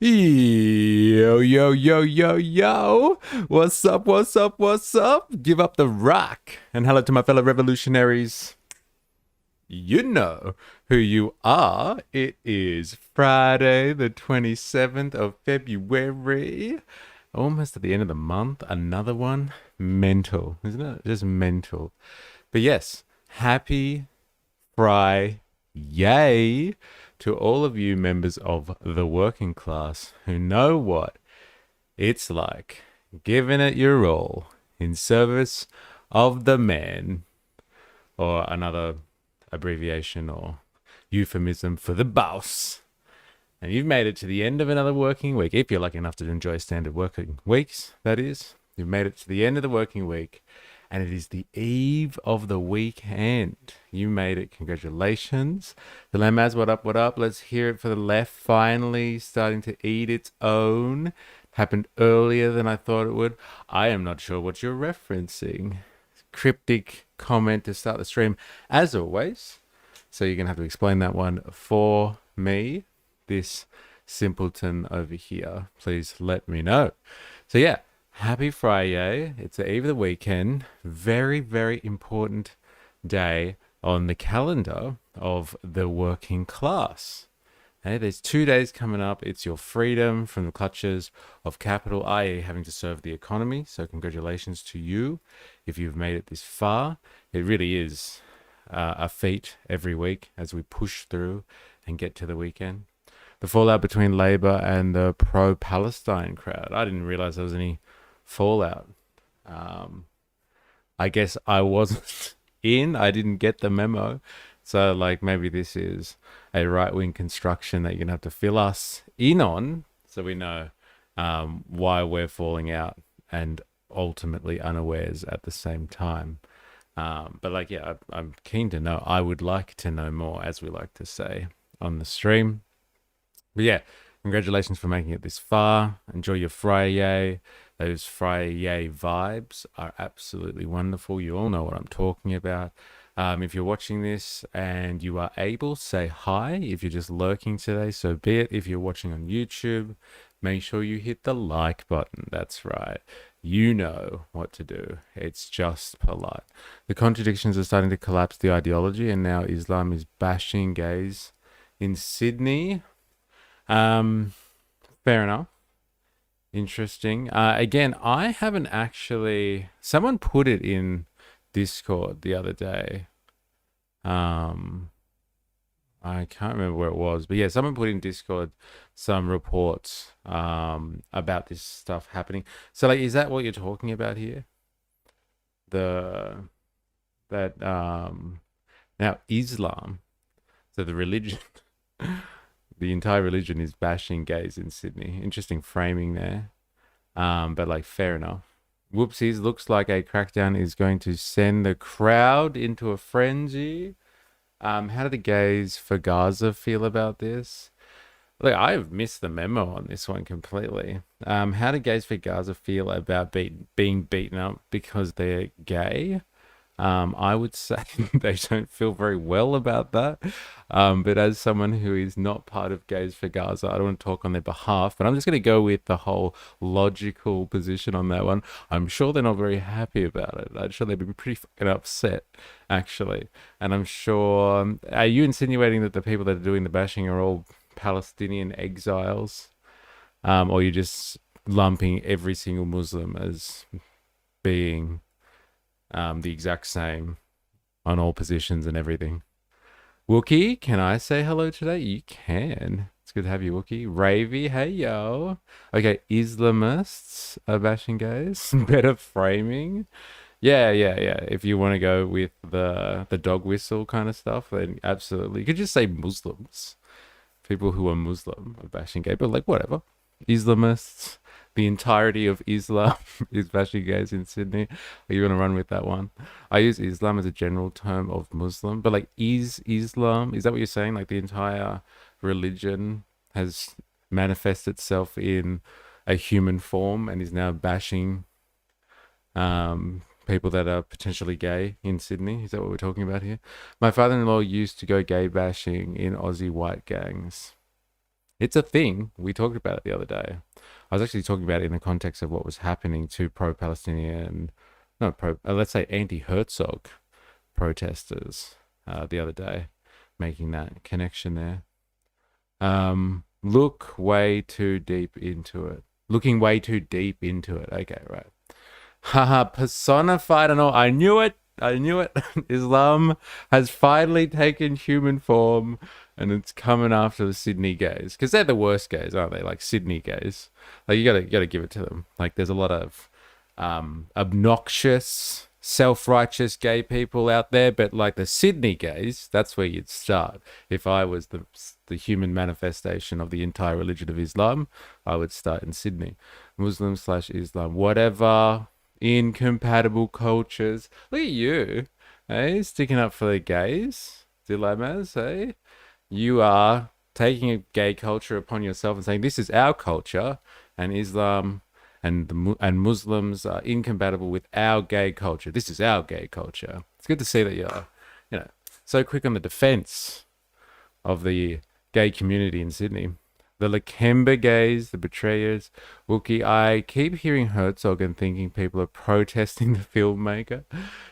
Yo, yo, yo, yo, yo. What's up, what's up, what's up? Give up the rock. And hello to my fellow revolutionaries. You know who you are. It is Friday, the 27th of February. Almost at the end of the month. Another one. Mental, isn't it? Just mental. But yes, happy Fry yay to all of you members of the working class who know what it's like, giving it your all in service of the man, or another abbreviation or euphemism for the boss. And you've made it to the end of another working week. If you're lucky enough to enjoy standard working weeks, that is. You've made it to the end of the working week, and it is the eve of the weekend. You made it. Congratulations. The Lamaz, what up, what up? Let's hear it for the left. Finally starting to eat its own. Happened earlier than I thought it would. I am not sure what you're referencing. Cryptic comment to start the stream, as always. So you're going to have to explain that one for me. This simpleton over here. Please let me know. So yeah. Happy Friday. It's the eve of the weekend. Very, very important day on the calendar of the working class. Hey, there's 2 days coming up. It's your freedom from the clutches of capital, i.e. having to serve the economy. So congratulations to you if you've made it this far. It really is a feat every week as we push through and get to the weekend. The fallout between Labour and the pro-Palestine crowd. I didn't realize there was any fallout. I guess I wasn't I didn't get the memo. So like maybe this is a right-wing construction that you're gonna have to fill us in on so we know why we're falling out and ultimately unawares at the same time. But like, yeah, I'm keen to know. I would like to know more, as we like to say on the stream. But yeah, congratulations for making it this far. Enjoy your Friday. Those Friday vibes are absolutely wonderful. You all know what I'm talking about. If you're watching this and you are able, say hi. If you're just lurking today, so be it. If you're watching on YouTube, make sure you hit the like button. That's right. You know what to do. It's just polite. The contradictions are starting to collapse the ideology, and now Islam is bashing gays in Sydney. Fair enough. Interesting. Again, I haven't actually. Someone put it in Discord the other day. I can't remember where it was, but yeah, someone put in Discord some reports about this stuff happening. So, like, is that what you're talking about here? That now Islam, so the religion. The entire religion is bashing gays in Sydney. Interesting framing there. But like, fair enough. Whoopsies, looks like a crackdown is going to send the crowd into a frenzy. How do the gays for Gaza feel about this? Look, I've missed the memo on this one completely. How do gays for Gaza feel about being beaten up because they're gay? I would say they don't feel very well about that. But as someone who is not part of Gays for Gaza, I don't want to talk on their behalf, but I'm just going to go with the whole logical position on that one. I'm sure they're not very happy about it. I'm sure they've been pretty fucking upset, actually. And I'm sure, are you insinuating that the people that are doing the bashing are all Palestinian exiles? Or are you just lumping every single Muslim as being the exact same on all positions and everything? Wookie, can I say hello today? You can. It's good to have you, Wookie. Ravy, hey yo. Okay, Islamists are bashing gays. Better framing. Yeah. If you want to go with the dog whistle kind of stuff, then absolutely. You could just say Muslims. People who are Muslim are bashing gay, but like whatever. Islamists, the entirety of Islam is bashing gays in Sydney. Are you going to run with that one? I use Islam as a general term of Muslim, but like, is Islam, is that what you're saying? Like the entire religion has manifested itself in a human form and is now bashing people that are potentially gay in Sydney? Is that what we're talking about here? My father-in-law used to go gay bashing in Aussie white gangs. It's a thing. We talked about it the other day. I was actually talking about it in the context of what was happening to pro-Palestinian, no, let's say anti-Herzog protesters the other day, making that connection there. Look way too deep into it. Looking way too deep into it. Okay, right. Haha, personified and all. I knew it. Islam has finally taken human form, and it's coming after the Sydney gays, because they're the worst gays, aren't they? Like Sydney gays. Like you gotta give it to them. Like there's a lot of obnoxious, self-righteous gay people out there, but like the Sydney gays, that's where you'd start. If I was the human manifestation of the entire religion of Islam, I would start in Sydney. Muslim/Islam, whatever. Incompatible cultures. Look at you, hey, sticking up for the gays. Dilemmas, hey. You are taking a gay culture upon yourself and saying this is our culture, and Islam and Muslims are incompatible with our gay culture. This is our gay culture. It's good to see that you're, so quick on the defense of the gay community in Sydney. The Lakemba gays, the betrayers. Wookie, I keep hearing Herzog and thinking people are protesting the filmmaker.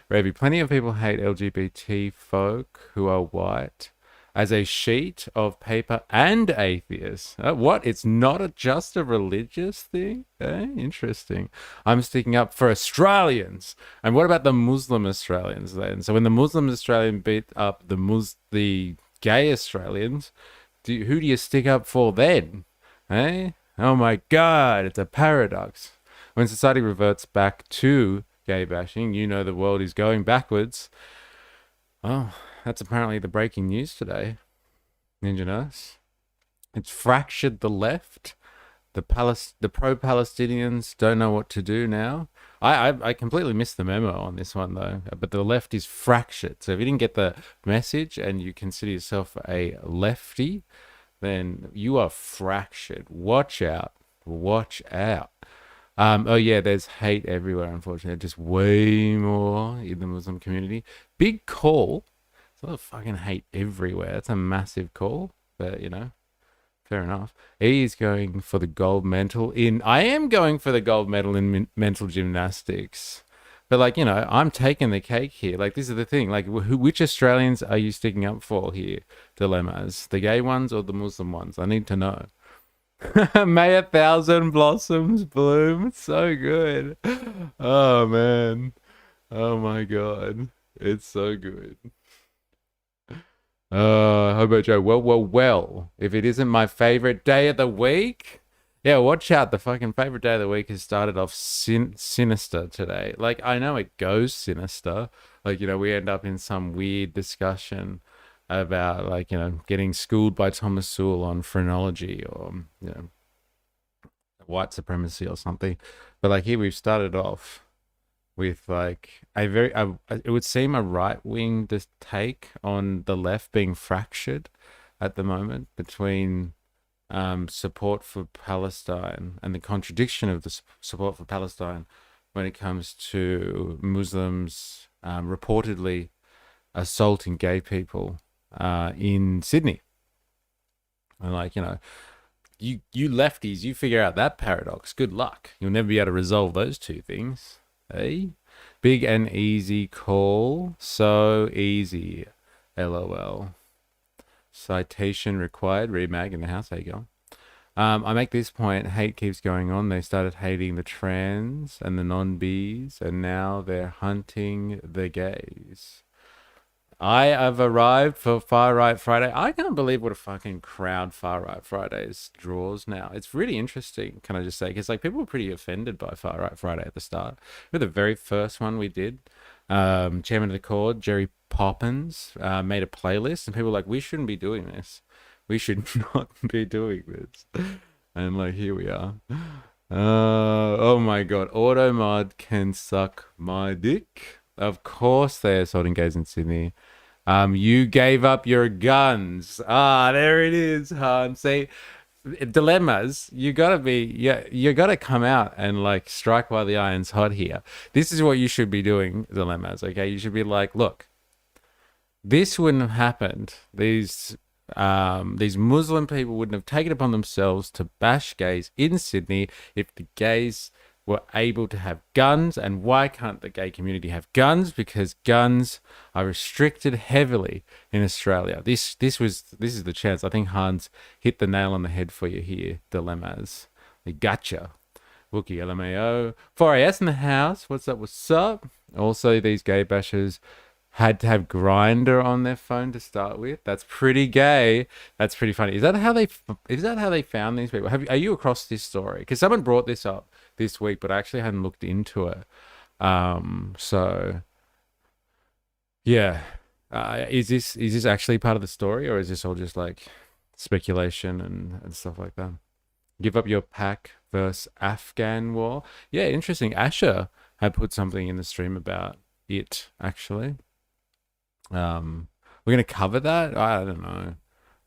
Ravi, plenty of people hate LGBT folk who are white as a sheet of paper and atheists. What? It's not just a religious thing? Interesting. I'm sticking up for Australians. And what about the Muslim Australians then? So when the Muslim Australian beat up the gay Australians, who do you stick up for then? Oh my God, it's a paradox. When society reverts back to gay bashing, the world is going backwards. Oh, that's apparently the breaking news today. Ninja Nurse. It's fractured the left. The pro-Palestinians don't know what to do now. I completely missed the memo on this one though. But the left is fractured. So if you didn't get the message and you consider yourself a lefty, then you are fractured. Watch out. Watch out. Oh yeah, there's hate everywhere, unfortunately. Just way more in the Muslim community. Big call. There's a lot of fucking hate everywhere. That's a massive call. But, fair enough. He is going for the gold medal I am going for the gold medal in mental gymnastics. But, I'm taking the cake here. This is the thing. Which Australians are you sticking up for here? Dilemmas. The gay ones or the Muslim ones? I need to know. May 1,000 blossoms bloom. It's so good. Oh, man. Oh, my God. It's so good. How about Joe? Well. If it isn't my favorite day of the week... Yeah, watch out. The fucking favorite day of the week has started off sinister today. I know it goes sinister. We end up in some weird discussion about, getting schooled by Thomas Sowell on phrenology or, white supremacy or something. But, here we've started off with, it would seem a right-wing take on the left being fractured at the moment between... support for Palestine and the contradiction of the support for Palestine when it comes to Muslims reportedly assaulting gay people in Sydney. And you lefties, you figure out that paradox. Good luck. You'll never be able to resolve those two things. Hey? Big and easy call. So easy. LOL. Citation required. Remag in the house. There you go. I make this point. Hate keeps going on. They started hating the trans and the non-bees, and now they're hunting the gays. I have arrived for Far Right Friday. I can't believe what a fucking crowd Far Right Fridays draws now. It's really interesting, can I just say? Because people were pretty offended by Far Right Friday at the start. We're the very first one we did. Chairman of the Court, Jerry Poppins, made a playlist, and people were like, we shouldn't be doing this. We should not be doing this. And here we are. Oh my God. Automod can suck my dick. Of course they're assaulting gays in Sydney. You gave up your guns. There it is, hon. See, dilemmas, you gotta come out and strike while the iron's hot here. This is what you should be doing, dilemmas, okay? You should be like, look, this wouldn't have happened. These These Muslim people wouldn't have taken upon themselves to bash gays in Sydney if the gays were able to have guns. And why can't the gay community have guns? Because guns are restricted heavily in Australia. This is the chance. I think Hans hit the nail on the head for you here. Dilemmas. They gotcha. Wookie LMAO. 4AS in the house. What's up? What's up? Also, these gay bashers had to have Grinder on their phone to start with. That's pretty gay. That's pretty funny. Is that how they found these people? Are you across this story? Because someone brought this up this week, but I actually hadn't looked into it. So yeah, is this actually part of the story, or is this all just like speculation and stuff like that? Give up your pack versus Afghan war. Yeah, interesting. Asher had put something in the stream about it actually. We're gonna cover that. I don't know.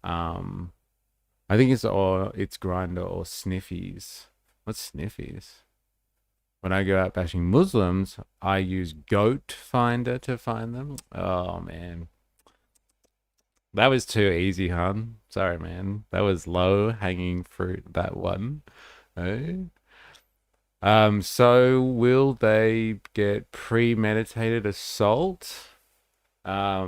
I think it's Grinder or Sniffies. What's Sniffies? When I go out bashing Muslims, I use Goat Finder to find them. Oh man, that was too easy, hon. Sorry, man. That was low hanging fruit. That one. Eh? So will they get premeditated assault? I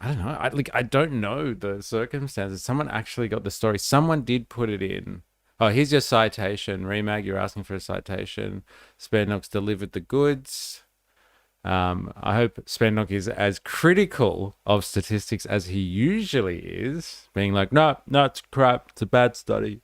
don't know. I don't know the circumstances. Someone actually got the story. Someone did put it in. Oh, here's your citation. Remag, you're asking for a citation. Spandok's delivered the goods. I hope Spandok is as critical of statistics as he usually is, being like, no, it's crap. It's a bad study.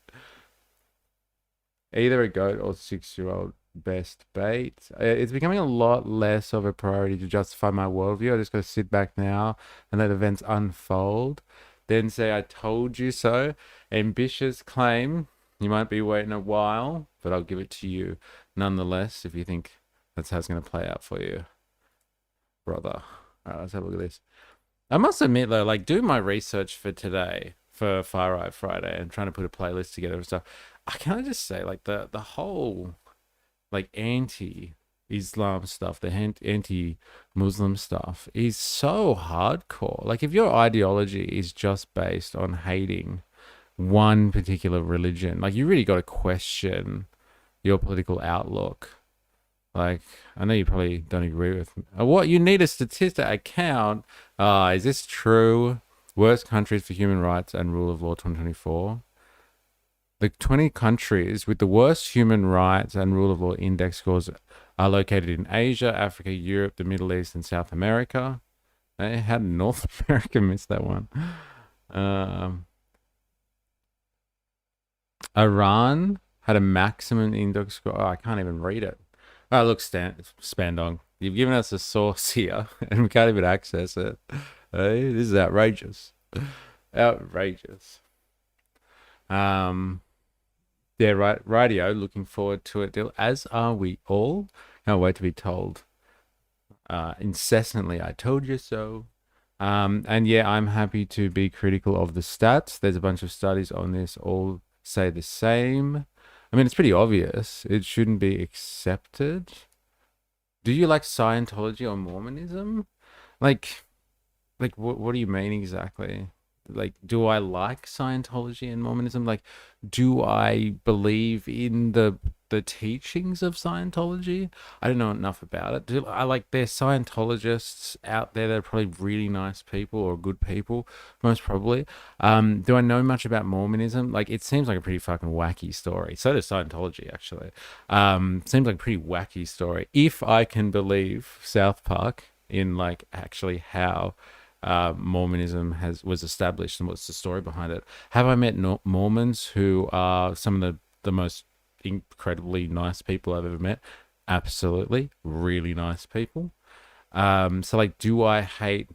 Either a goat or 6-year-old best bait. It's becoming a lot less of a priority to justify my worldview. I just got to sit back now and let events unfold. Then say, I told you so. Ambitious claim. You might be waiting a while, but I'll give it to you nonetheless if you think that's how it's going to play out for you, brother. All right, let's have a look at this. I must admit, though, like, doing my research for today, for Far Right Friday, and trying to put a playlist together and stuff, I can just say, like, the whole, like, anti-Islam stuff, the anti-Muslim stuff is so hardcore. Like, if your ideology is just based on hating one particular religion, like, you really got to question your political outlook. Like, I know you probably don't agree with me. What, you need a statistic account? Is this true? Worst countries for human rights and rule of law 2024. The 20 countries with the worst human rights and rule of law index scores are located in Asia, Africa, Europe, the Middle East, and South America. How did North America miss that one? Iran had a maximum index score. Oh, I can't even read it. Oh, look, Spandong, you've given us a source here, and we can't even access it. Hey, this is outrageous. Outrageous. Yeah, right. Radio. Looking forward to it, Dill. As are we all. Can't wait to be told incessantly, I told you so. And yeah, I'm happy to be critical of the stats. There's a bunch of studies on this, all say the same. I mean, it's pretty obvious. It shouldn't be accepted. Do you like Scientology or Mormonism? Like what do you mean exactly? Like, do I like Scientology and Mormonism? Like, do I believe in the teachings of Scientology? I don't know enough about it. There's Scientologists out there that are probably really nice people or good people, most probably. Do I know much about Mormonism? Like, it seems like a pretty fucking wacky story. So does Scientology, actually. Seems like a pretty wacky story. If I can believe South Park in, like, actually how Mormonism was established and what's the story behind it. Have I met Mormons who are some of the most incredibly nice people I've ever met? Absolutely. Really nice people. So, like, do I hate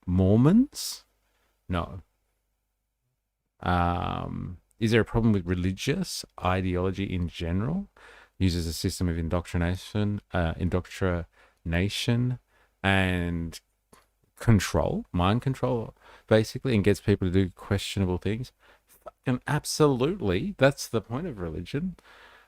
Mormons? No. Is there a problem with religious ideology in general? Uses a system of indoctrination and mind control, basically, and gets people to do questionable things. Fucking absolutely. That's the point of religion.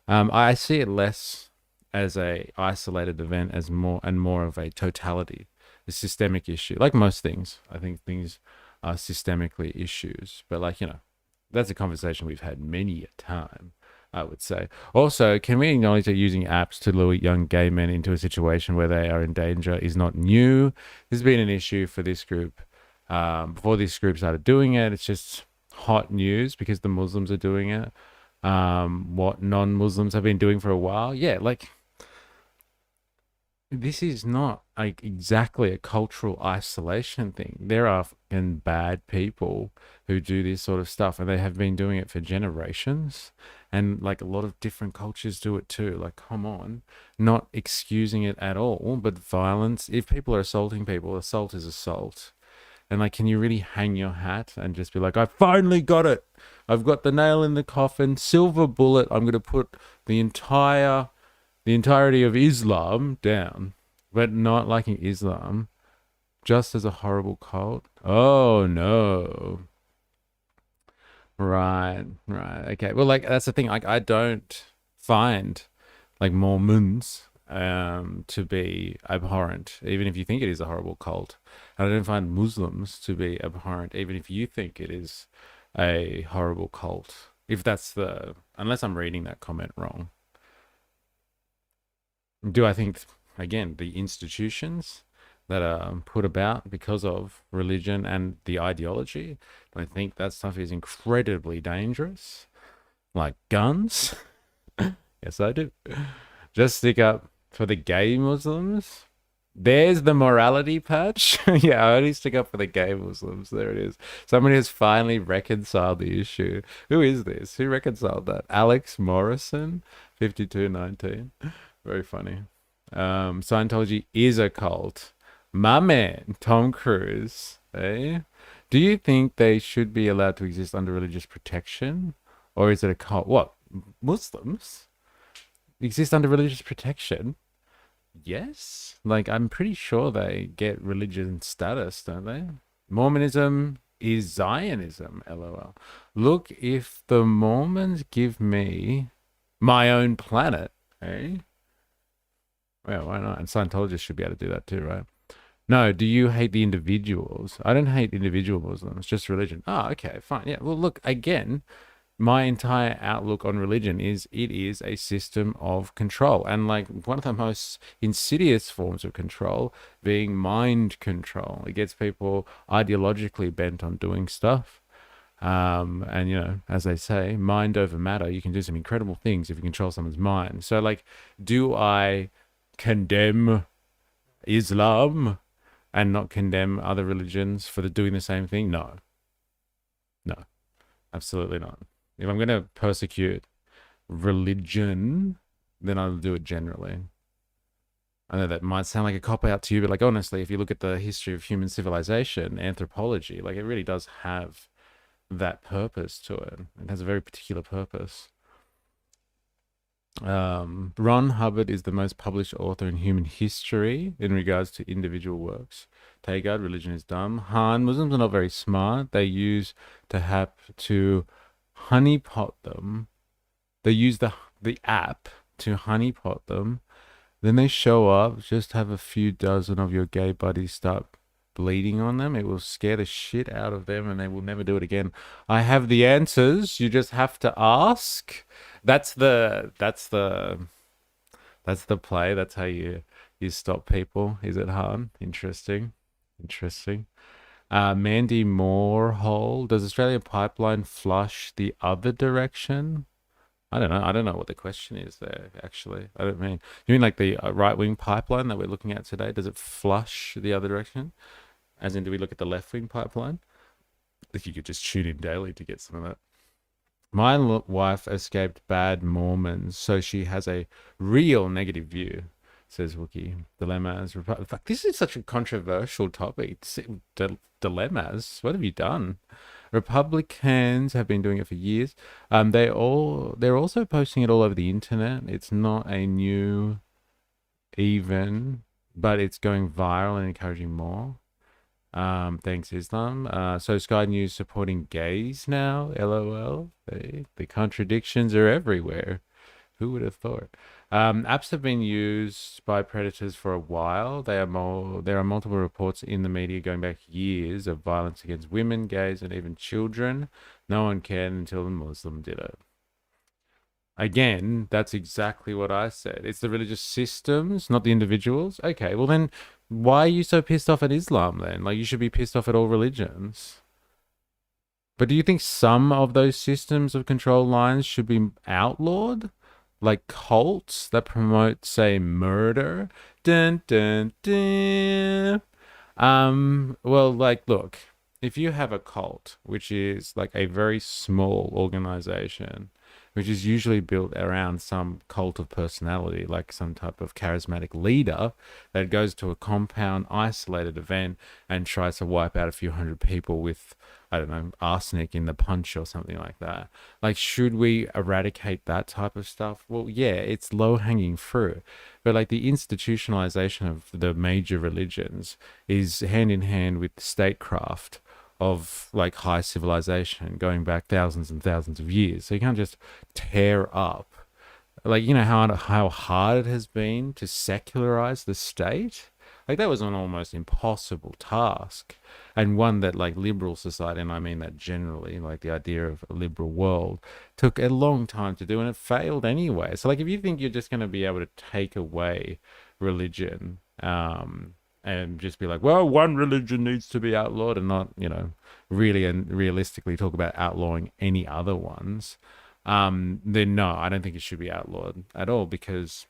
I see it less as a isolated event, as more of a totality, a systemic issue. Like most things, I think things systemically issues. But like, that's a conversation we've had many a time, I would say. Also, can we acknowledge that using apps to lure young gay men into a situation where they are in danger is not new? This has been an issue for this group before this group started doing it. It's just hot news because the Muslims are doing it. What non-Muslims have been doing for a while. Yeah, like, this is not like exactly a cultural isolation thing. There are fucking bad people who do this sort of stuff, and they have been doing it for generations. And like a lot of different cultures do it too. Like, come on, not excusing it at all, but violence. If people are assaulting people, assault is assault. And like, can you really hang your hat and just be like, I finally got it. I've got the nail in the coffin, silver bullet. I'm going to put the entirety of Islam down, but not liking Islam just as a horrible cult. Oh no. Right. Okay. Well, like, that's the thing. Like, I don't find like Mormons to be abhorrent, even if you think it is a horrible cult. And I don't find Muslims to be abhorrent, even if you think it is a horrible cult. Unless I'm reading that comment wrong. Do I think, again, the institutions that are put about because of religion and the ideology, I think that stuff is incredibly dangerous. Like guns. Yes, I do. Just stick up for the gay Muslims. There's the morality patch. Yeah, I only stick up for the gay Muslims. There it is. Somebody has finally reconciled the issue. Who is this? Who reconciled that? Alex Morrison, 5219. Very funny. Scientology is a cult. My man, Tom Cruise. Eh? Do you think they should be allowed to exist under religious protection? Or is it a cult? What? Muslims exist under religious protection? Yes. Like, I'm pretty sure they get religion status, don't they? Mormonism is Zionism, lol. Look, if the Mormons give me my own planet, eh? Well, why not? And Scientologists should be able to do that too, right? No, do you hate the individuals? I don't hate individual Muslims, just religion. Oh, okay, fine. Yeah, well, look, again, my entire outlook on religion is it is a system of control. And like one of the most insidious forms of control being mind control. It gets people ideologically bent on doing stuff. And as they say, mind over matter, you can do some incredible things if you control someone's mind. So like, do I condemn Islam and not condemn other religions for doing the same thing? No, absolutely not. If I'm going to persecute religion, then I'll do it generally. I know that might sound like a cop out to you, but like, honestly, if you look at the history of human civilization, anthropology, like, it really does have that purpose to it. It has a very particular purpose. Ron Hubbard is the most published author in human history in regards to individual works. Tegard, religion is dumb. Han, Muslims are not very smart. They use to honeypot them. They use the app to honeypot them. Then they show up, just have a few dozen of your gay buddies start bleeding on them. It will scare the shit out of them and they will never do it again. I have the answers. You just have to ask. That's the play. That's how you stop people. Is it hard? Interesting. Mandy Moorhole. Does Australian Pipeline flush the other direction? I don't know. I don't know what the question is there, actually. I don't mean... You mean like the right-wing pipeline that we're looking at today? Does it flush the other direction? As in, do we look at the left-wing pipeline? If you could just tune in daily to get some of that. My wife escaped bad Mormons, so she has a real negative view, says Wookie. Dilemmas. Fuck, this is such a controversial topic. Dilemmas? What have you done? Republicans have been doing it for years. They're also posting it all over the internet. It's not a new even, but it's going viral and encouraging more. Thanks, Islam. So Sky News supporting gays now. LOL. The contradictions are everywhere. Who would have thought? Apps have been used by predators for a while. There are multiple reports in the media going back years of violence against women, gays, and even children. No one cared until the Muslim did it. Again, that's exactly what I said. It's the religious systems, not the individuals. Okay, well then, why are you so pissed off at Islam then? Like, you should be pissed off at all religions. But do you think some of those systems of control lines should be outlawed? Like cults that promote, say, murder? Dun, dun, dun. Well, like, look, if you have a cult, which is like a very small organization, which is usually built around some cult of personality, like some type of charismatic leader that goes to a compound, isolated event and tries to wipe out a few hundred people with, I don't know, arsenic in the punch or something like that. Like, should we eradicate that type of stuff? Well, yeah, it's low hanging fruit. But like the institutionalization of the major religions is hand in hand with statecraft of like high civilization going back thousands and thousands of years. So you can't just tear up, like, you know how hard it has been to secularize the state. Like, that was an almost impossible task, and one that like liberal society, and I mean that generally, like the idea of a liberal world, took a long time to do, and it failed anyway. So like, if you think you're just going to be able to take away religion, and just be like, well, one religion needs to be outlawed, and not, you know, really and realistically talk about outlawing any other ones, then no, I don't think it should be outlawed at all, because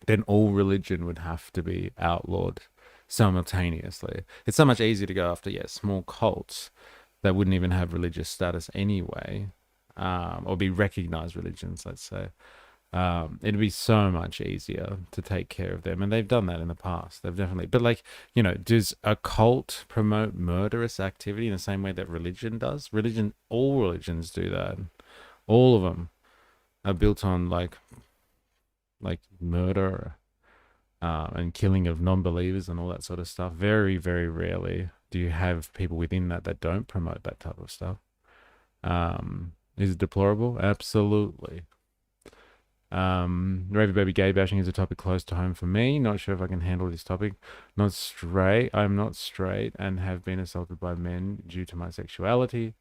then all religion would have to be outlawed simultaneously. It's so much easier to go after, yeah, small cults that wouldn't even have religious status anyway, or be recognized religions, let's say. It'd be so much easier to take care of them, and they've done that in the past. They've definitely, but like, you know, does a cult promote murderous activity in the same way that religion does? All religions do that. All of them are built on like murder, and killing of non-believers and all that sort of stuff. Very, very rarely do you have people within that don't promote that type of stuff. Is it deplorable? Absolutely. Raven baby gay bashing is a topic close to home for me. Not sure if I can handle this topic. Not straight. I'm not straight and have been assaulted by men due to my sexuality.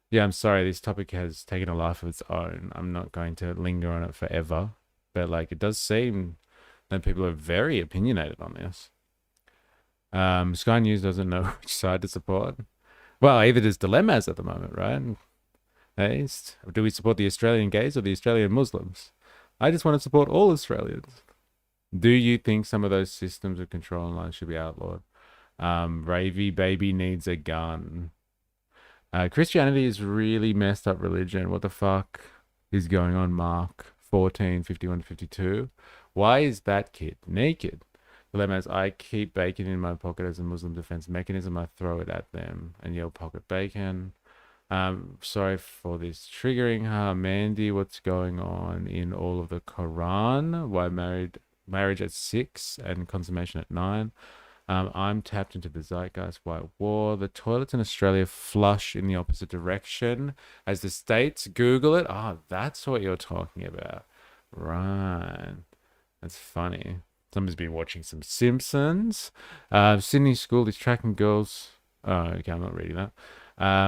Yeah, I'm sorry. This topic has taken a life of its own. I'm not going to linger on it forever. But like, it does seem that people are very opinionated on this. Sky News doesn't know which side to support. Well, either does Dilemmas at the moment, right? Hey, do we support the Australian gays or the Australian Muslims? I just want to support all Australians. Do you think some of those systems of control online should be outlawed? Ravy baby needs a gun. Christianity is really messed up religion. What the fuck is going on, Mark? 14, 51 to 52. Why is that kid naked? Dilemmas, I keep bacon in my pocket as a Muslim defense mechanism. I throw it at them and yell pocket bacon. Sorry for this triggering her. Mandy, what's going on in all of the Quran? Why marriage at 6 and consummation at 9? I'm tapped into the zeitgeist. White war. The toilets in Australia flush in the opposite direction as the states. Google it. Oh, that's what you're talking about. Right. That's funny. Somebody's been watching some Simpsons. Sydney School is tracking girls. Oh, okay, I'm not reading that.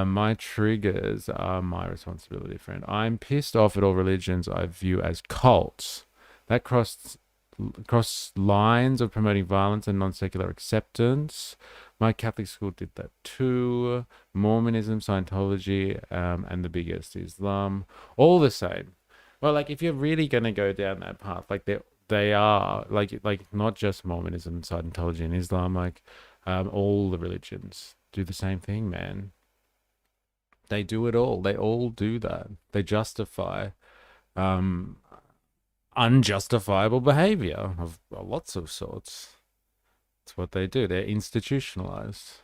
My triggers are my responsibility, friend. I'm pissed off at all religions I view as cults that cross lines of promoting violence and non-secular acceptance. My Catholic school did that too. Mormonism, Scientology, and the biggest, Islam, all the same. Well, like, if you're really gonna go down that path, like they are like not just Mormonism, Scientology, and Islam, like all the religions do the same thing, man. They do it all. They all do that. They justify unjustifiable behavior of lots of sorts. That's what they do. They're institutionalized.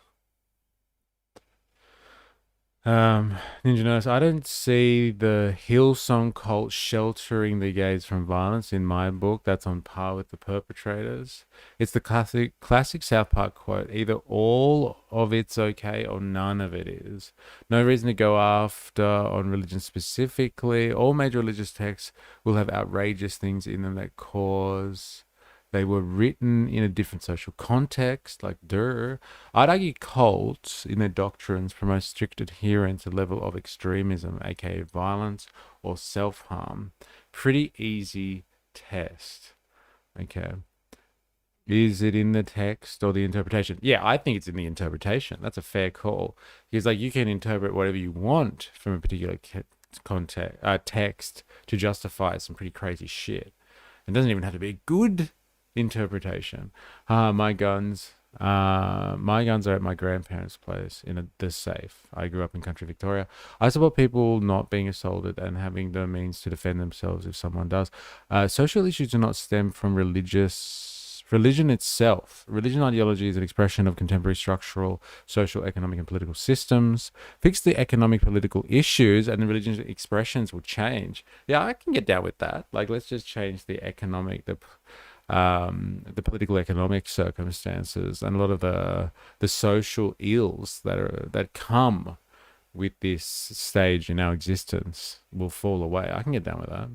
Ninja Nurse, I don't see the Hillsong cult sheltering the gays from violence in my book. That's on par with the perpetrators. It's the classic South Park quote: either all of it's okay or none of it is. No reason to go after on religion specifically. All major religious texts will have outrageous things in them that cause. They were written in a different social context, like I'd argue cults in their doctrines promote strict adherence to level of extremism, aka violence or self-harm. Pretty easy test. Okay. Is it in the text or the interpretation? Yeah, I think it's in the interpretation. That's a fair call. Because like you can interpret whatever you want from a particular text to justify some pretty crazy shit. It doesn't even have to be a good interpretation. My guns are at my grandparents' place in the safe. I grew up in country Victoria. I support people not being assaulted and having the means to defend themselves if someone does. Social issues do not stem from religion itself. Religion ideology is an expression of contemporary structural, social, economic, and political systems. Fix the economic, political issues, and the religious expressions will change. Yeah, I can get down with that. Like, let's just change the economic, the political economic circumstances, and a lot of the social ills that come with this stage in our existence will fall away. I can get down with that.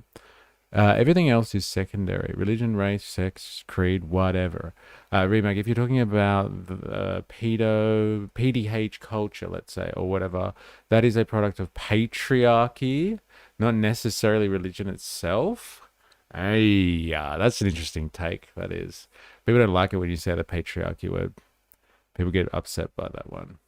Everything else is secondary. Religion, race, sex, creed, whatever. Remake, if you're talking about the PDH culture, let's say, or whatever, that is a product of patriarchy, not necessarily religion itself. Hey, yeah, that's an interesting take. That is. People don't like it when you say the patriarchy word. People get upset by that one.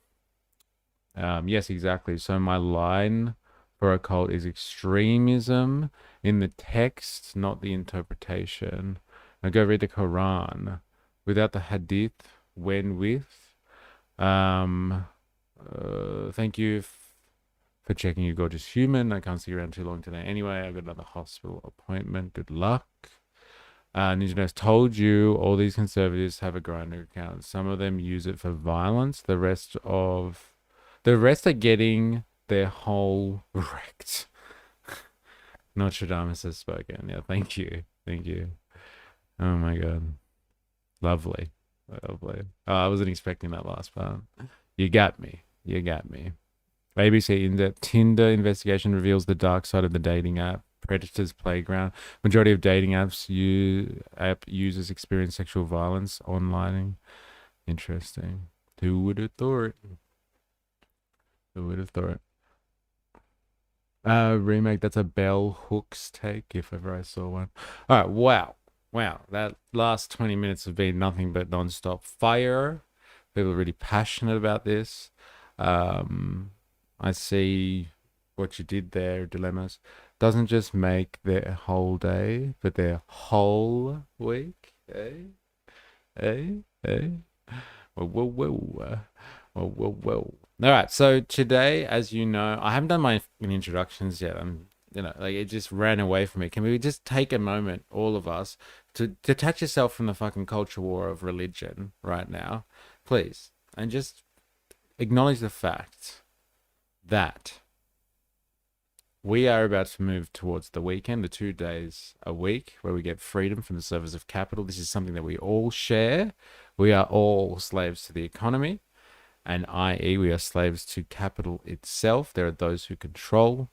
Yes, exactly. So my line for a cult is extremism in the text, not the interpretation. Now go read the Quran without the hadith, when with. Thank you for checking, you gorgeous human. I can't see you around too long today. Anyway, I've got another hospital appointment. Good luck. Ninja Nurse told you all these conservatives have a Grindr account. Some of them use it for violence. The rest are getting their whole wrecked. Nostradamus has spoken. Yeah, thank you. Thank you. Oh my god. Lovely. Lovely. Oh, I wasn't expecting that last part. You got me. You got me. ABC in-depth Tinder investigation reveals the dark side of the dating app. Predators playground. Majority of dating apps app users experience sexual violence online. Interesting. Who would have thought? Who would have thought? Remake, that's a bell hooks take, if ever I saw one. All right, wow. That last 20 minutes have been nothing but non-stop fire. People are really passionate about this. I see what you did there, Dilemmas. Doesn't just make their whole day, but their whole week. Whoa. Whoa. All right, so today, as you know, I haven't done my introductions yet. It just ran away from me. Can we just take a moment, all of us, to detach yourself from the fucking culture war of religion right now, please, and just acknowledge the fact that we are about to move towards the weekend, the 2 days a week where we get freedom from the service of capital. This is something that we all share. We are all slaves to the economy, and i.e. we are slaves to capital itself. There are those who control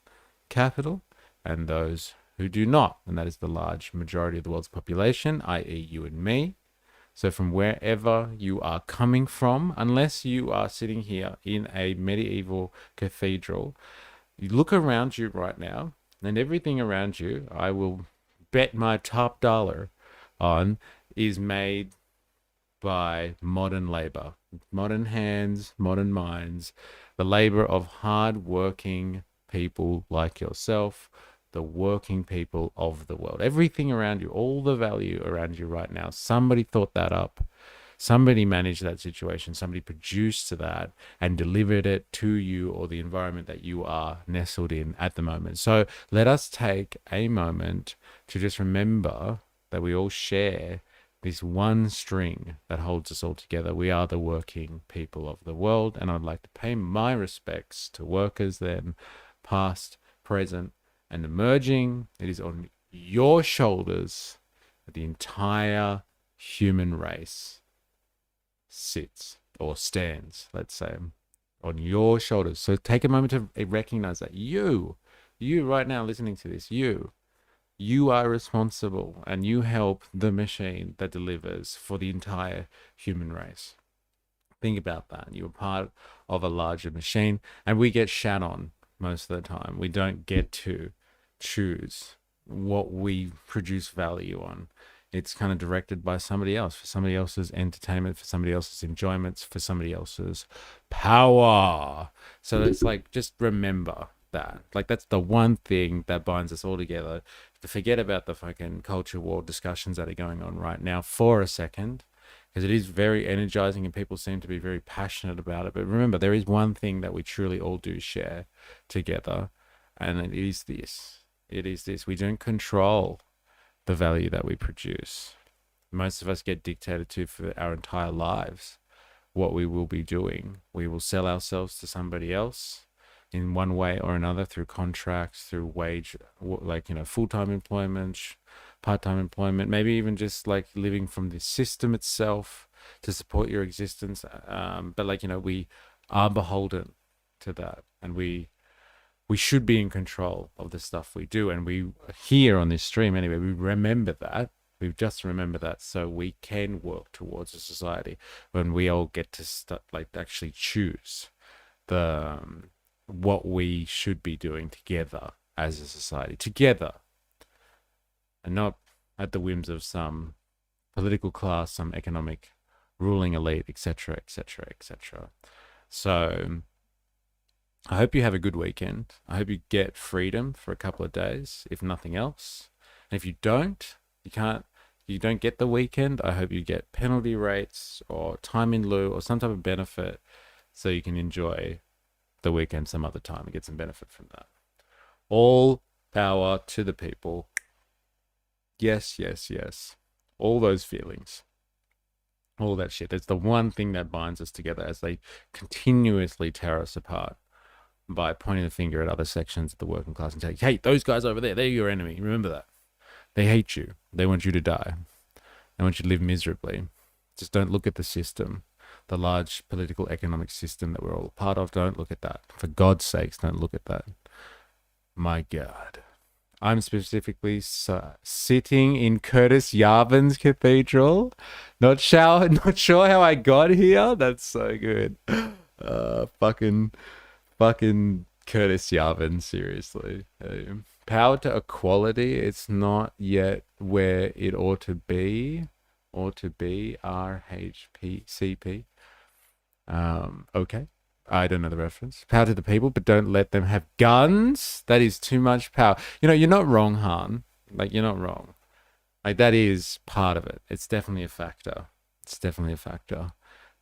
capital and those who do not, and that is the large majority of the world's population, i.e. you and me. So from wherever you are coming from, unless you are sitting here in a medieval cathedral, you look around you right now, and everything around you, I will bet my top dollar on, is made by modern labor, modern hands, modern minds, the labor of hard-working people like yourself, the working people of the world. Everything around you, all the value around you right now, somebody thought that up. Somebody managed that situation. Somebody produced that and delivered it to you or the environment that you are nestled in at the moment. So let us take a moment to just remember that we all share this one string that holds us all together. We are the working people of the world, and I'd like to pay my respects to workers then, past, present, and emerging. It is on your shoulders that the entire human race sits or stands, let's say, on your shoulders. So take a moment to recognize that you right now listening to this, you are responsible, and you help the machine that delivers for the entire human race. Think about that. You're part of a larger machine, and we get shat on most of the time. We don't get to choose what we produce value on. It's kind of directed by somebody else, for somebody else's entertainment, for somebody else's enjoyments, for somebody else's power. So it's like, just remember that. Like, that's the one thing that binds us all together. To forget about the fucking culture war discussions that are going on right now for a second, because it is very energizing and people seem to be very passionate about it. But remember, there is one thing that we truly all do share together, and it is this. It is this. We don't control the value that we produce. Most of us get dictated to for our entire lives what we will be doing. We will sell ourselves to somebody else in one way or another, through contracts, through wage, like, full-time employment, part-time employment, maybe even just like living from the system itself to support your existence. But like, we are beholden to that, and we should be in control of the stuff we do. And we here on this stream anyway, we remember that. We've just remembered that, so we can work towards a society when we all get to start, like, actually choose the what we should be doing together as a society, together, and not at the whims of some political class, some economic ruling elite, etc., etc., etc. So I hope you have a good weekend. I hope you get freedom for a couple of days, if nothing else. And if you don't, you don't get the weekend, I hope you get penalty rates or time in lieu or some type of benefit, so you can enjoy the weekend some other time and get some benefit from that. All power to the people. Yes, yes, yes. All those feelings. All that shit. It's the one thing that binds us together, as they continuously tear us apart by pointing the finger at other sections of the working class and saying, hey, those guys over there, they're your enemy. Remember that. They hate you. They want you to die. They want you to live miserably. Just don't look at the system, the large political economic system that we're all a part of. Don't look at that. For God's sakes, don't look at that. My God. I'm specifically sitting in Curtis Yarvin's cathedral. Not sure how I got here. That's so good. Fucking Curtis Yarvin, seriously. Power to equality. It's not yet where it ought to be. RHPCP. Okay. I don't know the reference. Power to the people, but don't let them have guns. That is too much power. You're not wrong, Han. Like, you're not wrong. Like, that is part of it. It's definitely a factor.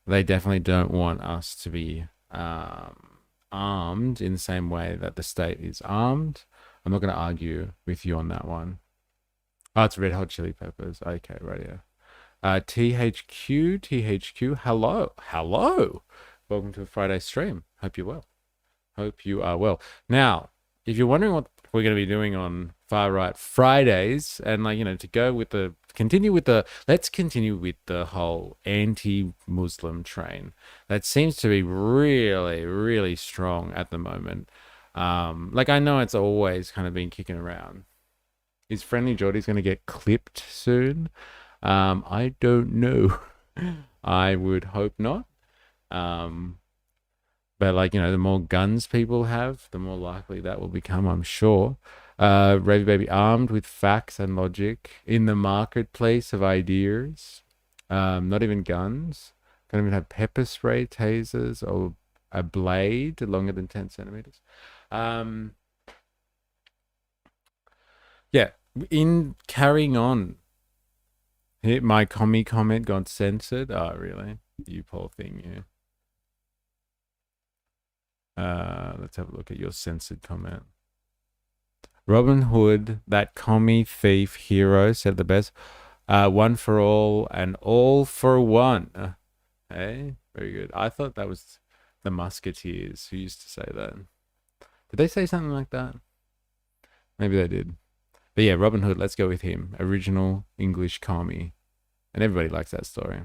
They definitely don't want us to be armed in the same way that the state is armed. I'm not going to argue with you on that one. Oh, it's Red Hot Chili Peppers. Okay, radio. THQ, hello. Welcome to a Friday stream. Hope you're well. Hope you are well. Now, if you're wondering what we're going to be doing on Far Right Fridays, and let's continue with the whole anti-Muslim train that seems to be really, really strong at the moment. I know it's always kind of been kicking around. Is Friendly Jordy's going to get clipped soon? I don't know. I would hope not. But the more guns people have, the more likely that will become, I'm sure. Ravy Baby, armed with facts and logic in the marketplace of ideas. Not even guns. Don't even have pepper spray, tasers, or a blade longer than 10 centimeters. Yeah, in carrying on, my commie comment got censored. Oh, really? You poor thing, you. Let's have a look at your censored comment. Robin Hood, that commie thief hero, said the best. One for all and all for one. Hey, very good. I thought that was the Musketeers who used to say that. Did they say something like that? Maybe they did. But yeah, Robin Hood, let's go with him. Original English commie. And everybody likes that story.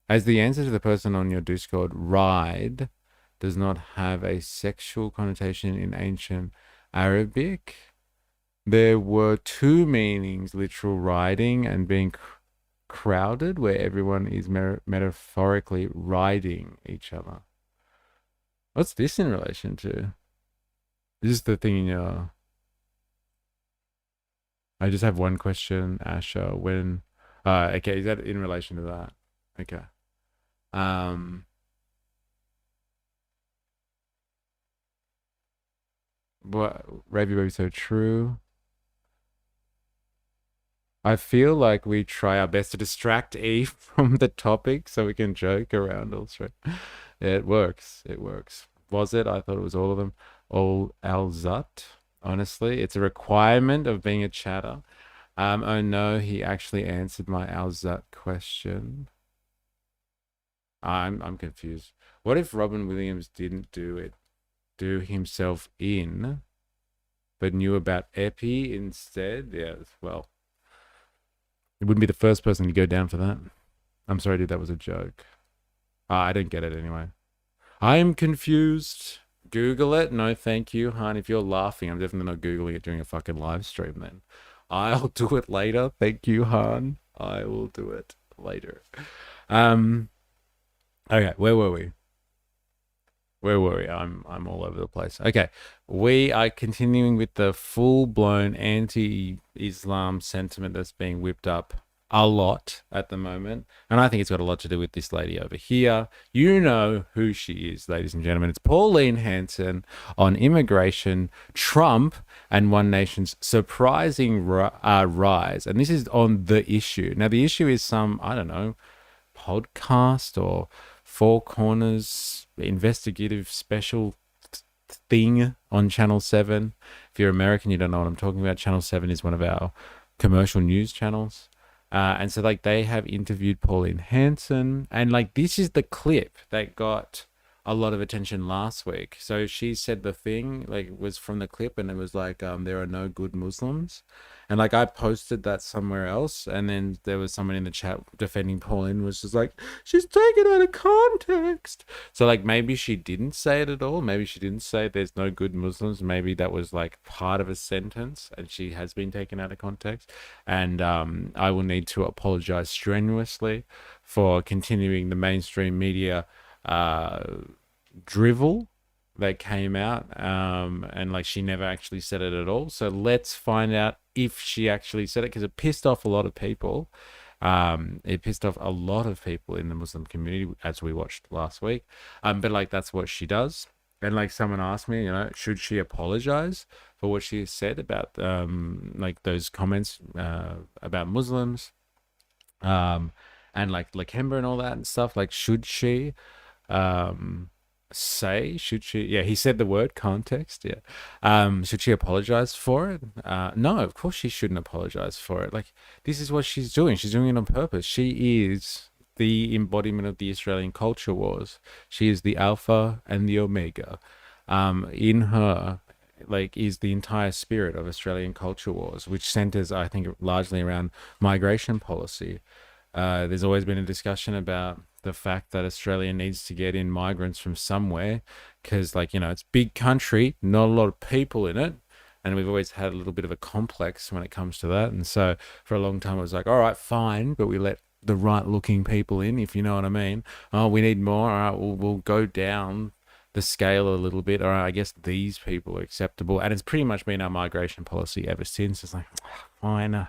As the answer to the person on your Discord, ride does not have a sexual connotation in ancient Arabic. There were two meanings, literal riding and being crowded, where everyone is metaphorically riding each other. What's this in relation to? This is the thing in your... I just have one question, Asher. When... okay, is that in relation to that? Okay. What, Ravy Baby, so true. I feel like we try our best to distract Eve from the topic so we can joke around all straight. Yeah, it works. It works. Was it? I thought it was all of them. All Alzut. Honestly, it's a requirement of being a chatter. Oh no, he actually answered my Alzut question. I'm confused. What if Robin Williams didn't do himself in, but knew about Epi instead? Yeah, well, it wouldn't be the first person to go down for that. I'm sorry, dude, that was a joke. I don't get it anyway. I'm confused. Google it. No, thank you, hon. If you're laughing, I'm definitely not Googling it during a fucking live stream then. I'll do it later. Thank you, hon. I will do it later. Okay, where were we? I'm all over the place. Okay, we are continuing with the full-blown anti-Islam sentiment that's being whipped up a lot at the moment, and I think it's got a lot to do with this lady over here. You know who she is, ladies and gentlemen. It's Pauline Hanson on immigration, Trump, and One Nation's surprising rise. And this is on The Issue. Now, The Issue is some, I don't know, podcast or Four Corners investigative special thing on Channel 7. If you're American, you don't know what I'm talking about. Channel 7 is one of our commercial news channels. And so, like, they have interviewed Pauline Hanson. And, like, this is the clip that got a lot of attention last week. So she said the thing, like, was from the clip, and it was like, there are no good Muslims. And, like, I posted that somewhere else, and then there was someone in the chat defending Pauline, was just like, she's taken out of context. So, like, maybe she didn't say it at all. Maybe she didn't say there's no good Muslims. Maybe that was, like, part of a sentence, and she has been taken out of context. And I will need to apologize strenuously for continuing the mainstream media drivel that came out, and like she never actually said it at all. So let's find out if she actually said it, because it pissed off a lot of people. It pissed off a lot of people in the Muslim community, as we watched last week. But like, that's what she does. And like, someone asked me, you know, should she apologize for what she said about like those comments about Muslims, and like Lakemba and all that and stuff? Like, should she should she, yeah, he said the word context, yeah, should she apologize for it? No, of course she shouldn't apologize for it. Like, this is what she's doing it on purpose. She is the embodiment of the Australian culture wars. She is the alpha and the omega. In her, like, is the entire spirit of Australian culture wars, which centers, I think, largely around migration policy. There's always been a discussion about the fact that Australia needs to get in migrants from somewhere, because, like, you know, it's big country, not a lot of people in it, and we've always had a little bit of a complex when it comes to that. And so for a long time it was like, all right, fine, but we let the right looking people in, if you know what I mean. Oh, we need more. All right, we'll go down the scale a little bit. All right, I guess these people are acceptable. And it's pretty much been our migration policy ever since. It's like, fine,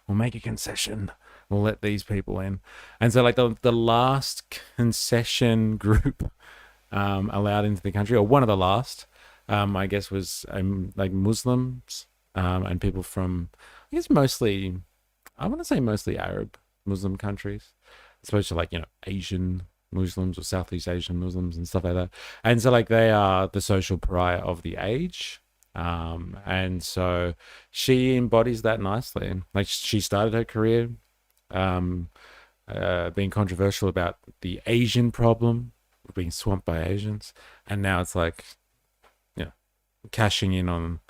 we'll make a concession. We'll let these people in. And so, like, the last concession group allowed into the country, or one of the last, I guess, was like Muslims and people from, I guess, mostly, I want to say mostly Arab Muslim countries, especially, like, you know, Asian Muslims or Southeast Asian Muslims and stuff like that. And so, like, they are the social pariah of the age. And so she embodies that nicely. Like, she started her career being controversial about the Asian problem, being swamped by Asians, and now it's like, you know, cashing in on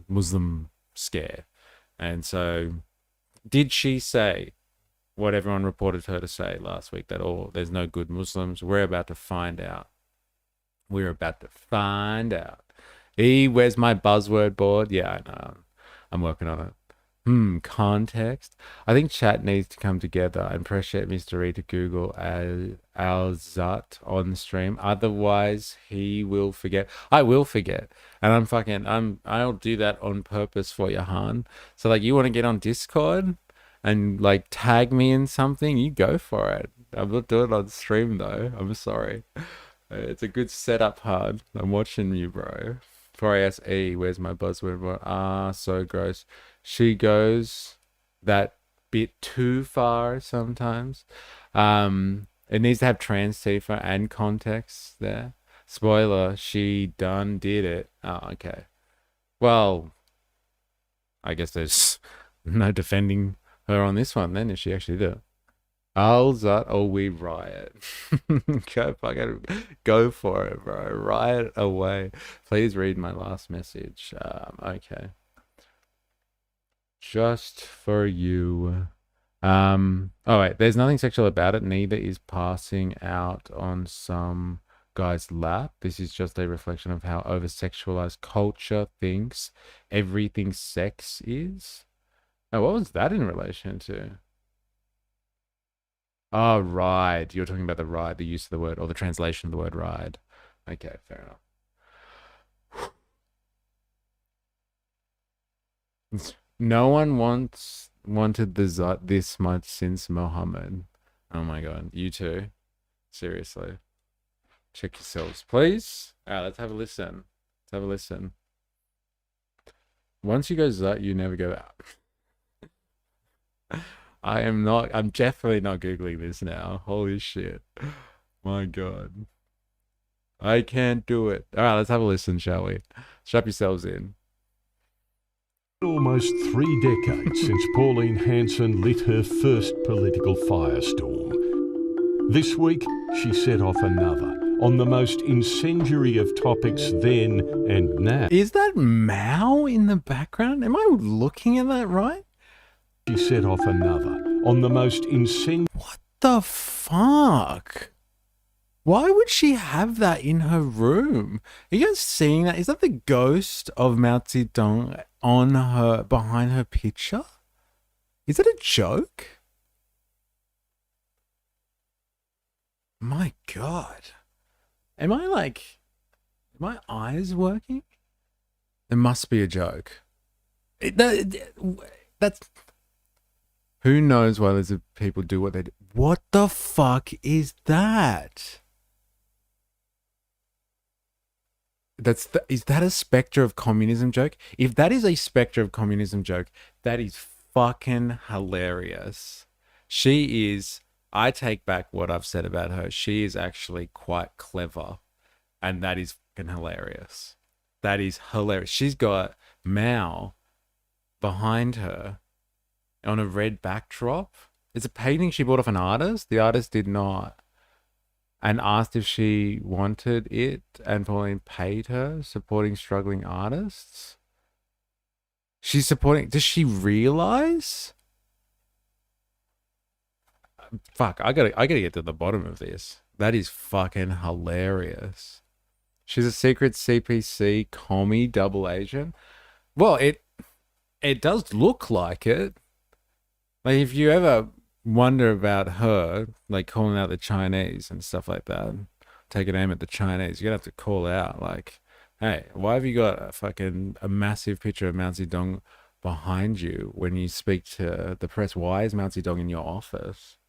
Muslim scare. And so, did she say what everyone reported her to say last week, that there's no good Muslims? We're about to find out. We're about to find out. Where's my buzzword board? Yeah, I know. I'm working on it. Context. I think chat needs to come together and pressure Mr. E to Google Al-Zat on stream. Otherwise, he will forget. I will forget. And I'll do that on purpose for you, Han. So, like, you want to get on Discord and, like, tag me in something? You go for it. I'm not doing it on stream, though. I'm sorry. It's a good setup, Han. I'm watching you, bro. 4ASE, where's my buzzword? So gross. She goes that bit too far sometimes. It needs to have trans Tifa and context there. Spoiler, she done did it. Oh, okay. Well, I guess there's no defending her on this one then if she actually did it. Al-Zat, we riot. Go for it, bro. Riot away. Please read my last message. Okay. Just for you. Oh wait, there's nothing sexual about it. Neither is passing out on some guy's lap. This is just a reflection of how over-sexualized culture thinks everything sex is. Oh, what was that in relation to? Oh, ride. You're talking about the ride, the use of the word, or the translation of the word ride. Okay, fair enough. No one wanted the Zat this much since Muhammad. Oh my god, you too. Seriously. Check yourselves, please. Alright, let's have a listen. Let's have a listen. Once you go Zat, you never go out. I'm definitely not Googling this now. Holy shit. My god. I can't do it. Alright, let's have a listen, shall we? Strap yourselves in. Almost 3 decades since Pauline Hanson lit her first political firestorm. This week, she set off another on the most incendiary of topics then and now. Is that Mao in the background? Am I looking at that right? She set off another on the most incendiary... What the fuck? Why would she have that in her room? Are you guys seeing that? Is that the ghost of Mao Zedong behind her picture? Is that a joke? My god. Are my eyes working? It must be a joke. That's... Who knows why there's people do what they do? What the fuck is that? Is that a Spectre of Communism joke? If that is a Spectre of Communism joke, that is fucking hilarious. She is... I take back what I've said about her. She is actually quite clever. And that is fucking hilarious. That is hilarious. She's got Mao behind her on a red backdrop. It's a painting she bought off an artist. The artist did not. And asked if she wanted it. And Pauline paid her, supporting struggling artists. She's supporting... Does she realize? Fuck, I gotta get to the bottom of this. That is fucking hilarious. She's a secret CPC commie double agent. Well, it does look like it. Like, if you ever wonder about her, like, calling out the Chinese and stuff like that, take an aim at the Chinese, you're gonna have to call out, like, hey, why have you got a massive picture of Mao Zedong behind you when you speak to the press? Why is Mao Zedong in your office?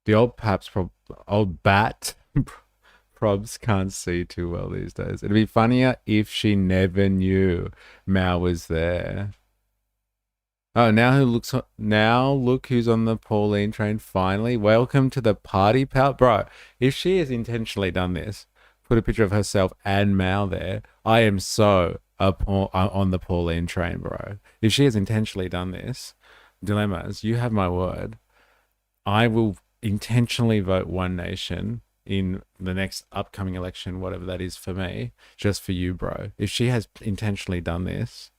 The old bat probs can't see too well these days. It'd be funnier if she never knew Mao was there. Oh, now look who's on the Pauline train finally. Welcome to the party, pal. Bro, if she has intentionally done this, put a picture of herself and Mao there, I am so on the Pauline train, bro. If she has intentionally done this, Dilemmas, you have my word. I will intentionally vote One Nation in the next upcoming election, whatever that is for me, just for you, bro. If she has intentionally done this,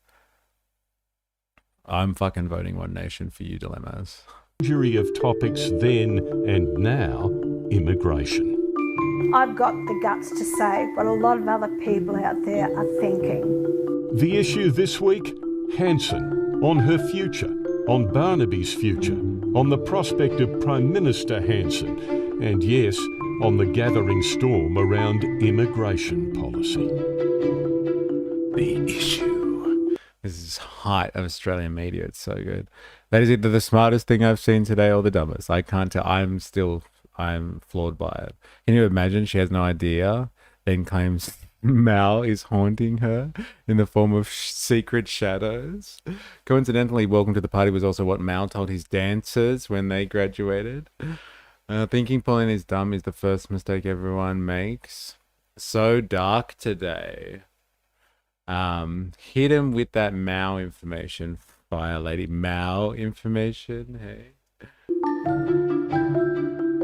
I'm fucking voting One Nation for you, Dilemmas. Jury of topics then and now, immigration. I've got the guts to say what a lot of other people out there are thinking. The issue this week, Hanson, on her future, on Barnaby's future, on the prospect of Prime Minister Hanson, and yes, on the gathering storm around immigration policy. The issue. This is height of Australian media. It's so good. That is either the smartest thing I've seen today or the dumbest. I can't tell. I'm floored by it. Can you imagine? She has no idea, then claims Mal is haunting her in the form of secret shadows. Coincidentally, Welcome to the Party was also what Mal told his dancers when they graduated. Thinking Pauline is dumb is the first mistake everyone makes. So dark today. Hit him with that Mal information, Fire Lady. Mal information, hey.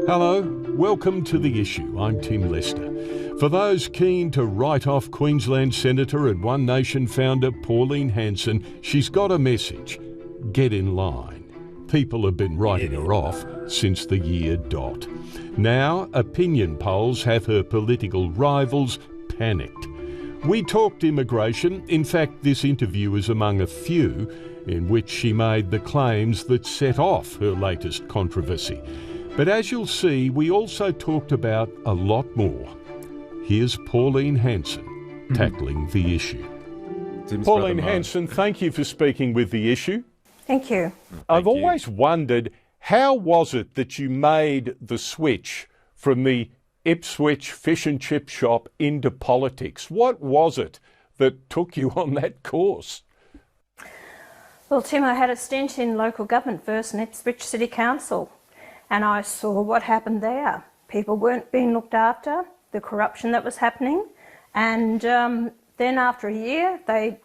Hello, welcome to The Issue. I'm Tim Lester. For those keen to write off Queensland Senator and One Nation founder Pauline Hanson, she's got a message. Get in line. People have been writing her off since the year dot. Now, opinion polls have her political rivals panicked. We talked immigration. In fact, this interview is among a few in which she made the claims that set off her latest controversy. But as you'll see, we also talked about a lot more. Here's Pauline Hanson tackling the issue. Pauline Hanson, thank you for speaking with The Issue. Thank you. I've always wondered, how was it that you made the switch from the Ipswich fish and chip shop into politics? What was it that took you on that course? Well, Tim, I had a stint in local government first in Ipswich City Council, and I saw what happened there. People weren't being looked after, the corruption that was happening, and then after a year they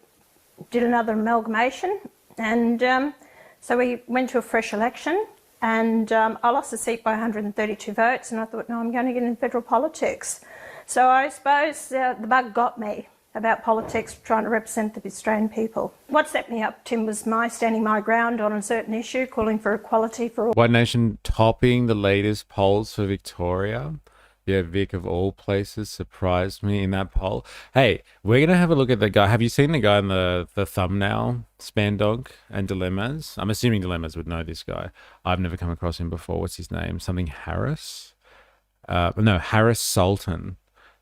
did another amalgamation, and so we went to a fresh election, and I lost the seat by 132 votes, and I thought, no, I'm going to get in federal politics. So I suppose the bug got me about politics, trying to represent the Australian people. What set me up, Tim, was my standing my ground on a certain issue, calling for equality for all. One Nation topping the latest polls for Victoria. Yeah, Vic of all places surprised me in that poll. Hey, we're going to have a look at the guy. Have you seen the guy in the thumbnail, Spandog and Dilemmas? I'm assuming Dilemmas would know this guy. I've never come across him before. What's his name? Something Harris? No, Harris Sultan.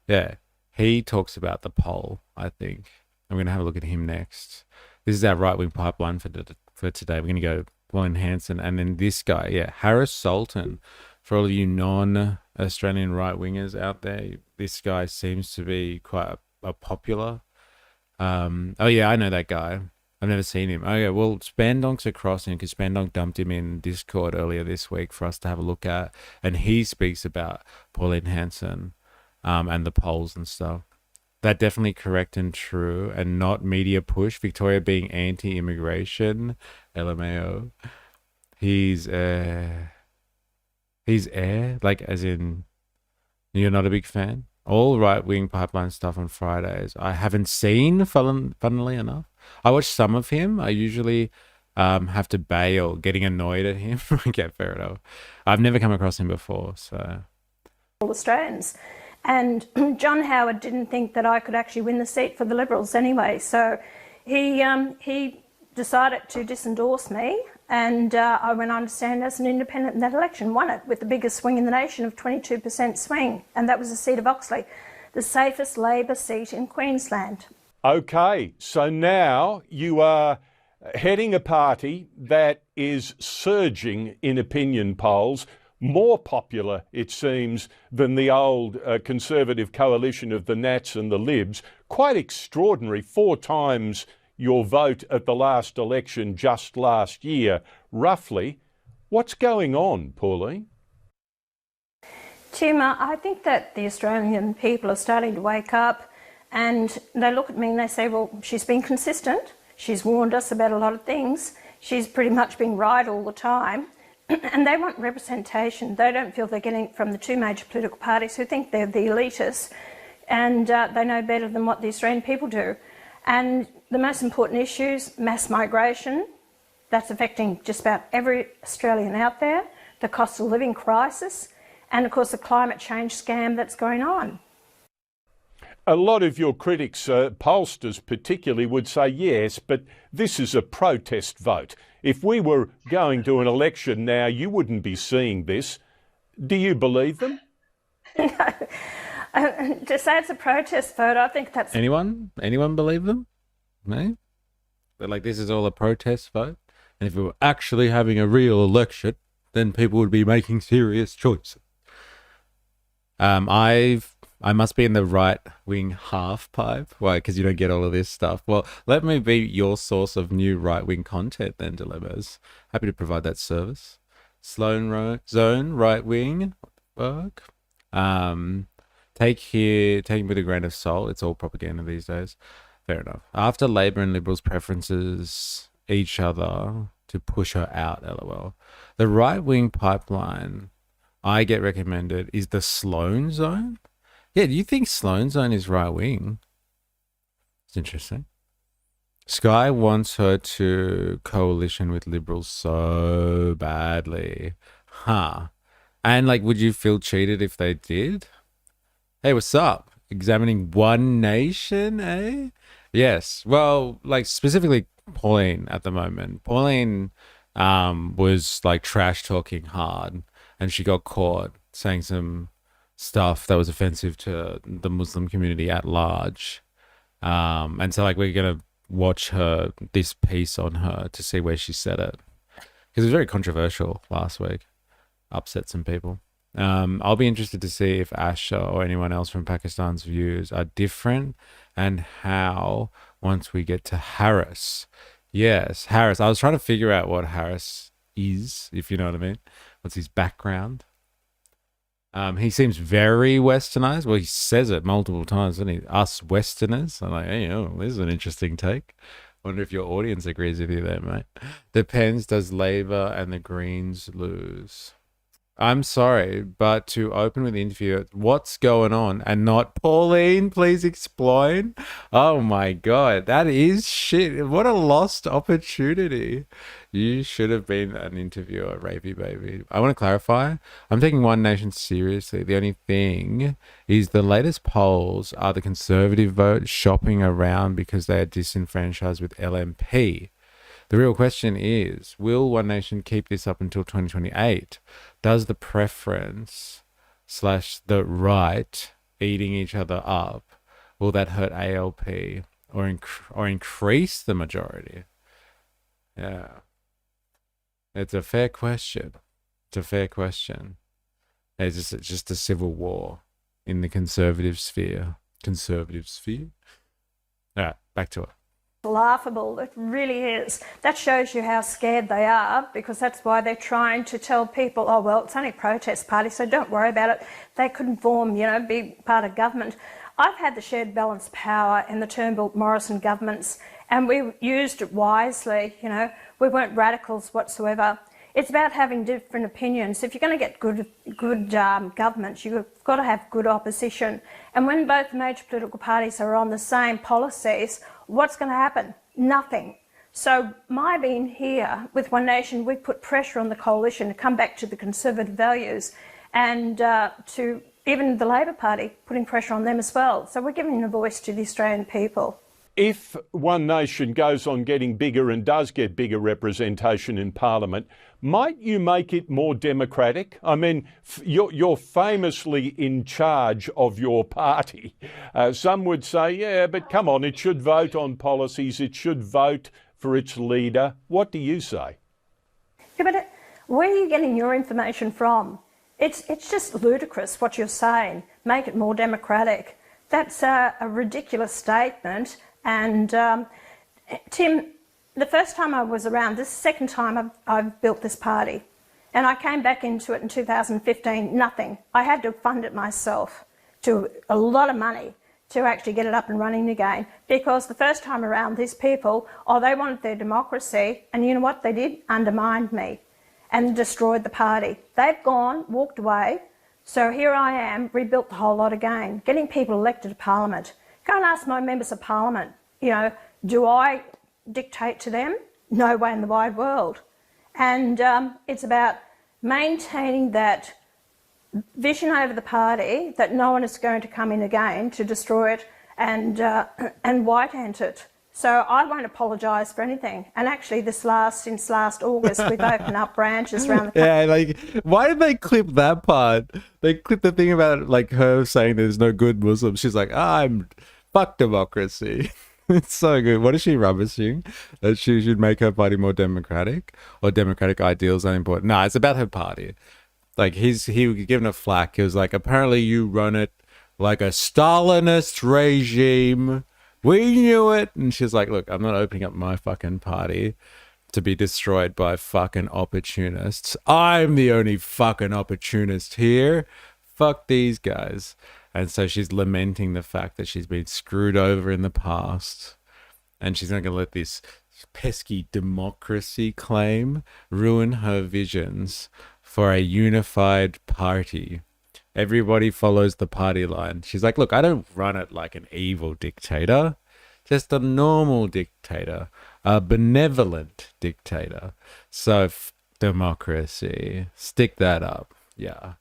Yeah, he talks about the poll, I think. I'm going to have a look at him next. This is our right-wing pipeline for today. We're going to go Pauline Hanson and then this guy. Yeah, Harris Sultan. For all of you non-Australian right-wingers out there, this guy seems to be quite a popular. Oh, yeah, I know that guy. I've never seen him. Oh, yeah, well, Spandong's across him because Spandong dumped him in Discord earlier this week for us to have a look at. And he speaks about Pauline Hanson and the polls and stuff. That definitely correct and true and not media push. Victoria being anti-immigration. LMAO. He's like as in you're not a big fan. All right-wing pipeline stuff on Fridays. I haven't seen, funnily enough. I watch some of him. I usually have to bail, getting annoyed at him. Okay, fair enough. I've never come across him before, so. All Australians. And John Howard didn't think that I could actually win the seat for the Liberals anyway. So he decided to disendorse me. And I went on to stand as an independent in that election, won it with the biggest swing in the nation of 22% swing. And that was the seat of Oxley, the safest Labor seat in Queensland. Okay, so now you are heading a party that is surging in opinion polls, more popular, it seems, than the old Conservative coalition of the Nats and the Libs. Quite extraordinary, 4 times your vote at the last election just last year, roughly. What's going on, Pauline? Tim, I think that the Australian people are starting to wake up and they look at me and they say, well, she's been consistent. She's warned us about a lot of things. she's pretty much being right all the time. And they want representation. They don't feel they're getting it from the two major political parties who think they're the elitists and they know better than what the Australian people do. And the most important issues, mass migration, that's affecting just about every Australian out there, the cost of living crisis, and of course the climate change scam that's going on. A lot of your critics, pollsters particularly, would say yes, but this is a protest vote. If we were going to an election now, you wouldn't be seeing this. Do you believe them? To say it's a protest vote, I think that's... Anyone believe them? No? They're like, this is all a protest vote? And if we were actually having a real election, then people would be making serious choices. I must be in the right-wing half-pipe. Why? Because you don't get all of this stuff. Well, let me be your source of new right-wing content then, Dilemmas. Happy to provide that service. Sloan Zone, right-wing, work. Take me with a grain of salt. It's all propaganda these days. Fair enough. After Labor and Liberals' preferences each other to push her out, lol. The right-wing pipeline I get recommended is the Sloan Zone. Yeah, do you think Sloan Zone is right-wing? It's interesting. Sky wants her to coalition with Liberals so badly. Huh. And, like, would you feel cheated if they did? Hey, what's up? Examining One Nation, eh? Yes. Well, like, specifically Pauline at the moment. Pauline was, like, trash-talking hard, and she got caught saying some stuff that was offensive to the Muslim community at large. And so, like, we're going to watch this piece on her to see where she said it. Because it was very controversial last week. Upset some people. I'll be interested to see if Asha or anyone else from Pakistan's views are different and how once we get to Harris. Yes, Harris. I was trying to figure out what Harris is, if you know what I mean. What's his background? He seems very westernized. Well, he says it multiple times, doesn't he? Us Westerners. I'm like, hey, this is an interesting take. Wonder if your audience agrees with you there, mate. Depends. Does Labor and the Greens lose? I'm sorry, but to open with the interview, what's going on? And not Pauline, please explain. Oh my God, that is shit. What a lost opportunity. You should have been an interviewer, Rapey Baby. I want to clarify. I'm taking One Nation seriously. The only thing is the latest polls are the Conservative vote shopping around because they are disenfranchised with LNP. The real question is, will One Nation keep this up until 2028? Does the preference / the right eating each other up, will that hurt ALP or increase the majority? Yeah. It's a fair question. It's just a civil war in the conservative sphere. All right, back to it. Laughable, it really is. That shows you how scared they are, because that's why they're trying to tell people, oh well, it's only a protest party, so don't worry about it. They couldn't form, be part of government. I've had the shared balance power in the Turnbull-Morrison governments, and we used it wisely. We weren't radicals whatsoever. It's about having different opinions. If you're going to get good governments, you've got to have good opposition. And when both major political parties are on the same policies, what's going to happen? Nothing. So my being here with One Nation, we put pressure on the coalition to come back to the conservative values, and to even the Labor Party, putting pressure on them as well. So we're giving a voice to the Australian people. If One Nation goes on getting bigger and does get bigger representation in Parliament, might you make it more democratic? I mean, you're famously in charge of your party. Some would say, yeah, but come on, it should vote on policies, it should vote for its leader. What do you say? Yeah, but where are you getting your information from? It's just ludicrous what you're saying. Make it more democratic. That's a ridiculous statement. And Tim, the first time I was around, this is the second time I've built this party. And I came back into it in 2015, nothing. I had to fund it myself, to a lot of money, to actually get it up and running again. Because the first time around, these people, they wanted their democracy, and you know what they did? Undermined me and destroyed the party. They've gone, walked away, so here I am, rebuilt the whole lot again, getting people elected to Parliament. Go and ask my members of Parliament, do I dictate to them? No way in the wide world. And it's about maintaining that vision over the party that no one is going to come in again to destroy it and white-ant it. So I won't apologise for anything. And actually, since last August, we've opened up branches around the country. Yeah, like, why did they clip that part? They clipped the thing about, like, her saying there's no good Muslims. She's like, fuck democracy. It's so good. What is she rubbishing? That she should make her party more democratic, or democratic ideals are important? No, it's about her party. Like, he was given a flack. He was like, apparently you run it like a Stalinist regime. We knew it. And she's like, look, I'm not opening up my fucking party to be destroyed by fucking opportunists. I'm the only fucking opportunist here. Fuck these guys. And so she's lamenting the fact that she's been screwed over in the past. And she's not going to let this pesky democracy claim ruin her visions for a unified party. Everybody follows the party line. She's like, look, I don't run it like an evil dictator, just a normal dictator, a benevolent dictator. So democracy, stick that up. Yeah.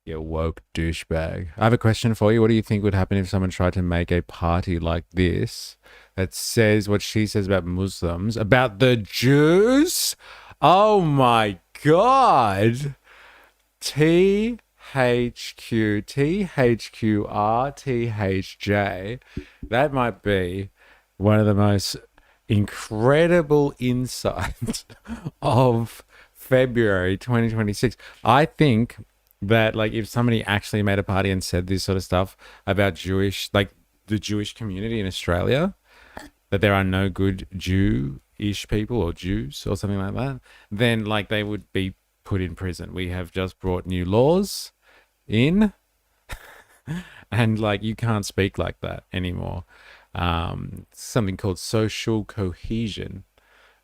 You woke douchebag. I have a question for you. What do you think would happen if someone tried to make a party like this that says what she says about Muslims, about the Jews? Oh my God. THQ, THQR, THJ. That might be one of the most incredible insights of February 2026. I think that, like, if somebody actually made a party and said this sort of stuff about the Jewish community in Australia, that there are no good Jewish people or Jews or something like that, then, like, they would be put in prison. We have just brought new laws in and, like, you can't speak like that anymore. Something called social cohesion.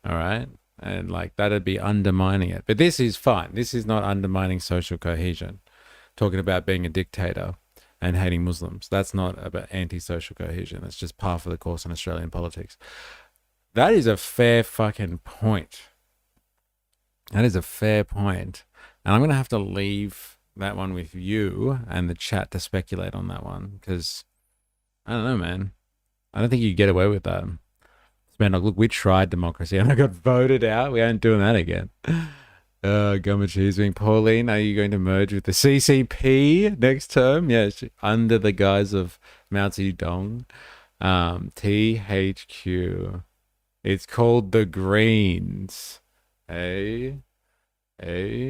All right. And, like, that'd be undermining it. But this is fine. This is not undermining social cohesion. Talking about being a dictator and hating Muslims. That's not about anti-social cohesion. That's just par for the course in Australian politics. That is a fair fucking point. That is a fair point. And I'm going to have to leave that one with you and the chat to speculate on that one. Because, I don't know, man. I don't think you get away with that. Man, look, we tried democracy and I got voted out. We ain't doing that again. Gumma cheese wing. Pauline, are you going to merge with the CCP next term? Yeah, under the guise of Mao Zedong. THQ. It's called the Greens. I see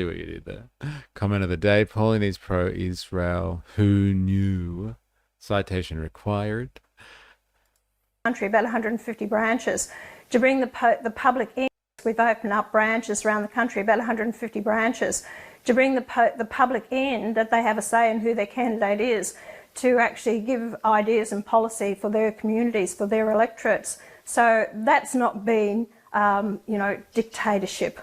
what you did there. Comment of the day. Pauline is pro-Israel. Who knew? Citation required. Country, about 150 branches. To bring the public in, we've opened up branches around the country, about 150 branches. To bring the public in, that they have a say in who their candidate is, to actually give ideas and policy for their communities, for their electorates. So that's not been, dictatorship.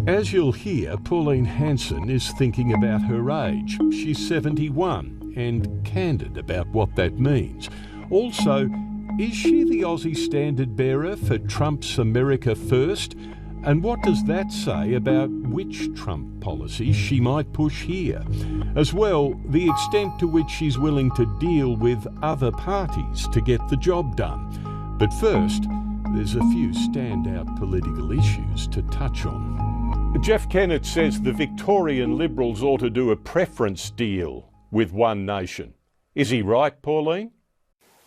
As you'll hear, Pauline Hanson is thinking about her age. She's 71 and candid about what that means. Also, is she the Aussie standard bearer for Trump's America First? And what does that say about which Trump policies she might push here? As well, the extent to which she's willing to deal with other parties to get the job done. But first, there's a few standout political issues to touch on. Jeff Kennett says the Victorian Liberals ought to do a preference deal with One Nation. Is he right, Pauline?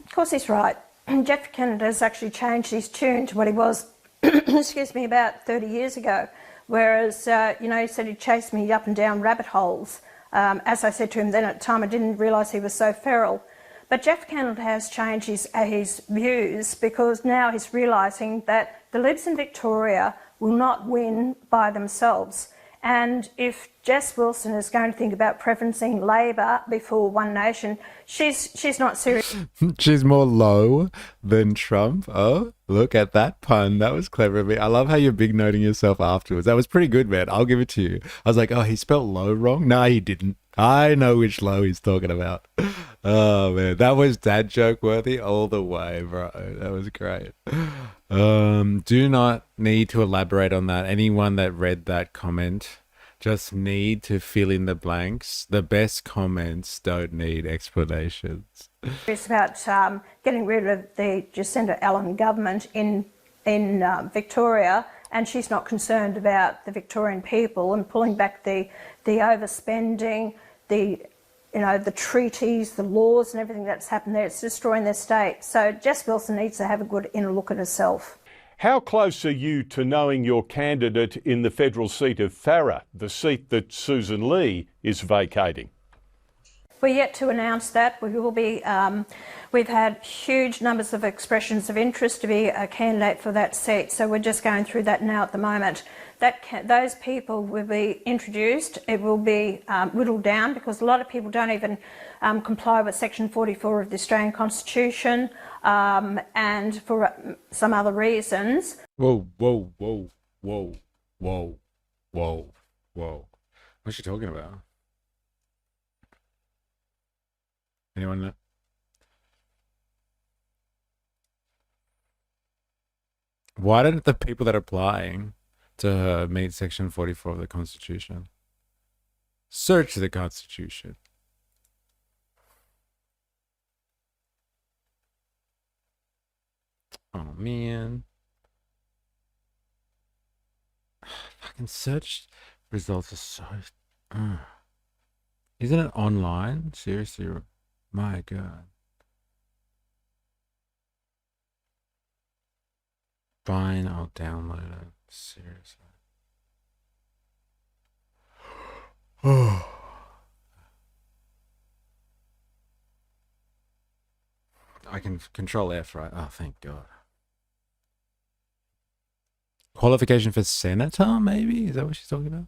Of course he's right. Jeff Kennett has actually changed his tune to what he was, about 30 years ago. Whereas, he said he'd chase me up and down rabbit holes. As I said to him then at the time, I didn't realise he was so feral. But Jeff Kennett has changed his views because now he's realising that the Libs in Victoria will not win by themselves. And if Jess Wilson is going to think about preferencing Labor before One Nation, she's not serious. She's more low than Trump. Oh, look at that pun. That was clever of me. I love how you're big noting yourself afterwards. That was pretty good, man. I'll give it to you. I was like, oh, he spelled low wrong. No, he didn't. I know which low he's talking about. Oh, man. That was dad joke worthy all the way, bro. That was great. Do not need to elaborate on that. Anyone that read that comment just need to fill in the blanks. The best comments don't need explanations. It's about getting rid of the Jacinda Allen government in Victoria, and she's not concerned about the Victorian people and pulling back the overspending, the treaties, the laws and everything that's happened there. It's destroying their state. So Jess Wilson needs to have a good inner look at herself. How close are you to knowing your candidate in the federal seat of Farrer, the seat that Susan Lee is vacating? We're yet to announce that. We will be. We've had huge numbers of expressions of interest to be a candidate for that seat, so we're just going through that now at the moment. Those people will be introduced. It will be whittled down because a lot of people don't even comply with Section 44 of the Australian Constitution, and for some other reasons. Whoa. What's she talking about? Anyone know? Why don't the people that are applying to her meet Section 44 of the Constitution? Search the Constitution. Oh, man. Fucking search results are so... Isn't it online? Seriously? My God. Fine, I'll download it. Seriously. Oh. I can control F, right? Oh, thank God. Qualification for senator, maybe? Is that what she's talking about?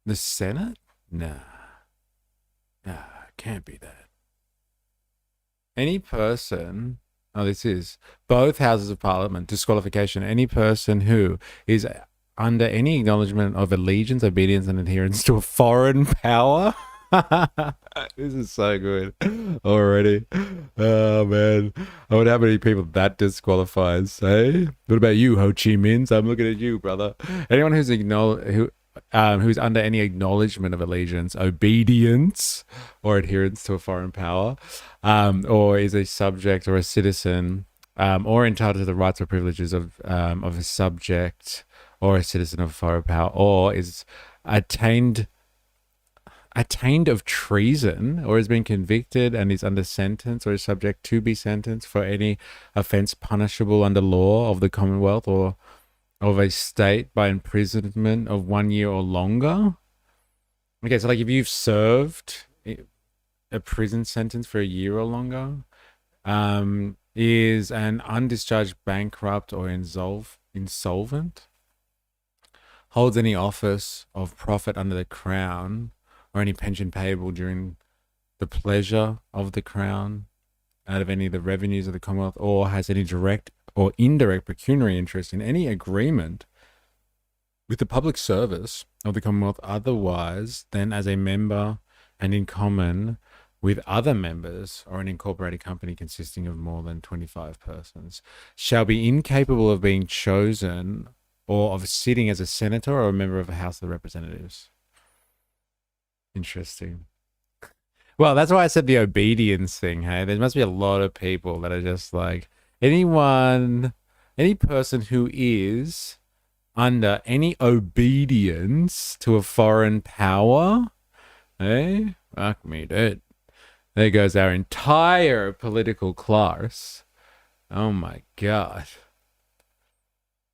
The Senate? Nah, can't be that. Any person... Oh, this is both houses of parliament. Disqualification. Any person who is under any acknowledgement of allegiance, obedience, and adherence to a foreign power. This is so good already. Oh, man. I wonder how many people that disqualifies, eh? What about you, Ho Chi Minh? I'm looking at you, brother. Anyone who's who's under any acknowledgement of allegiance, obedience, or adherence to a foreign power, or is a subject or a citizen, or entitled to the rights or privileges of a subject or a citizen of a foreign power, or is attained of treason, or has been convicted and is under sentence or is subject to be sentenced for any offence punishable under law of the Commonwealth or of a state by imprisonment of 1 year or longer. Okay, so like if you've served a prison sentence for a year or longer, is an undischarged bankrupt or insolvent, holds any office of profit under the Crown or any pension payable during the pleasure of the Crown out of any of the revenues of the Commonwealth, or has any direct or indirect pecuniary interest in any agreement with the public service of the Commonwealth otherwise than as a member and in common with other members or an incorporated company consisting of more than 25 persons, shall be incapable of being chosen or of sitting as a senator or a member of a House of Representatives. Interesting. Well, that's why I said the obedience thing, hey? There must be a lot of people that are just like, any person who is under any obedience to a foreign power, hey? Fuck me, dude. There goes our entire political class. Oh my God.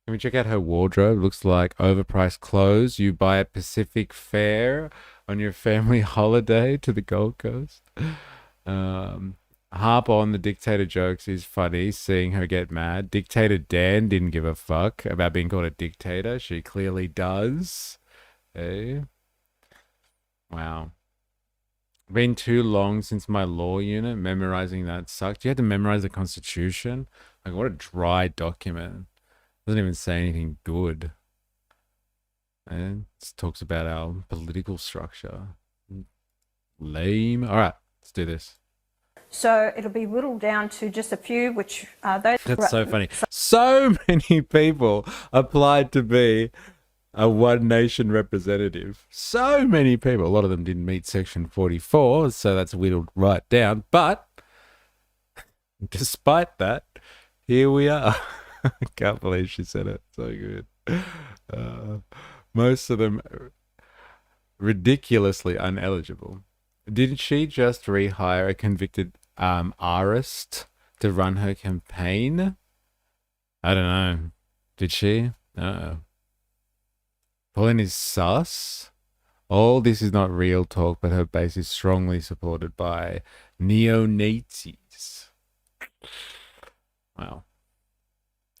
Can we check out her wardrobe? Looks like overpriced clothes you buy at Pacific Fair on your family holiday to the Gold Coast. Harp on the dictator jokes is funny, seeing her get mad. Dictator Dan didn't give a fuck about being called a dictator. She clearly does. Eh? Wow. Been too long since my law unit. Memorizing that sucked. You had to memorize the Constitution? Like, what a dry document. Doesn't even say anything good. And it talks about our political structure. Lame. All right, let's do this. So it'll be whittled down to just a few, which those. That's so funny. So many people applied to be a One Nation representative. So many people. A lot of them didn't meet Section 44, so that's whittled right down. But despite that, here we are. I can't believe she said it. So good. Most of them ridiculously uneligible. Didn't she just rehire a convicted artist to run her campaign? I don't know. Did she? Uh-oh. Pauline is sus. All this is not real talk, but her base is strongly supported by neo-Nazis. Wow.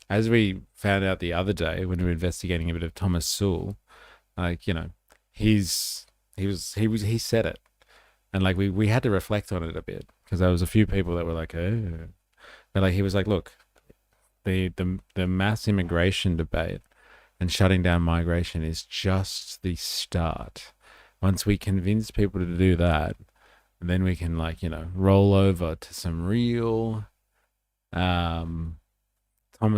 As we found out the other day when we were investigating a bit of Thomas Sewell, like, you know, he said it. And like we had to reflect on it a bit because there was a few people that were like, oh. But like he was like, look, the mass immigration debate and shutting down migration is just the start. Once we convince people to do that, then we can, like, you know, roll over to some real Thomas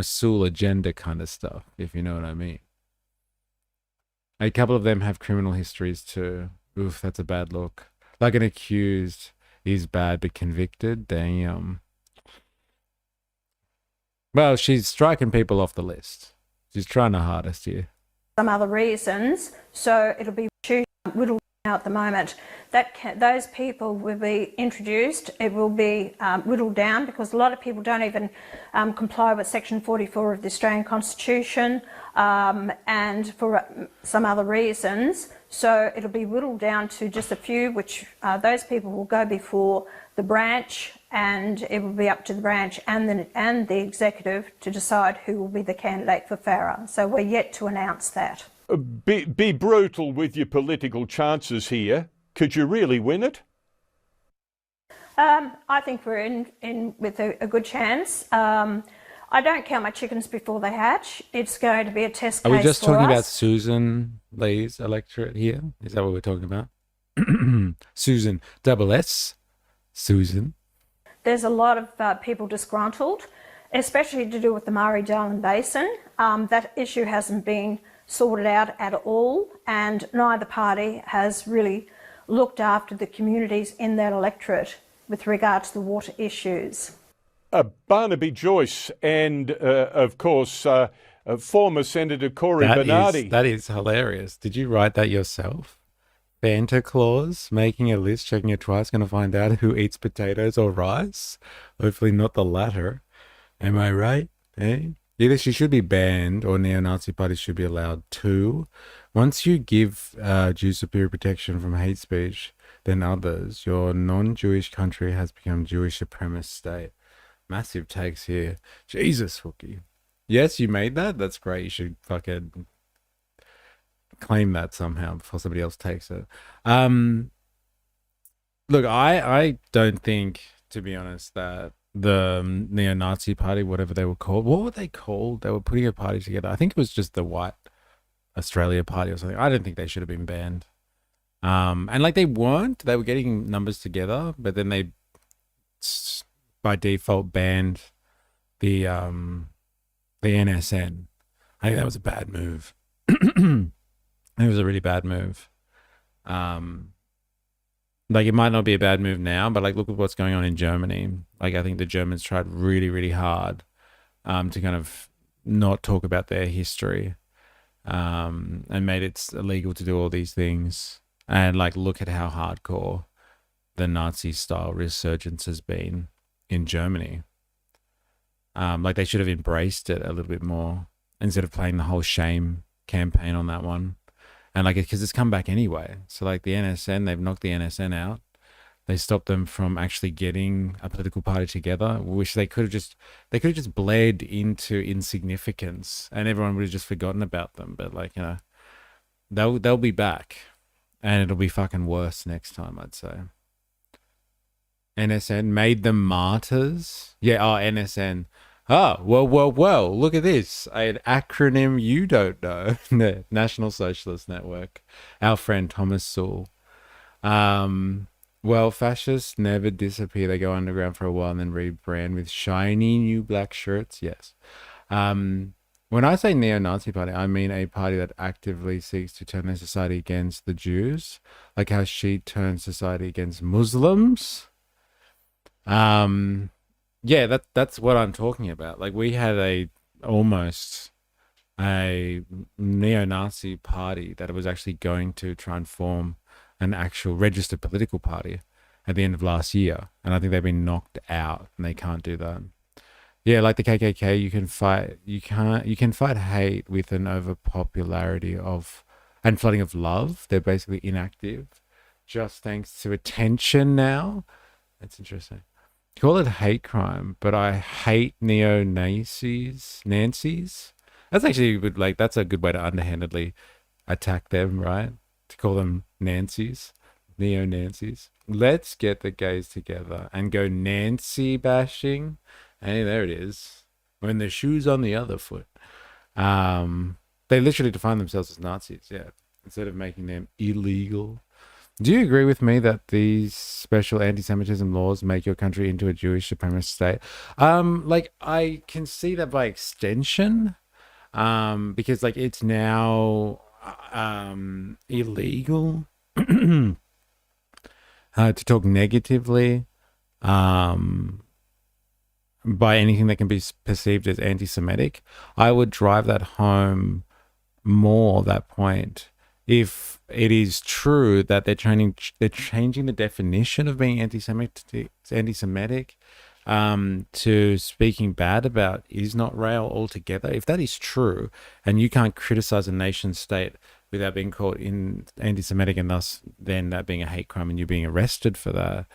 Sewell agenda kind of stuff, if you know what I mean. A couple of them have criminal histories too. Oof, that's a bad look. Like an accused is bad, but convicted, damn. Well, she's striking people off the list. She's trying her hardest here. Some other reasons, so it'll be whittled down at the moment. Those people will be introduced. It will be whittled down because a lot of people don't even comply with Section 44 of the Australian Constitution and for some other reasons. So it'll be whittled down to just a few, which those people will go before the branch, and it will be up to the branch and the executive to decide who will be the candidate for Farrer. So we're yet to announce that. Be brutal with your political chances here. Could you really win it? I think we're in with a good chance. I don't count my chickens before they hatch. It's going to be a test case. Are we just for talking us. about Susan Lee's electorate here? Is that what we're talking about? Susan, double S. Susan. There's a lot of people disgruntled, especially to do with the Murray-Darling Basin. That issue hasn't been sorted out at all, and neither party has really looked after the communities in that electorate with regard to the water issues. Barnaby Joyce and, of course, former Senator Cory Bernardi. That is hilarious. Did you write that yourself? Santa Claus making a list, checking it twice, going to find out who eats potatoes or rice? Hopefully not the latter. Am I right? Eh? Either she should be banned or neo-Nazi parties should be allowed to. Once you give Jews superior protection from hate speech than others, your non-Jewish country has become Jewish supremacist state. Massive takes here. Jesus, Hookie. Yes, you made that? That's great. You should fucking claim that somehow before somebody else takes it. Look, I don't think, to be honest, that the neo-Nazi party, whatever they were called, what were they called? They were putting a party together. I think it was just the White Australia Party or something. I don't think they should have been banned. And like they weren't. They were getting numbers together, but then they by default banned the NSN. I think that was a bad move. It was a really bad move. Like it might not be a bad move now, but like look at what's going on in Germany. Like I think the Germans tried really, really hard to kind of not talk about their history and made it illegal to do all these things. And like look at how hardcore the Nazi style resurgence has been in Germany. Like they should have embraced it a little bit more instead of playing the whole shame campaign on that one. And like, because it's come back anyway. So like the NSN, they've knocked the NSN out. They stopped them from actually getting a political party together, which they could have just bled into insignificance and everyone would have just forgotten about them. But like, you know, they'll be back, and it'll be fucking worse next time, I'd say. NSN made them martyrs. Yeah, oh, NSN. Oh, well, look at this. An acronym you don't know. National Socialist Network. Our friend Thomas Sowell. Well, fascists never disappear. They go underground for a while and then rebrand with shiny new black shirts. Yes. When I say neo-Nazi party, I mean a party that actively seeks to turn their society against the Jews, like how she turned society against Muslims. Yeah, that's what I'm talking about. Like, we had almost a neo-Nazi party that was actually going to try and form an actual registered political party at the end of last year, and I think they've been knocked out and they can't do that. Yeah, like the KKK, you can fight hate with an overpopularity of and flooding of love. They're basically inactive, just thanks to attention now. That's interesting. Call it hate crime, but I hate neo-Nazis. Nancy's. That's actually good. Like, that's a good way to underhandedly attack them, right? To call them Nancy's, neo-Nancy's. Let's get the gays together and go Nancy bashing. Hey, there it is. When the shoe's on the other foot. They literally define themselves as Nazis, yeah, instead of making them illegal. Do you agree with me that these special anti-Semitism laws make your country into a Jewish supremacist state? Like, I can see that by extension, because like it's now illegal to talk negatively by anything that can be perceived as anti-Semitic. I would drive that home more, that point, if it is true that they're changing the definition of being anti-Semitic to speaking bad about Israel altogether. If that is true, and you can't criticize a nation state without being called anti-Semitic, and thus then that being a hate crime and you being arrested for that,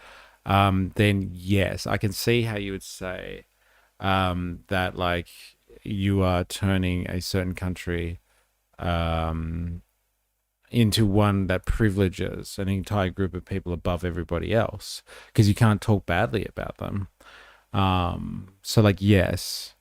then yes, I can see how you would say that like you are turning a certain country into one that privileges an entire group of people above everybody else, because you can't talk badly about them. So like, yes,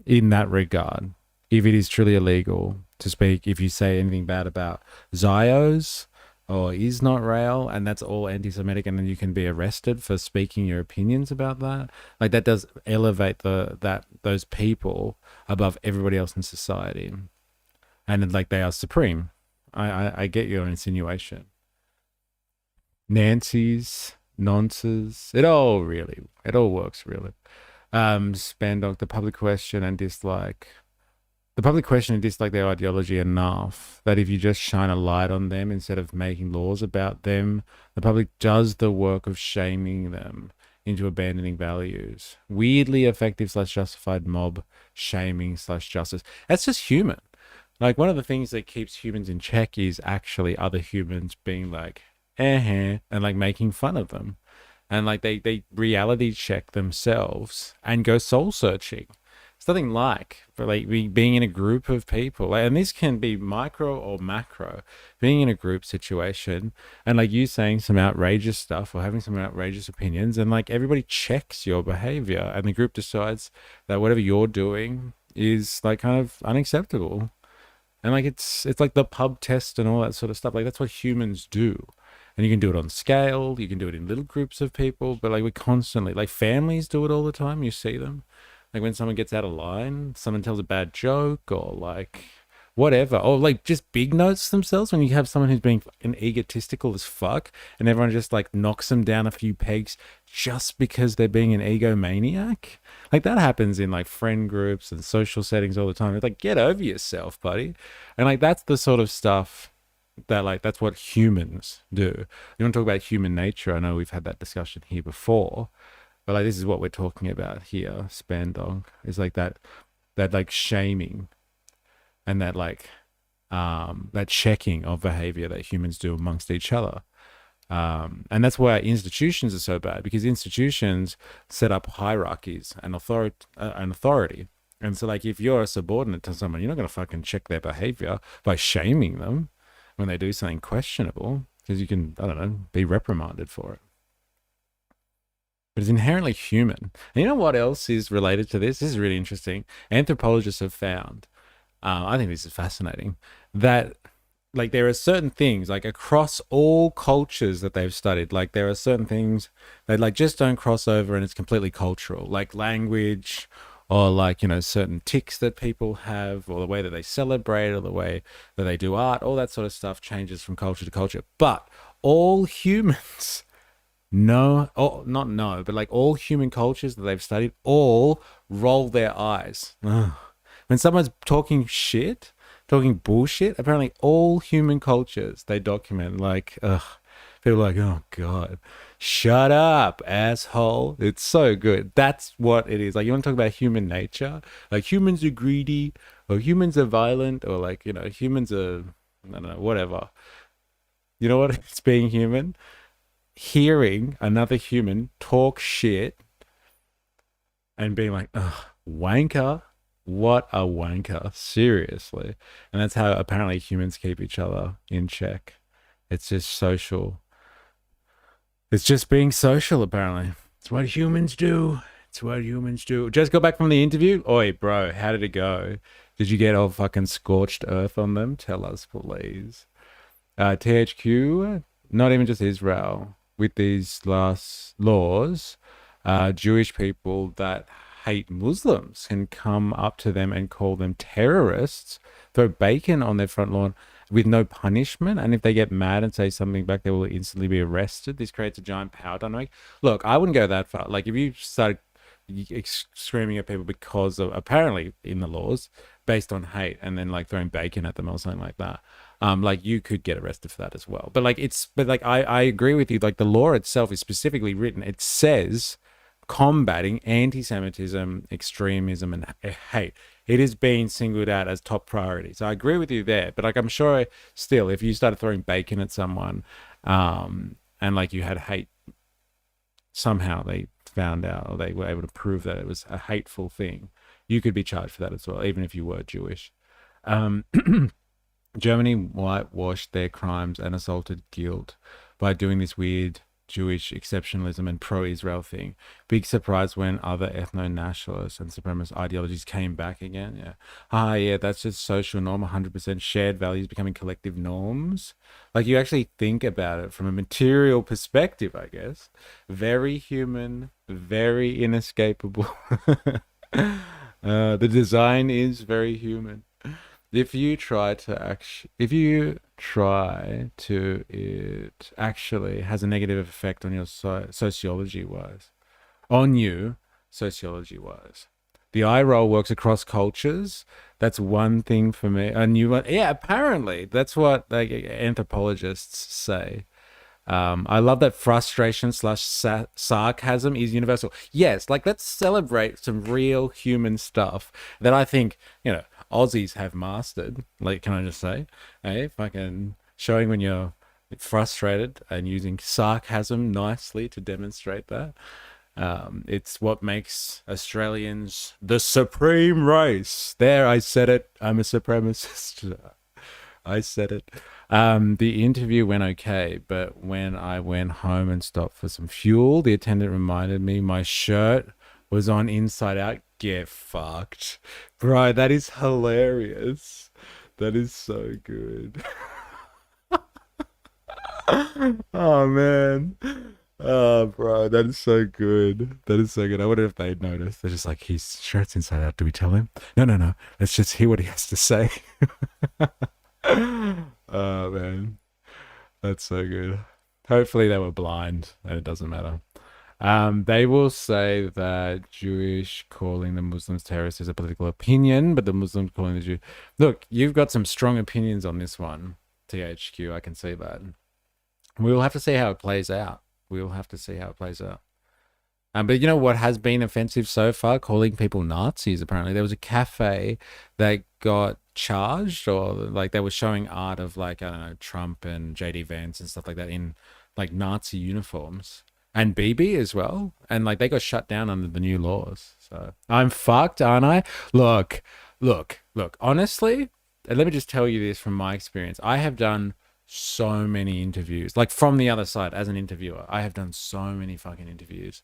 in that regard, if it is truly illegal to speak, if you say anything bad about Zios or is not rail, and that's all anti-Semitic, and then you can be arrested for speaking your opinions about that, like that does elevate those people above everybody else in society, and like they are supreme. I get your insinuation. Nancy's, nonces, it all works really. Spandok, the public question and dislike their ideology enough that if you just shine a light on them instead of making laws about them, the public does the work of shaming them into abandoning values. Weirdly effective / justified mob shaming / justice. That's just human. Like, one of the things that keeps humans in check is actually other humans being like, and like making fun of them. And like they reality check themselves and go soul searching. It's nothing like, but like being in a group of people, like, and this can be micro or macro, being in a group situation and like you saying some outrageous stuff or having some outrageous opinions, and like everybody checks your behavior and the group decides that whatever you're doing is like kind of unacceptable. And like it's like the pub test and all that sort of stuff. Like, that's what humans do. And you can do it on scale, you can do it in little groups of people, but like we constantly, like families do it all the time. You see them. Like when someone gets out of line, someone tells a bad joke or like whatever, or like just big notes themselves, when you have someone who's being an egotistical as fuck and everyone just like knocks them down a few pegs just because they're being an egomaniac. Like that happens in like friend groups and social settings all the time. It's like, get over yourself, buddy. And like that's the sort of stuff that like that's what humans do. You want to talk about human nature? I know we've had that discussion here before, but like this is what we're talking about here. Spandog is like that like shaming and that like that checking of behavior that humans do amongst each other. And that's why institutions are so bad, because institutions set up hierarchies and authority. And so like if you're a subordinate to someone, you're not going to fucking check their behavior by shaming them. when they do something questionable, because you can, I don't know, be reprimanded for it. But it's inherently human. And you know what else is related to this? This is really interesting. Anthropologists have found, I think this is fascinating, that like there are certain things like across all cultures that they've studied, like there are certain things that like just don't cross over and it's completely cultural, like language or like, you know, certain tics that people have or the way that they celebrate or the way that they do art, all that sort of stuff changes from culture to culture. But all humans but like all human cultures that they've studied all roll their eyes. Ugh. When someone's talking bullshit, apparently all human cultures they document like, people are like, oh God, shut up, asshole. It's so good. That's what it is. Like, you want to talk about human nature? Like, humans are greedy, or humans are violent, or like, you know, humans are, I don't know, whatever. You know what? It's being human. Hearing another human talk shit and being like, ugh, wanker. What a wanker, seriously. And that's how apparently humans keep each other in check. It's just social. It's just being social, apparently. It's what humans do. It's what humans do. Just got back from the interview. Oi, bro, how did it go? Did you get all fucking scorched earth on them? Tell us, please. THQ, not even just Israel. With these last laws, Jewish people that hate Muslims can come up to them and call them terrorists, throw bacon on their front lawn with no punishment, and if they get mad and say something back, they will instantly be arrested. This creates a giant power dynamic. Look, I wouldn't go that far. Like, if you started screaming at people because of, apparently in the laws, based on hate, and then like throwing bacon at them or something like that, like you could get arrested for that as well. But like I agree with you. Like, the law itself is specifically written. It says combating anti-Semitism, extremism, and hate. It is being singled out as top priority. So I agree with you there. But like, I'm sure still, if you started throwing bacon at someone, and like you had hate, somehow they found out or they were able to prove that it was a hateful thing, you could be charged for that as well, even if you were Jewish. Germany whitewashed their crimes and assaulted guilt by doing this weird Jewish exceptionalism and pro-Israel thing. Big surprise when other ethno-nationalist and supremacist ideologies came back again. Yeah, that's just social norm, 100% shared values becoming collective norms. Like, you actually think about it from a material perspective, I guess. Very human, very inescapable. The design is very human. If you try to it actually has a negative effect on your sociology wise. The eye roll works across cultures. That's one thing for me. A new one. Yeah, apparently that's what like anthropologists say. I love that frustration / sarcasm is universal. Yes, like, let's celebrate some real human stuff that I think, you know, Aussies have mastered. Like, can I just say, hey, fucking showing when you're frustrated and using sarcasm nicely to demonstrate that. It's what makes Australians the supreme race. There, I said it. I'm a supremacist. I said it. The interview went okay, but when I went home and stopped for some fuel, the attendant reminded me my shirt was on inside out. Get fucked. Bro, that is hilarious. That is so good. Oh, man. Oh, bro, that is so good. That is so good. I wonder if they'd noticed. They're just like, his shirt's inside out. Do we tell him? No. Let's just hear what he has to say. Oh, man. That's so good. Hopefully they were blind and it doesn't matter. They will say that Jewish calling the Muslims terrorists is a political opinion, but the Muslims calling the Jew... Look, you've got some strong opinions on this one, THQ. I can see that. We'll have to see how it plays out. But you know what has been offensive so far? Calling people Nazis, apparently. There was a cafe that got charged, or like they were showing art of like, I don't know, Trump and JD Vance and stuff like that in like Nazi uniforms. And Bibi as well. And like they got shut down under the new laws. So I'm fucked, aren't I? Look. Honestly, let me just tell you this from my experience. I have done so many interviews, like from the other side as an interviewer. I have done so many fucking interviews.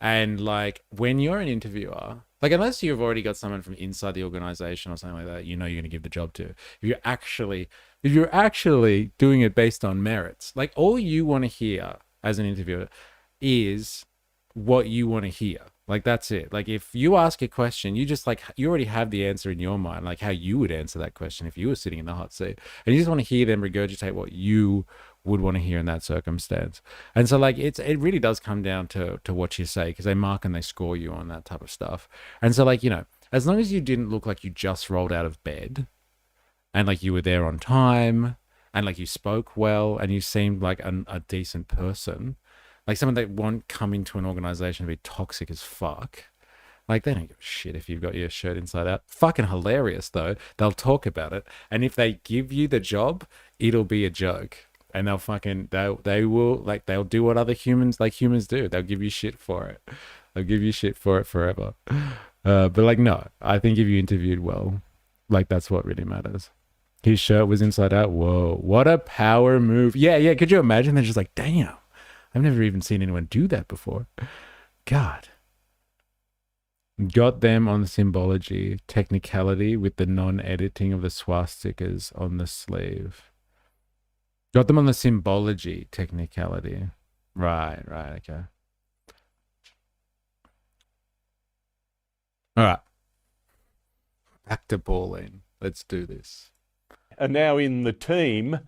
And like when you're an interviewer, like unless you've already got someone from inside the organization or something like that, you know you're going to give the job to. If you're actually doing it based on merits, like all you want to hear as an interviewer is what you want to hear. Like that's it. Like if you ask a question, you just like you already have the answer in your mind, like how you would answer that question if you were sitting in the hot seat, and you just want to hear them regurgitate what you would want to hear in that circumstance. And so like it really does come down to what you say, because they mark and they score you on that type of stuff. And so like, you know, as long as you didn't look like you just rolled out of bed and like you were there on time and like you spoke well and you seemed like a decent person, like someone that won't come into an organization to be toxic as fuck. Like they don't give a shit if you've got your shirt inside out. Fucking hilarious though. They'll talk about it. And if they give you the job, it'll be a joke. And they'll do what other humans do. They'll give you shit for it. They'll give you shit for it forever. But like, no, I think if you interviewed well, like that's what really matters. His shirt was inside out. Whoa, what a power move. Yeah. Could you imagine? They're just like, damn. I've never even seen anyone do that before. God. Got them on the symbology, technicality with the non-editing of the swastikas on the sleeve. Got them on the symbology, technicality. Right, okay. All right. Back to Pauline. Let's do this. And now in the team,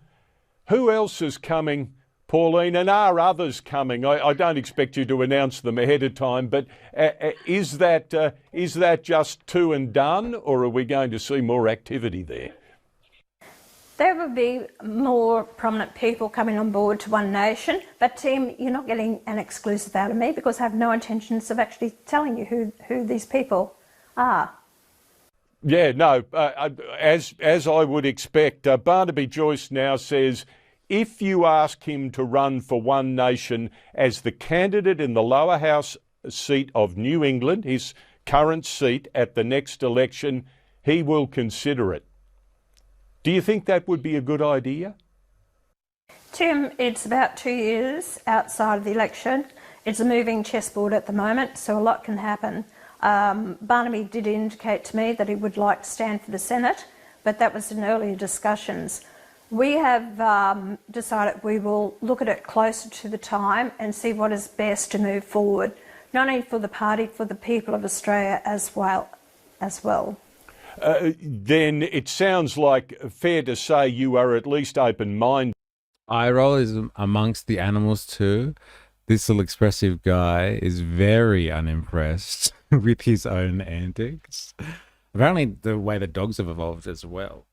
who else is coming, Pauline, and are others coming? I don't expect you to announce them ahead of time, but is that just two and done, or are we going to see more activity there? There will be more prominent people coming on board to One Nation, but Tim, you're not getting an exclusive out of me because I have no intentions of actually telling you who these people are. Yeah, no, as I would expect, Barnaby Joyce now says, if you ask him to run for One Nation as the candidate in the lower house seat of New England, his current seat at the next election, he will consider it. Do you think that would be a good idea? Tim, it's about 2 years outside of the election. It's a moving chessboard at the moment, so a lot can happen. Barnaby did indicate to me that he would like to stand for the Senate, but that was in earlier discussions. We have decided we will look at it closer to the time and see what is best to move forward, not only for the party, for the people of Australia as well. Then it sounds like fair to say you are at least open-minded. Eye roll is amongst the animals too. This little expressive guy is very unimpressed with his own antics. Apparently the way the dogs have evolved as well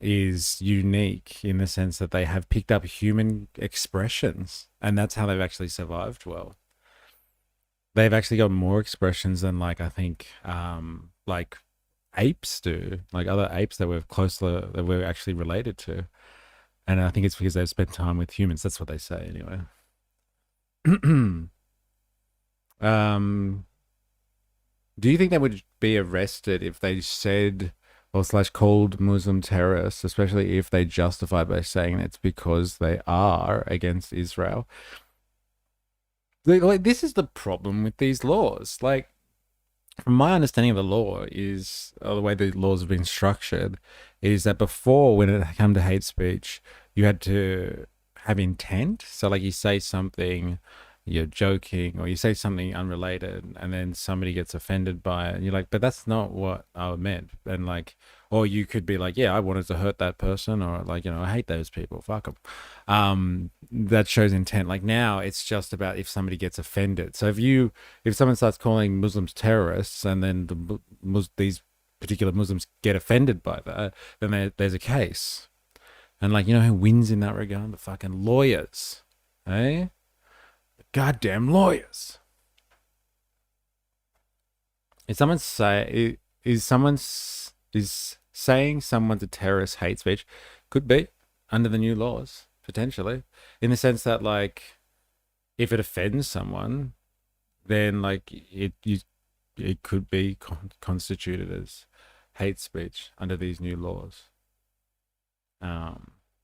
is unique in the sense that they have picked up human expressions, and that's how they've actually survived well. They've actually got more expressions than like apes do, like other apes that we're actually related to. And I think it's because they've spent time with humans. That's what they say anyway. Do you think they would be arrested if they said or / called Muslim terrorists, especially if they justified by saying it's because they are against Israel? Like this is the problem with these laws. Like, from my understanding of the law is, or the way the laws have been structured, is that before, when it came to hate speech, you had to have intent. So like you say something, you're joking, or you say something unrelated, and then somebody gets offended by it, and you're like, but that's not what I meant. And like, or you could be like, yeah, I wanted to hurt that person, or like, you know, I hate those people, fuck them. That shows intent. Like now it's just about if somebody gets offended. So if someone starts calling Muslims terrorists, and then these particular Muslims get offended by that, then there's a case. And like, you know who wins in that regard? The fucking lawyers, eh? The goddamn lawyers. Is saying someone's a terrorist hate speech? Could be under the new laws, potentially, in the sense that like, if it offends someone, then like it could be constituted as hate speech under these new laws.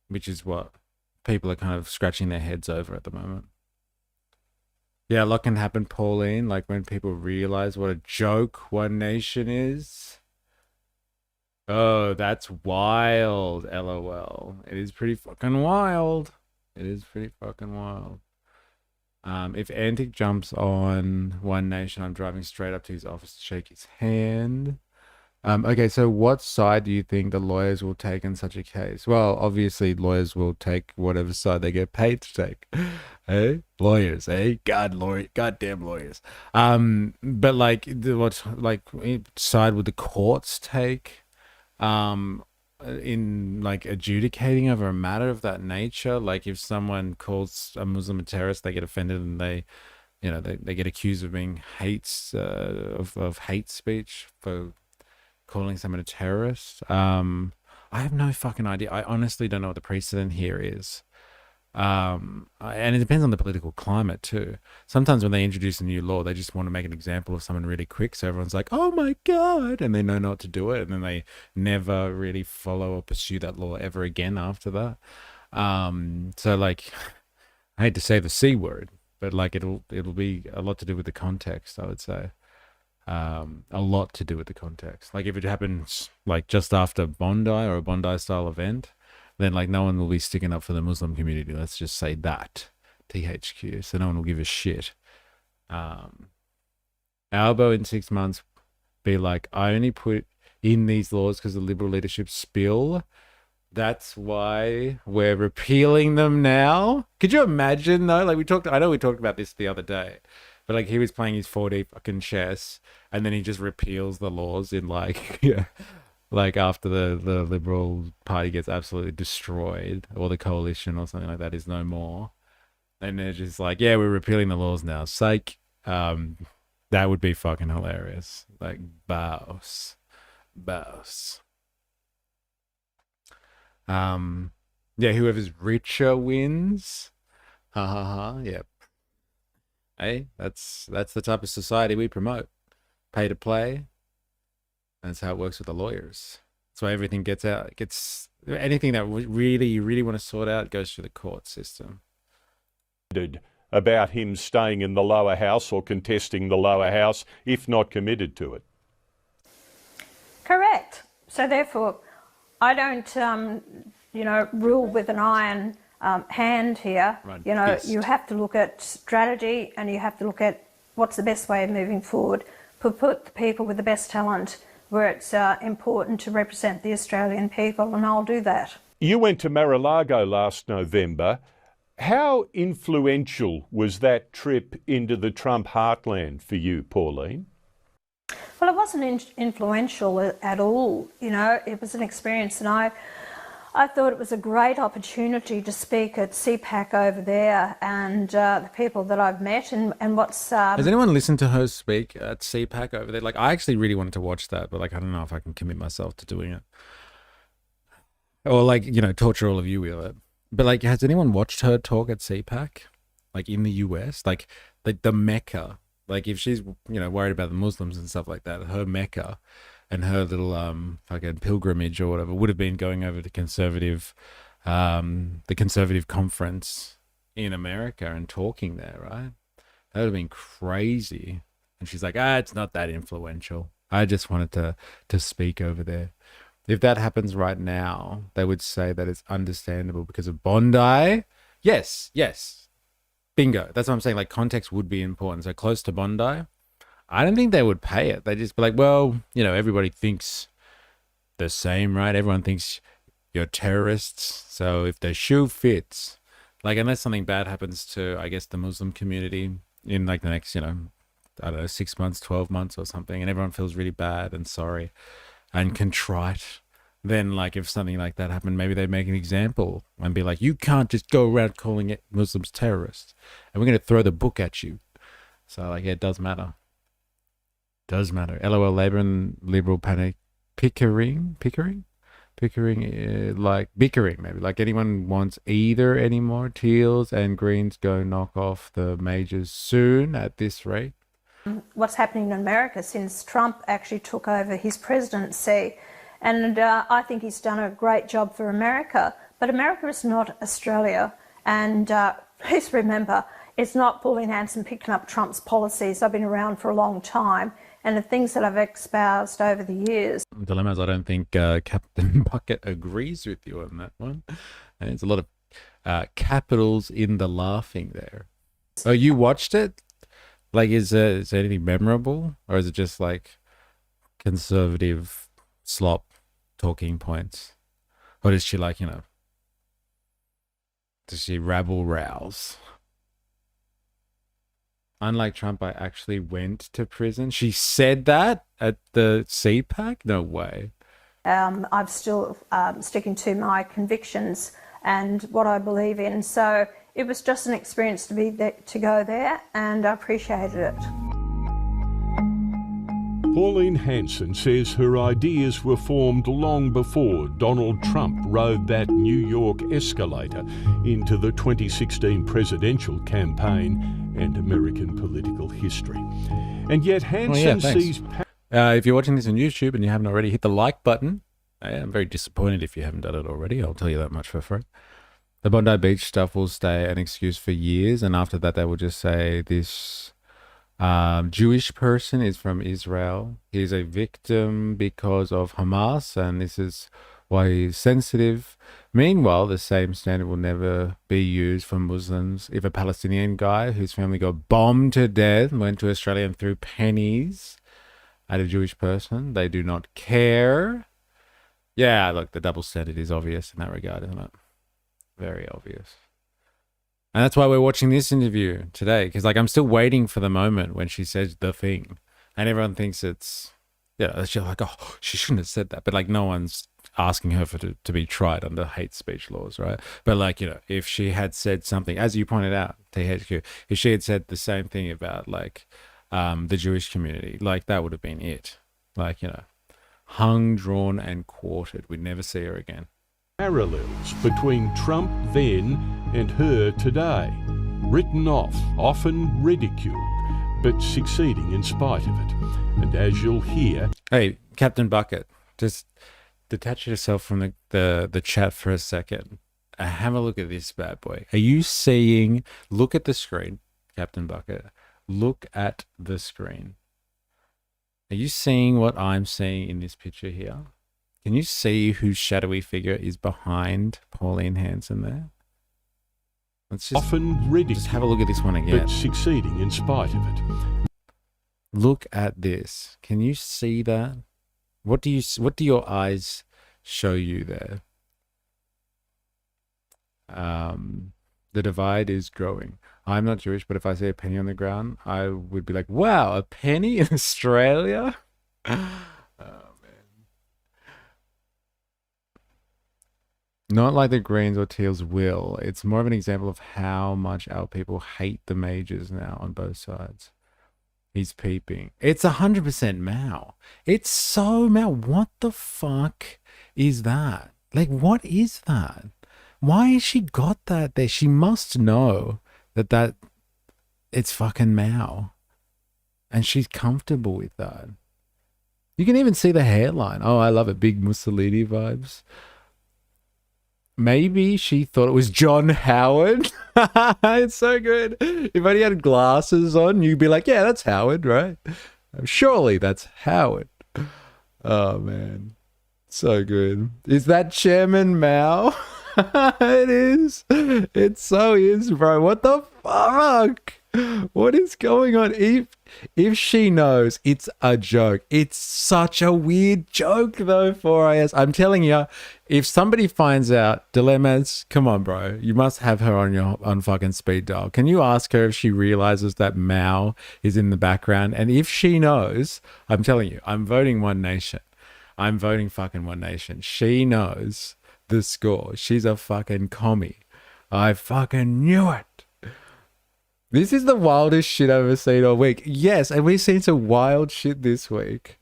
which is what people are kind of scratching their heads over at the moment. Yeah, a lot can happen, Pauline, like when people realize what a joke One Nation is. Oh, that's wild, LOL. It is pretty fucking wild. It is pretty fucking wild. If Antic jumps on One Nation, I'm driving straight up to his office to shake his hand. Okay, so what side do you think the lawyers will take in such a case? Well, obviously lawyers will take whatever side they get paid to take. Hey, lawyers, hey, goddamn lawyers. But like, what side would the courts take? In like adjudicating over a matter of that nature, like if someone calls a Muslim a terrorist, they get offended and they get accused of being of hate speech for calling someone a terrorist. I have no fucking idea. I honestly don't know what the precedent here is. And it depends on the political climate too. Sometimes when they introduce a new law, they just want to make an example of someone really quick, so everyone's like, oh my God, and they know not to do it, and then they never really follow or pursue that law ever again after that. So like, I hate to say the C word, but like it'll be a lot to do with the context, I would say. A lot to do with the context. Like if it happens like just after Bondi or a Bondi style event, then like no one will be sticking up for the Muslim community. Let's just say that, THQ. So no one will give a shit. Albo in 6 months be like, I only put in these laws because the Liberal leadership spill. That's why we're repealing them now. Could you imagine though? Like I know we talked about this the other day, but like he was playing his 4D fucking chess and then he just repeals the laws in like, yeah. Like after the Liberal Party gets absolutely destroyed, or the coalition or something like that is no more, and they're just like, yeah, we're repealing the laws now. Psych. That would be fucking hilarious. Like bows. Yeah, whoever's richer wins. Ha ha ha. Yep. Hey, that's the type of society we promote. Pay to play. That's how it works with the lawyers. That's why everything gets anything that you really want to sort out goes through the court system. About him staying in the lower house or contesting the lower house if not committed to it. Correct. So therefore, I don't, rule with an iron hand here. Right. You have to look at strategy and you have to look at what's the best way of moving forward. Put the people with the best talent where it's important to represent the Australian people, and I'll do that. You went to Mar-a-Lago last November. How influential was that trip into the Trump heartland for you, Pauline? Well, it wasn't influential at all. It was an experience, and I thought it was a great opportunity to speak at CPAC over there, and the people that I've met and what's... Has anyone listened to her speak at CPAC over there? Like, I actually really wanted to watch that, but like, I don't know if I can commit myself to doing it. Or like, torture all of you with it. But like, has anyone watched her talk at CPAC? Like in the US? Like the Mecca. Like if she's, worried about the Muslims and stuff like that, her Mecca and her little fucking pilgrimage or whatever would have been going over to the conservative conference in America and talking there, right? That would have been crazy. And she's like, it's not that influential. I just wanted to speak over there. If that happens right now, they would say that it's understandable because of Bondi. Yes. Bingo. That's what I'm saying. Like context would be important. So close to Bondi, I don't think they would pay it. They'd just be like, well, everybody thinks the same, right? Everyone thinks you're terrorists. So if the shoe fits, like unless something bad happens to, I guess, the Muslim community in like the next, I don't know, 6 months, 12 months or something, and everyone feels really bad and sorry and contrite, then like if something like that happened, maybe they'd make an example and be like, you can't just go around calling it Muslims terrorists and we're going to throw the book at you. So like, yeah, it does matter. LOL, Labour and Liberal panic. Pickering, like bickering maybe. Like anyone wants either anymore. Teals and Greens go knock off the majors soon at this rate. What's happening in America since Trump actually took over his presidency. And I think he's done a great job for America. But America is not Australia. And please remember, it's not Pauline Hanson picking up Trump's policies. I've been around for a long time. And the things that I've espoused over the years. Dilemmas, I don't think Captain Bucket agrees with you on that one. And there's a lot of capitals in the laughing there. Oh, you watched it? Like, is there anything memorable? Or is it just like conservative slop talking points? Or does she like, does she rabble rouse? Unlike Trump, I actually went to prison. She said that at the CPAC? No way. I'm still sticking to my convictions and what I believe in. So it was just an experience to go there, and I appreciated it. Pauline Hanson says her ideas were formed long before Donald Trump rode that New York escalator into the 2016 presidential campaign and American political history. And yet Hanson sees... if you're watching this on YouTube and you haven't already, hit the like button. I'm very disappointed if you haven't done it already. I'll tell you that much for free. The Bondi Beach stuff will stay an excuse for years, and after that they will just say this Jewish person is from Israel. He's a victim because of Hamas, and this is why he's sensitive. Meanwhile, the same standard will never be used for Muslims. If a Palestinian guy whose family got bombed to death went to Australia and threw pennies at a Jewish person, they do not care. Yeah, look, the double standard is obvious in that regard, isn't it? Very obvious. And that's why we're watching this interview today, because I'm still waiting for the moment when she says the thing, and everyone thinks it's, she's like, oh, she shouldn't have said that, but no one's asking her to be tried under hate speech laws, right? But if she had said something, as you pointed out, THQ, if she had said the same thing about the Jewish community, that would have been it. Hung, drawn, and quartered. We'd never see her again. Parallels between Trump then and her today. Written off, often ridiculed, but succeeding in spite of it. And as you'll hear... Hey, Captain Bucket, just detach yourself from the chat for a second. Have a look at this bad boy. Are you seeing... Look at the screen, Captain Bucket. Look at the screen. Are you seeing what I'm seeing in this picture here? Can you see whose shadowy figure is behind Pauline Hanson there? Let's just, often ridiculed, just have a look at this one again. But succeeding in spite of it. Look at this. Can you see that? What do your eyes show you there? The divide is growing. I'm not Jewish, but if I see a penny on the ground, I would be like, wow, a penny in Australia? Not like the Greens or Teals will. It's more of an example of how much our people hate the majors now on both sides. He's peeping. It's 100% Mao. It's so Mao. What the fuck is that? What is that? Why has she got that there? She must know that it's fucking Mao. And she's comfortable with that. You can even see the hairline. Oh, I love it. Big Mussolini vibes. Maybe she thought it was John Howard. It's so good. If only he had glasses on, you'd be like, yeah, that's Howard, right? Surely that's Howard. Oh, man. So good. Is that Chairman Mao? It is. It so is, bro. What the fuck? What is going on? If she knows it's a joke, it's such a weird joke though for IS. I'm telling you, if somebody finds out, Dilemmas, come on, bro. You must have her on fucking speed dial. Can you ask her if she realizes that Mao is in the background? And if she knows, I'm telling you, I'm voting One Nation. I'm voting fucking One Nation. She knows the score. She's a fucking commie. I fucking knew it. This is the wildest shit I've ever seen all week. Yes, and we've seen some wild shit this week.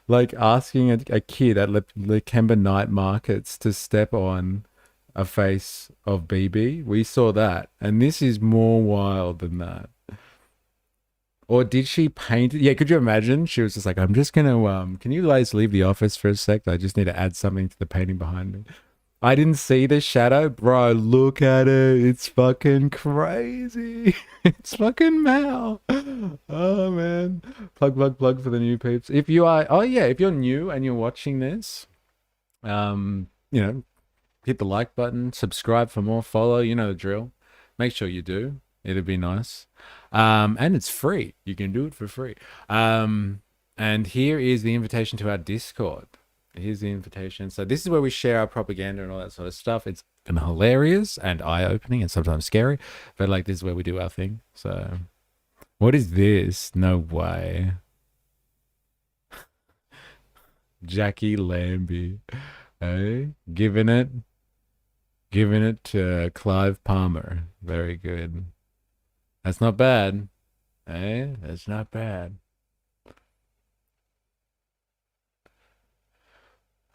Asking a kid at Lakemba night markets to step on a face of BB. We saw that. And this is more wild than that. Or did she paint it? Yeah, could you imagine? She was just I'm just going to, can you guys leave the office for a sec? I just need to add something to the painting behind me. I didn't see the shadow. Bro, look at it. It's fucking crazy. It's fucking Mal. Oh, man. Plug for the new peeps. If you are, oh, yeah, if you're new and you're watching this, you know, hit the like button, subscribe for more, follow, you know the drill. Make sure you do. It'd be nice. And it's free. You can do it for free. And here is the invitation to our Discord. Here's the invitation. So this is where we share our propaganda and all that sort of stuff. It's kind of hilarious and eye-opening and sometimes scary, but like this is where we do our thing. So what is this? No way. Jackie Lambie. Hey, giving it to Clive Palmer. Very good. That's not bad. Hey, that's not bad.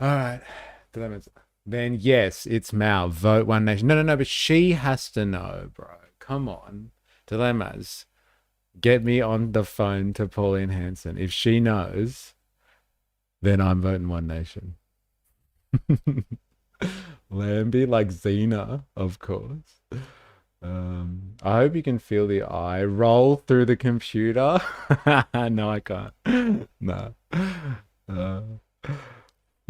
All right. Then yes, it's Mal. Vote One Nation. No, but she has to know, bro. Come on. Dilemmas. Get me on the phone to Pauline Hanson. If she knows, then I'm voting One Nation. Lambie, like Xena, of course. I hope you can feel the eye roll through the computer. No, I can't. No.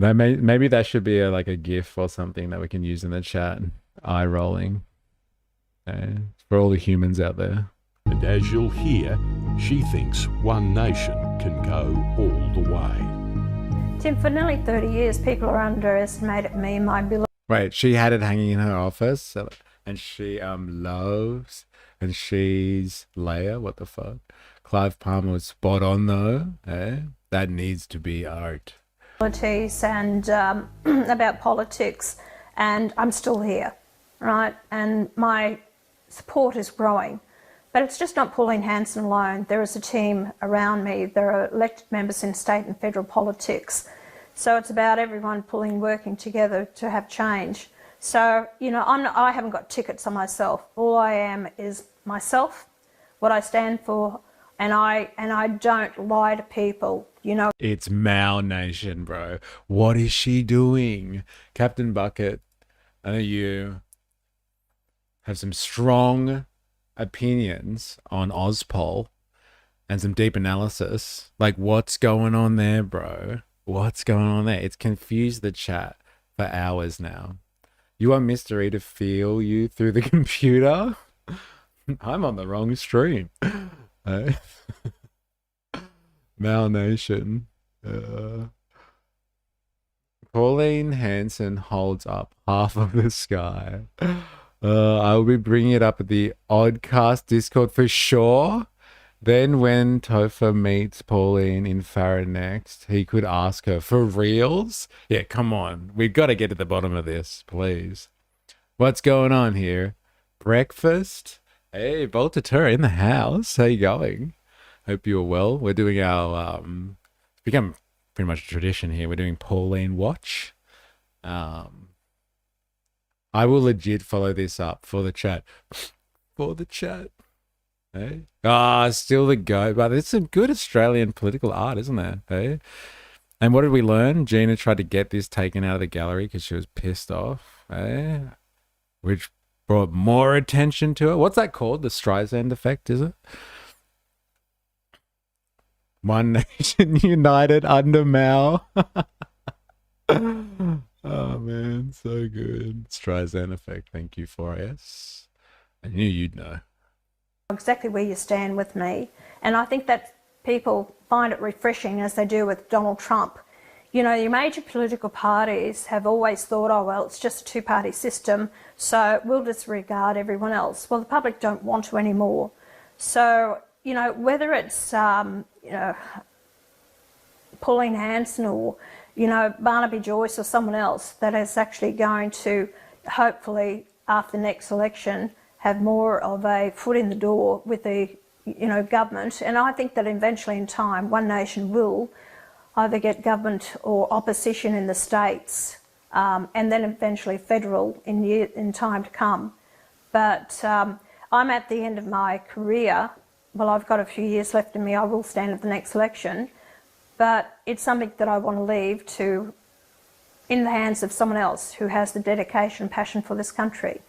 Maybe that should be like a GIF or something that we can use in the chat. Eye rolling. For all the humans out there. And as you'll hear, she thinks One Nation can go all the way. Tim, for nearly 30 years, people are underestimated me and my ability. Wait, she had it hanging in her office, and she loves, and she's Leia. What the fuck? Clive Palmer was spot on though. That needs to be art. And about politics, and I'm still here, right? And my support is growing. But it's just not Pauline Hanson alone. There is a team around me. There are elected members in state and federal politics. So it's about everyone working together to have change. So, you know, I haven't got tickets on myself. All I am is myself, what I stand for, and I don't lie to people, you know. It's Mal Nation, bro. What is she doing? Captain Bucket, I know you have some strong opinions on Ozpol and some deep analysis. Like, what's going on there, bro? What's going on there? It's confused the chat for hours now. You want Mr. E to feel you through the computer? I'm on the wrong stream. Mal Nation. Pauline Hanson holds up half of the sky. I will be bringing it up at the Oddcast Discord for sure. Then when Topher meets Pauline in Farah next, he could ask her, for reals? Yeah, come on. We've got to get to the bottom of this, please. What's going on here? Breakfast? Hey, Voltatura in the house. How you going? Hope you're well. We're doing our, it's become pretty much a tradition here. We're doing Pauline Watch. I will legit follow this up for the chat. For the chat. Hey? Still the GOAT. But it's some good Australian political art, isn't there? Hey? And what did we learn? Gina tried to get this taken out of the gallery because she was pissed off. Hey? Which brought more attention to it. What's that called? The Streisand effect, is it? One Nation United under Mal. Oh man, so good. Streisand effect. Thank you, 4S. I knew you'd know. Exactly where you stand with me. And I think that people find it refreshing, as they do with Donald Trump. You know, your major political parties have always thought, oh, well, it's just a two-party system, so we'll disregard everyone else. Well, the public don't want to anymore. So, you know, whether it's, you know, Pauline Hanson or, you know, Barnaby Joyce or someone else that is actually going to, hopefully, after the next election, have more of a foot in the door with the, you know, government. And I think that eventually in time, One Nation will either get government or opposition in the states, and then eventually federal in time to come. But I'm at the end of my career. Well, I've got a few years left in me. I will stand at the next election. But it's something that I want to leave to in the hands of someone else who has the dedication and passion for this country.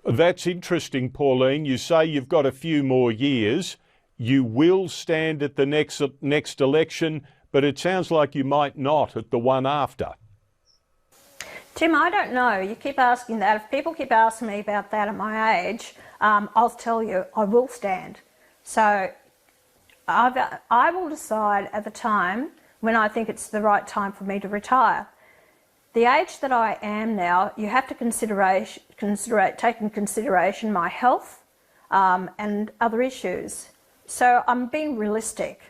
That's interesting, Pauline. You say you've got a few more years. You will stand at the next election, but it sounds like you might not at the one after. Tim, I don't know. You keep asking that. If people keep asking me about that at my age, I'll tell you I will stand. So I will decide at the time when I think it's the right time for me to retire. The age that I am now, you have to take in consideration my health and other issues. So I'm being realistic.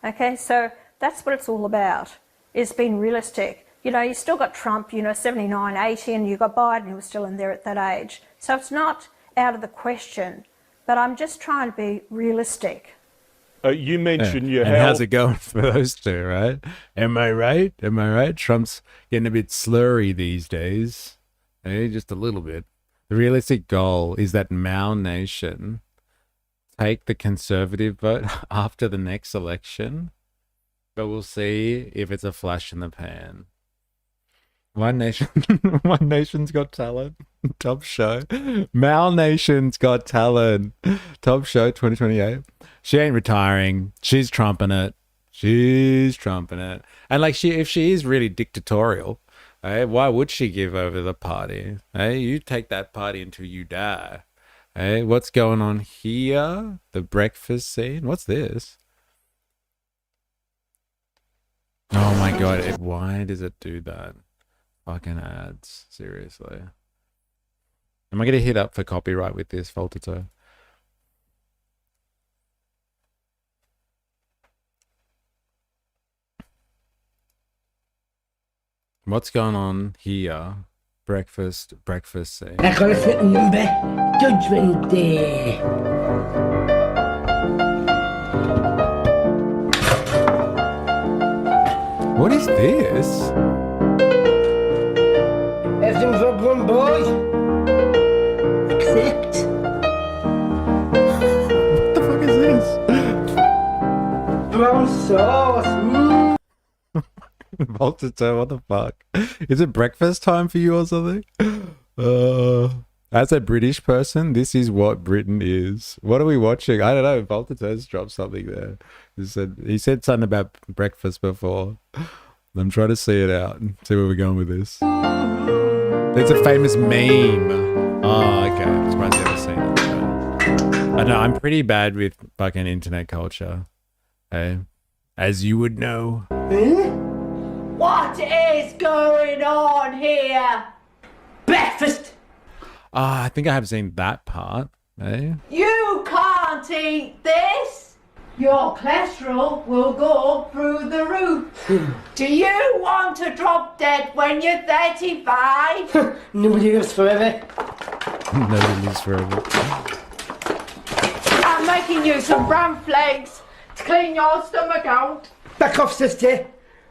Okay, so that's what it's all about, is being realistic. You know, you still got Trump, 79, 80, and you've got Biden who was still in there at that age. So it's not out of the question, but I'm just trying to be realistic. You mentioned your and health. how's it going for those two, right? Am I right? Am I right? Trump's getting a bit slurry these days. Just a little bit. The realistic goal is that Mao Nation take the Conservative vote after the next election, but we'll see if it's a flash in the pan. One Nation, One Nation's Got Talent, top show. Mao Nation's Got Talent, top show 2028. She ain't retiring. She's trumping it. And like if she is really dictatorial, why would she give over the party? You take that party until you die. What's going on here? The breakfast scene. What's this? Oh my god! Why does it do that? Fucking ads. Seriously. Am I gonna hit up for copyright with this, Voltato? What's going on here? Breakfast scene. I got a certain number. Judgment Day. What is this? Everything's up one boy. Except What the fuck is this? brown sauce. Voltato, what the fuck? Is it breakfast time for you or something? As a British person, this is what Britain is. What are we watching? I don't know. Voltato's dropped something there. He said something about breakfast before. I'm trying to see it out and see where we're going with this. It's a famous meme. Oh, okay. I'm surprised you haven't seen it. I know, I'm pretty bad with fucking internet culture. As you would know. What is going on here? Breakfast. I think I have seen that part. You can't eat this. Your cholesterol will go through the roof. Do you want to drop dead when you're 35? Nobody lives forever. Nobody lives forever. I'm making you some bran flakes to clean your stomach out. Back off, sister.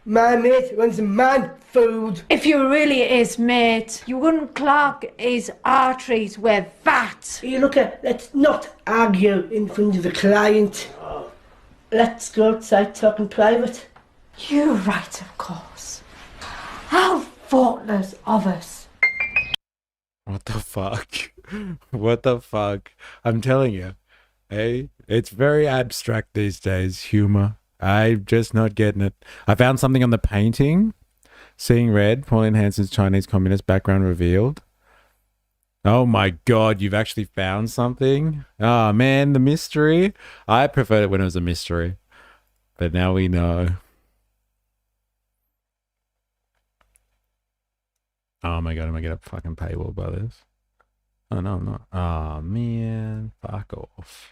My mate runs man food. If you were really his mate, you wouldn't clog his arteries with that. You look at, let's not argue in front of the client. Let's go outside talking private. You're right, of course. How thoughtless of us. What the fuck? What the fuck? I'm telling you, it's very abstract these days, humor. I'm just not getting it. I found something on the painting. Seeing Red, Pauline Hanson's Chinese communist background revealed. Oh my god, you've actually found something? Oh man, the mystery. I preferred it when it was a mystery. But now we know. Oh my god, am I gonna fucking paywall by this? Oh no, I'm not. Oh man, fuck off.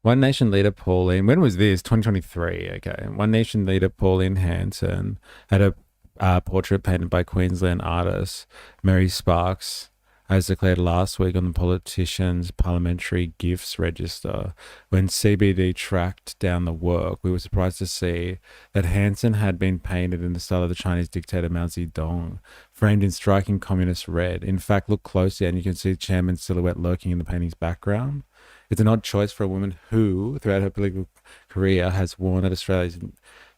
One Nation leader Pauline, when was this? 2023, okay. One Nation leader Pauline Hanson had a portrait painted by Queensland artist Mary Sparks, as declared last week on the politician's parliamentary gifts register. When CBD tracked down the work, we were surprised to see that Hanson had been painted in the style of the Chinese dictator Mao Zedong, framed in striking communist red. In fact, look closely and you can see the chairman's silhouette lurking in the painting's background. It's an odd choice for a woman who, throughout her political career, has worn at Australia's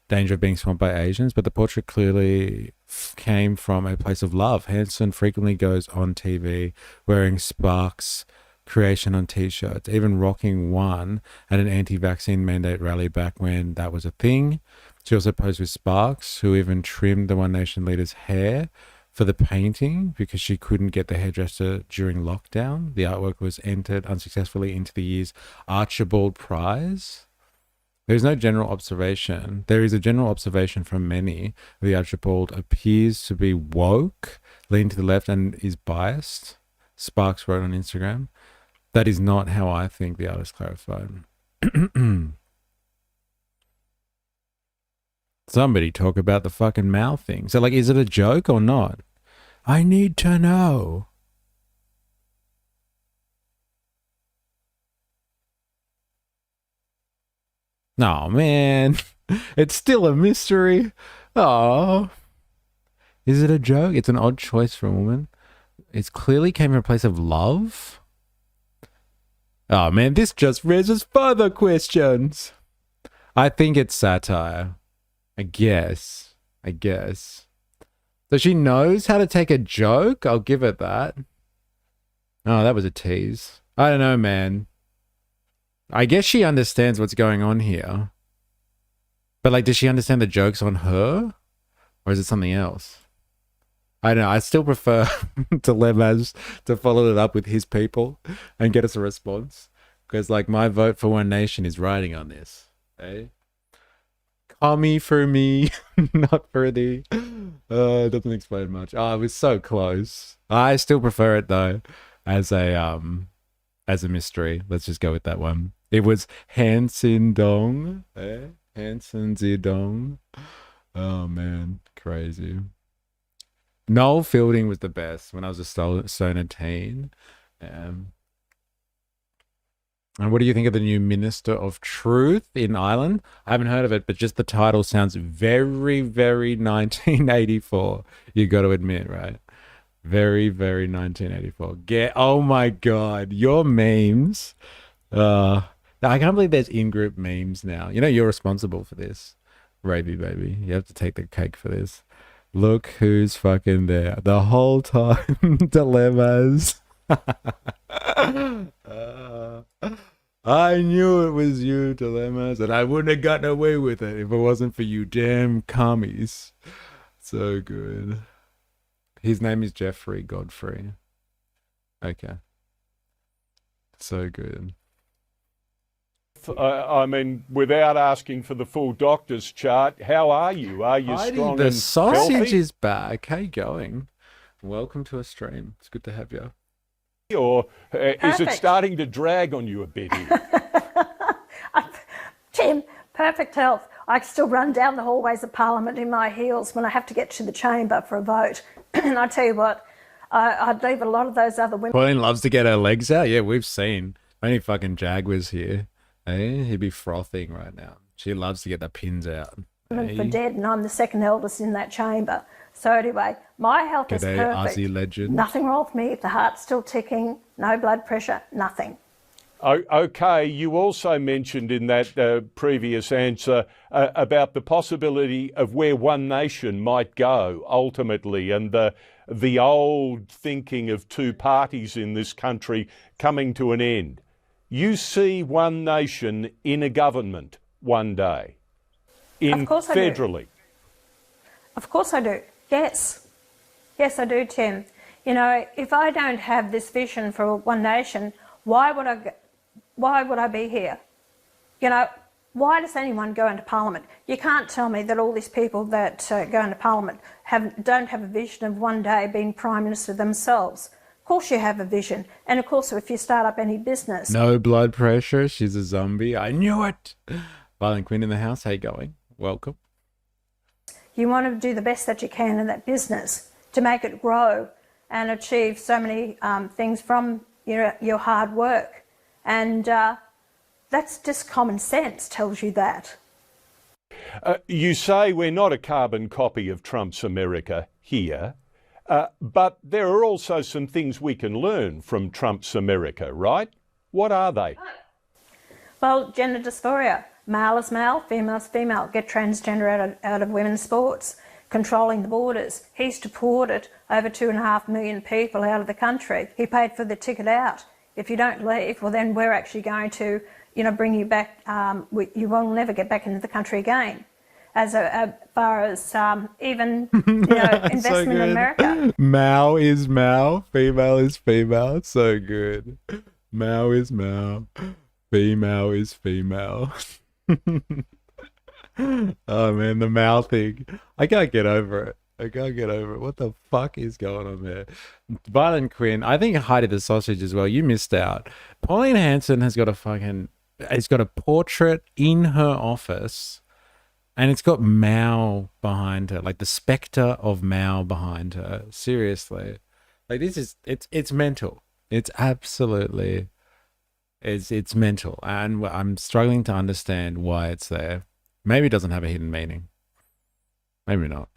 danger of being swamped by Asians, but the portrait clearly came from a place of love. Hanson frequently goes on TV wearing Sparks creation on t-shirts, even rocking one at an anti-vaccine mandate rally back when that was a thing. She also posed with Sparks, who even trimmed the One Nation leader's hair for the painting because she couldn't get the hairdresser during lockdown. The artwork was entered unsuccessfully into the year's Archibald Prize. There's no general observation. There is a general observation from many. The Archibald appears to be woke, lean to the left, and is biased. Sparks wrote on Instagram. That is not how I think, the artist clarified. Somebody talk about the fucking Mao thing. So, like, is it a joke or not? I need to know. Oh, man. It's still a mystery. Oh. Is it a joke? It's an odd choice for a woman. It clearly came from a place of love. Oh, man, this just raises further questions. I think it's satire. I guess. So she knows how to take a joke? I'll give it that. Oh, that was a tease. I don't know, man. I guess she understands what's going on here. But, like, does she understand the joke's on her? Or is it something else? I don't know. I still prefer Dilemmas to follow it up with his people and get us a response. Because, like, my vote for One Nation is riding on this. Eh? Commie for me, not for thee. It doesn't explain much. Oh, it was so close. I still prefer it, though, as a mystery. Let's just go with that one. It was Hanson Dong. Eh? Hanson Zidong. Oh, man. Crazy. Noel Fielding was the best when I was a stoner teen. And what do you think of the new Minister of Truth in Ireland? I haven't heard of it, but just the title sounds very, very 1984. You got to admit, right? Very, very 1984. Oh my God, your memes. I can't believe there's in-group memes now. You know, you're responsible for this. Raby baby. You have to take the cake for this. Look who's fucking there. The whole time. Dilemmas. I knew it was you, Dilemmas, and I wouldn't have gotten away with it if it wasn't for you damn commies. So good. His name is Jeffrey Godfrey. Okay. So good. I mean, without asking for the full doctor's chart, how are you? Are you strong the and sausage healthy? is back. How you going? Welcome to a stream. It's good to have you. Or is it Perfect. starting to drag on you a bit here? Tim, perfect health. I still run down the hallways of Parliament in my heels when I have to get to the chamber for a vote. And I tell you what, I'd leave a lot of those other women Pauline loves to get her legs out. Yeah, we've seen. Only fucking Jag was here. Hey, he'd be frothing right now. She loves to get the pins out. for Hey. dead, and I'm the second eldest in that chamber. So anyway, my health is G'day, perfect. Aussie legend. Nothing wrong with me. The heart's still ticking. No blood pressure. Nothing. Okay, you also mentioned in that previous answer about the possibility of where One Nation might go ultimately, and the old thinking of two parties in this country coming to an end. You see One Nation in a government one day, Of course I do. federally. Of course I do. Yes. Yes, I do, Tim. You know, if I don't have this vision for One Nation, why would I be here? You know, why does anyone go into Parliament? You can't tell me that all these people that go into Parliament don't have a vision of one day being Prime Minister themselves. Of course you have a vision. And of course, if you start up any business, No blood pressure. She's a zombie. I knew it. Violent Queen in the house. How you going? Welcome. you want to do the best that you can in that business to make it grow and achieve so many things from your hard work. And that's just common sense tells you that. You say we're not a carbon copy of Trump's America here, but there are also some things we can learn from Trump's America, right? What are they? Well, gender dysphoria. Male is male, female is female. Get transgender out of women's sports. Controlling the borders. He's deported over 2.5 million people out of the country. He paid for the ticket out. If you don't leave, well, then we're actually going to, bring you back. You will never get back into the country again. As far as even, investment in America. Male is male, female is female. So good. Male is male, female is female. Oh man, the male thing. I can't get over it. What the fuck is going on there? Violent Quinn, I think Heidi the Sausage as well. You missed out. Pauline Hanson has got a portrait in her office, and it's got Mao behind her, like the specter of Mao behind her. Seriously, like it's mental. It's absolutely, it's mental, and I'm struggling to understand why it's there. Maybe it doesn't have a hidden meaning. Maybe not.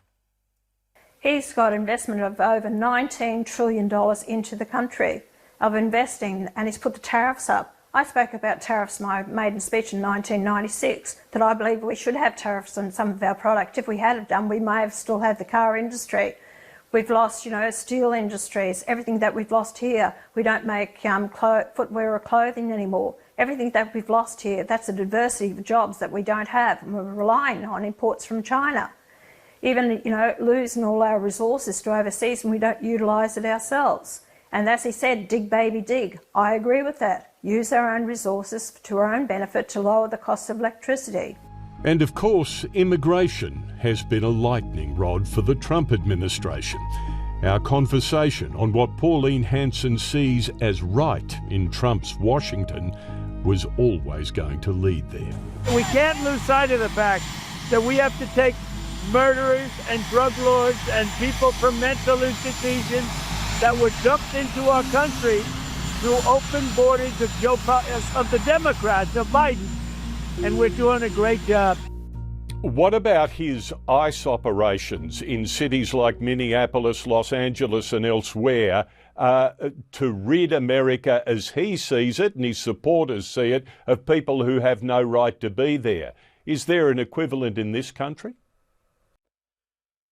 He's got investment of over $19 trillion into the country of investing, and he's put the tariffs up. I spoke about tariffs in my maiden speech in 1996, that I believe we should have tariffs on some of our product. If we had have done, we may have still had the car industry. We've lost, steel industries, everything that we've lost here. We don't make footwear or clothing anymore. Everything that we've lost here, that's a diversity of jobs that we don't have, and we're relying on imports from China. Even, losing all our resources to overseas, and we don't utilise it ourselves. And as he said, dig baby dig. I agree with that. Use our own resources to our own benefit to lower the cost of electricity. And of course, immigration has been a lightning rod for the Trump administration. Our conversation on what Pauline Hanson sees as right in Trump's Washington was always going to lead there. We can't lose sight of the fact that we have to take murderers and drug lords and people from mental institutions that were dumped into our country through open borders of the Democrats, of Biden, and we're doing a great job. What about his ICE operations in cities like Minneapolis, Los Angeles and elsewhere to rid America, as he sees it and his supporters see it, of people who have no right to be there? Is there an equivalent in this country?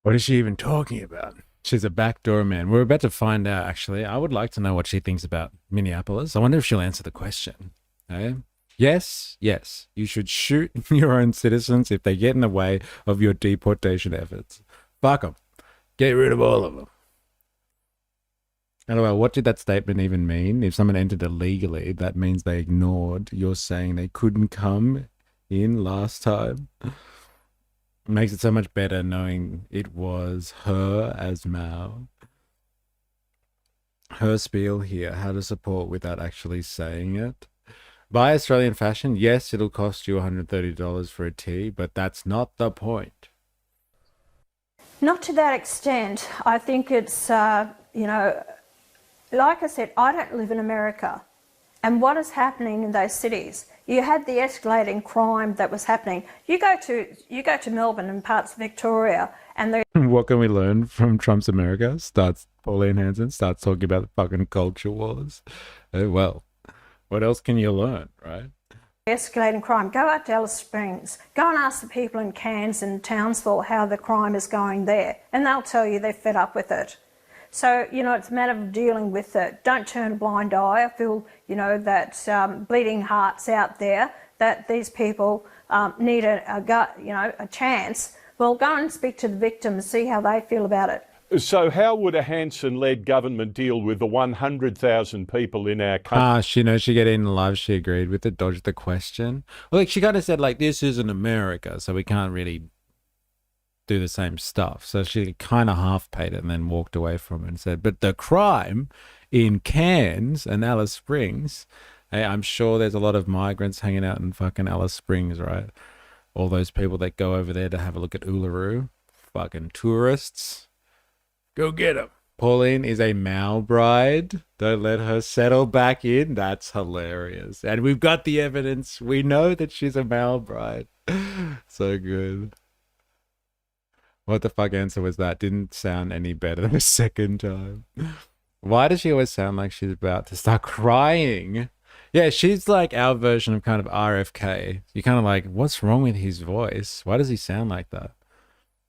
What is she even talking about? She's a backdoor man. We're about to find out, actually. I would like to know what she thinks about Minneapolis. I wonder if she'll answer the question. Okay? Yes, you should shoot your own citizens if they get in the way of your deportation efforts. Fuck them. Get rid of all of them. LOL, what did that statement even mean? If someone entered illegally, that means they ignored your saying they couldn't come in last time. It makes it so much better knowing it was her as Mao. Her spiel here, how to support without actually saying it. Buy Australian fashion, yes, it'll cost you $130 for a tee, but that's not the point. Not to that extent. I think it's, like I said, I don't live in America. And what is happening in those cities? You had the escalating crime that was happening. You go to Melbourne and parts of Victoria, and what can we learn from Trump's America? Pauline Hanson starts talking about the fucking culture wars. Oh, well, what else can you learn, right? Escalating crime. Go out to Alice Springs. Go and ask the people in Cairns and Townsville how the crime is going there, and they'll tell you they're fed up with it. So, it's a matter of dealing with it. Don't turn a blind eye. I feel, that bleeding hearts out there, that these people need a chance. Well, go and speak to the victims, see how they feel about it. So how would a Hanson-led government deal with the 100,000 people in our country? She get in live, she agreed with it, dodged the question. Well, she kind of said, this isn't America, so we can't really do the same stuff. So she kind of half paid it and then walked away from it and said, but the crime in Cairns and Alice Springs, hey, I'm sure there's a lot of migrants hanging out in fucking Alice Springs, right? All those people that go over there to have a look at Uluru, fucking tourists. Go get them. Pauline is a Mao bride. Don't let her settle back in. That's hilarious. And we've got the evidence. We know that she's a Mao bride. So good. What the fuck answer was that? Didn't sound any better the second time. Why does she always sound like she's about to start crying? Yeah, she's like our version of kind of RFK. You're kind of like, what's wrong with his voice? Why does he sound like that?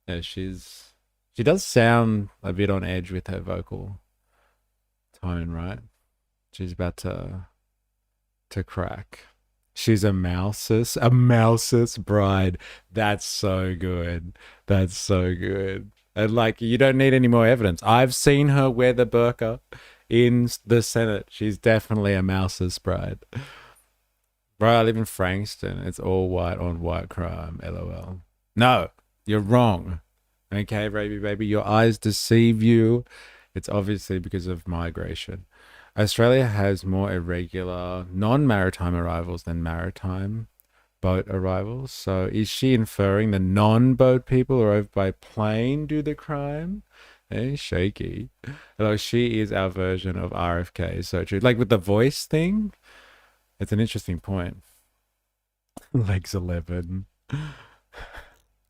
Yeah, she does sound a bit on edge with her vocal tone, right? She's about to crack. She's a mouse's bride. That's so good. That's so good. And like, you don't need any more evidence. I've seen her wear the burqa in the Senate. She's definitely a mouse's bride. Bro, I live in Frankston. It's all white on white crime. LOL. No, you're wrong. Okay, baby, your eyes deceive you. It's obviously because of migration. Australia has more irregular non-maritime arrivals than maritime boat arrivals. So is she inferring the non-boat people arrived by plane do the crime? Shaky. Although she is our version of RFK. So true. Like with the voice thing, it's an interesting point. Legs 11.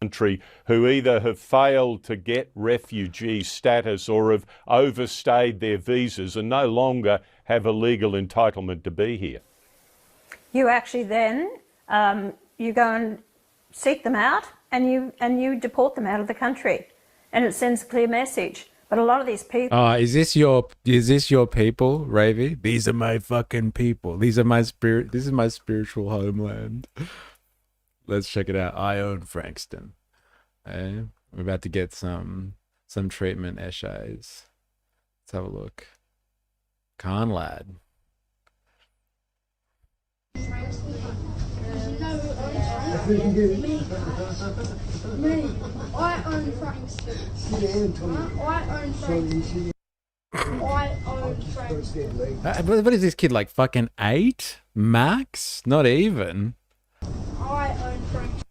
Country who either have failed to get refugee status or have overstayed their visas and no longer have a legal entitlement to be here. You actually then you go and seek them out and you deport them out of the country, and it sends a clear message. But a lot of these people. Is this your people, Ravy? These are my fucking people. These are my spirit. This is my spiritual homeland. Let's check it out. I own Frankston. We're about to get some treatment essays. Let's have a look. Khan lad. Me. I own Frankston. I own Frankston. I own Frankston. What is this kid, like fucking 8? Max? Not even. I own Frankston.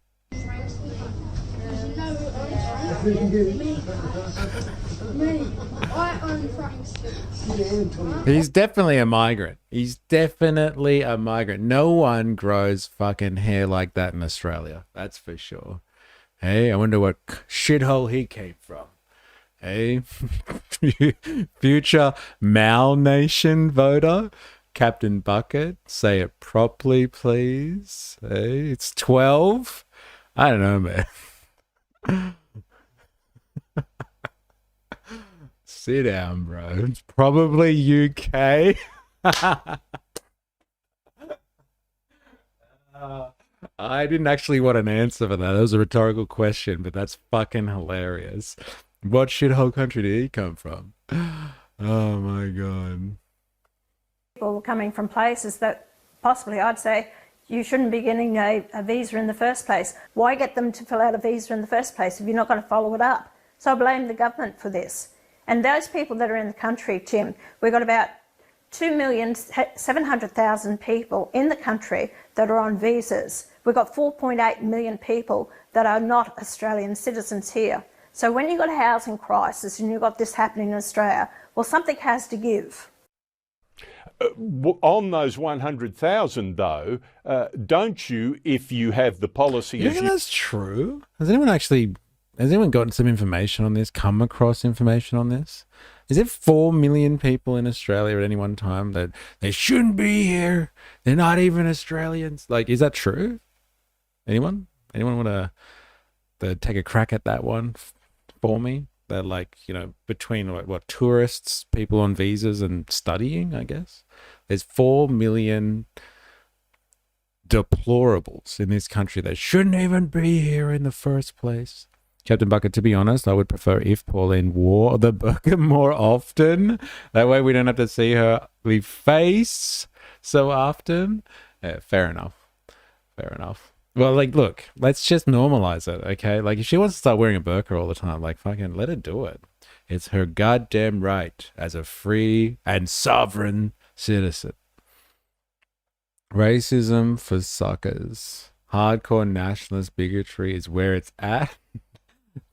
Me. I own Frankston. He's definitely a migrant. He's definitely a migrant. No one grows fucking hair like that in Australia. That's for sure. Hey, I wonder what shithole he came from. Hey, future Mal Nation voter, Captain Bucket, say it properly, please. Hey, it's 12. I don't know, man. Sit down, bro. It's probably UK. I didn't actually want an answer for that. That was a rhetorical question, but that's fucking hilarious. What shithole country did he come from? Oh my god. People coming from places that possibly I'd say you shouldn't be getting a visa in the first place. Why get them to fill out a visa in the first place if you're not going to follow it up? So I blame the government for this. And those people that are in the country, Tim, we've got about 2,700,000 people in the country that are on visas. We've got 4.8 million people that are not Australian citizens here. So when you've got a housing crisis and you've got this happening in Australia, well, something has to give. On those 100,000, though, don't you, if you have the policy... You think that's true? Has anyone gotten some information on this, come across information on this? Is it 4 million people in Australia at any one time that they shouldn't be here? They're not even Australians. Like, is that true? Anyone? Anyone want to take a crack at that one for me? That, like, you know, between what tourists, people on visas and studying, I guess. There's 4 million deplorables in this country that shouldn't even be here in the first place. Captain Bucket, to be honest, I would prefer if Pauline wore the burqa more often. That way we don't have to see her ugly face so often. Yeah, fair enough. Fair enough. Well, like, look, let's just normalize it, okay? Like, if she wants to start wearing a burqa all the time, like, fucking let her do it. It's her goddamn right as a free and sovereign citizen. Racism for suckers. Hardcore nationalist bigotry is where it's at.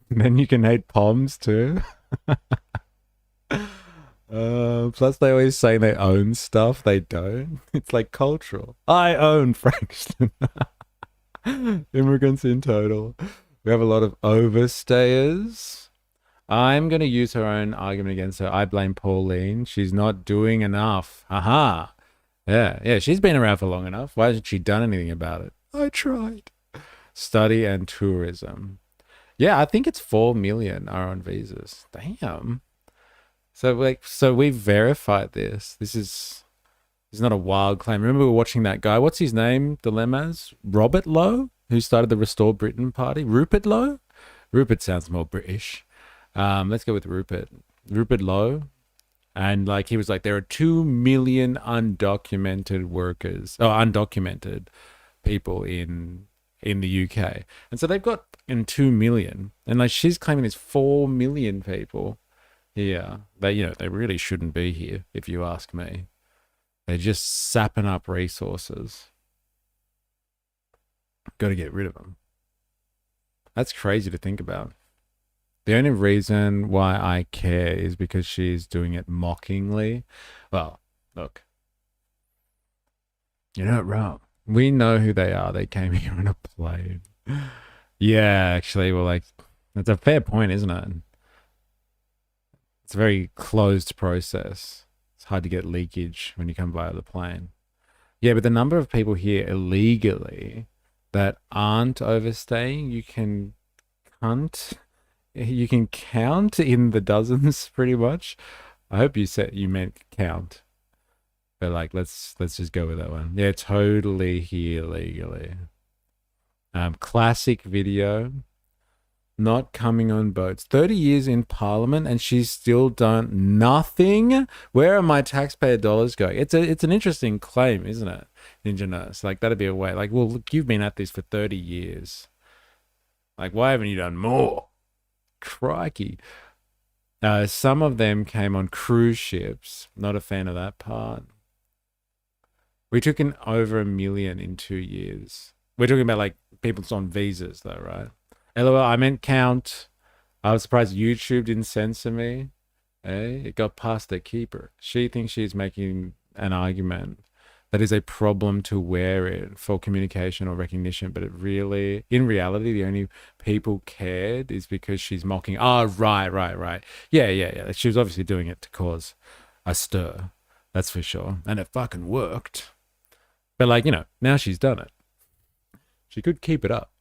Then you can hate POMs too. Plus they always say they own stuff. They don't. It's like cultural. I own Frankston. Immigrants in total. We have a lot of overstayers. I'm going to use her own argument against her. I blame Pauline. She's not doing enough. Aha. Yeah, she's been around for long enough. Why hasn't she done anything about it? I tried. Study and tourism. Yeah, I think it's 4 million are on visas. Damn. So we've verified this. This is not a wild claim. Remember we were watching that guy. What's his name? Dilemmas? Robert Lowe, who started the Restore Britain party. Rupert Lowe? Rupert sounds more British. Let's go with Rupert. Rupert Lowe. And like he was like, there are 2 million undocumented people in the UK. And so they've got in 2 million. And like she's claiming there's 4 million people here. They really shouldn't be here, if you ask me. They're just sapping up resources. Got to get rid of them. That's crazy to think about. The only reason why I care is because she's doing it mockingly. Well, look. You're not wrong. We know who they are. They came here on a plane. Yeah, actually, well, like, that's a fair point, isn't it? It's a very closed process. It's hard to get leakage when you come via the plane. Yeah, but the number of people here illegally that aren't overstaying, you can count in the dozens pretty much. I hope you meant count. But like, let's just go with that one. Yeah, totally here legally. Classic video. Not coming on boats. 30 years in Parliament and she's still done nothing. Where are my taxpayer dollars going? It's an interesting claim, isn't it? Ninja Nurse. Like, that'd be a way. Like, well, look, you've been at this for 30 years. Like, why haven't you done more? Crikey. Some of them came on cruise ships. Not a fan of that part. We took in over 1 million in 2 years. We're talking about like people on visas though, right? LOL, I meant count. I was surprised YouTube didn't censor me. It got past the keeper. She thinks she's making an argument that is a problem to wear it for communication or recognition, but in reality, the only people cared is because she's mocking. Oh, right. Yeah. She was obviously doing it to cause a stir. That's for sure. And it fucking worked. But like, now she's done it. She could keep it up.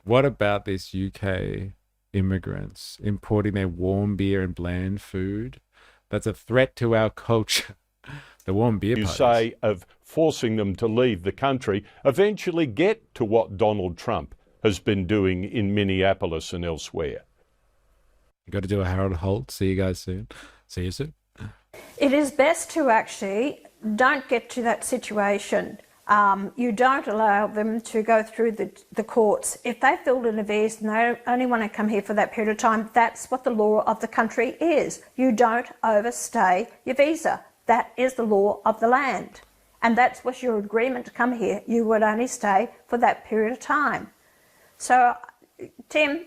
What about this UK immigrants importing their warm beer and bland food? That's a threat to our culture. The warm beer parties. You say of forcing them to leave the country, eventually get to what Donald Trump has been doing in Minneapolis and elsewhere. Got to do a Harold Holt. See you guys soon. See you soon. It is best to actually don't get to that situation. You don't allow them to go through the courts. If they filled in a visa and they only want to come here for that period of time, that's what the law of the country is. You don't overstay your visa. That is the law of the land. And that's what your agreement to come here. You would only stay for that period of time. So, Tim,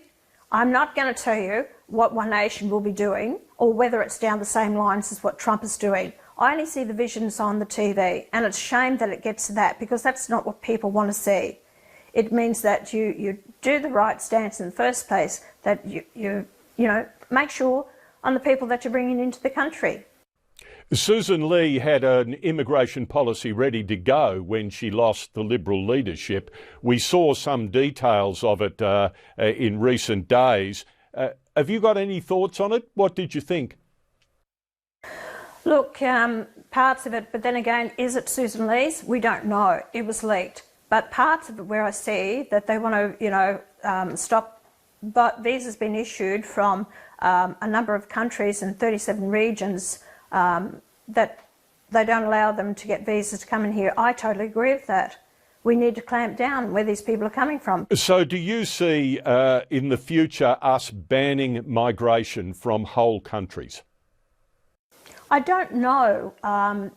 I'm not going to tell you what One Nation will be doing or whether it's down the same lines as what Trump is doing. I only see the visions on the TV, and it's a shame that it gets to that because that's not what people want to see. It means that you do the right stance in the first place, that you make sure on the people that you're bringing into the country. Susan Lee had an immigration policy ready to go when she lost the Liberal leadership. We saw some details of it in recent days. Have you got any thoughts on it? What did you think? Look, parts of it, but then again, is it Susan Lee's? We don't know. It was leaked. But parts of it where I see that they want to, stop visas being issued from a number of countries and 37 regions that they don't allow them to get visas to come in here. I totally agree with that. We need to clamp down where these people are coming from. So do you see in the future us banning migration from whole countries? I don't know. I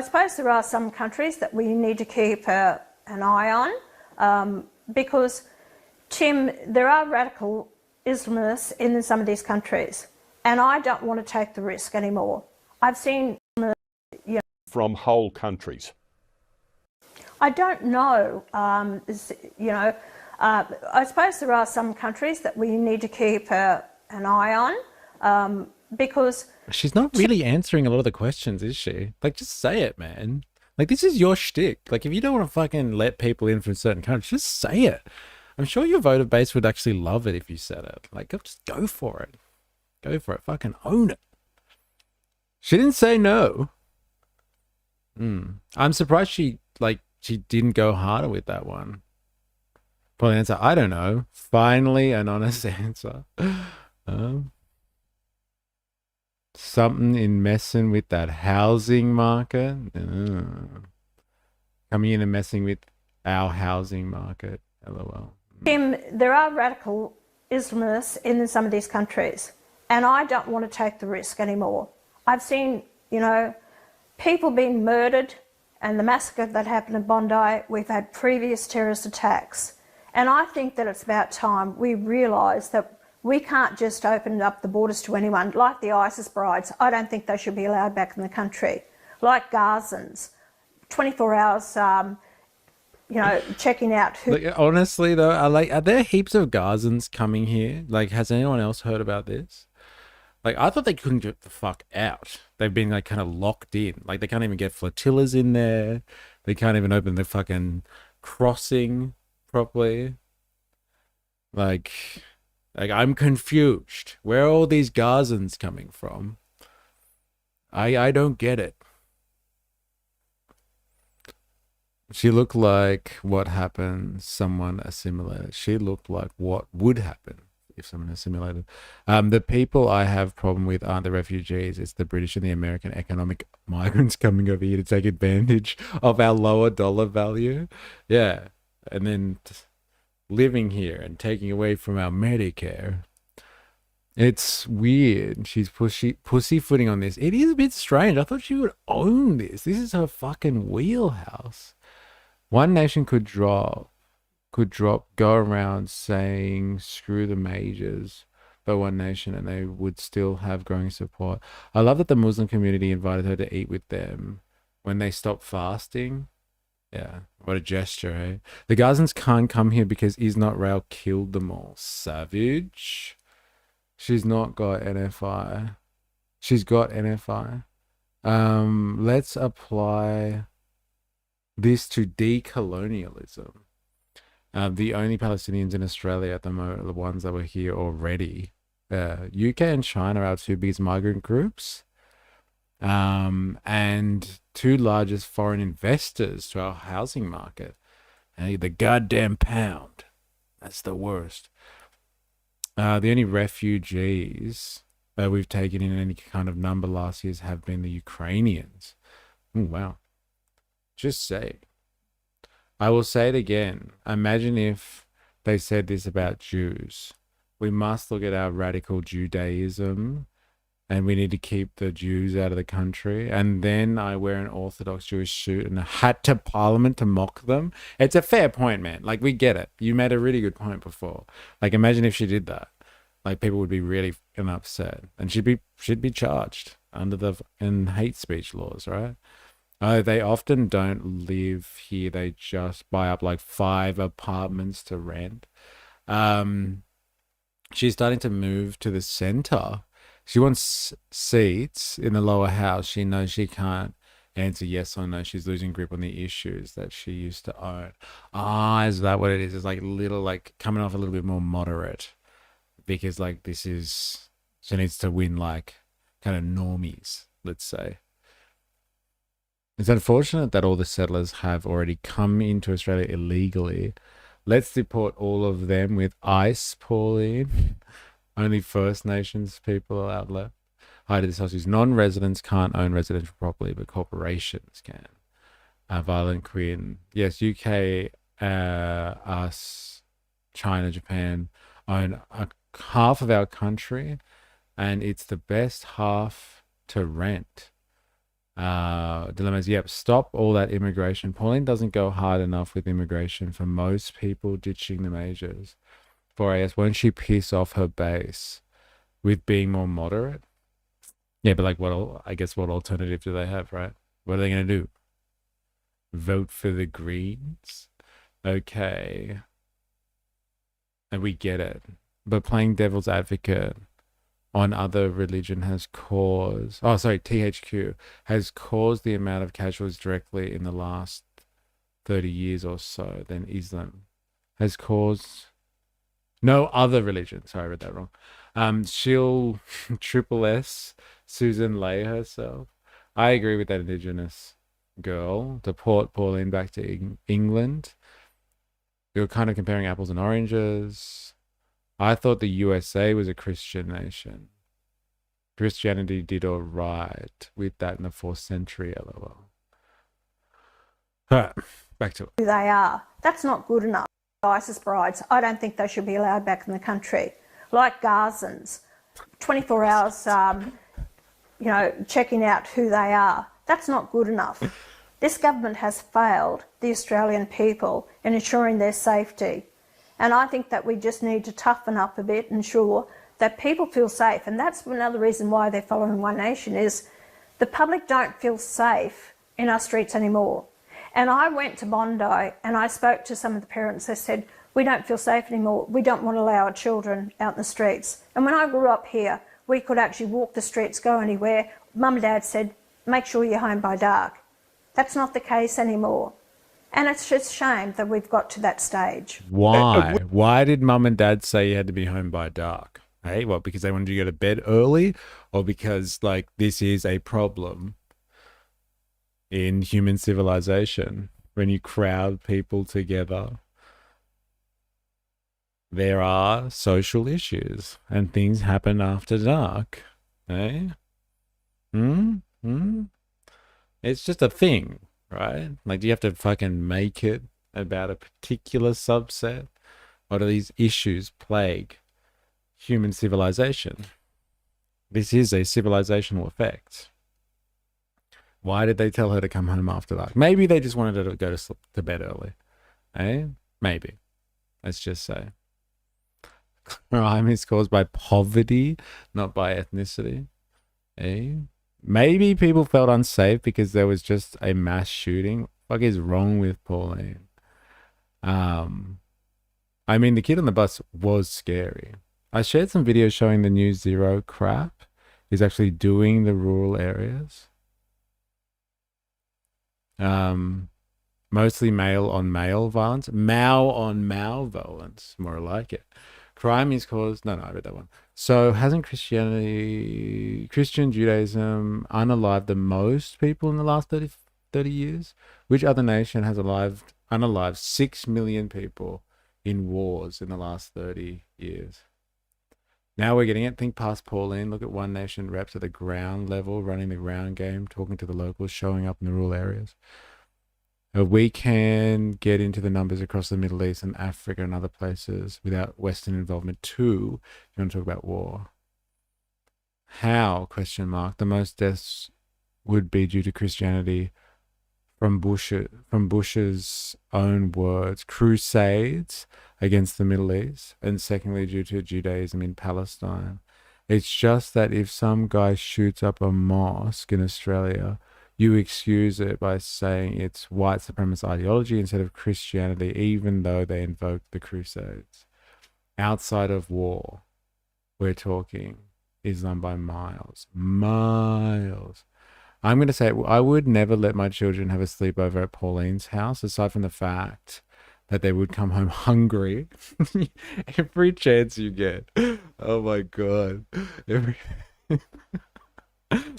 suppose there are some countries that we need to keep an eye on because, Tim, there are radical Islamists in some of these countries, and I don't want to take the risk anymore. I've seen, from whole countries. I don't know. I suppose there are some countries that we need to keep an eye on. Because She's not really answering a lot of the questions, is she? Like, just say it, man. Like, this is your shtick. Like, if you don't want to fucking let people in from certain countries, just say it. I'm sure your voter base would actually love it if you said it. Like, just go for it. Go for it. Fucking own it. She didn't say no. I'm surprised she didn't go harder with that one. Probably answer, I don't know. Finally, an honest answer. Something in messing with that housing market. Coming in and messing with our housing market. LOL. Tim, there are radical Islamists in some of these countries, and I don't want to take the risk anymore. I've seen, people being murdered, and the massacre that happened in Bondi. We've had previous terrorist attacks, and I think that it's about time we realise that we can't just open up the borders to anyone. Like the ISIS brides, I don't think they should be allowed back in the country. Like Gazans, 24 hours, checking out who... Like, honestly, though, are there heaps of Gazans coming here? Like, has anyone else heard about this? Like, I thought they couldn't get the fuck out. They've been, like, kind of locked in. Like, they can't even get flotillas in there. They can't even open the fucking crossing properly. Like, I'm confused. Where are all these Gazans coming from? I don't get it. She looked like what happened, someone assimilated. She looked like what would happen if someone assimilated. The people I have problem with aren't the refugees. It's the British and the American economic migrants coming over here to take advantage of our lower dollar value. Yeah. And then living here and taking away from our Medicare. It's weird. She's pussyfooting on this. It is a bit strange. I thought she would own this. This is her fucking wheelhouse. One nation could go around saying screw the majors, but one nation, and they would still have growing support. I love that the Muslim community invited her to eat with them when they stopped fasting. Yeah, what a gesture, eh? The Gazans can't come here because Isn't killed them all. Savage. She's not got NFI. She's got NFI. Let's apply this to decolonialism. The only Palestinians in Australia at the moment are the ones that were here already. UK and China are our two biggest migrant groups. And two largest foreign investors to our housing market. Hey, the goddamn pound. That's the worst. The only refugees that we've taken in any kind of number last year have been the Ukrainians. Oh, wow. Just say. I will say it again. Imagine if they said this about Jews. We must look at our radical Judaism, and we need to keep the Jews out of the country. And then I wear an Orthodox Jewish suit and a hat to Parliament to mock them. It's a fair point, man. Like, we get it. You made a really good point before. Like, imagine if she did that. Like, people would be really upset, and she'd be charged under the hate speech laws, right? They often don't live here. They just buy up like 5 apartments to rent. She's starting to move to the center. She wants seats in the lower house. She knows she can't answer yes or no. She's losing grip on the issues that she used to own. Is that what it is? It's like coming off a little bit more moderate, because like she needs to win like kind of normies, let's say. It's unfortunate that all the settlers have already come into Australia illegally. Let's deport all of them with ICE, Pauline. Only First Nations people are allowed left. Hi to this house whose non-residents can't own residential property, but corporations can. Violent Queen. Yes, UK, us, China, Japan own half of our country, and it's the best half to rent. Dilemmas. Yep, stop all that immigration. Pauline doesn't go hard enough with immigration for most people ditching the majors. 4AS, won't she piss off her base with being more moderate? Yeah, but like what alternative do they have, right? What are they going to do? Vote for the Greens? Okay. And we get it. But playing devil's advocate, on other religion has caused, oh, sorry, THQ has caused the amount of casualties directly in the last 30 years or so than Islam has caused. No other religion. Sorry, I read that wrong. She'll Triple S, Susan Lay herself. I agree with that Indigenous girl. Deport Pauline back to England. You're kind of comparing apples and oranges. I thought the USA was a Christian nation. Christianity did all right with that in the 4th century, lol. All right, back to it. Who they are. That's not good enough. ISIS brides, I don't think they should be allowed back in the country. Like Gazans, 24 hours, checking out who they are. That's not good enough. This government has failed the Australian people in ensuring their safety. And I think that we just need to toughen up a bit, ensure that people feel safe. And that's another reason why they're following One Nation is the public don't feel safe in our streets anymore. And I went to Bondi and I spoke to some of the parents. They said, we don't feel safe anymore. We don't want to allow our children out in the streets. And when I grew up here, we could actually walk the streets, go anywhere. Mum and Dad said, make sure you're home by dark. That's not the case anymore. And it's just a shame that we've got to that stage. Why? Why did Mum and Dad say you had to be home by dark? Hey, what, because they wanted you to go to bed early? Or because, like, this is a problem in human civilization? When you crowd people together, there are social issues and things happen after dark. Eh? It's just a thing, right? Like, do you have to fucking make it about a particular subset? Or do these issues plague human civilization? This is a civilizational effect. Why did they tell her to come home after dark? Maybe they just wanted her to go to bed early. Eh? Maybe. Let's just say. Crime is caused by poverty, not by ethnicity. Eh? Maybe people felt unsafe because there was just a mass shooting. What is wrong with Pauline? I mean, the kid on the bus was scary. I shared some videos showing the new Zero crap is actually doing the rural areas. Mostly male on male violence. Mao on Mao violence, more like it. Crime is caused... No, I read that one. So hasn't Christian Judaism unalived the most people in the last 30 years? Which other nation has unalived 6 million people in wars in the last 30 years? Now we're getting it. Think past Pauline. Look at One Nation reps at the ground level, running the ground game, talking to the locals, showing up in the rural areas. We can get into the numbers across the Middle East and Africa and other places without Western involvement too. If you want to talk about war. How? ? The most deaths would be due to Christianity from Bush's own words, crusades against the Middle East, and secondly due to Judaism in Palestine. It's just that if some guy shoots up a mosque in Australia, you excuse it by saying it's white supremacist ideology instead of Christianity, even though they invoked the crusades. Outside of war, we're talking Islam by miles. Miles. I'm going to say I would never let my children have a sleepover at Pauline's house, aside from the fact that they would come home hungry every chance you get. Oh my God.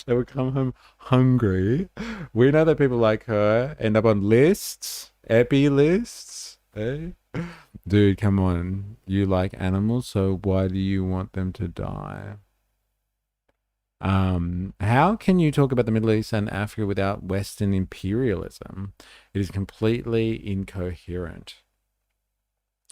They would come home hungry. We know that people like her end up on lists, epi lists. Eh? Dude, come on. You like animals, so why do you want them to die? How can you talk about the Middle East and Africa without Western imperialism? It is completely incoherent.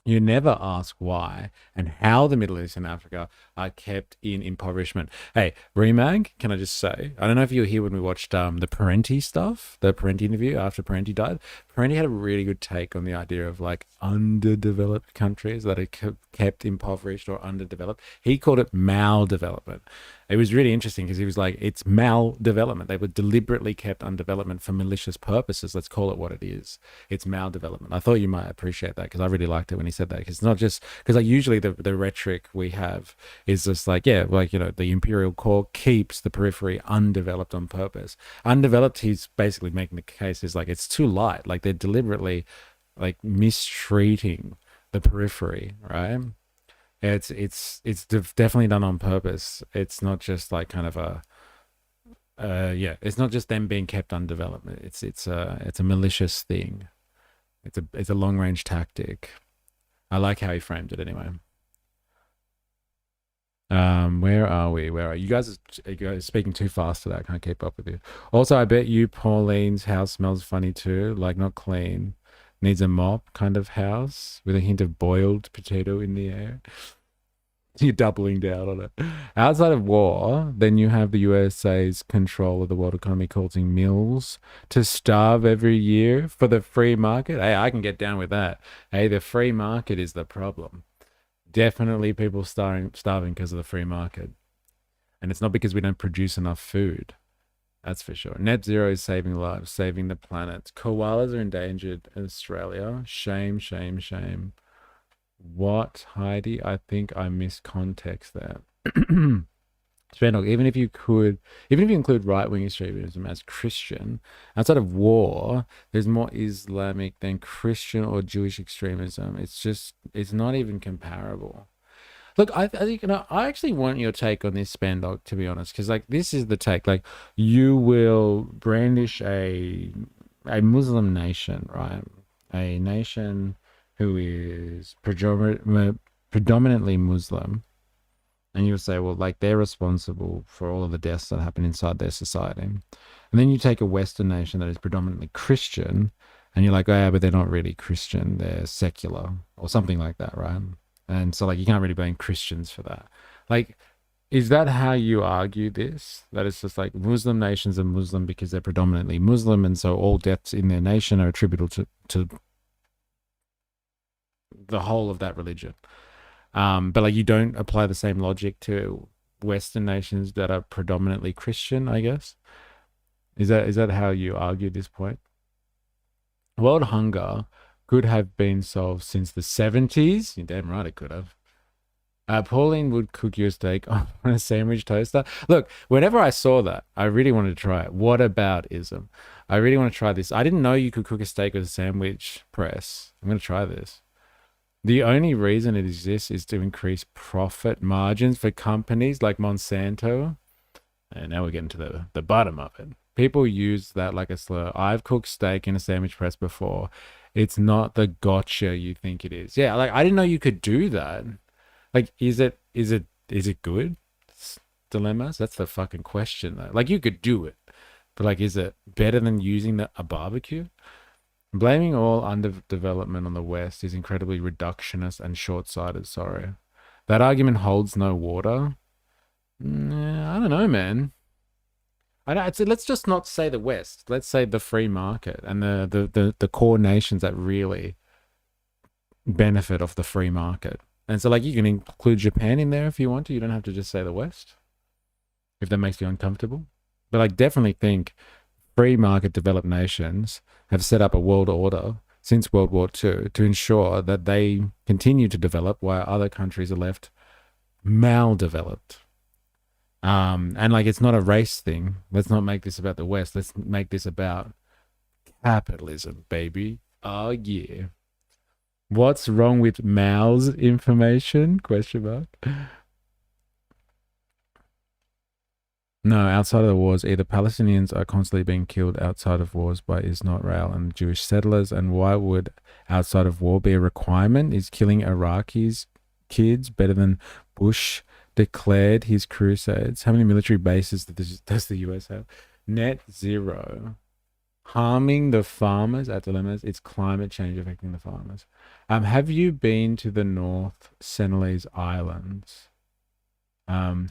You never ask why and how the Middle East and Africa are kept in impoverishment. Hey, Remag, can I just say, I don't know if you were here when we watched the Parenti stuff, the Parenti interview after Parenti died. Perini had a really good take on the idea of like underdeveloped countries that are kept impoverished or underdeveloped. He called it maldevelopment. It was really interesting because he was like, it's maldevelopment. They were deliberately kept underdevelopment for malicious purposes. Let's call it what it is. It's maldevelopment. I thought you might appreciate that because I really liked it when he said that. Because it's not just because like usually the rhetoric we have is just like, yeah, like, you know, the imperial core keeps the periphery undeveloped on purpose. Undeveloped, he's basically making the case is like it's too light. Like they're deliberately like mistreating the periphery, right? It's definitely done on purpose. It's not just like kind of a it's not just them being kept undeveloped. It's a malicious thing. It's a long range tactic. I like how he framed it anyway. Where are we? Where are you guys? Are you guys speaking too fast today? I can't keep up with you. Also, I bet you Pauline's house smells funny too. Like not clean. Needs a mop kind of house with a hint of boiled potato in the air. You're doubling down on it. Outside of war, then you have the USA's control of the world economy causing mills to starve every year for the free market. Hey, I can get down with that. Hey, the free market is the problem. Definitely people starving because of the free market. And it's not because we don't produce enough food. That's for sure. Net zero is saving lives, saving the planet. Koalas are endangered in Australia. Shame, shame, shame. What, Heidi? I think I missed context there. Spendock, even if you include right-wing extremism as Christian, outside of war, there's more Islamic than Christian or Jewish extremism. It's not even comparable. Look, I think, I actually want your take on this, Spendock, to be honest, because like this is the take. Like you will brandish a Muslim nation, right? A nation who is predominantly Muslim, and you'll say, well, like they're responsible for all of the deaths that happen inside their society. And then you take a Western nation that is predominantly Christian, and you're like, oh yeah, but they're not really Christian, they're secular or something like that, right? And so like you can't really blame Christians for that. Like, is that how you argue this? That it's just like Muslim nations are Muslim because they're predominantly Muslim, and so all deaths in their nation are attributable to the whole of that religion. But like you don't apply the same logic to Western nations that are predominantly Christian, I guess. Is that how you argue this point? World hunger could have been solved since the 70s. You're damn right it could have. Pauline would cook you a steak on a sandwich toaster. Look, whenever I saw that, I really wanted to try it. What about ism? I really want to try this. I didn't know you could cook a steak with a sandwich press. I'm going to try this. The only reason it exists is to increase profit margins for companies like Monsanto. And now we're getting to the bottom of it. People use that like a slur. I've cooked steak in a sandwich press before. It's not the gotcha you think it is. Yeah, like I didn't know you could do that. Like, is it good? Dilemmas? That's the fucking question though. Like you could do it, but like, is it better than using a barbecue? Blaming all underdevelopment on the West is incredibly reductionist and short-sighted. Sorry, that argument holds no water. I don't know, man. Let's just not say the West. Let's say the free market and the core nations that really benefit off the free market. And so like you can include Japan in there if you want to. You don't have to just say the West if that makes you uncomfortable. But like definitely think free market developed nations have set up a world order since World War II to ensure that they continue to develop while other countries are left maldeveloped. And like it's not a race thing. Let's not make this about the West. Let's make this about capitalism, baby. Oh yeah. What's wrong with Mao's information? Question mark. No, outside of the wars, either Palestinians are constantly being killed outside of wars by Israel and Jewish settlers, and why would outside of war be a requirement? Is killing Iraqis kids better than Bush declared his crusades? How many military bases does the US have? Net zero. Harming the farmers at dilemmas. It's climate change affecting the farmers. Have you been to the North Sentinelese Islands?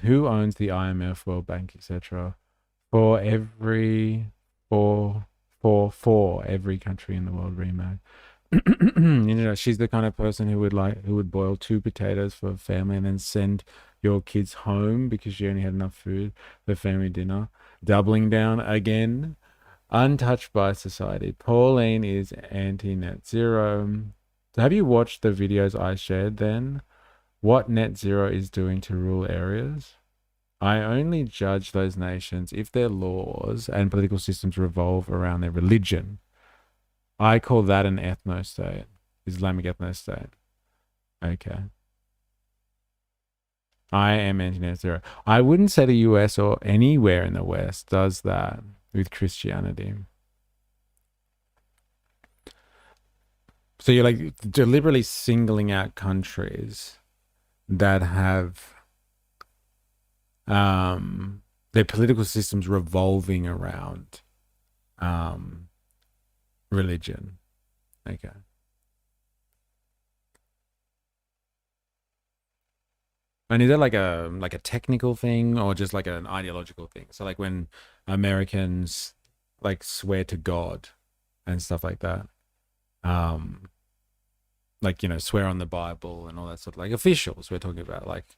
Who owns the IMF, World Bank, etc.? For every for every country in the world remade. She's the kind of person who would boil 2 potatoes for a family and then send your kids home because she only had enough food for family dinner. Doubling down again. Untouched by society. Pauline is anti-net zero. So have you watched the videos I shared then? What net zero is doing to rural areas? I only judge those nations if their laws and political systems revolve around their religion. I call that an ethno-state, Islamic ethno-state. Okay. I am anti-net zero. I wouldn't say the US or anywhere in the West does that with Christianity. So you're like deliberately singling out countries that have their political systems revolving around religion. Okay. And is that like a technical thing or just like an ideological thing? So like when Americans like swear to God and stuff like that, like, you know, swear on the Bible and all that sort of, like officials we're talking about, like,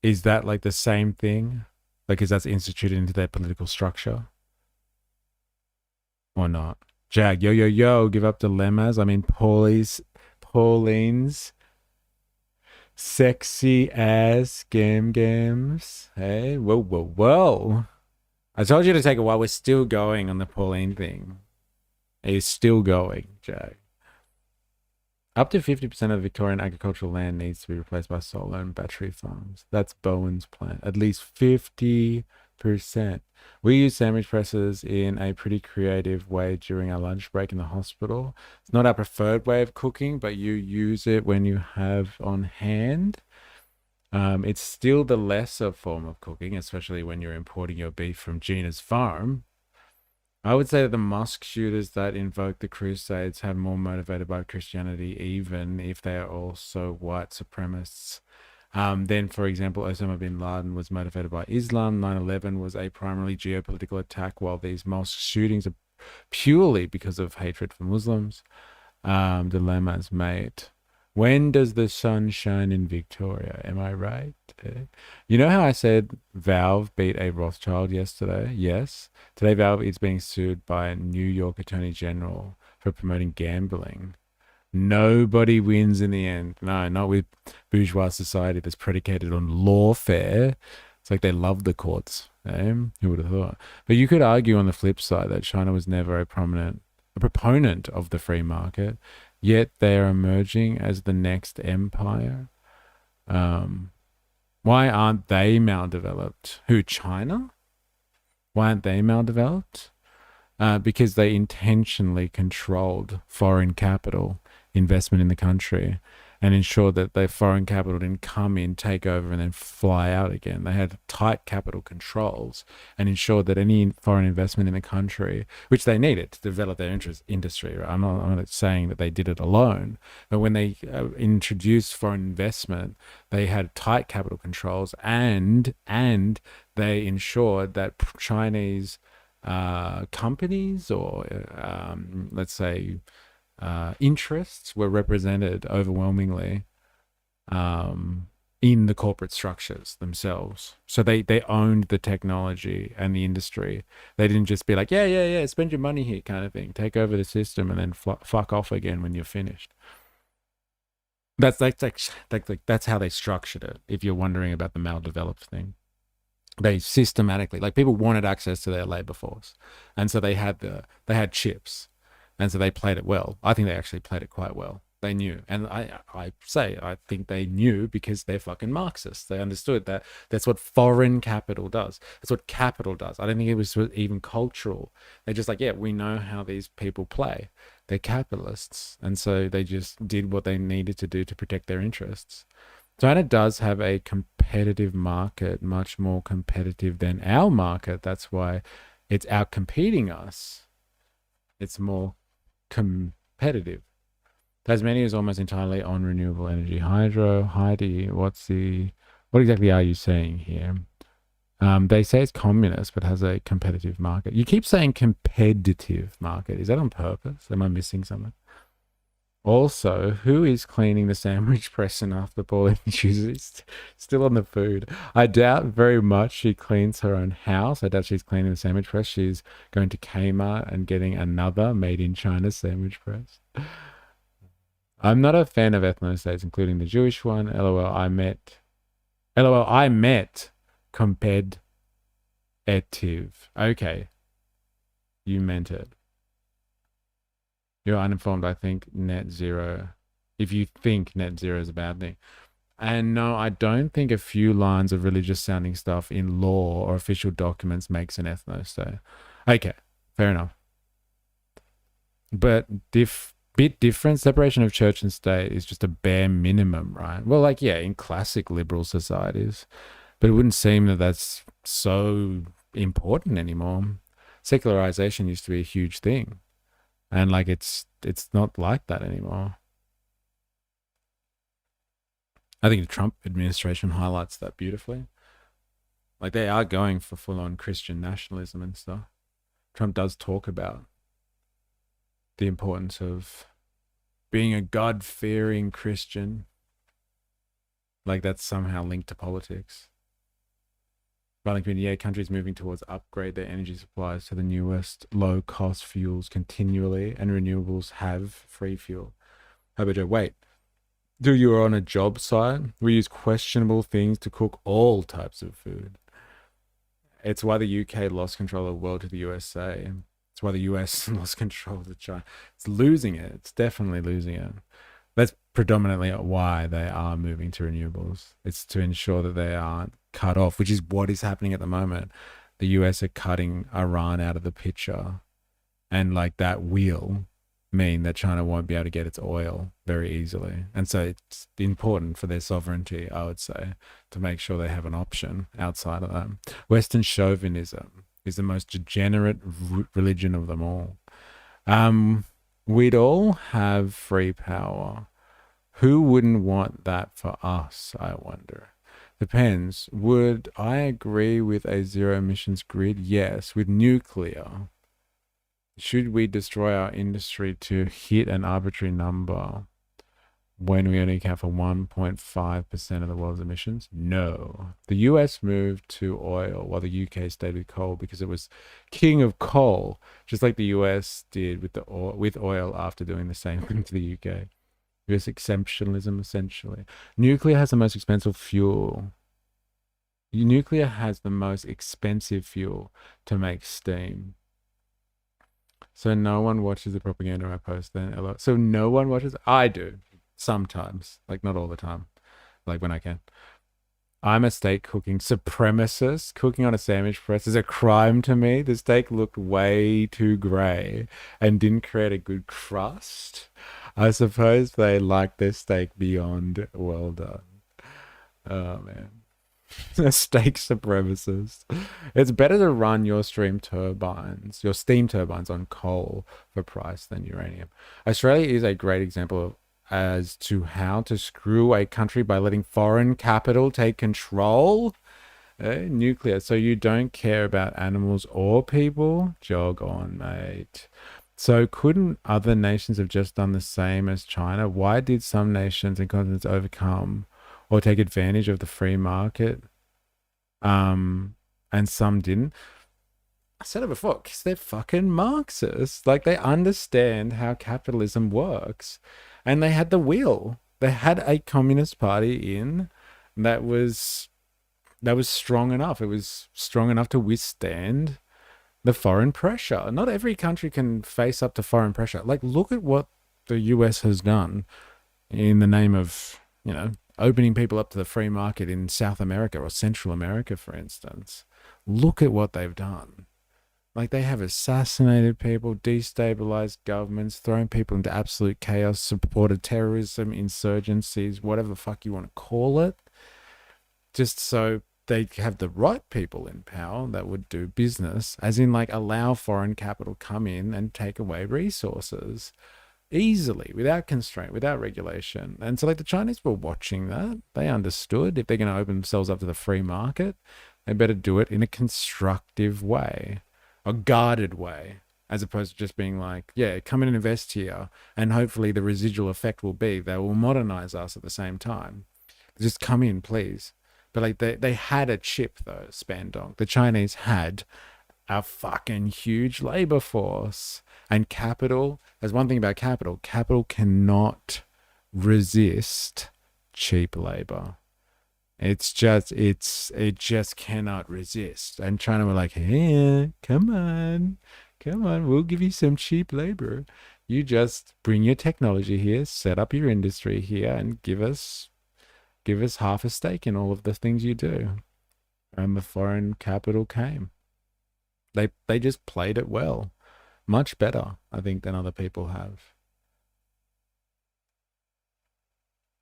is that like the same thing? Like, is that instituted into their political structure or not? Jag, yo, give up dilemmas. I mean, Pauline's sexy ass games. Hey, whoa. I told you to take a while. We're still going on the Pauline thing. It's still going, Jag. Up to 50% of Victorian agricultural land needs to be replaced by solar and battery farms. That's Bowen's plan. At least 50%. We use sandwich presses in a pretty creative way during our lunch break in the hospital. It's not our preferred way of cooking, but you use it when you have on hand. It's still the lesser form of cooking, especially when you're importing your beef from Gina's farm. I would say that the mosque shooters that invoke the Crusades have more motivated by Christianity, even if they are also white supremacists. Then, for example, Osama bin Laden was motivated by Islam. 9/11 was a primarily geopolitical attack, while these mosque shootings are purely because of hatred for Muslims. Dilemmas, mate. When does the sun shine in Victoria? Am I right? You know how I said Valve beat a Rothschild yesterday? Yes. Today, Valve is being sued by a New York Attorney General for promoting gambling. Nobody wins in the end. No, not with bourgeois society that's predicated on lawfare. It's like they love the courts. Who would have thought? But you could argue on the flip side that China was never a proponent of the free market, yet they are emerging as the next empire. Why aren't they maldeveloped? Who, China? Why aren't they maldeveloped? Because they intentionally controlled foreign capital investment in the country and ensured that their foreign capital didn't come in, take over, and then fly out again. They had tight capital controls and ensured that any foreign investment in the country, which they needed to develop their industry, right? I'm not saying that they did it alone, but when they introduced foreign investment, they had tight capital controls and they ensured that Chinese companies or let's say interests were represented overwhelmingly in the corporate structures themselves. So they owned the technology and the industry. They didn't just be like, yeah, spend your money here kind of thing. Take over the system and then fuck off again when you're finished. That's that's how they structured it, if you're wondering about the maldeveloped thing. They systematically, like, people wanted access to their labor force, and so they had chips, and so they played it well. I think they actually played it quite well. They knew, and I think they knew because they're fucking Marxists. They understood that that's what foreign capital does. That's what capital does. I don't think it was even cultural. They're just like, yeah, we know how these people play. They're capitalists, and so they just did what they needed to do to protect their interests. China does have a competitive market, much more competitive than our market. That's why it's out-competing us. It's more competitive. Tasmania is almost entirely on renewable energy. Hydro, Heidi, what exactly are you saying here? They say it's communist, but has a competitive market. You keep saying competitive market. Is that on purpose? Am I missing something? Also, who is cleaning the sandwich pressing after Pauline uses still on the food? I doubt very much she cleans her own house. I doubt she's cleaning the sandwich press. She's going to Kmart and getting another made in China sandwich press. I'm not a fan of ethno-states, including the Jewish one. LOL, I met competitive. Okay. You meant it. You're uninformed, I think net zero. If you think net zero is a bad thing. And no, I don't think a few lines of religious sounding stuff in law or official documents makes an ethno-state. Okay, fair enough. But bit different. Separation of church and state is just a bare minimum, right? Well, like, yeah, in classic liberal societies. But it wouldn't seem that that's so important anymore. Secularization used to be a huge thing. And like it's not like that anymore. I think the Trump administration highlights that beautifully. Like they are going for full-on Christian nationalism and stuff. Trump does talk about the importance of being a God-fearing Christian. Like that's somehow linked to politics. Violent community, yeah, countries moving towards upgrade their energy supplies to the newest low-cost fuels continually, and renewables have free fuel. How about you? Wait, do you on a job site? We use questionable things to cook all types of food. It's why the UK lost control of the world to the USA. It's why the US lost control of China. It's losing it. It's definitely losing it. That's predominantly why they are moving to renewables. It's to ensure that they aren't cut off, which is what is happening at the moment. The US are cutting Iran out of the picture, and like that will mean that China won't be able to get its oil very easily. And so it's important for their sovereignty, I would say, to make sure they have an option outside of that. Western chauvinism is the most degenerate religion of them all. We'd all have free power. Who wouldn't want that for us, I wonder? Depends. Would I agree with a zero emissions grid? Yes. With nuclear, should we destroy our industry to hit an arbitrary number when we only account for 1.5% of the world's emissions? No. The US moved to oil while the UK stayed with coal because it was king of coal, just like the US did with oil after doing the same thing to the UK. US exceptionalism, essentially. Nuclear has the most expensive fuel. Nuclear has the most expensive fuel to make steam. So no one watches the propaganda I post then. So no one watches? I do. Sometimes. Like not all the time. Like when I can. I'm a steak cooking supremacist. Cooking on a sandwich press is a crime to me. The steak looked way too grey and didn't create a good crust. I suppose they like their steak beyond well done. Oh man. A steak supremacist. It's better to run your steam turbines on coal for price than uranium. Australia is a great example as to how to screw a country by letting foreign capital take control. Nuclear. So you don't care about animals or people? Jog on, mate. So couldn't other nations have just done the same as China? Why did some nations and continents overcome or take advantage of the free market and some didn't? I said it before, because they're fucking Marxists. Like they understand how capitalism works, and they had the will. They had a communist party in that was strong enough. It was strong enough to withstand the foreign pressure. Not every country can face up to foreign pressure. Like look at what the US has done in the name of, opening people up to the free market in South America or Central America, for instance. Look at what they've done. Like they have assassinated people, destabilized governments, thrown people into absolute chaos, supported terrorism, insurgencies, whatever the fuck you want to call it, just so they have the right people in power that would do business, as in like allow foreign capital come in and take away resources easily, without constraint, without regulation. And so like the Chinese were watching that. They understood if they're going to open themselves up to the free market, They better do it in a constructive way, a guarded way, as opposed to just being like, yeah, come in and invest here, and hopefully the residual effect will be they will modernize us at the same time. Just come in, please. But like they had a chip though, Spandong. The Chinese had a fucking huge labor force. And capital, there's one thing about capital. Capital cannot resist cheap labor. It just cannot resist. And China were like, hey, come on, we'll give you some cheap labor. You just bring your technology here, set up your industry here, and give us half a stake in all of the things you do. And the foreign capital came. They just played it well. Much better, I think, than other people have.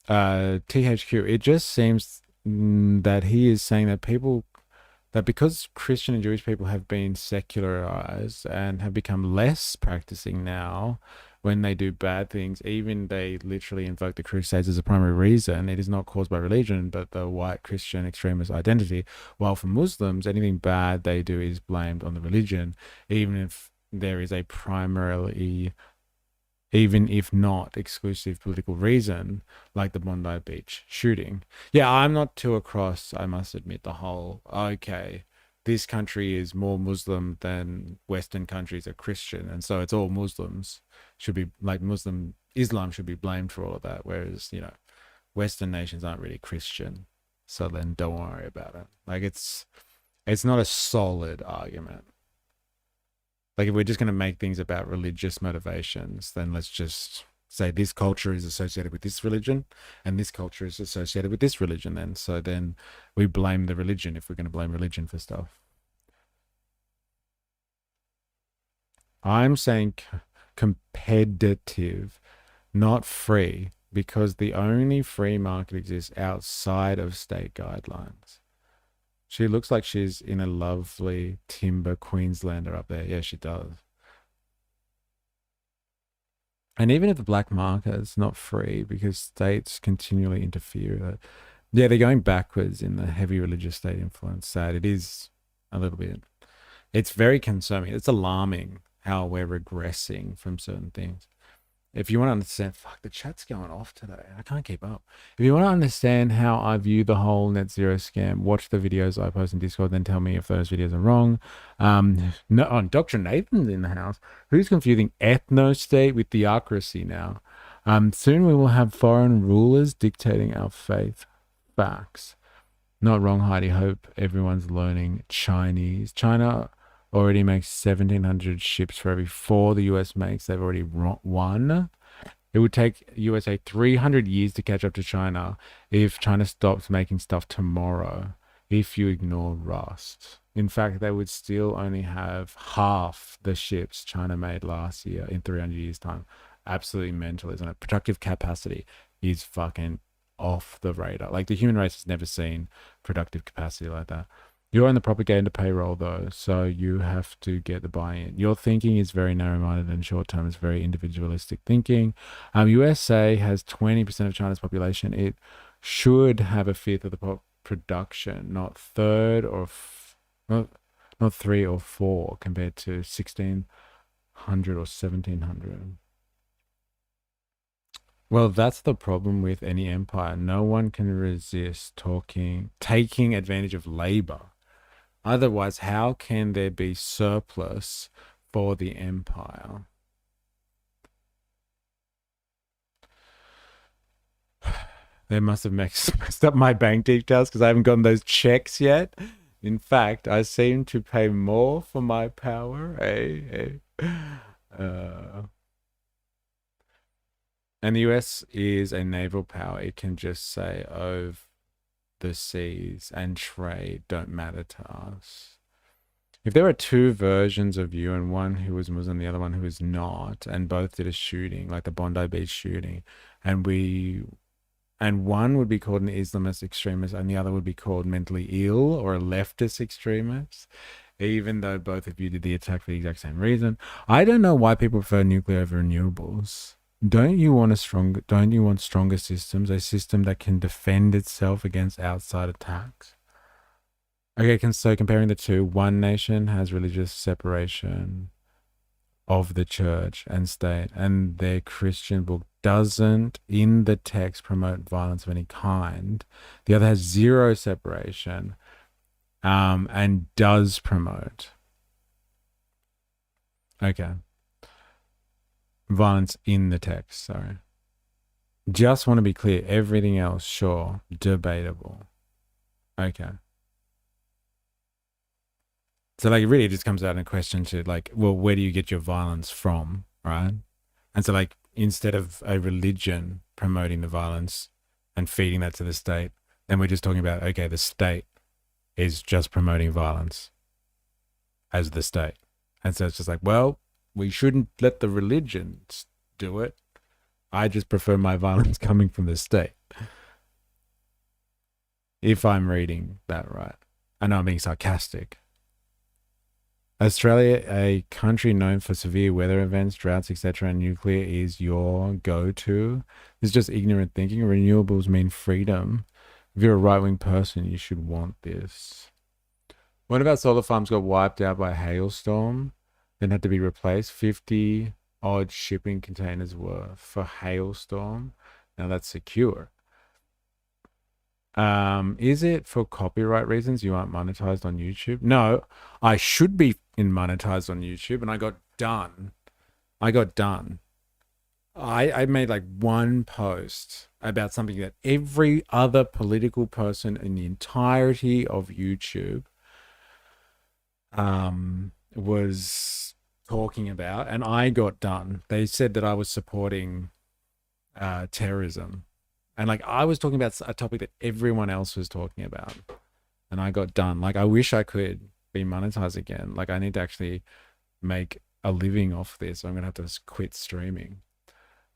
THQ, it just seems that he is saying that because Christian and Jewish people have been secularized and have become less practicing now, when they do bad things, even they literally invoke the Crusades as a primary reason, it is not caused by religion, but the white Christian extremist identity. While for Muslims, anything bad they do is blamed on the religion, even if there is a primarily, even if not exclusive political reason, like the Bondi Beach shooting. Yeah, I'm not too across, I must admit, the whole, okay, this country is more Muslim than Western countries are Christian, and so it's all Muslims should be, like Islam should be blamed for all of that, whereas, Western nations aren't really Christian, so then don't worry about it. Like, it's not a solid argument. Like, if we're just going to make things about religious motivations, then let's just say this culture is associated with this religion and this culture is associated with this religion then. So then we blame the religion if we're going to blame religion for stuff. I'm saying competitive, not free, because the only free market exists outside of state guidelines. She looks like she's in a lovely timber Queenslander up there. Yeah, she does. And even if the black market is not free because states continually interfere with it. Yeah, they're going backwards in the heavy religious state influence side. It is a little bit. It's very concerning. It's alarming how we're regressing from certain things. If you want to understand, fuck, the chat's going off today. I can't keep up. If you want to understand how I view the whole net zero scam, watch the videos I post in Discord, then tell me if those videos are wrong. Dr. Nathan's in the house. Who's confusing ethno-state with theocracy now? Soon we will have foreign rulers dictating our faith. Facts. Not wrong, Heidi. Hope everyone's learning Chinese. China already makes 1,700 ships for every 4 the US makes. They've already won. It would take USA 300 years to catch up to China if China stops making stuff tomorrow, if you ignore Rust. In fact, they would still only have half the ships China made last year in 300 years' time. Absolutely mental, isn't it? Productive capacity is fucking off the radar. Like, the human race has never seen productive capacity like that. You're on the propaganda payroll, though, so you have to get the buy-in. Your thinking is very narrow-minded and short-term. It's very individualistic thinking. USA has 20% of China's population. It should have a fifth of the production, not third or not 3 or 4 compared to 1,600 or 1,700. Well, that's the problem with any empire. No one can resist taking advantage of labor. Otherwise, how can there be surplus for the empire? They must have messed up my bank details because I haven't gotten those checks yet. In fact, I seem to pay more for my power. And the US is a naval power. It can just say, oh, the seas and trade don't matter to us. If there were 2 versions of you, and one who was Muslim, the other one who was not, and both did a shooting, like the Bondi Beach shooting, and one would be called an Islamist extremist and the other would be called mentally ill or a leftist extremist, even though both of you did the attack for the exact same reason. I don't know why people prefer nuclear over renewables. Don't you want stronger systems, a system that can defend itself against outside attacks? Okay, so comparing the two, one nation has religious separation of the church and state, and their Christian book doesn't, in the text, promote violence of any kind. The other has zero separation, and does promote. Okay. Violence in the text, sorry. Just want to be clear, everything else, sure, debatable. Okay. So like it really just comes out in a question to like, well, where do you get your violence from, right? And so like instead of a religion promoting the violence and feeding that to the state, then we're just talking about, okay, the state is just promoting violence as the state. And so it's just like, well, we shouldn't let the religions do it. I just prefer my violence coming from the state. If I'm reading that right. I know I'm being sarcastic. Australia, a country known for severe weather events, droughts, etc., and nuclear is your go-to. This is just ignorant thinking. Renewables mean freedom. If you're a right-wing person, you should want this. What about solar farms got wiped out by a hailstorm, then had to be replaced? 50 odd shipping containers worth for hailstorm. Now that's secure. Is it for copyright reasons you aren't monetized on YouTube? No, I should be monetized on YouTube, and I got done. I made like one post about something that every other political person in the entirety of YouTube was talking about, and I got done. They said that I was supporting terrorism. And like I was talking about a topic that everyone else was talking about, and I got done. Like I wish I could be monetized again. Like I need to actually make a living off this. I'm gonna have to quit streaming.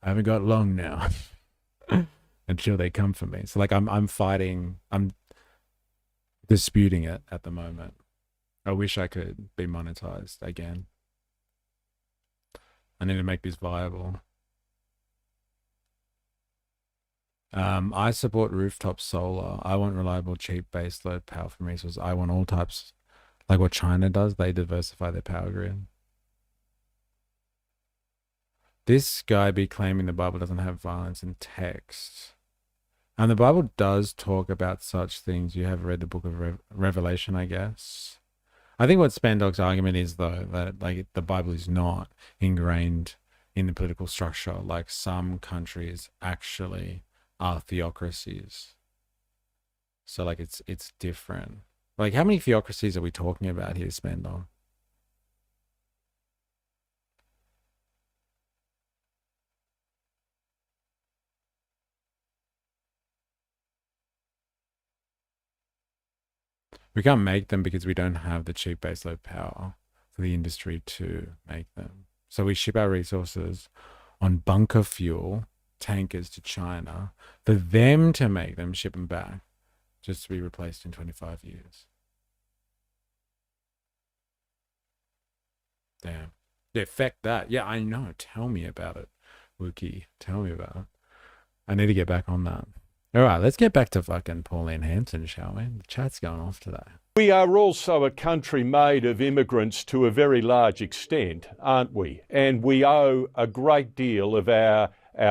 I haven't got long now until they come for me. So like I'm fighting. I'm disputing it at the moment. I wish I could be monetized again. I need to make this viable. I support rooftop solar. I want reliable, cheap baseload power from resources. I want all types, like what China does. They diversify their power grid. This guy be claiming the Bible doesn't have violence in text. And the Bible does talk about such things. You have read the book of Revelation, I guess. I think what Spandog's argument is, though, that like the Bible is not ingrained in the political structure like some countries actually are theocracies. So like it's different. Like how many theocracies are we talking about here, Spandog? We can't make them because we don't have the cheap baseload power for the industry to make them. So we ship our resources on bunker fuel tankers to China for them to make them, ship them back, just to be replaced in 25 years. Damn. The effect that. Yeah, I know. Tell me about it, Wookie. Tell me about it. I need to get back on that. All right, let's get back to fucking Pauline Hanson, shall we? The chat's going off today. We are also a country made of immigrants to a very large extent, aren't we? And we owe a great deal of our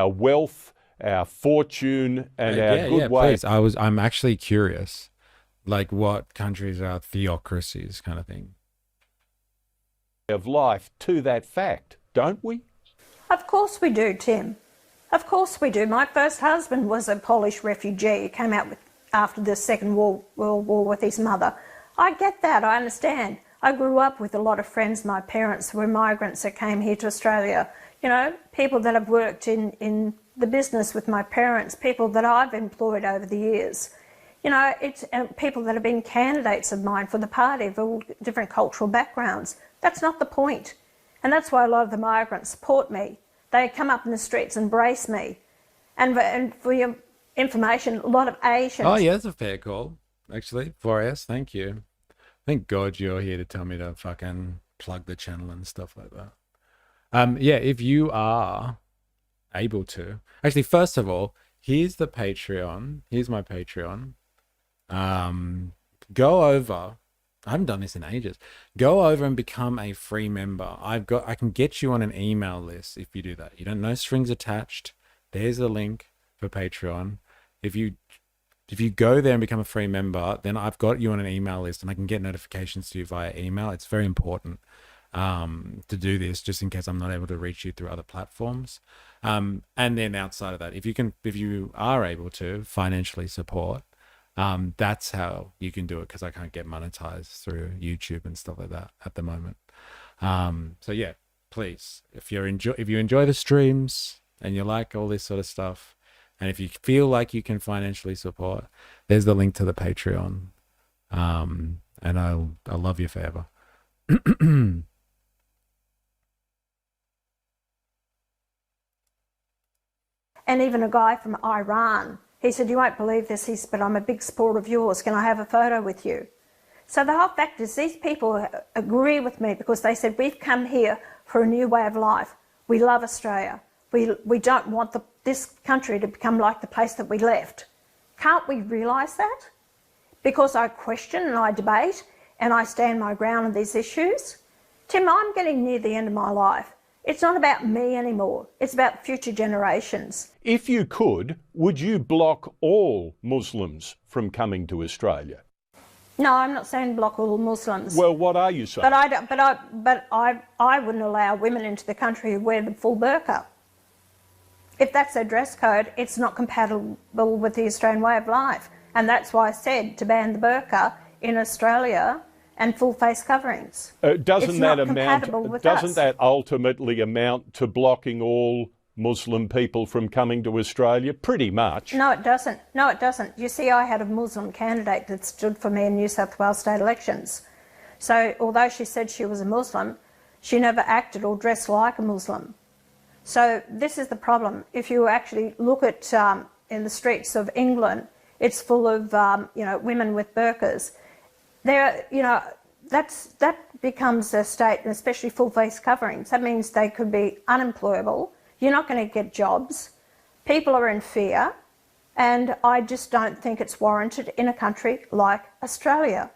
wealth, our fortune, and our good ways. Please. I'm actually curious, like what countries are theocracies, kind of thing. Of life to that fact, don't we? Of course we do, Tim. Of course we do. My first husband was a Polish refugee. He came out after the Second World War with his mother. I get that. I understand. I grew up with a lot of friends. My parents were migrants that came here to Australia. You know, people that have worked in the business with my parents, people that I've employed over the years. You know, it's people that have been candidates of mine for the party of all different cultural backgrounds. That's not the point. And that's why a lot of the migrants support me. They come up in the streets and embrace me. And for your information, a lot of Asians... Oh, yeah, that's a fair call, actually. 4S, thank you. Thank God you're here to tell me to fucking plug the channel and stuff like that. Yeah, if you are able to. Actually, first of all, here's the Patreon. Here's my Patreon. go over. I haven't done this in ages. Go over and become a free member. I can get you on an email list if you do that. You don't, no strings attached. There's a link for Patreon. If you go there and become a free member, then I've got you on an email list and I can get notifications to you via email. It's very important to do this, just in case I'm not able to reach you through other platforms. And then outside of that, if you are able to financially support, that's how you can do it, because I can't get monetized through YouTube and stuff like that at the moment. So yeah, please, if you enjoy the streams and you like all this sort of stuff, and if you feel like you can financially support, there's the link to the Patreon. And I'll love you forever. And even a guy from Iran, he said, you won't believe this, he said, but I'm a big supporter of yours. Can I have a photo with you? So the whole fact is these people agree with me because they said, we've come here for a new way of life. We love Australia. We don't want this country to become like the place that we left. Can't we realise that? Because I question and I debate and I stand my ground on these issues. Tim, I'm getting near the end of my life. It's not about me anymore. It's about future generations. If you could, would you block all Muslims from coming to Australia? No, I'm not saying block all Muslims. Well, what are you saying? But I wouldn't allow women into the country who wear the full burqa. If that's their dress code, it's not compatible with the Australian way of life. And that's why I said to ban the burqa in Australia and full face coverings. Doesn't that ultimately amount to blocking all Muslim people from coming to Australia? Pretty much. No, it doesn't. No, it doesn't. You see, I had a Muslim candidate that stood for me in New South Wales state elections. So although she said she was a Muslim, she never acted or dressed like a Muslim. So this is the problem. If you actually look at in the streets of England, it's full of women with burqas. That becomes a state, and especially full face coverings. That means they could be unemployable. You're not going to get jobs. People are in fear, and I just don't think it's warranted in a country like Australia.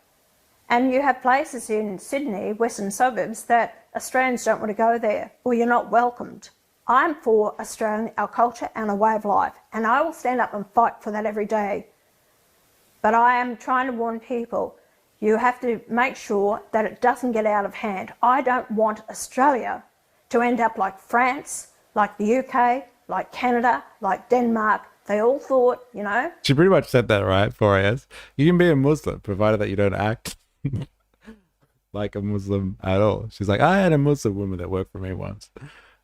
And you have places in Sydney, western suburbs, that Australians don't want to go there, or you're not welcomed. I'm for Australian, our culture and our way of life, and I will stand up and fight for that every day. But I am trying to warn people, you have to make sure that it doesn't get out of hand. I don't want Australia to end up like France, like the UK, like Canada, like Denmark. They all thought, She pretty much said that, right? 4AS. You can be a Muslim, provided that you don't act like a Muslim at all. She's like, I had a Muslim woman that worked for me once,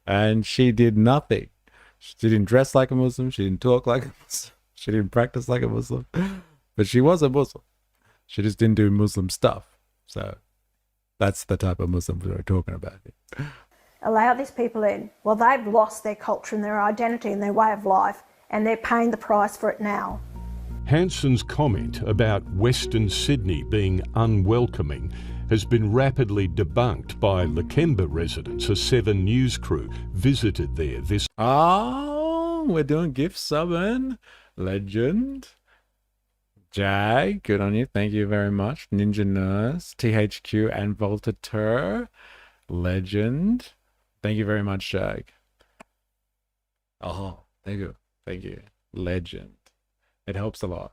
and she did nothing. She didn't dress like a Muslim. She didn't talk like a Muslim. She didn't practice like a Muslim. But she was a Muslim. She just didn't do Muslim stuff. So that's the type of Muslim we're talking about here. Allow these people in. Well, they've lost their culture and their identity and their way of life, and they're paying the price for it now. Hanson's comment about Western Sydney being unwelcoming has been rapidly debunked by Lakemba residents. A 7 News crew visited there this... Oh, we're doing gift subbing. Legend. Jag, good on you. Thank you very much. Ninja Nurse, THQ, and Voltateur. Legend. Thank you very much, Jag. Oh, thank you. Thank you. Legend. It helps a lot.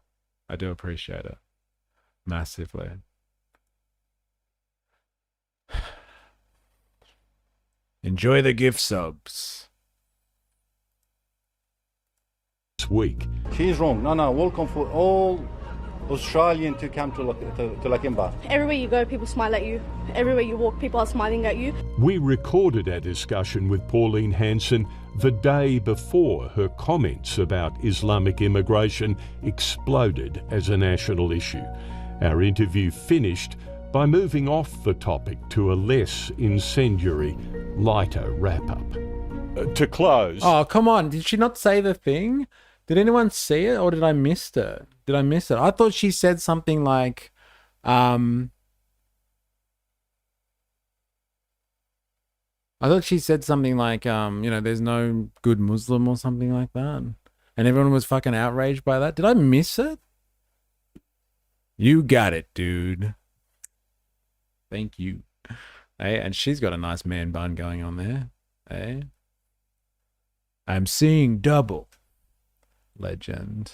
I do appreciate it. Massively. Enjoy the gift subs. This week. She's wrong. No, welcome for all Australian to come to Lakemba. Everywhere you go, people smile at you. Everywhere you walk, people are smiling at you. We recorded our discussion with Pauline Hanson the day before her comments about Islamic immigration exploded as a national issue. Our interview finished by moving off the topic to a less incendiary, lighter wrap-up. To close... Oh, come on. Did she not say the thing? Did anyone see it, or did I miss it? Did I miss it? I thought she said something like, there's no good Muslim or something like that. And everyone was fucking outraged by that. Did I miss it? You got it, dude. Thank you. Hey, and she's got a nice man bun going on there. Hey. I'm seeing double. Legend.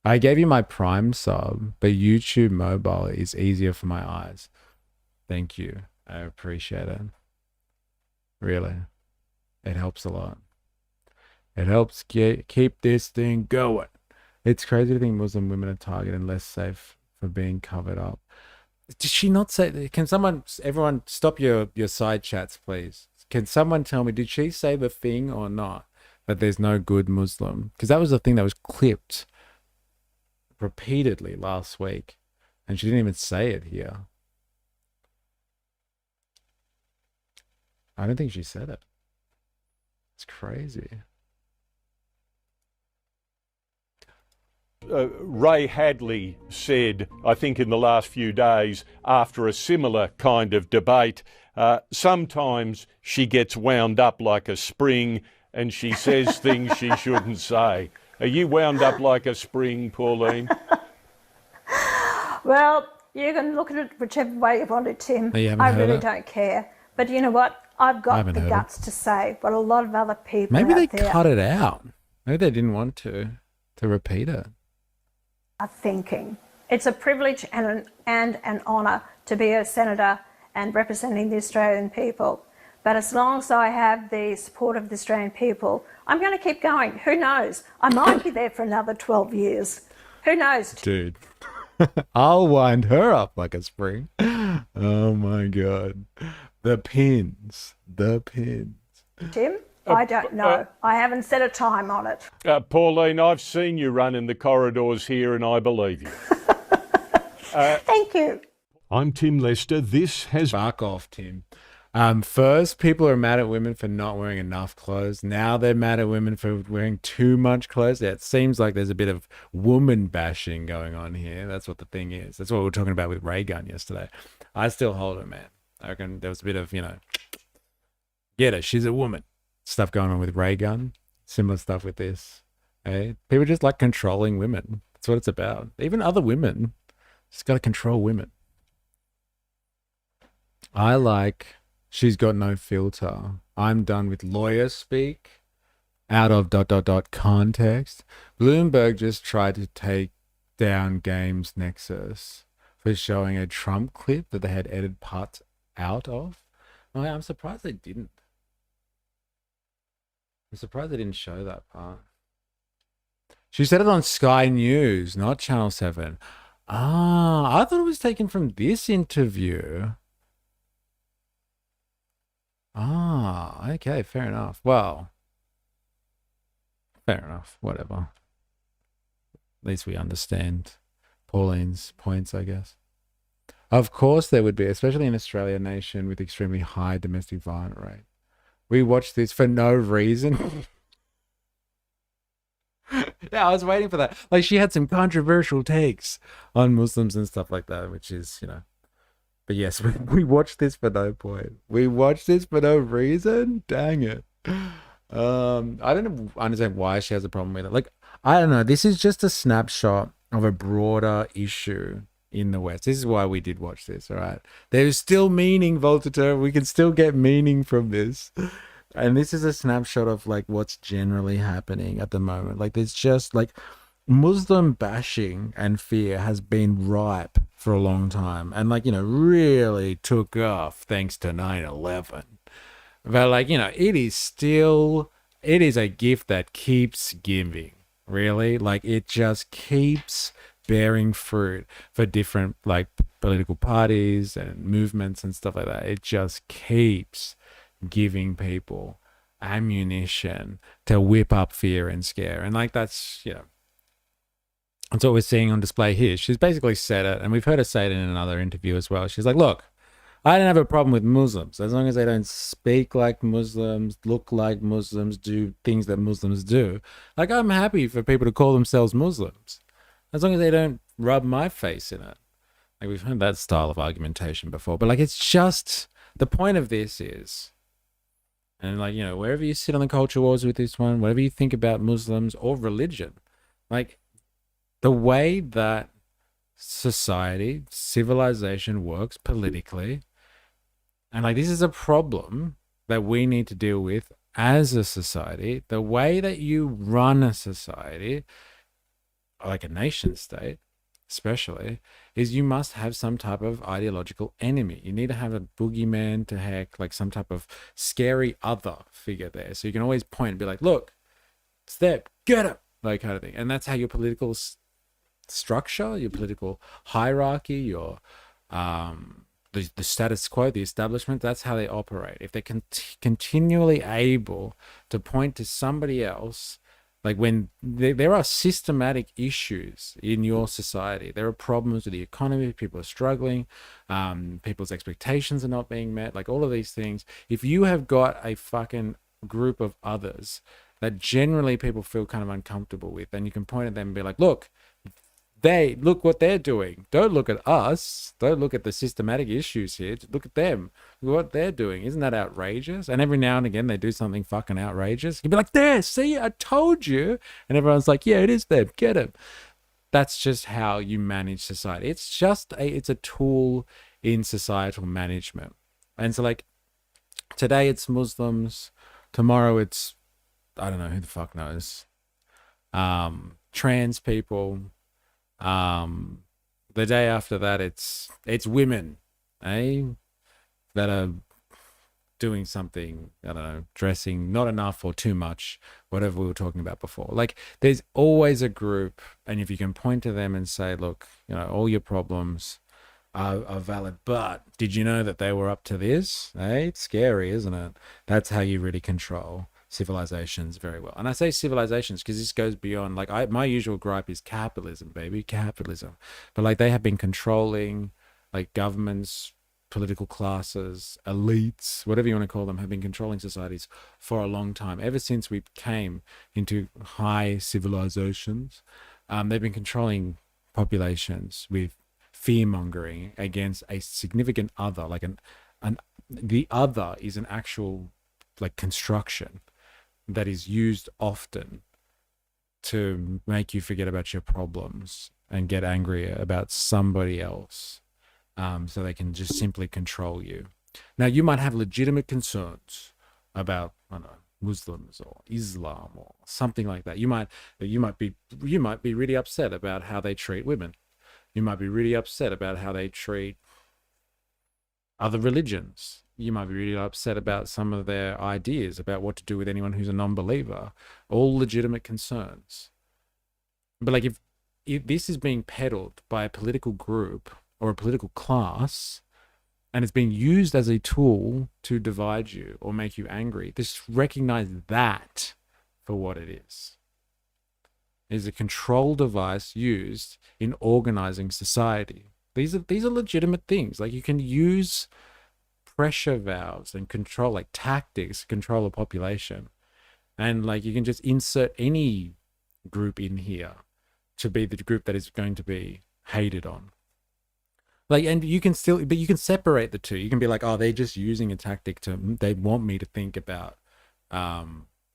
I gave you my Prime sub, but YouTube mobile is easier for my eyes. Thank you. I appreciate it. Really. It helps a lot. It helps keep this thing going. It's crazy to think Muslim women are targeted and less safe for being covered up. Did she not say... Can someone... Everyone, stop your side chats, please. Can someone tell me, did she say the thing or not? That there's no good Muslim? Because that was the thing that was clipped repeatedly last week. And she didn't even say it here. I don't think she said it. It's crazy. Ray Hadley said, I think in the last few days, after a similar kind of debate, sometimes she gets wound up like a spring and she says things she shouldn't say. Are you wound up like a spring, Pauline? Well, you can look at it whichever way you want it, Tim. Oh, you haven't I heard really it? don't care. But you know what? I've got haven't the heard guts to say what a lot of other people Maybe out they there cut it out. Maybe they didn't want to repeat it. are thinking. It's a privilege and an honour to be a senator and representing the Australian people. But as long as I have the support of the Australian people, I'm going to keep going. Who knows? I might be there for another 12 years. Who knows? Dude. I'll wind her up like a spring. Oh my God. The pins. The pins. Tim? I don't know. I haven't set a time on it. Pauline, I've seen you run in the corridors here and I believe you. Thank you. I'm Tim Lester. This has... Fuck off, Tim. First, people are mad at women for not wearing enough clothes. Now they're mad at women for wearing too much clothes. Yeah, it seems like there's a bit of woman bashing going on here. That's what the thing is. That's what we were talking about with Ray Gun yesterday. I still hold her, man. I reckon there was a bit of, get her, she's a woman. Stuff going on with Ray Gun. Similar stuff with this. Hey? People just like controlling women. That's what it's about. Even other women. Just got to control women. I like... She's got no filter. I'm done with lawyer speak. Out of ... context. Bloomberg just tried to take down Games Nexus for showing a Trump clip that they had edited parts out of. Oh, yeah, I'm surprised they didn't. I'm surprised they didn't show that part. She said it on Sky News, not Channel 7. Ah, I thought it was taken from this interview. Ah, okay, fair enough. Well, fair enough, whatever. At least we understand Pauline's points, I guess. Of course there would be, especially in Australia, a nation with extremely high domestic violence rate. We watched this for no reason. Yeah, I was waiting for that. Like, she had some controversial takes on Muslims and stuff like that, which is, But yes, we watched this for no point. We watched this for no reason. Dang it. I don't understand why she has a problem with it. Like, I don't know. This is just a snapshot of a broader issue in the West. This is why we did watch this, all right? There's still meaning, Voltaire. We can still get meaning from this. And this is a snapshot of, like, what's generally happening at the moment. Like, there's just, like... Muslim bashing and fear has been ripe for a long time and really took off thanks to 9/11. But it is a gift that keeps giving, really. Like, it just keeps bearing fruit for different political parties and movements and stuff like that. It just keeps giving people ammunition to whip up fear and scare. And that's, that's what we're seeing on display here. She's basically said it, and we've heard her say it in another interview as well. She's like, look, I don't have a problem with Muslims as long as they don't speak like Muslims, look like Muslims, do things that Muslims do. Like, I'm happy for people to call themselves Muslims as long as they don't rub my face in it. Like, we've heard that style of argumentation before, but it's just the point of this is, and wherever you sit on the culture wars with this one, whatever you think about Muslims or religion, the way that society, civilization works politically. And like, this is a problem that we need to deal with as a society. The way that you run a society, like a nation state especially, is you must have some type of ideological enemy. You need to have a boogeyman to heck, like some type of scary other figure there. So you can always point and be like, look, it's there, get him, like kind of thing. And that's how your political structure, your political hierarchy, your the status quo, the establishment, that's how they operate. If they're continually able to point to somebody else, like when there are systematic issues in your society, there are problems with the economy, people are struggling, people's expectations are not being met, like all of these things. If you have got a fucking group of others that generally people feel kind of uncomfortable with, then you can point at them and be like, look what they're doing. Don't look at us. Don't look at the systematic issues here. Just look at them. Look what they're doing. Isn't that outrageous? And every now and again they do something fucking outrageous. You'd be like, there, see, I told you. And everyone's like, yeah, it is them. Get them. That's just how you manage society. It's a tool in societal management. And so like today it's Muslims. Tomorrow it's, I don't know, who the fuck knows. Trans people. The day after that, it's women, that are doing something, I don't know, dressing not enough or too much, whatever we were talking about before. Like, there's always a group, and if you can point to them and say, look, you know, all your problems are valid, but did you know that they were up to this? It's scary, isn't it? That's how you really control civilizations very well. And I say civilizations because this goes beyond, like, my usual gripe is capitalism, baby, capitalism. But like, they have been controlling, like, governments, political classes, elites, whatever you want to call them, have been controlling societies for a long time. Ever since we came into high civilizations, they've been controlling populations with fear mongering against a significant other. Like the other is an actual, like, construction that is used often to make you forget about your problems and get angry about somebody else, so they can just simply control you. Now, you might have legitimate concerns about, I don't know, Muslims or Islam or something like that. You might be really upset about how they treat women. You might be really upset about how they treat other religions. You might be really upset about some of their ideas about what to do with anyone who's a non-believer. All legitimate concerns. But like, if this is being peddled by a political group or a political class, and it's being used as a tool to divide you or make you angry, just recognize that for what it is. It is a control device used in organizing society. These are legitimate things. Like, you can use pressure valves and control, like, tactics, control a population. And like, you can just insert any group in here to be the group that is going to be hated on. Like, and you can separate the two. You can be like, oh, they're just using a tactic they want me to think about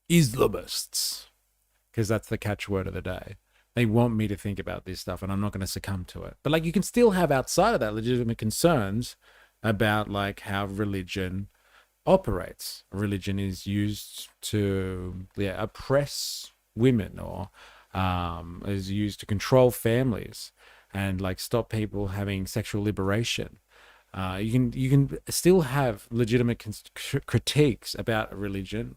Islamists, because that's the catchword of the day. They want me to think about this stuff, and I'm not going to succumb to it. But like, you can still have outside of that legitimate concerns about, like, how religion operates. Religion is used to oppress women, or is used to control families and, like, stop people having sexual liberation. You can still have legitimate critiques about religion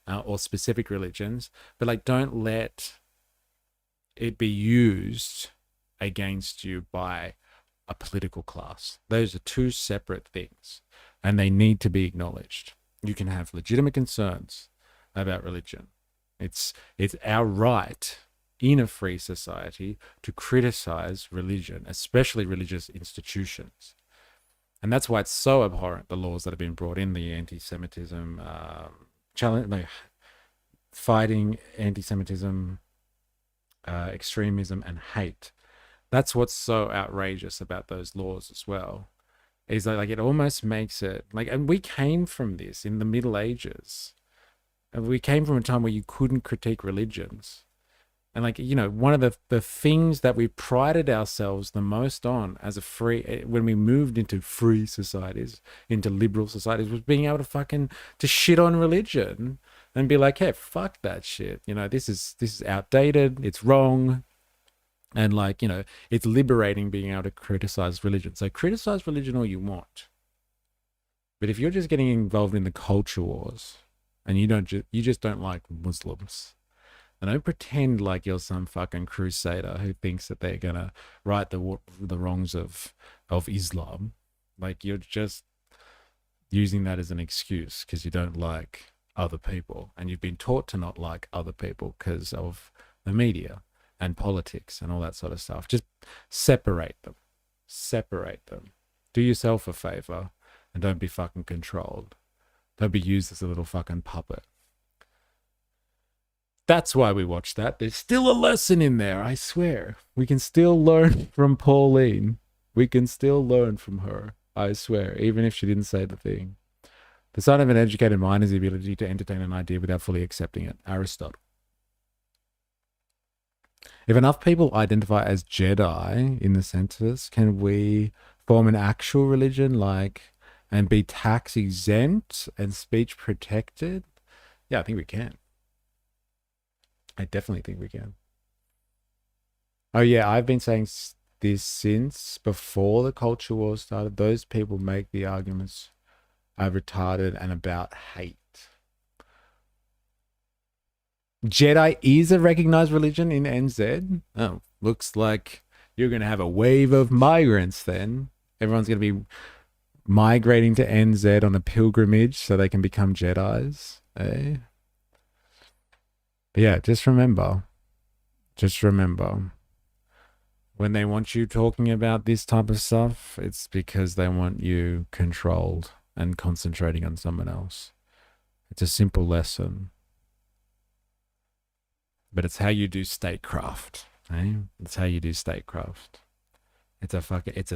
or specific religions, but like, don't let it be used against you by a political class. Those are two separate things, and they need to be acknowledged. You can have legitimate concerns about religion. It's our right in a free society to criticize religion, especially religious institutions. And that's why it's so abhorrent, the laws that have been brought in, the anti-Semitism, fighting anti-Semitism, extremism, and hate. That's what's so outrageous about those laws as well, is that, like, it almost makes it like, and we came from this in the Middle Ages, and we came from a time where you couldn't critique religions, And like, you know, one of the things that we prided ourselves the most on as a free, when we moved into free societies, into liberal societies, was being able to to shit on religion and be like, hey, fuck that shit. You know, this is outdated. It's wrong. And like, you know, it's liberating being able to criticize religion. So criticize religion all you want. But if you're just getting involved in the culture wars and you just don't like Muslims, and don't pretend like you're some fucking crusader who thinks that they're gonna right the wrongs of Islam. Like, you're just using that as an excuse because you don't like other people, and you've been taught to not like other people because of the media and politics and all that sort of stuff. Just separate them. Separate them. Do yourself a favor and don't be fucking controlled. Don't be used as a little fucking puppet. That's why we watch that. There's still a lesson in there, I swear. We can still learn from Pauline. We can still learn from her, I swear, even if she didn't say the thing. The sign of an educated mind is the ability to entertain an idea without fully accepting it. Aristotle. If enough people identify as Jedi in the census, can we form an actual religion, like, and be tax exempt and speech protected? Yeah, I think we can. I definitely think we can. Oh yeah, I've been saying this since before the culture war started. Those people make the arguments are retarded and about hate. Jedi is a recognized religion in NZ. Oh, looks like you're going to have a wave of migrants then. Everyone's going to be migrating to NZ on a pilgrimage so they can become Jedis. Eh? But yeah, just remember, when they want you talking about this type of stuff, it's because they want you controlled and concentrating on someone else. It's a simple lesson. But it's how you do statecraft, eh? It's how you do statecraft. It's a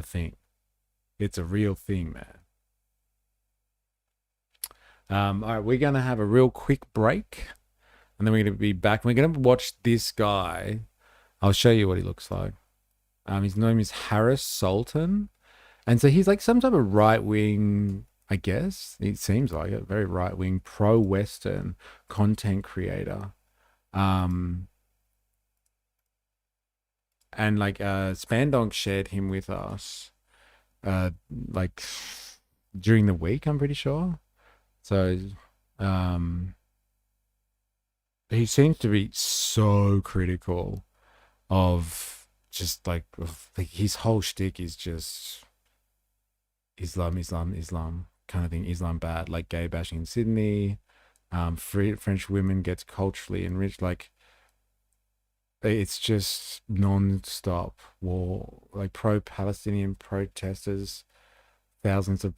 thing. It's a real thing, man. All right, we're going to have a real quick break. And then we're going to be back. We're going to watch this guy. I'll show you what he looks like. His name is Harris Sultan. And so he's like some type of right-wing, I guess. It seems like it. Very right-wing, pro-Western content creator. And like Spandonk shared him with us like during the week, I'm pretty sure. So he seems to be so critical of just like his whole shtick is just Islam kind of thing. Islam bad, like gay bashing in Sydney. French women gets culturally enriched. Like, it's just non-stop war. Like pro-Palestinian protesters, thousands of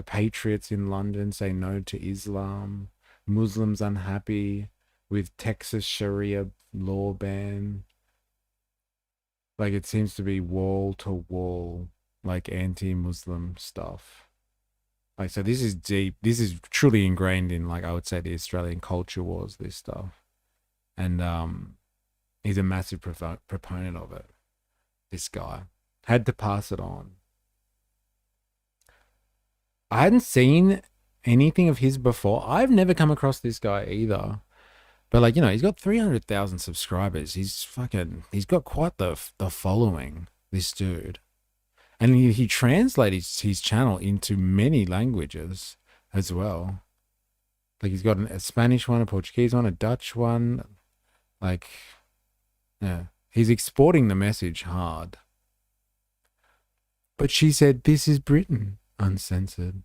patriots in London say no to Islam. Muslims unhappy with Texas Sharia law ban. Like, it seems to be wall to wall, like anti-Muslim stuff. Like, so this is deep. This is truly ingrained in, like, I would say, the Australian culture wars, this stuff. And he's a massive proponent of it. This guy. Had to pass it on. I hadn't seen anything of his before. I've never come across this guy either. But, like, you know, he's got 300,000 subscribers. He's got quite the following, this dude. And he translated his channel into many languages as well. Like, he's got a Spanish one, a Portuguese one, a Dutch one. Like, yeah, he's exporting the message hard. But she said, this is Britain, uncensored.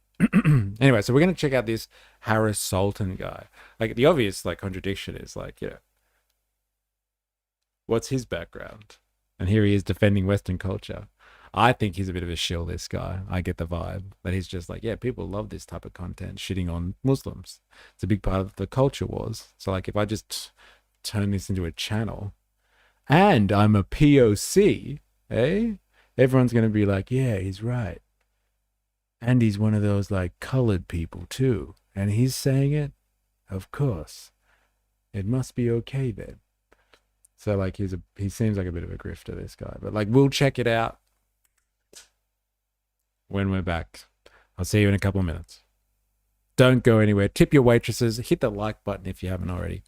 Anyway, so we're going to check out this Harris Sultan guy. Like, the obvious, like, contradiction is, like, yeah, what's his background? And here he is defending Western culture. I think he's a bit of a shill, this guy. I get the vibe that he's just like, yeah, people love this type of content, shitting on Muslims. It's a big part of the culture wars. So, like, if I just turn this into a channel and I'm a POC, everyone's going to be like, yeah, he's right. And he's one of those, like, colored people too. And he's saying it? Of course. It must be okay then. So like he seems like a bit of a grifter, this guy. But like we'll check it out when we're back. I'll see you in a couple of minutes. Don't go anywhere. Tip your waitresses. Hit the like button if you haven't already.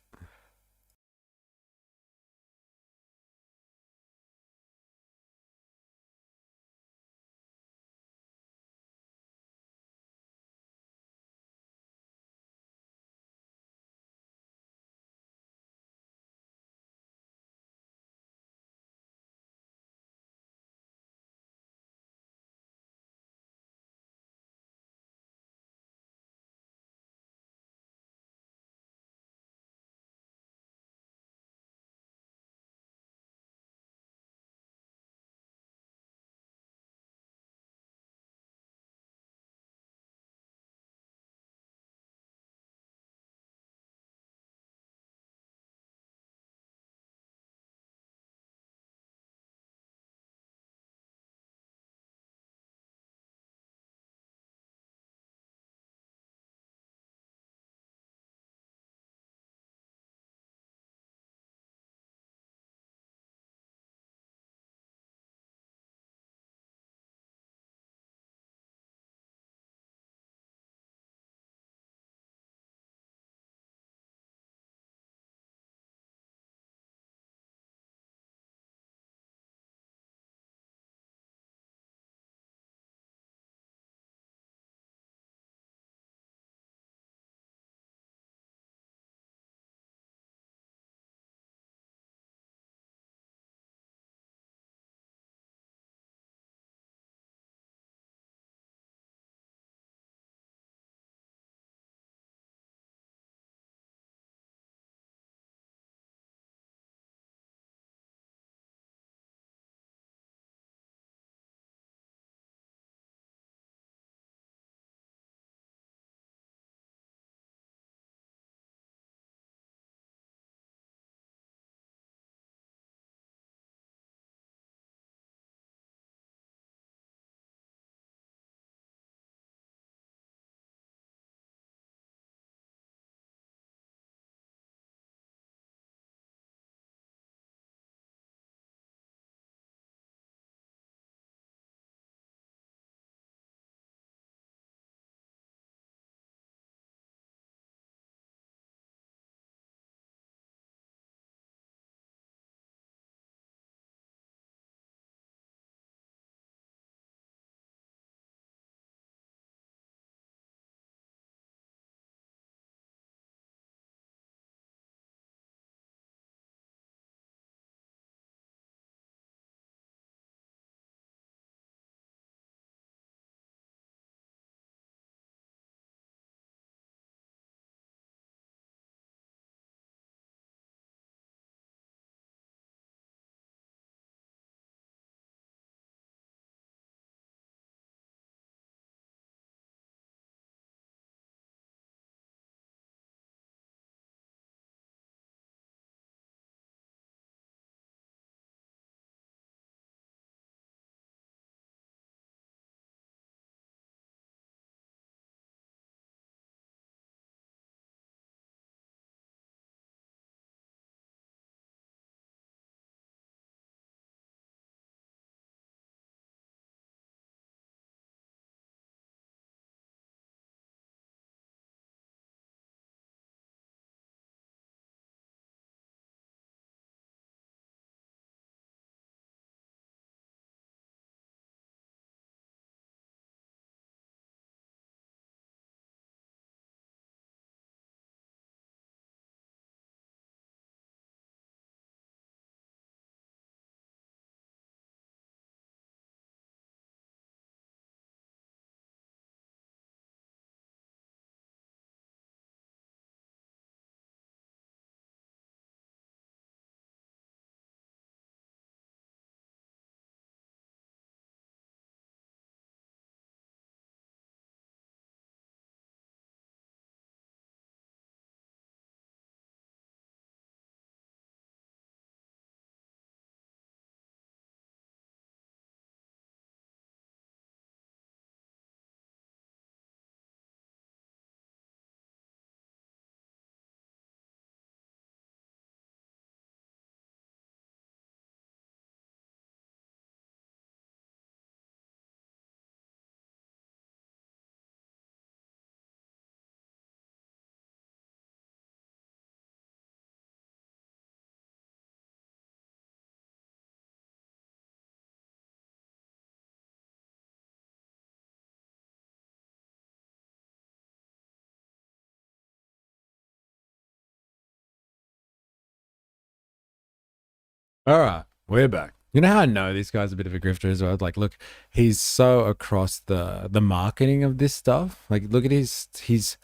All right, we're back. You know how I know this guy's a bit of a grifter as well? Like, look, he's so across the marketing of this stuff. Like, look at his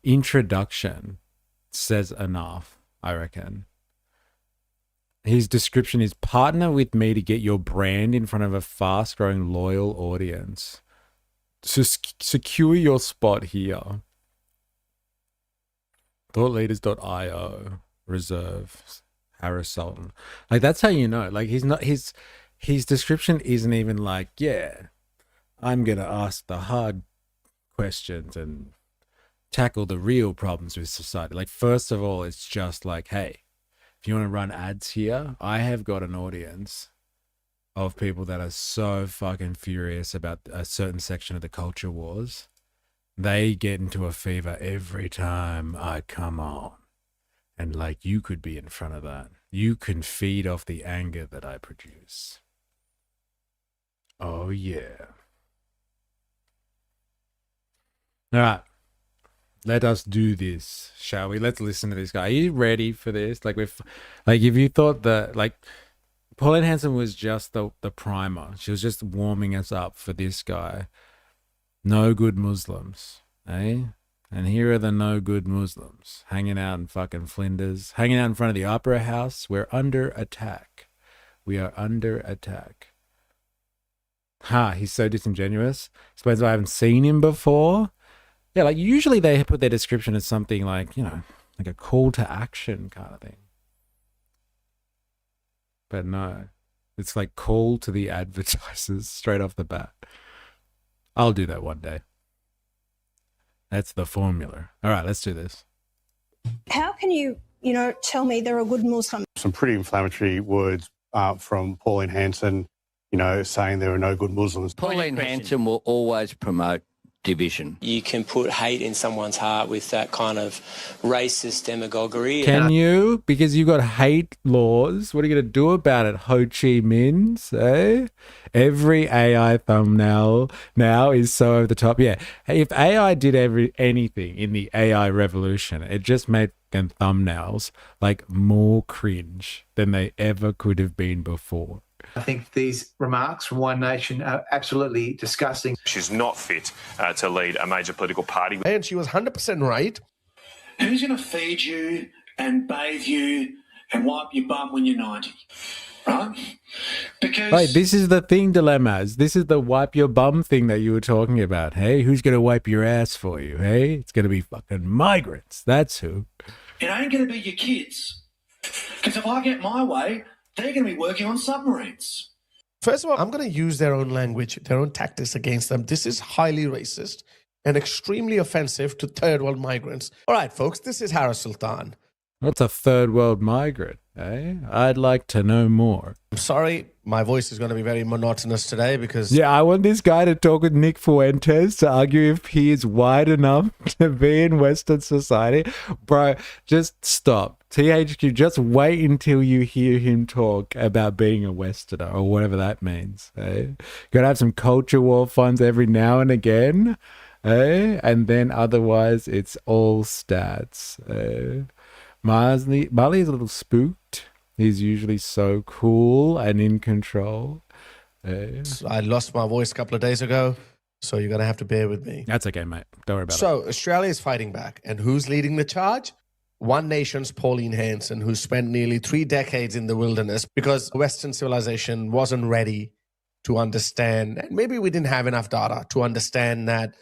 introduction says enough, I reckon. His description is partner with me to get your brand in front of a fast-growing loyal audience. Secure your spot here. Thoughtleaders.io reserves. Harris Sultan. Like, that's how you know. Like, he's not, his description isn't even like, yeah, I'm gonna ask the hard questions and tackle the real problems with society. Like, first of all, it's just like, hey, if you want to run ads here, I have got an audience of people that are so fucking furious about a certain section of the culture wars. They get into a fever every time I come on. And like, you could be in front of that. You can feed off the anger that I produce. Oh, yeah. All right. Let us do this, shall we? Let's listen to this guy. Are you ready for this? Like, if you thought that, like, Pauline Hanson was just the primer. She was just warming us up for this guy. No good Muslims, eh? And here are the no good Muslims hanging out in fucking Flinders, hanging out in front of the Opera House. We're under attack. We are under attack. He's so disingenuous. Explains why I haven't seen him before. Yeah, like usually they put their description as something like, you know, like a call to action kind of thing. But no, it's like call to the advertisers straight off the bat. I'll do that one day. That's the formula. All right, let's do this. How can you tell me they're a good Muslim? Some pretty inflammatory words from Pauline Hanson, saying there are no good Muslims. Pauline Hanson will always promote division. You can put hate in someone's heart with that kind of racist demagoguery. Can you? Because you got hate laws. What are you going to do about it, Ho Chi Minh's, eh? Every AI thumbnail now is so over the top. Yeah, hey, if AI did anything in the AI revolution, it just made them thumbnails like more cringe than they ever could have been before. I think these remarks from One Nation are absolutely disgusting. She's not fit to lead a major political party. And she was 100% right. Who's going to feed you and bathe you and wipe your bum when you're 90? Right? Because... Right, this is the thing, Dilemmas. This is the wipe your bum thing that you were talking about. Hey, who's going to wipe your ass for you? Hey, it's going to be fucking migrants. That's who. It ain't going to be your kids. Because if I get my way... they're going to be working on submarines. First of all, I'm going to use their own language, their own tactics against them. This is highly racist and extremely offensive to third world migrants. All right, folks, this is Harris Sultan. What's a third world migrant, eh? I'd like to know more. I'm sorry, my voice is going to be very monotonous today because... yeah, I want this guy to talk with Nick Fuentes to argue if he is white enough to be in Western society. Bro, just stop. THQ, just wait until you hear him talk about being a Westerner or whatever that means. Eh? Gotta have some culture war funds every now and again. Eh? And then otherwise, it's all stats. Marley is a little spooked. He's usually so cool and in control. I lost my voice a couple of days ago, so you're going to have to bear with me. That's okay, mate. Don't worry about it. So, Australia is fighting back. And who's leading the charge? One Nation's Pauline Hanson, who spent nearly 3 decades in the wilderness because Western civilization wasn't ready to understand, and maybe we didn't have enough data to understand that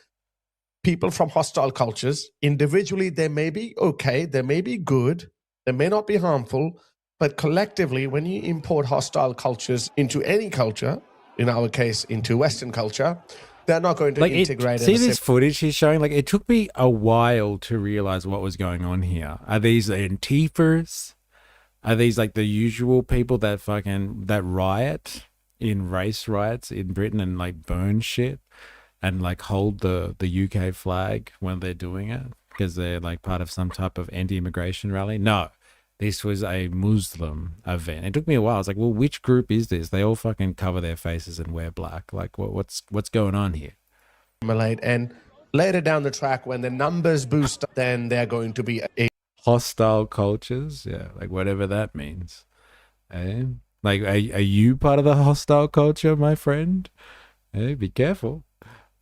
people from hostile cultures, individually, they may be okay, they may be good, they may not be harmful, but collectively, when you import hostile cultures into any culture, in our case, into Western culture, they're not going to integrate it. See this footage he's showing? Like, it took me a while to realize what was going on here. Are these Antifas? Are these like the usual people that riot in race riots in Britain and like burn shit and like hold the UK flag when they're doing it because they're like part of some type of anti-immigration rally? No. This was a Muslim event. It took me a while. I was like, well, which group is this? They all fucking cover their faces and wear black. Like, what's going on here? And later down the track, when the numbers boost, then they're going to be hostile cultures. Yeah, like whatever that means. Like, are you part of the hostile culture, my friend? Hey, be careful.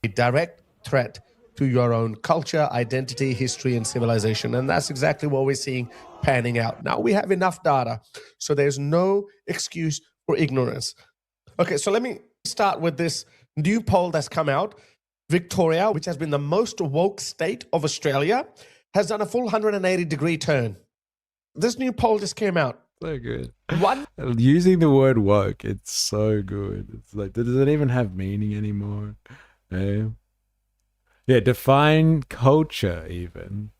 A direct threat to your own culture, identity, history, and civilization. And that's exactly what we're seeing panning out. Now we have enough data, so there's no excuse for ignorance. Okay, so let me start with this new poll that's come out. Victoria, which has been the most woke state of Australia, has done a full 180-degree turn. This new poll just came out. So good. One Using the word woke, it's so good. It's like, does it even have meaning anymore? Yeah, define culture even.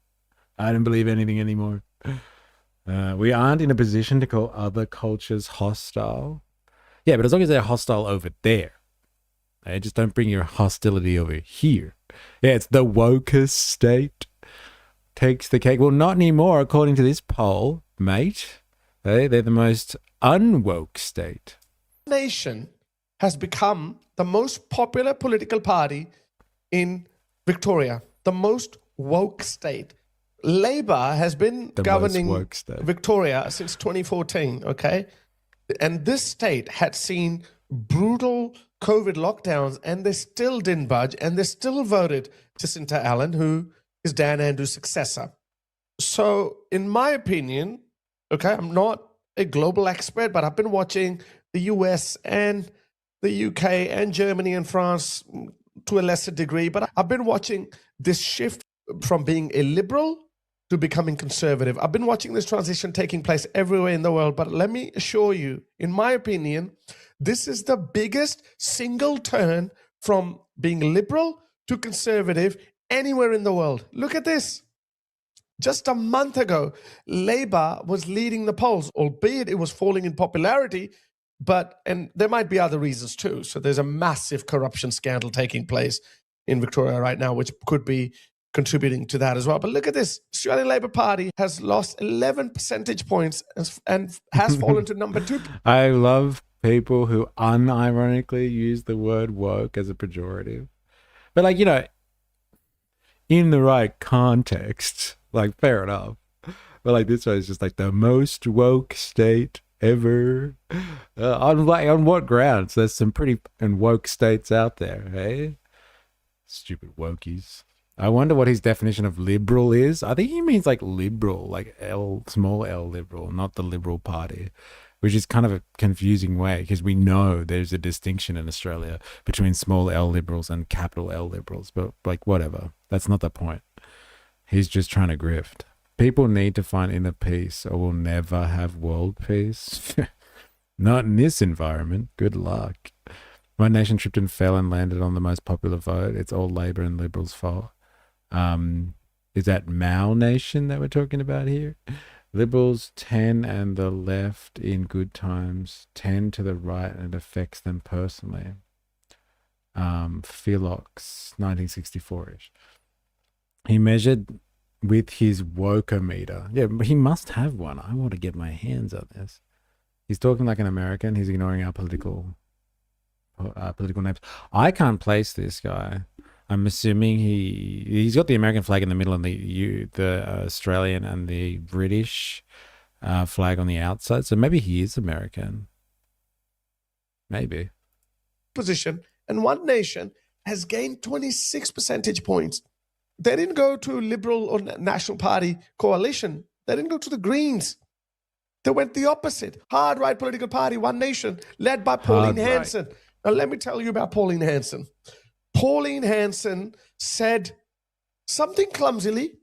I don't believe anything anymore. We aren't in a position to call other cultures hostile. Yeah, but as long as they're hostile over there. Just don't bring your hostility over here. Yeah, it's the wokest state. Takes the cake. Well, not anymore, according to this poll, mate. They're the most unwoke state. Nation has become the most popular political party in Victoria, the most woke state. Labour has been governing Victoria since 2014, okay? And this state had seen brutal COVID lockdowns, and they still didn't budge, and they still voted Jacinta Allen, who is Dan Andrews' successor. So, in my opinion, okay, I'm not a global expert, but I've been watching the US and the UK and Germany and France to a lesser degree, but I've been watching this shift from being a liberal to becoming conservative. I've been watching this transition taking place everywhere in the world, but let me assure you, in my opinion, this is the biggest single turn from being liberal to conservative anywhere in the world. Look at this. Just a month ago, Labour was leading the polls, albeit it was falling in popularity, and there might be other reasons too. So there's a massive corruption scandal taking place in Victoria right now, which could be contributing to that as well. But look at this. Australian Labor Party has lost 11 percentage points and has fallen to number 2. I love people who unironically use the word woke as a pejorative. But like, in the right context, like, fair enough. But like, this one is just like the most woke state ever. On what grounds? There's some pretty fucking woke states out there, hey? Stupid wokies. I wonder what his definition of liberal is. I think he means like liberal, like small L liberal, not the Liberal Party, which is kind of a confusing way because we know there's a distinction in Australia between small L liberals and capital L liberals. But like, whatever. That's not the point. He's just trying to grift. People need to find inner peace or we'll never have world peace. Not in this environment. Good luck. One Nation tripped and fell and landed on the most popular vote. It's all Labor and Liberals' fault. Is that Mao Nation that we're talking about here? Liberals 10 and the left in good times, 10 to the right, and it affects them personally. Philox, 1964-ish. He measured with his woke-o-meter. Yeah, but he must have one. I want to get my hands on this. He's talking like an American. He's ignoring our political names. I can't place this guy. I'm assuming he's got the American flag in the middle and the Australian and the British flag on the outside. So maybe he is American. Maybe. Position, and One Nation has gained 26 percentage points. They didn't go to Liberal or National Party coalition. They didn't go to the Greens. They went the opposite. Hard right political party, One Nation, led by Pauline Hanson. Right. Now, let me tell you about Pauline Hanson. Pauline Hanson said something clumsily,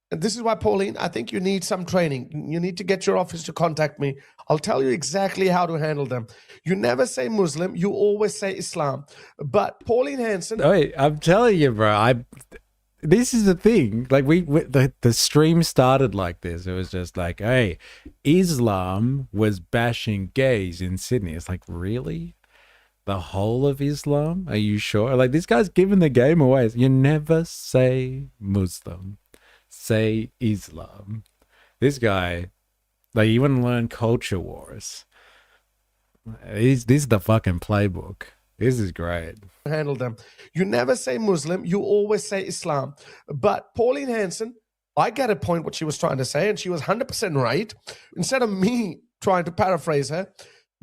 and this is why, Pauline, I think you need some training. You need to get your office to contact me. I'll tell you exactly how to handle them. You never say Muslim. You always say Islam. But Pauline Hanson... Wait, I'm telling you, bro, this is the thing. Like, the stream started like this. It was just like, hey, Islam was bashing gays in Sydney. It's like, really? The whole of Islam? Are you sure? Like, this guy's giving the game away. You never say Muslim. Say Islam. This guy, like, you want to learn culture wars. This is the fucking playbook. This is great. Handle them. You never say Muslim. You always say Islam. But Pauline Hanson, I get a point what she was trying to say, and she was 100% right. Instead of me trying to paraphrase her,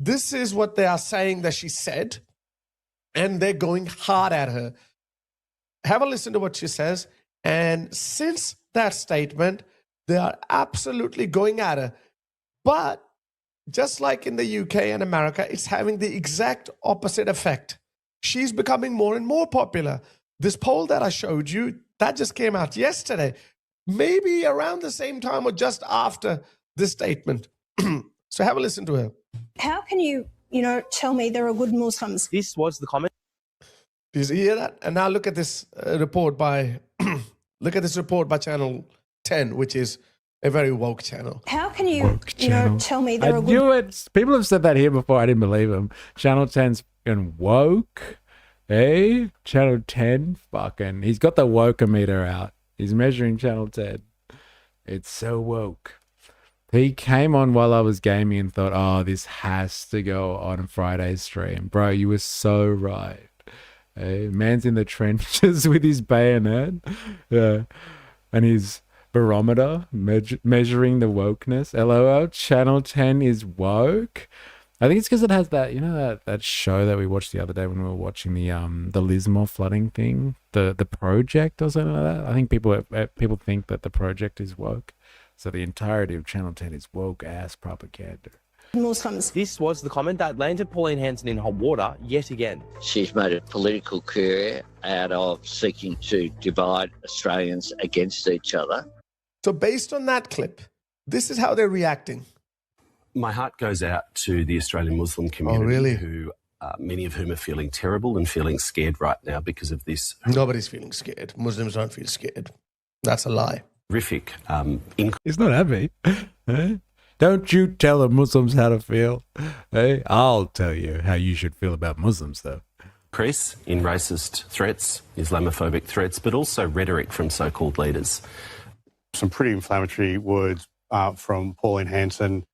This is what they are saying that she said, and they're going hard at her. Have a listen to what she says. And since that statement, they are absolutely going at her. But just like in the UK and America, it's having the exact opposite effect. She's becoming more and more popular. This poll that I showed you, that just came out yesterday, maybe around the same time or just after this statement. So have a listen to her. How can you tell me there are good Muslims? This was the comment. Did you hear that? And now look at this report by Channel 10, which is a very woke channel. How can you tell me there I are good? knew it. People have said that here before. I didn't believe them. Channel 10's fucking woke. Hey, Channel 10, fucking. He's got the woke-o-meter out. He's measuring Channel 10. It's so woke. He came on while I was gaming and thought, oh, this has to go on Friday's stream. Bro, you were so right. Hey, man's in the trenches with his bayonet. Yeah. And his barometer measuring the wokeness. LOL, Channel 10 is woke. I think it's because it has that, that show that we watched the other day when we were watching the Lismore flooding thing, the project or something like that. I think people think that the project is woke. So the entirety of Channel 10 is woke ass propaganda. Muslims. This was the comment that landed Pauline Hanson in hot water yet again. She's made a political career out of seeking to divide Australians against each other. So based on that clip, this is how they're reacting. My heart goes out to the Australian Muslim community, really? who many of whom are feeling terrible and feeling scared right now because of this. Nobody's feeling scared. Muslims don't feel scared. That's a lie. Horrific. He's not happy. Hey? Don't you tell the Muslims how to feel. Hey, I'll tell you how you should feel about Muslims, though. Increase in racist threats, Islamophobic threats, but also rhetoric from so-called leaders. Some pretty inflammatory words from Pauline Hanson,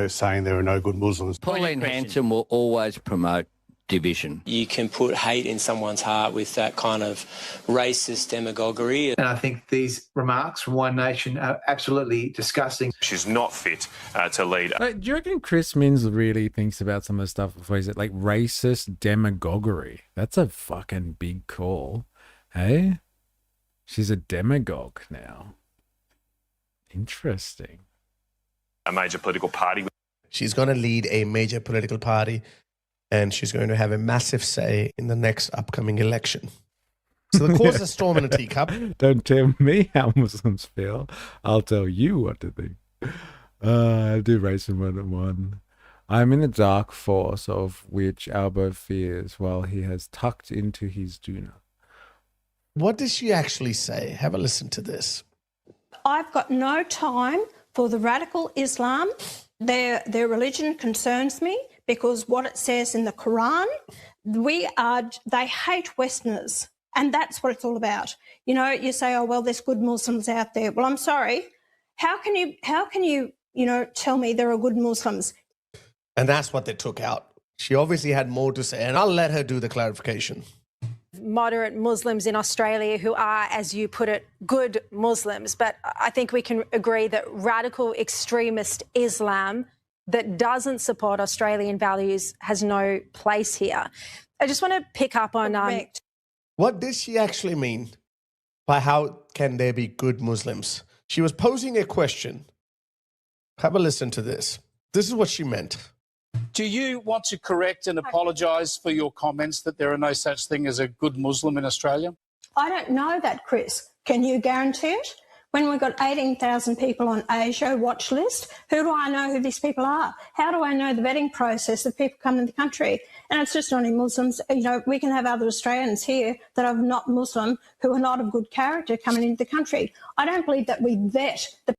saying there are no good Muslims. Pauline Hanson will always promote division. You can put hate in someone's heart with that kind of racist demagoguery. And I think these remarks from One Nation are absolutely disgusting. She's not fit to lead. Like, do you reckon Chris Minns really thinks about some of the stuff before he's like racist demagoguery? That's a fucking big call. Hey? She's a demagogue now. Interesting. A major political party. She's going to lead a major political party, and she's going to have a massive say in the next upcoming election. So the cause a storm in a teacup. Don't tell me how Muslims feel. I'll tell you what to think. I do Racing 101. I'm in the dark force of which Albo fears while he has tucked into his doona. What does she actually say? Have a listen to this. I've got no time for the radical Islam. Their religion concerns me because what it says in the Quran, they hate Westerners, and that's what it's all about. You say, oh well, there's good Muslims out there. Well, I'm sorry. How can you tell me there are good Muslims? And that's what they took out. She obviously had more to say, and I'll let her do the clarification. Moderate Muslims in Australia who are, as you put it, good Muslims. But I think we can agree that radical extremist Islam that doesn't support Australian values has no place here. I just want to pick up on... What did she actually mean by how can there be good Muslims? She was posing a question. Have a listen to this. This is what she meant. Do you want to correct and apologise for your comments that there are no such thing as a good Muslim in Australia? I don't know that, Chris. Can you guarantee it? When we've got 18,000 people on Asia watch list, who do I know who these people are? How do I know the vetting process of people coming to the country? And it's just not only Muslims. We can have other Australians here that are not Muslim who are not of good character coming into the country. I don't believe that we vet the...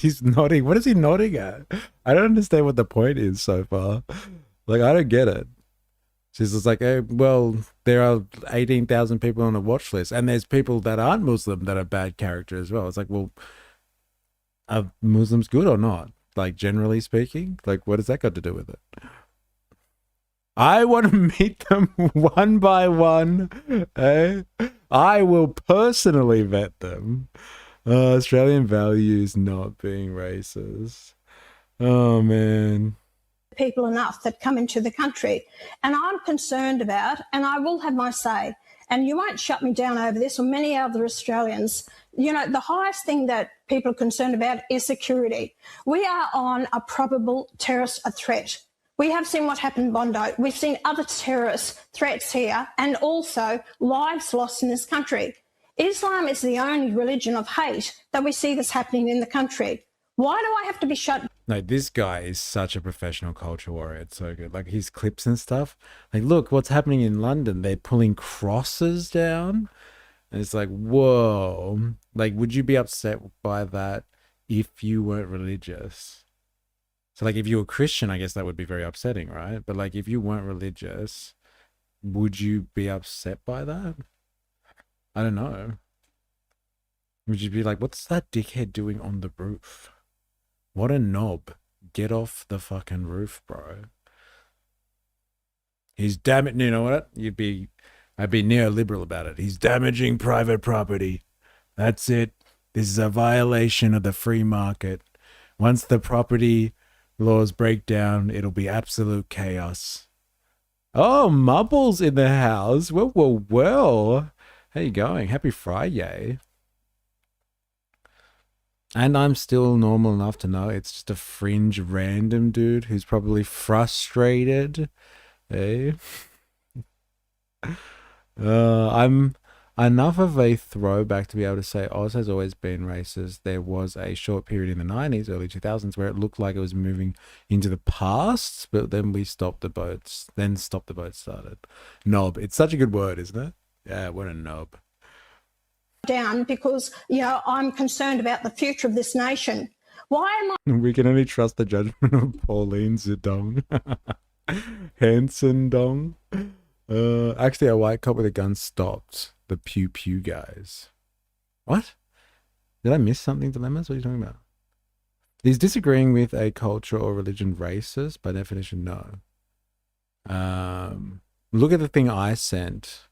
He's nodding. What is he nodding at? I don't understand what the point is so far. Like, I don't get it. She's just like, hey, well, there are 18,000 people on the watch list, and there's people that aren't Muslim that are bad character as well. It's like, well, are Muslims good or not? Like, generally speaking? Like, what has that got to do with it? I want to meet them one by one. Eh? I will personally vet them. Australian values not being racist. Oh, man. people enough that come into the country. And I'm concerned about, and I will have my say, and you won't shut me down over this or many other Australians. You know, the highest thing that people are concerned about is security. We are on a probable terrorist threat. We have seen what happened in Bondi. We've seen other terrorist threats here and also lives lost in this country. Islam is the only religion of hate that we see that's happening in the country. Why do I have to be shut? No, this guy is such a professional culture warrior. It's so good. Like his clips and stuff. Like, look, what's happening in London? They're pulling crosses down. And it's like, whoa. Like, would you be upset by that if you weren't religious? So, like, if you were Christian, I guess that would be very upsetting, right? But, like, if you weren't religious, would you be upset by that? I don't know. Would you be like, what's that dickhead doing on the roof? What a knob. Get off the fucking roof, bro. He's damn, you know what? I'd be neoliberal about it. He's damaging private property. That's it. This is a violation of the free market. Once the property laws break down, it'll be absolute chaos. Oh, Mubble's in the house. Well. How you going? Happy Friday. And I'm still normal enough to know it's just a fringe random dude who's probably frustrated. Hey. I'm enough of a throwback to be able to say Oz has always been racist. There was a short period in the 90s, early 2000s, where it looked like it was moving into the past, but then we stopped the boats. Then Stop the Boat started. Knob. It's such a good word, isn't it? Yeah, what a knob. Down because, you know, I'm concerned about the future of this nation. Why am I? We can only trust the judgment of Pauline Zedong. Hanson Dong. Actually, a white cop with a gun stopped the Pew Pew guys. What? Did I miss something, Dilemmas? What are you talking about? Is disagreeing with a culture or religion racist? By definition, no. Look at the thing I sent.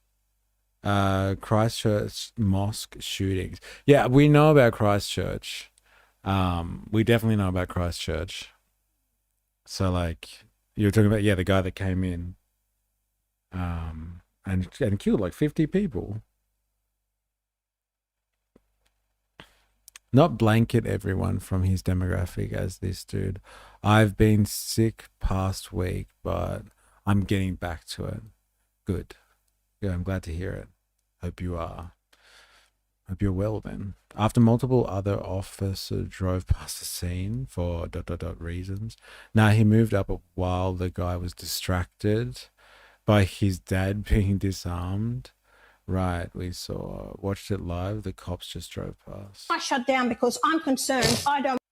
Christchurch mosque shootings. Yeah, we know about Christchurch. We definitely know about Christchurch. So, like, you're talking about, yeah, the guy that came in and killed like 50 people. Not blanket everyone from his demographic as this dude. I've been sick past week, but I'm getting back to it. Good. Yeah, I'm glad to hear it. Hope you are. Hope you're well then. After multiple other officers drove past the scene for ... reasons. Now he moved up while the guy was distracted by his dad being disarmed. Right, watched it live. The cops just drove past. I shut down because I'm concerned.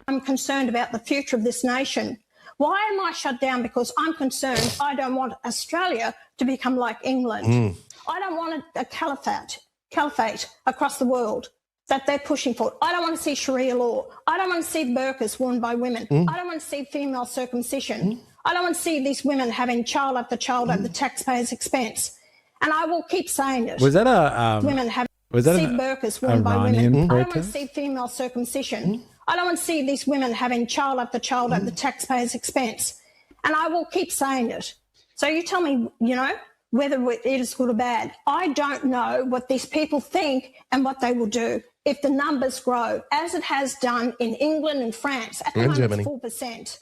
I'm concerned about the future of this nation. Why am I shut down? Because I'm concerned. I don't want Australia to become like England. I don't want a caliphate across the world that they're pushing for. I don't want to see Sharia law. I don't want to see burqas worn by women. I don't want to see female circumcision. I don't want to see these women having child after child at the taxpayer's expense. And I will keep saying it. Was that a women having burqas worn by women? I don't want to see female circumcision. I don't want to see these women having child after child at the taxpayer's expense. And I will keep saying it. So you tell me, you know, whether it is good or bad. I don't know what these people think and what they will do if the numbers grow, as it has done in England and France. At the moment, it's 4%.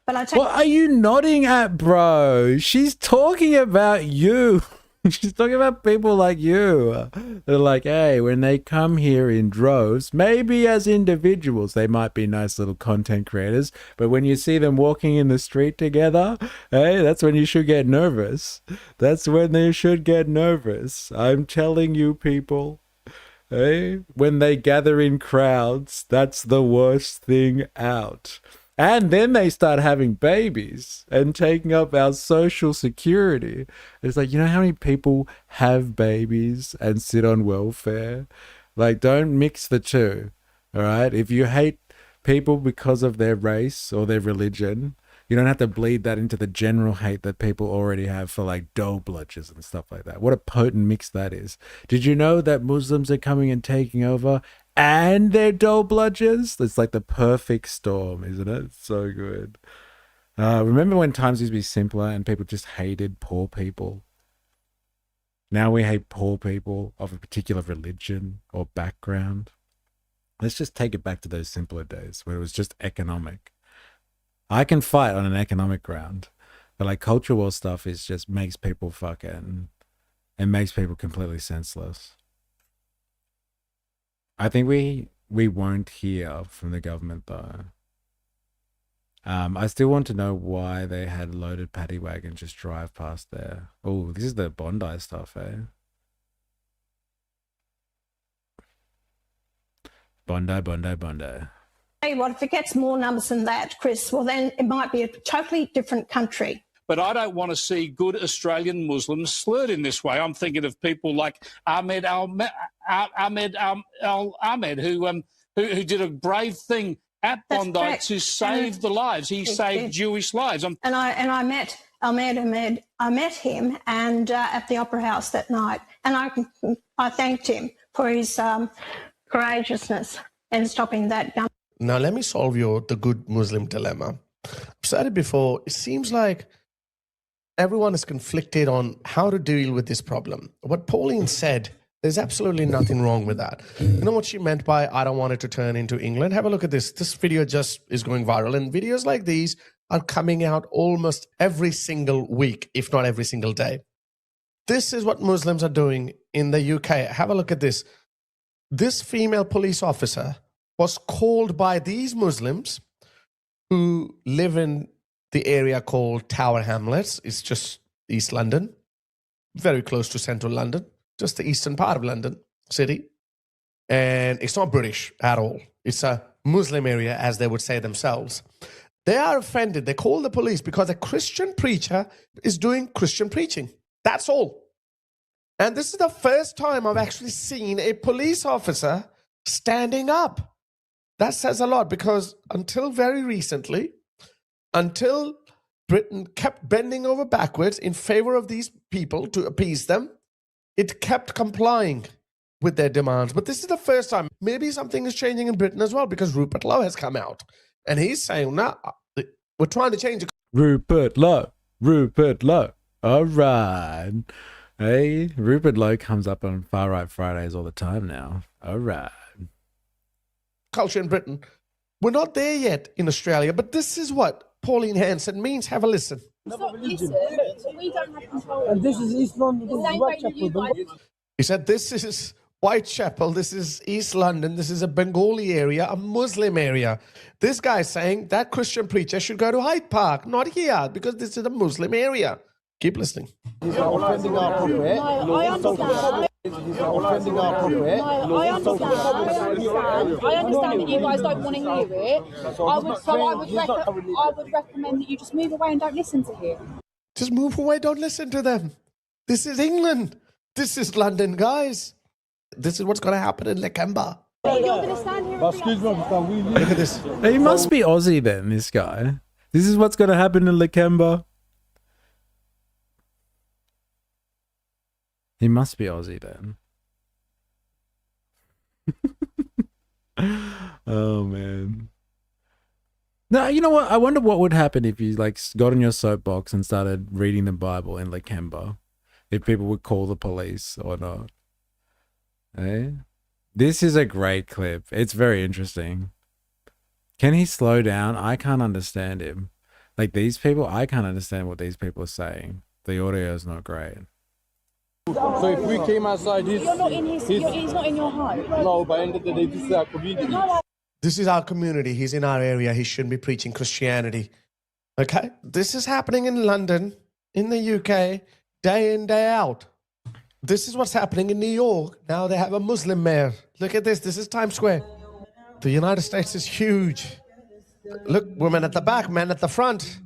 But I tell what are you nodding at, bro? She's talking about you. She's talking about people like you. They're like, hey, when they come here in droves, maybe as individuals, they might be nice little content creators. But when you see them walking in the street together, hey, that's when you should get nervous. That's when they should get nervous. I'm telling you, people. Hey, when they gather in crowds, that's the worst thing out. And then they start having babies and taking up our social security. It's like, you know how many people have babies and sit on welfare? Like, don't mix the two, all right? If you hate people because of their race or their religion, you don't have to bleed that into the general hate that people already have for, like, dole bludgers and stuff like that. What a potent mix that is. Did you know that Muslims are coming and taking over and they're dole bludgers? It's like the perfect storm, isn't it? It's so good. Remember when times used to be simpler and people just hated poor people? Now we hate poor people of a particular religion or background. Let's just take it back to those simpler days where it was just economic. I can fight on an economic ground, but like culture war stuff is just makes people fucking, it makes people completely senseless. I think we won't hear from the government though. I still want to know why they had loaded paddy wagon just drive past there. Oh, this is the Bondi stuff, eh? Bondi, Bondi, Bondi. Hey, what if it gets more numbers than that, Chris? Well, then it might be a totally different country. But I don't want to see good Australian Muslims slurred in this way. I'm thinking of people like Ahmed Ahmed, who did a brave thing at Bondi to save the lives. He saved Jewish lives. And I met Ahmed. I met him and at the Opera House that night, and I thanked him for his courageousness in stopping that gun. Now, let me solve the good Muslim dilemma. I've said it before. It seems like everyone is conflicted on how to deal with this problem. What Pauline said, there's absolutely nothing wrong with that. You know what she meant by, I don't want it to turn into England? Have a look at this. This video just is going viral. And videos like these are coming out almost every single week, if not every single day. This is what Muslims are doing in the UK. Have a look at this. This female police officer was called by these Muslims who live in the area called Tower Hamlets. It's just East London, very close to central London, just the eastern part of London city. And it's not British at all. It's a Muslim area, as they would say themselves. They are offended. They call the police because a Christian preacher is doing Christian preaching. That's all. And this is the first time I've actually seen a police officer standing up. That says a lot, because until very recently, until Britain kept bending over backwards in favor of these people to appease them, it kept complying with their demands. But this is the first time. Maybe something is changing in Britain as well, because Rupert Lowe has come out and he's saying, no, we're trying to change it. Rupert Lowe. All right. Hey, Rupert Lowe comes up on Far Right Fridays all the time now. All right. Culture in Britain. We're not there yet in Australia, but this is what Pauline Hanson means. Have a listen. Listen, we don't have control. And this is East London, this is Whitechapel. He said this is Whitechapel, this is East London, this is a Bengali area, a Muslim area. This guy's saying that Christian preacher should go to Hyde Park, not here, because this is a Muslim area. Keep listening. He's offending our prophet. No, I understand. He's offending our prophet. No, I understand. I understand that you guys don't want to hear it. I would recommend that you just move away and don't listen to him. Just move away, don't listen to them. This is England. This is London, guys. This is what's going to happen in Lakemba. You're going to stand here and Look at this. He must be Aussie then, this guy. This is what's going to happen in Lakemba. He must be Aussie then. Oh, man. No, you know what? I wonder what would happen if you like got on your soapbox and started reading the Bible in Lakemba. If people would call the police or not. Eh? This is a great clip. It's very interesting. Can he slow down? I can't understand him. Like these people, I can't understand what these people are saying. The audio is not great. So if we came outside, he's not in he's not in your home. No, by the end of the day, this is our community. This is our community. He's in our area. He shouldn't be preaching Christianity. Okay? This is happening in London, in the UK, day in, day out. This is what's happening in New York. Now they have a Muslim mayor. Look at this. This is Times Square. The United States is huge. Look, women at the back, men at the front.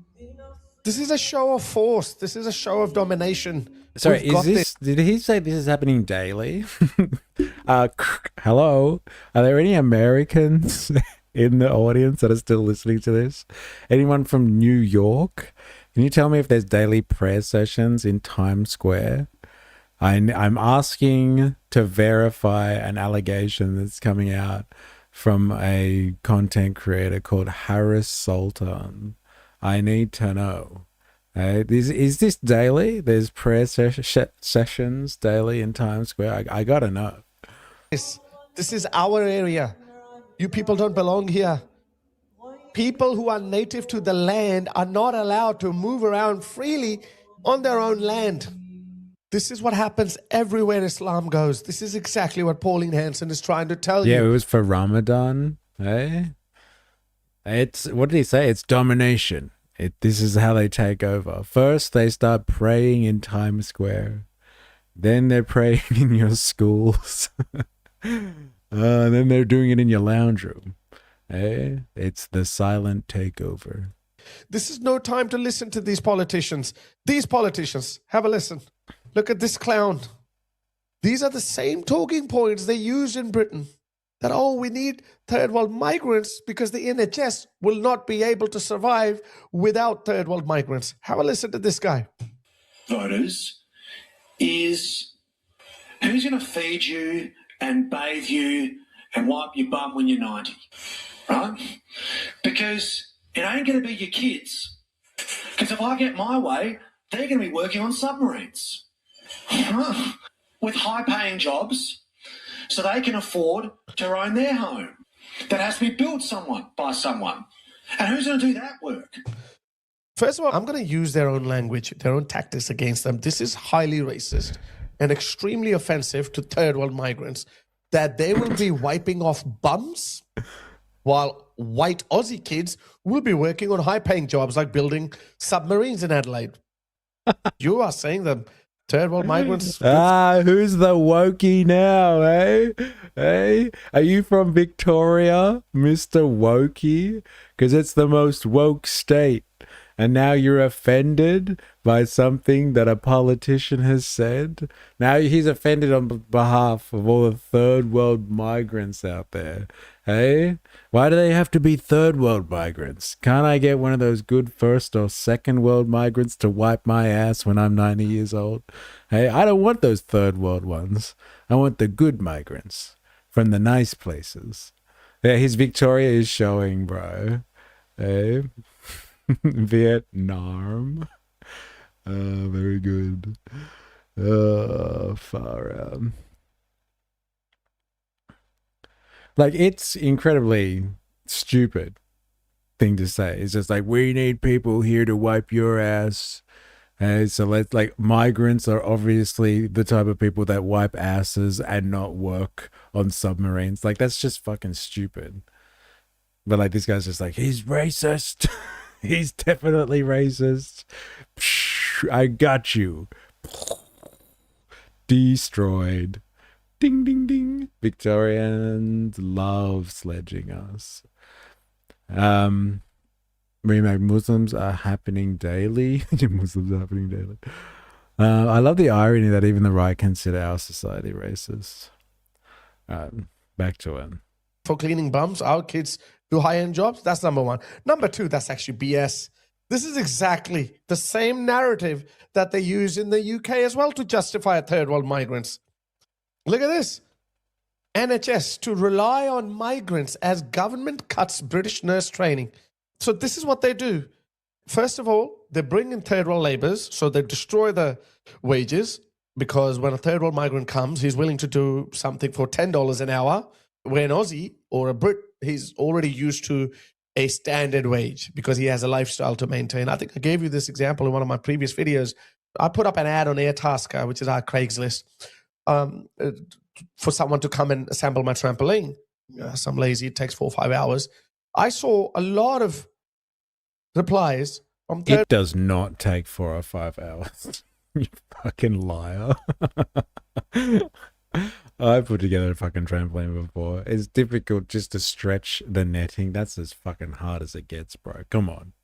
This is a show of force. This is a show of domination. Sorry, is this, did he say this is happening daily? Hello? Are there any Americans in the audience that are still listening to this? Anyone from New York? Can you tell me if there's daily prayer sessions in Times Square? I'm asking to verify an allegation that's coming out from a content creator called Harris Sultan. I need to know. Is this daily? There's prayer sessions daily in Times Square. I gotta know. This is our area. You people don't belong here. People who are native to the land are not allowed to move around freely on their own land. This is what happens everywhere Islam goes. This is exactly what Pauline Hanson is trying to tell you. Yeah, it was for Ramadan. It's, what did he say? It's domination. This is how they take over. First, they start praying in Times Square. Then they're praying in your schools. And then they're doing it in your lounge room. It's the silent takeover. This is no time to listen to these politicians. These politicians, have a listen. Look at this clown. These are the same talking points they use in Britain. That, oh, we need third world migrants because the NHS will not be able to survive without third world migrants. Have a listen to this guy. Voters is who's going to feed you and bathe you and wipe your bum when you're 90, right? Because it ain't going to be your kids. Because if I get my way, they're going to be working on submarines with high-paying jobs so they can afford to own their home. That has to be built by someone. And who's going to do that work? First of all, I'm going to use their own language, their own tactics against them. This is highly racist and extremely offensive to third world migrants, that they will be wiping off bums while white Aussie kids will be working on high-paying jobs like building submarines in Adelaide. You are saying that third world migrants... Who's the wokey now, Are you from Victoria, Mr. Wokey? Because it's the most woke state. And now you're offended by something that a politician has said? Now he's offended on behalf of all the third world migrants out there. Why do they have to be third world migrants? Can't I get one of those good first or second world migrants to wipe my ass when I'm 90 years old? I don't want those third world ones. I want the good migrants from the nice places. Yeah, his Victoria is showing, bro. Vietnam. Very good. Far out. Like, it's incredibly stupid thing to say. It's just like, we need people here to wipe your ass. So let's, like, migrants are obviously the type of people that wipe asses and not work on submarines. Like, that's just fucking stupid. But like, this guy's just like, he's racist. He's definitely racist. I got you. Destroyed. Ding, ding, ding. Victorians love sledging us. Remake Muslims are happening daily. Muslims are happening daily. I love the irony that even the right consider our society racist. Back to it. For cleaning bums, our kids do high-end jobs. That's number one. Number two, that's actually BS. This is exactly the same narrative that they use in the UK as well to justify third world migrants. Look at this. NHS to rely on migrants as government cuts British nurse training. So this is what they do. First of all, they bring in third world labourers, so they destroy the wages, because when a third world migrant comes, he's willing to do something for $10 an hour. Where an Aussie or a Brit, he's already used to a standard wage because he has a lifestyle to maintain. I think I gave you this example in one of my previous videos. I put up an ad on Airtasker, which is our Craigslist, for someone to come and assemble my trampoline. Some lazy, it takes 4 or 5 hours. I saw a lot of replies from It does not take 4 or 5 hours. You fucking liar. I put together a fucking trampoline before. It's difficult just to stretch the netting. That's as fucking hard as it gets, bro. Come on.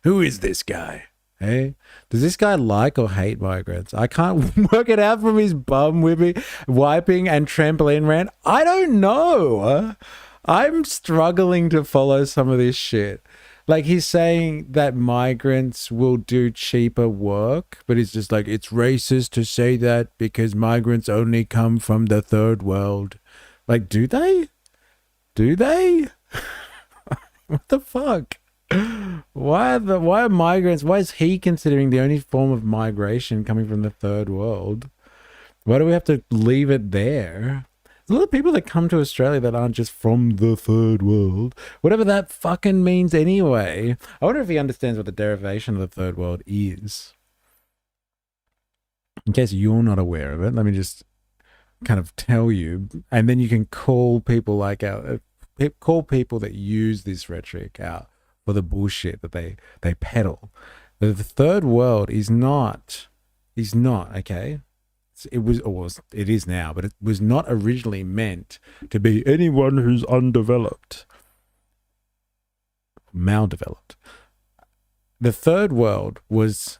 Who is this guy? Hey? Does this guy like or hate migrants? I can't work it out from his bum wiping and trampoline rant. I don't know. I'm struggling to follow some of this shit. Like, he's saying that migrants will do cheaper work, but he's just like, it's racist to say that because migrants only come from the third world. Like, do they? Do they? What the fuck? Why are migrants? Why is he considering the only form of migration coming from the third world? Why do we have to leave it there? There's a lot of people that come to Australia that aren't just from the third world. Whatever that fucking means anyway. I wonder if he understands what the derivation of the third world is. In case you're not aware of it, let me just kind of tell you, and then you can call people like call people that use this rhetoric out for the bullshit that they peddle. The third world is not okay. It is now, but it was not originally meant to be anyone who's undeveloped, maldeveloped. The third world was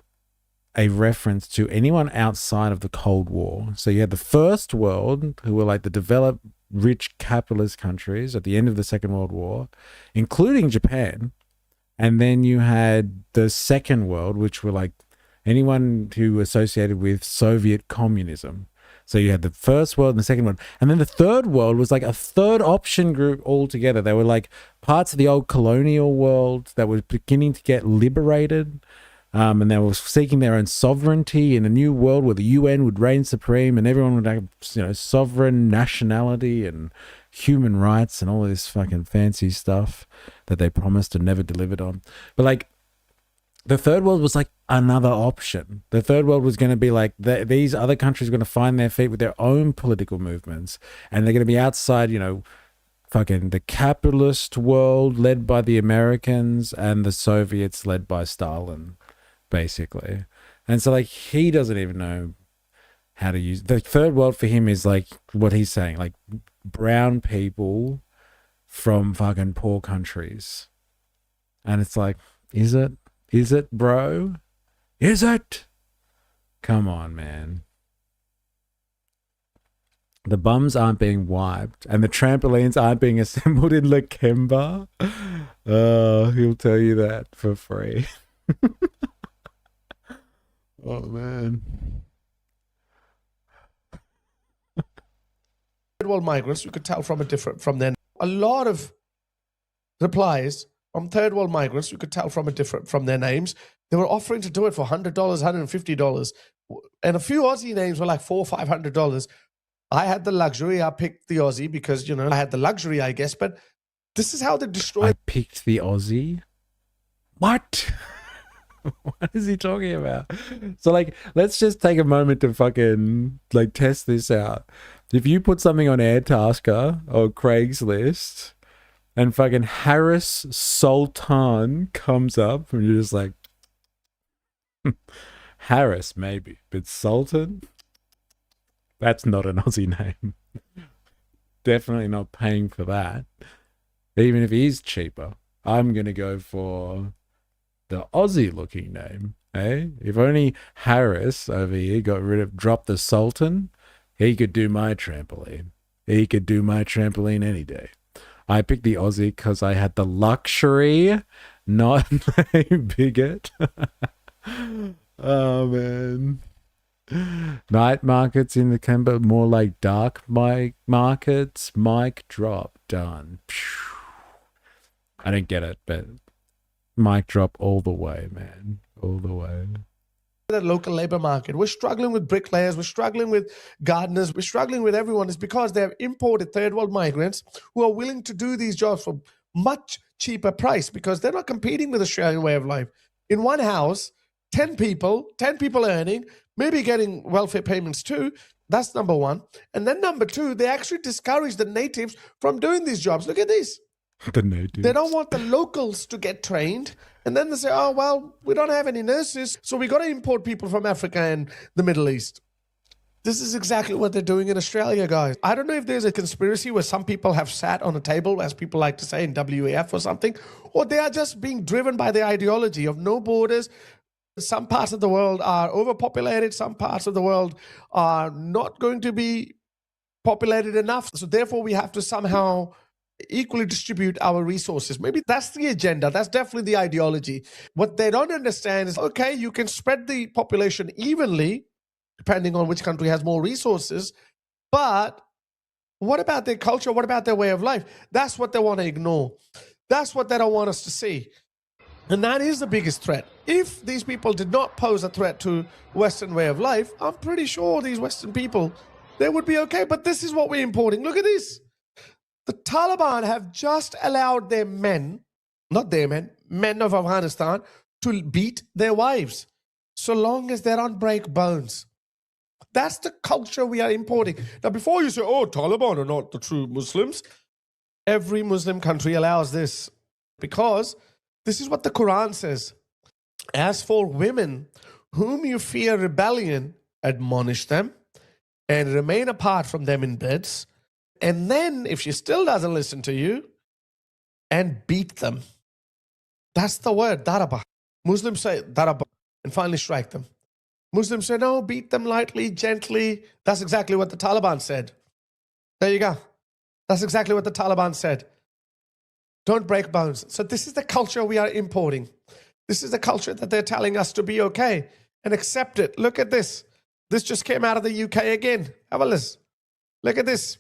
a reference to anyone outside of the Cold War. So you had the first world, who were like the developed, rich capitalist countries at the end of the Second World War, including Japan. And then you had the second world, which were like anyone who associated with Soviet communism. So you had the first world and the second world. And then the third world was like a third option group altogether. They were like parts of the old colonial world that was beginning to get liberated. And they were seeking their own sovereignty in a new world where the UN would reign supreme and everyone would have, sovereign nationality and human rights and all this fucking fancy stuff that they promised and never delivered on. But like, the third world was like another option. The third world was going to be like these other countries are going to find their feet with their own political movements, and they're going to be outside, fucking the capitalist world led by the Americans and the Soviets led by Stalin, basically. And so like he doesn't even know how to use the third world. For him is like what he's saying, like brown people from fucking poor countries. And it's like, is it? Is it, bro? Is it? Come on, man. The bums aren't being wiped and the trampolines aren't being assembled in Lakemba. He'll tell you that for free. Oh, man. Third world migrants, you could tell from their a lot of replies from third world migrants, you could tell from their names, they were offering to do it for $100, $150, and a few Aussie names were like $400, $500. I had the luxury. I picked the Aussie because I had the luxury, I guess. But this is how they destroy. I picked the Aussie. What? What is he talking about? So like, let's just take a moment to fucking like test this out. If you put something on Airtasker or Craigslist, and fucking Harris Sultan comes up, and you're just like, Harris maybe, but Sultan? That's not an Aussie name. Definitely not paying for that. Even if he is cheaper, I'm going to go for the Aussie looking name. Eh? If only Harris over here dropped the Sultan, he could do my trampoline. He could do my trampoline any day. I picked the Aussie because I had the luxury, not a bigot. Oh, man. Night markets in the Canberra, more like dark markets. Mic drop, done. I don't get it, but mic drop all the way, man. All the way. The local labor market. We're struggling with bricklayers. We're struggling with gardeners. We're struggling with everyone. It's because they've imported third world migrants who are willing to do these jobs for much cheaper price because they're not competing with Australian way of life. In one house, 10 people earning, maybe getting welfare payments too. That's number one. And then number two, they actually discourage the natives from doing these jobs. Look at this. The natives. They don't want the locals to get trained. And then they say, oh, well, we don't have any nurses, so we got to import people from Africa and the Middle East. This is exactly what they're doing in Australia, guys. I don't know if there's a conspiracy where some people have sat on a table, as people like to say, in WEF or something, or they are just being driven by the ideology of no borders. Some parts of the world are overpopulated. Some parts of the world are not going to be populated enough. So therefore, we have to somehow equally distribute our resources. Maybe that's the agenda. That's definitely the ideology. What they don't understand is, okay, you can spread the population evenly, depending on which country has more resources, but what about their culture? What about their way of life? That's what they want to ignore. That's what they don't want us to see. And that is the biggest threat. If these people did not pose a threat to Western way of life, I'm pretty sure these Western people, they would be okay. But this is what we're importing. Look at this. The Taliban have just allowed their men, not their men, men of Afghanistan, to beat their wives, so long as they don't break bones. That's the culture we are importing. Now, before you say, oh, Taliban are not the true Muslims, every Muslim country allows this because this is what the Quran says. As for women whom you fear rebellion, admonish them and remain apart from them in beds. And then, if she still doesn't listen to you, and beat them. That's the word, daraba. Muslims say daraba, and finally strike them. Muslims say, no, beat them lightly, gently. That's exactly what the Taliban said. There you go. That's exactly what the Taliban said. Don't break bones. So this is the culture we are importing. This is the culture that they're telling us to be okay and accept it. Look at this. This just came out of the UK again. Have a listen. Look at this.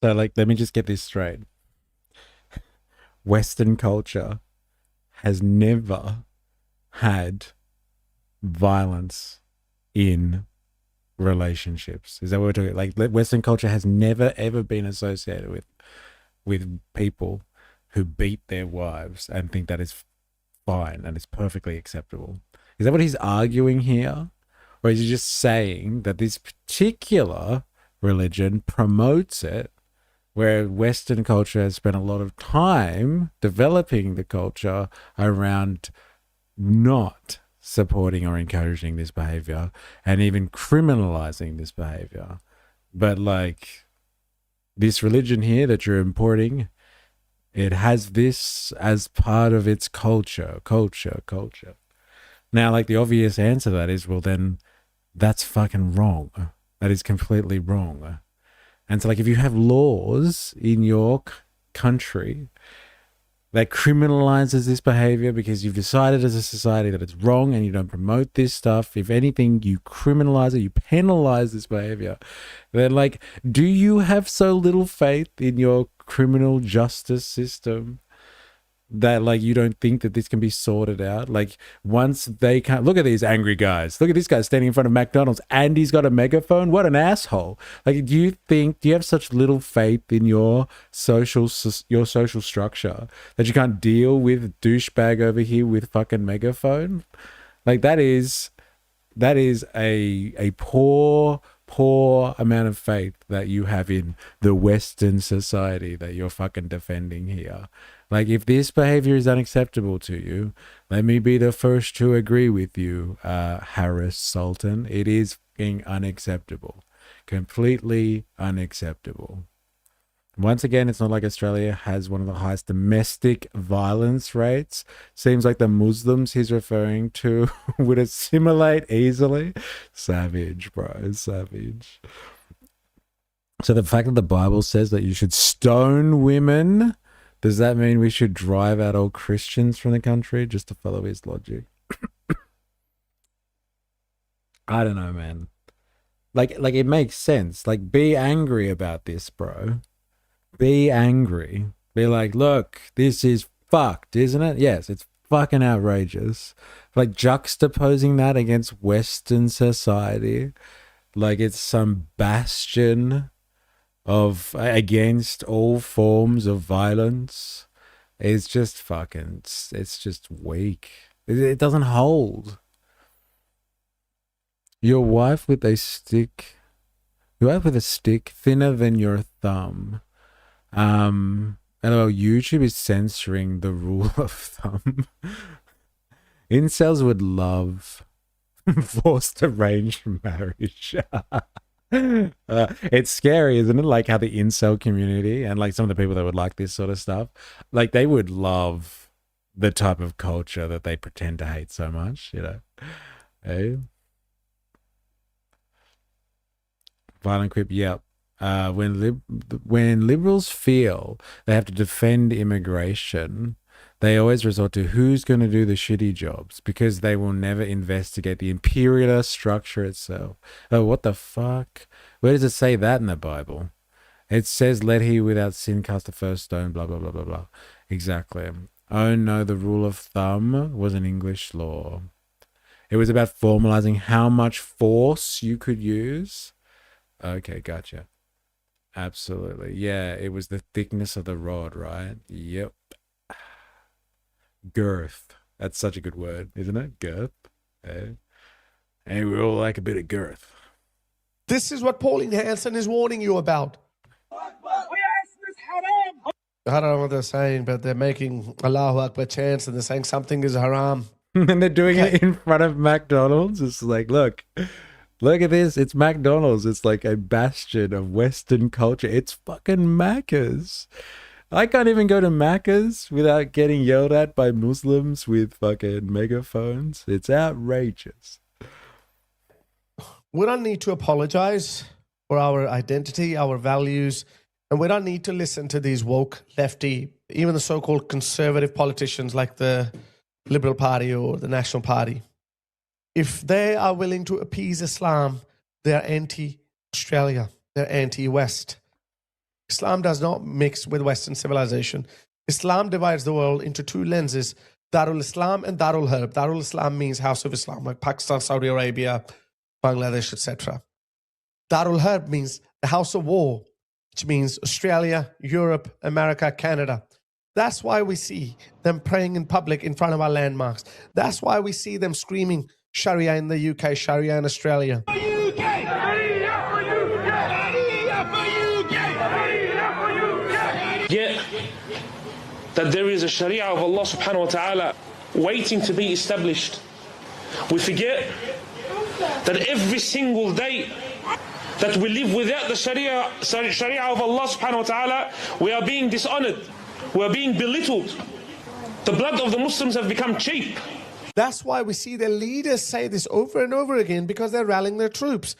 So, like, let me just get this straight. Western culture has never had violence in relationships. Is that what we're talking? Like, Western culture has never ever been associated with people who beat their wives and think that is fine and is perfectly acceptable. Is that what he's arguing here? Or is he just saying that this particular religion promotes it, where Western culture has spent a lot of time developing the culture around not supporting or encouraging this behavior and even criminalizing this behavior? But like, this religion here that you're importing, it has this as part of its culture. Now, like, the obvious answer to that is, well, then that's fucking wrong. That is completely wrong. And so, like, if you have laws in your country that criminalizes this behavior because you've decided as a society that it's wrong and you don't promote this stuff, if anything, you criminalize it, you penalize this behavior, then, like, do you have so little faith in your criminal justice system that, like, you don't think that this can be sorted out? Like, once they can't, look at these angry guys. Look at this guy standing in front of McDonald's and he's got a megaphone. What an asshole. Like, do you have such little faith in your social structure that you can't deal with douchebag over here with fucking megaphone? Like, that is a poor amount of faith that you have in the Western society that you're fucking defending here. Like, if this behavior is unacceptable to you, let me be the first to agree with you, Harris Sultan. It is fucking unacceptable. Completely unacceptable. Once again, it's not like Australia has one of the highest domestic violence rates. Seems like the Muslims he's referring to would assimilate easily. Savage, bro. Savage. So the fact that the Bible says that you should stone women, does that mean we should drive out all Christians from the country, just to follow his logic? I don't know, man. Like it makes sense. Like, be angry about this, bro. Be angry. Be like, look, this is fucked, isn't it? Yes, it's fucking outrageous. Like, juxtaposing that against Western society, like it's some bastion of against all forms of violence, it's just fucking, it's just weak. It doesn't hold. Your wife with a stick thinner than your thumb. YouTube is censoring the rule of thumb. Incels would love forced arranged marriage. It's scary, isn't it? Like how the incel community and like some of the people that would like this sort of stuff, like they would love the type of culture that they pretend to hate so much, you know. Hey? Violent Quip, yep. When liberals feel they have to defend immigration, they always resort to who's going to do the shitty jobs because they will never investigate the imperialist structure itself. Oh, what the fuck? Where does it say that in the Bible? It says, let he without sin cast the first stone, blah, blah, blah, blah, blah. Exactly. Oh no, the rule of thumb was an English law. It was about formalizing how much force you could use. Okay, gotcha. Absolutely. Yeah, it was the thickness of the rod, right? Yep. Girth. That's such a good word, isn't it? Girth. Hey, we all like a bit of girth. This is what Pauline Hanson is warning you about. I don't know what they're saying, but they're making Allahu Akbar chants and they're saying something is haram. And they're doing it in front of McDonald's. It's like, look at this. It's McDonald's. It's like a bastion of Western culture. It's fucking Macca's. I can't even go to Macca's without getting yelled at by Muslims with fucking megaphones. It's outrageous. We don't need to apologize for our identity, our values, and we don't need to listen to these woke, lefty, even the so-called conservative politicians like the Liberal Party or the National Party. If they are willing to appease Islam, they're anti-Australia. They're anti-West. Islam does not mix with Western civilization. Islam divides the world into two lenses, Darul Islam and Darul Harb. Darul Islam means House of Islam, like Pakistan, Saudi Arabia, Bangladesh, etc. Darul Harb means the House of War, which means Australia, Europe, America, Canada. That's why we see them praying in public in front of our landmarks. That's why we see them screaming Sharia in the UK, Sharia in Australia. Yet that there is a Sharia of Allah subhanahu wa ta'ala waiting to be established. We forget that every single day that we live without the Sharia of Allah subhanahu wa ta'ala, we are being dishonored. We are being belittled. The blood of the Muslims have become cheap. That's why we see their leaders say this over and over again, because they're rallying their troops.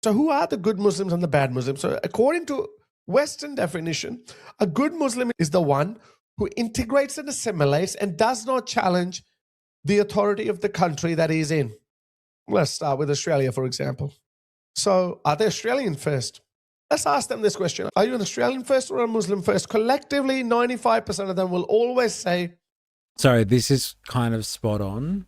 So who are the good Muslims and the bad Muslims? So according to Western definition, a good Muslim is the one who integrates and assimilates and does not challenge the authority of the country that he's in. Let's start with Australia, for example. So are they Australian first? Let's ask them this question. Are you an Australian first or a Muslim first? Collectively, 95% of them will always say... Sorry, this is kind of spot on.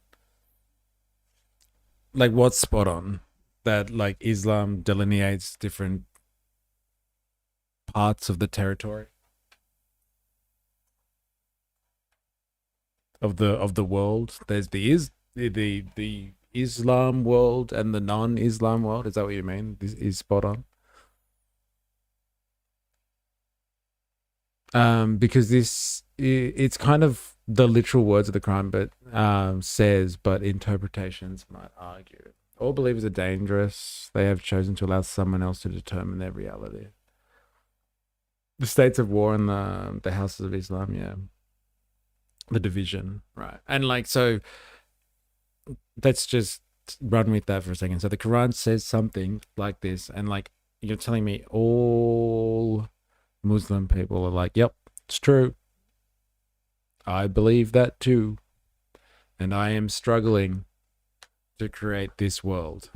Like, what's spot on? That, like, Islam delineates different parts of the territory? Of the world? There's the Islam world and the non-Islam world. Is that what you mean? This is spot on. Because it's kind of the literal words of the Quran, but says, but interpretations might argue. All believers are dangerous. They have chosen to allow someone else to determine their reality. The states of war and the houses of Islam, yeah. The division, right. And like, so let's just run with that for a second. So the Quran says something like this, and like, you're telling me all Muslim people are like, yep, it's true. I believe that too. And I am struggling to create this world.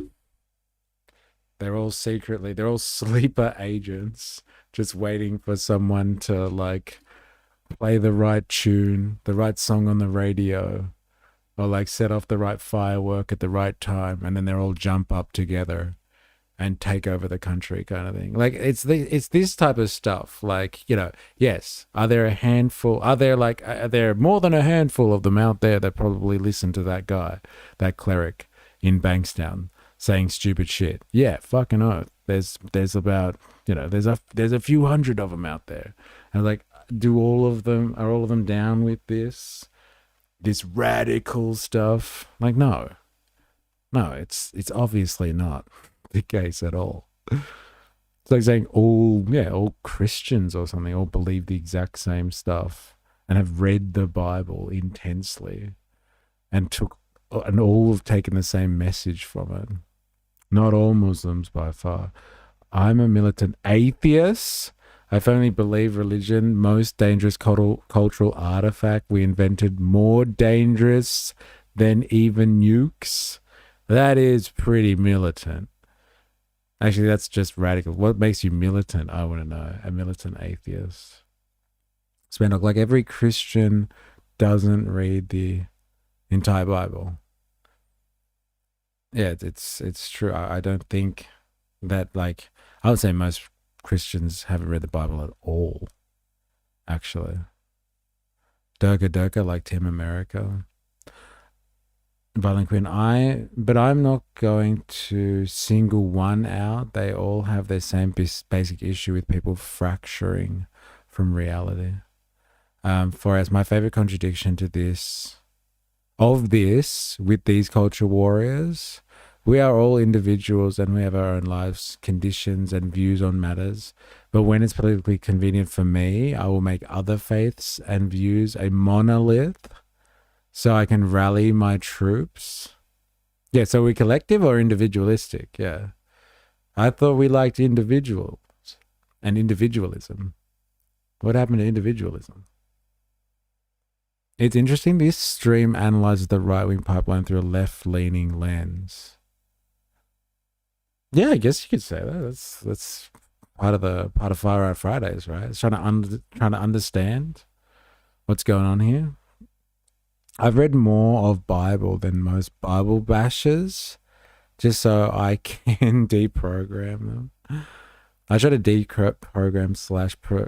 They're all sleeper agents, just waiting for someone to like play the right tune, the right song on the radio, or like set off the right firework at the right time, and then they'll all jump up together and take over the country, kind of thing. Like it's this type of stuff. Like, you know, yes, are there more than a handful of them out there that probably listen to that guy, that cleric in Bankstown saying stupid shit? Yeah, fucking oath. There's about, you know, there's a few hundred of them out there. And like, are all of them down with this radical stuff? Like, no, it's obviously not the case at all. It's like saying all Christians or something all believe the exact same stuff and have read the Bible intensely and all have taken the same message from it. Not all Muslims by far. I'm a militant atheist. I firmly believe religion, most dangerous cultural artifact we invented, more dangerous than even nukes. That is pretty militant. Actually, that's just radical. What makes you militant? I want to know. A militant atheist. Spendock, like every Christian doesn't read the entire Bible. Yeah, it's true. I don't think that, like, I would say most Christians haven't read the Bible at all, actually. Durga like Team America. Violent Queen, but I'm not going to single one out. They all have their same basic issue with people fracturing from reality. For as my favorite contradiction to this, with these culture warriors, we are all individuals and we have our own lives, conditions, and views on matters. But when it's politically convenient for me, I will make other faiths and views a monolith so I can rally my troops. Yeah, so we're collective or individualistic? Yeah. I thought we liked individuals and individualism. What happened to individualism? It's interesting. This stream analyzes the right-wing pipeline through a left-leaning lens. Yeah, I guess you could say that. That's part of Far Right Fridays, right? It's trying to understand what's going on here. I've read more of Bible than most Bible bashers, just so I can deprogram them. I try to deprogram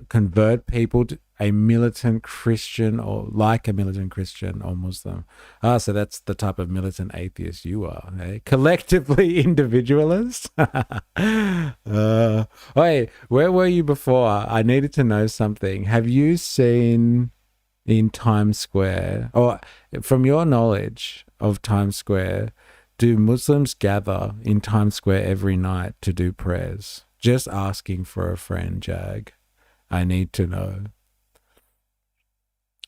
/ convert people to a militant Christian or Muslim. So that's the type of militant atheist you are, eh? Collectively individualist. Wait, where were you before? I needed to know something. Have you seen in Times Square, or from your knowledge of Times Square, do Muslims gather in Times Square every night to do prayers? Just asking for a friend, Jag. I need to know.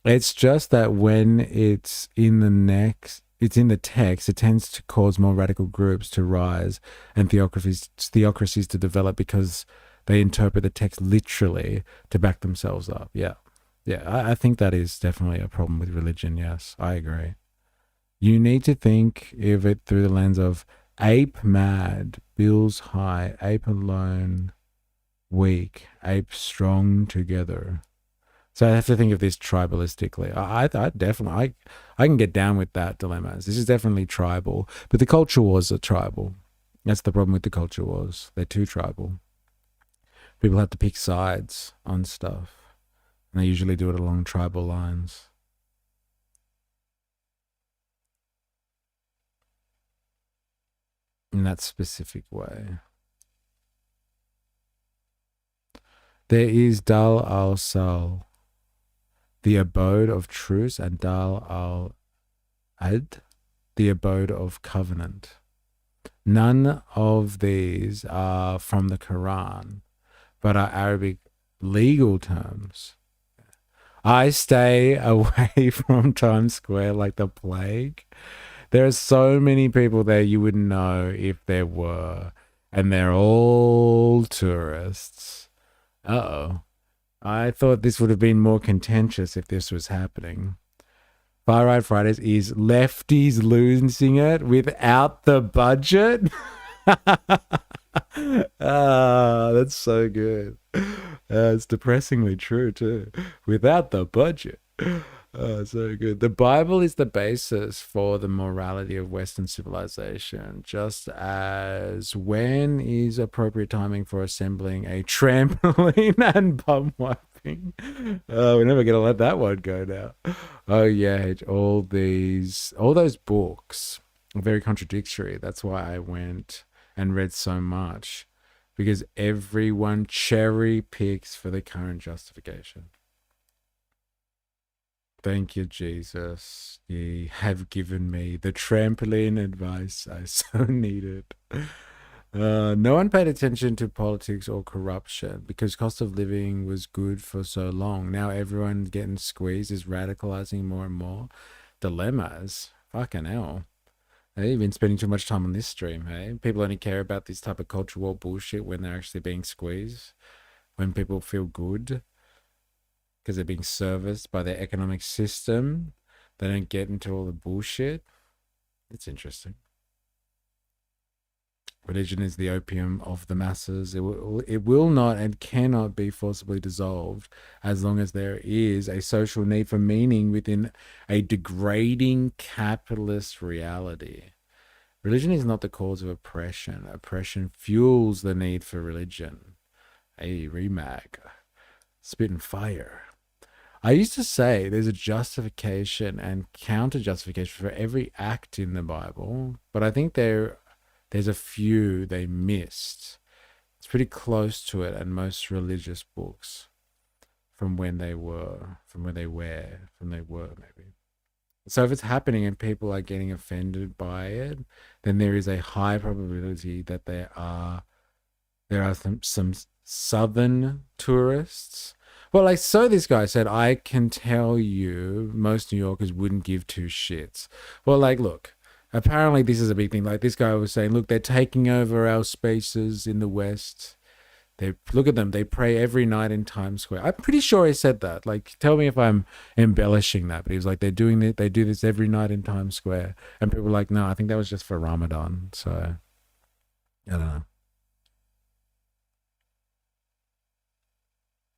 It's just that when it's in the text, it tends to cause more radical groups to rise and theocracies to develop because they interpret the text literally to back themselves up. Yeah. I think that is definitely a problem with religion. Yes, I agree. You need to think of it through the lens of ape mad, bills high, ape alone, weak, ape strong together. So I have to think of this tribalistically. I definitely can get down with that dilemma. This is definitely tribal, but the culture wars are tribal. That's the problem with the culture wars. They're too tribal. People have to pick sides on stuff, and they usually do it along tribal lines. In that specific way. There is Dar al-Sal, the abode of truce, and Dar al-Ad, the abode of covenant. None of these are from the Quran, but are Arabic legal terms. I stay away from Times Square like the plague. There are so many people there you wouldn't know if there were, and they're all tourists. Uh-oh. I thought this would have been more contentious if this was happening. Far Right Fridays is lefties losing it without the budget. That's so good. It's depressingly true too. Without the budget. So good. The Bible is the basis for the morality of Western civilization, just as when is appropriate timing for assembling a trampoline and bum wiping. We're never going to let that one go now. Oh yeah, all those books are very contradictory. That's why I went and read so much, because everyone cherry picks for the current justification. Thank you, Jesus. Ye have given me the trampoline advice I so needed. No one paid attention to politics or corruption because cost of living was good for so long. Now everyone getting squeezed is radicalizing more and more. Dilemmas. Fucking hell. Hey, you've been spending too much time on this stream, hey? People only care about this type of culture war bullshit when they're actually being squeezed. When people feel good because they're being serviced by their economic system. They don't get into all the bullshit. It's interesting. Religion is the opium of the masses. It will not and cannot be forcibly dissolved as long as there is a social need for meaning within a degrading capitalist reality. Religion is not the cause of oppression. Oppression fuels the need for religion. Hey, Remag. Spitting fire. I used to say there's a justification and counter-justification for every act in the Bible, but I think there's a few they missed. It's pretty close to it in most religious books from when they were maybe. So if it's happening and people are getting offended by it, then there is a high probability that there are some southern tourists. Well, like, so this guy said, I can tell you most New Yorkers wouldn't give two shits. Well, like, look, apparently this is a big thing. Like, this guy was saying, look, they're taking over our spaces in the West. Look at them. They pray every night in Times Square. I'm pretty sure he said that. Like, tell me if I'm embellishing that. But he was like, they do this every night in Times Square. And people were like, no, I think that was just for Ramadan. So, I don't know.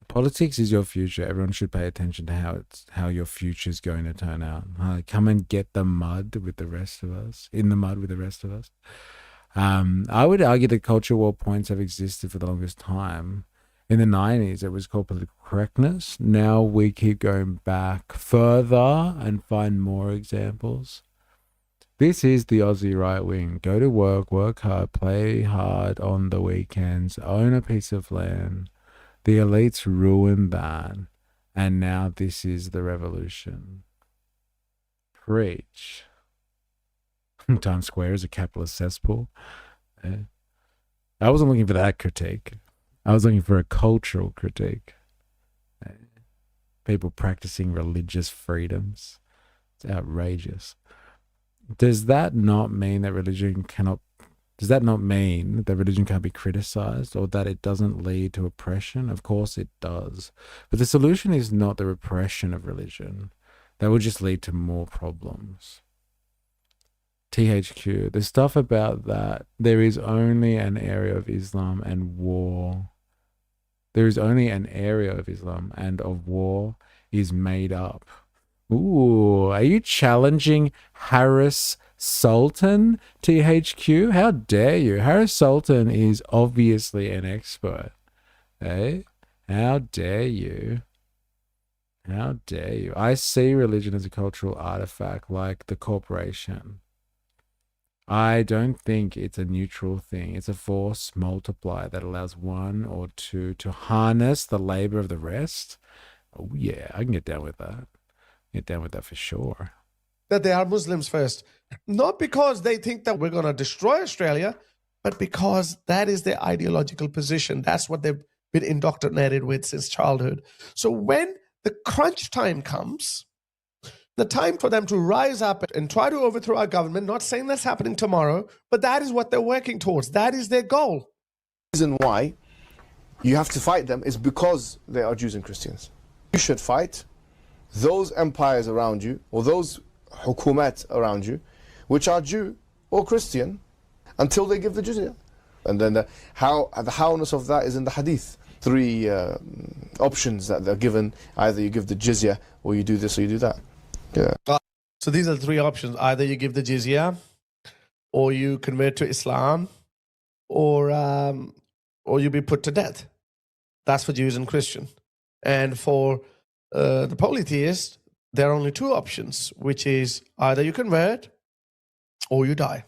Politics is your future. Everyone should pay attention to how your future is going to turn out. Come and get the mud with the rest of us. In the mud with the rest of us. I would argue that culture war points have existed for the longest time. In the 90s, it was called political correctness. Now we keep going back further and find more examples. This is the Aussie right wing. Go to work hard, play hard on the weekends, own a piece of land. The elites ruined that. And now this is the revolution. Preach. Times Square is a capitalist cesspool. I wasn't looking for that critique. I was looking for a cultural critique. People practicing religious freedoms. It's outrageous. Does that not mean that religion can't be criticized or that it doesn't lead to oppression? Of course it does. But the solution is not the repression of religion. That would just lead to more problems. THQ, the stuff about that, there is only an area of Islam and war. There is only an area of Islam and of war is made up. Ooh, are you challenging Harris Sultan, THQ? How dare you? Harris Sultan is obviously an expert. Eh? How dare you? How dare you? I see religion as a cultural artifact like the corporation. I don't think it's a neutral thing. It's a force multiplier that allows one or two to harness the labor of the rest. Oh yeah, I can get down with that. Get down with that for sure. That they are Muslims first. Not because they think that we're going to destroy Australia, but because that is their ideological position. That's what they've been indoctrinated with since childhood. So when the crunch time comes, the time for them to rise up and try to overthrow our government, not saying that's happening tomorrow, but that is what they're working towards. That is their goal. The reason why you have to fight them is because they are Jews and Christians. You should fight those empires around you, or those hukumat around you, which are Jew or Christian, until they give the jizya. And then the howness of that is in the hadith. 3 options that they're given. Either you give the jizya, or you do this, or you do that. Yeah. So these are the 3 options. Either you give the jizya, or you convert to Islam, or you be put to death. That's for Jews and Christian. And for the polytheist, there are only 2 options, which is either you convert or you die.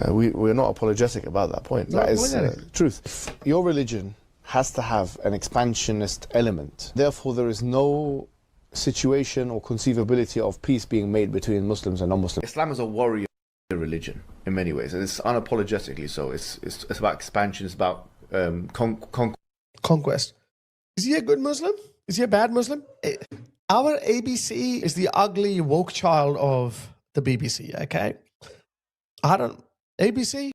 We're not apologetic about that point. No, that is truth. Your religion has to have an expansionist element. Therefore, there is no situation or conceivability of peace being made between Muslims and non-Muslims. Islam is a warrior religion in many ways, and it's unapologetically so. It's about expansion. It's about conquest. Is he a good Muslim? Is he a bad Muslim? Our ABC is the ugly woke child of the BBC. Okay, ABC.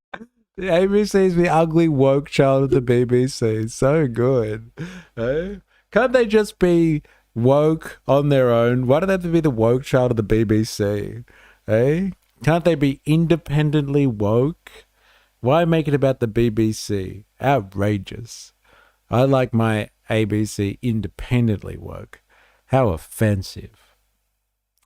The ABC is the ugly woke child of the BBC. So good. Eh? Can't they just be woke on their own? Why do they have to be the woke child of the BBC? Eh? Can't they be independently woke? Why make it about the BBC? Outrageous. I like my ABC independently woke. How offensive.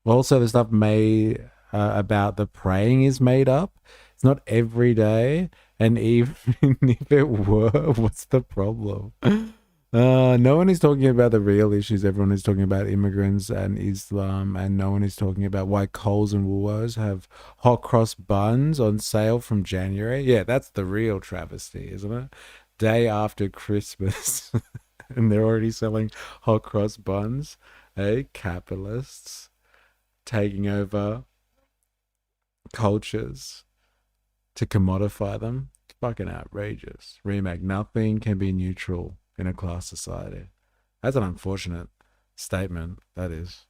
Also, the stuff made about the praying is made up. It's not every day. And even if it were, what's the problem? No one is talking about the real issues. Everyone is talking about immigrants and Islam, and no one is talking about why Coles and Woolworths have hot cross buns on sale from January. Yeah, that's the real travesty, isn't it? Day after Christmas, and they're already selling hot cross buns. Hey, capitalists taking over cultures to commodify them. It's fucking outrageous. Remake, nothing can be neutral in a class society. That's an unfortunate statement, that is.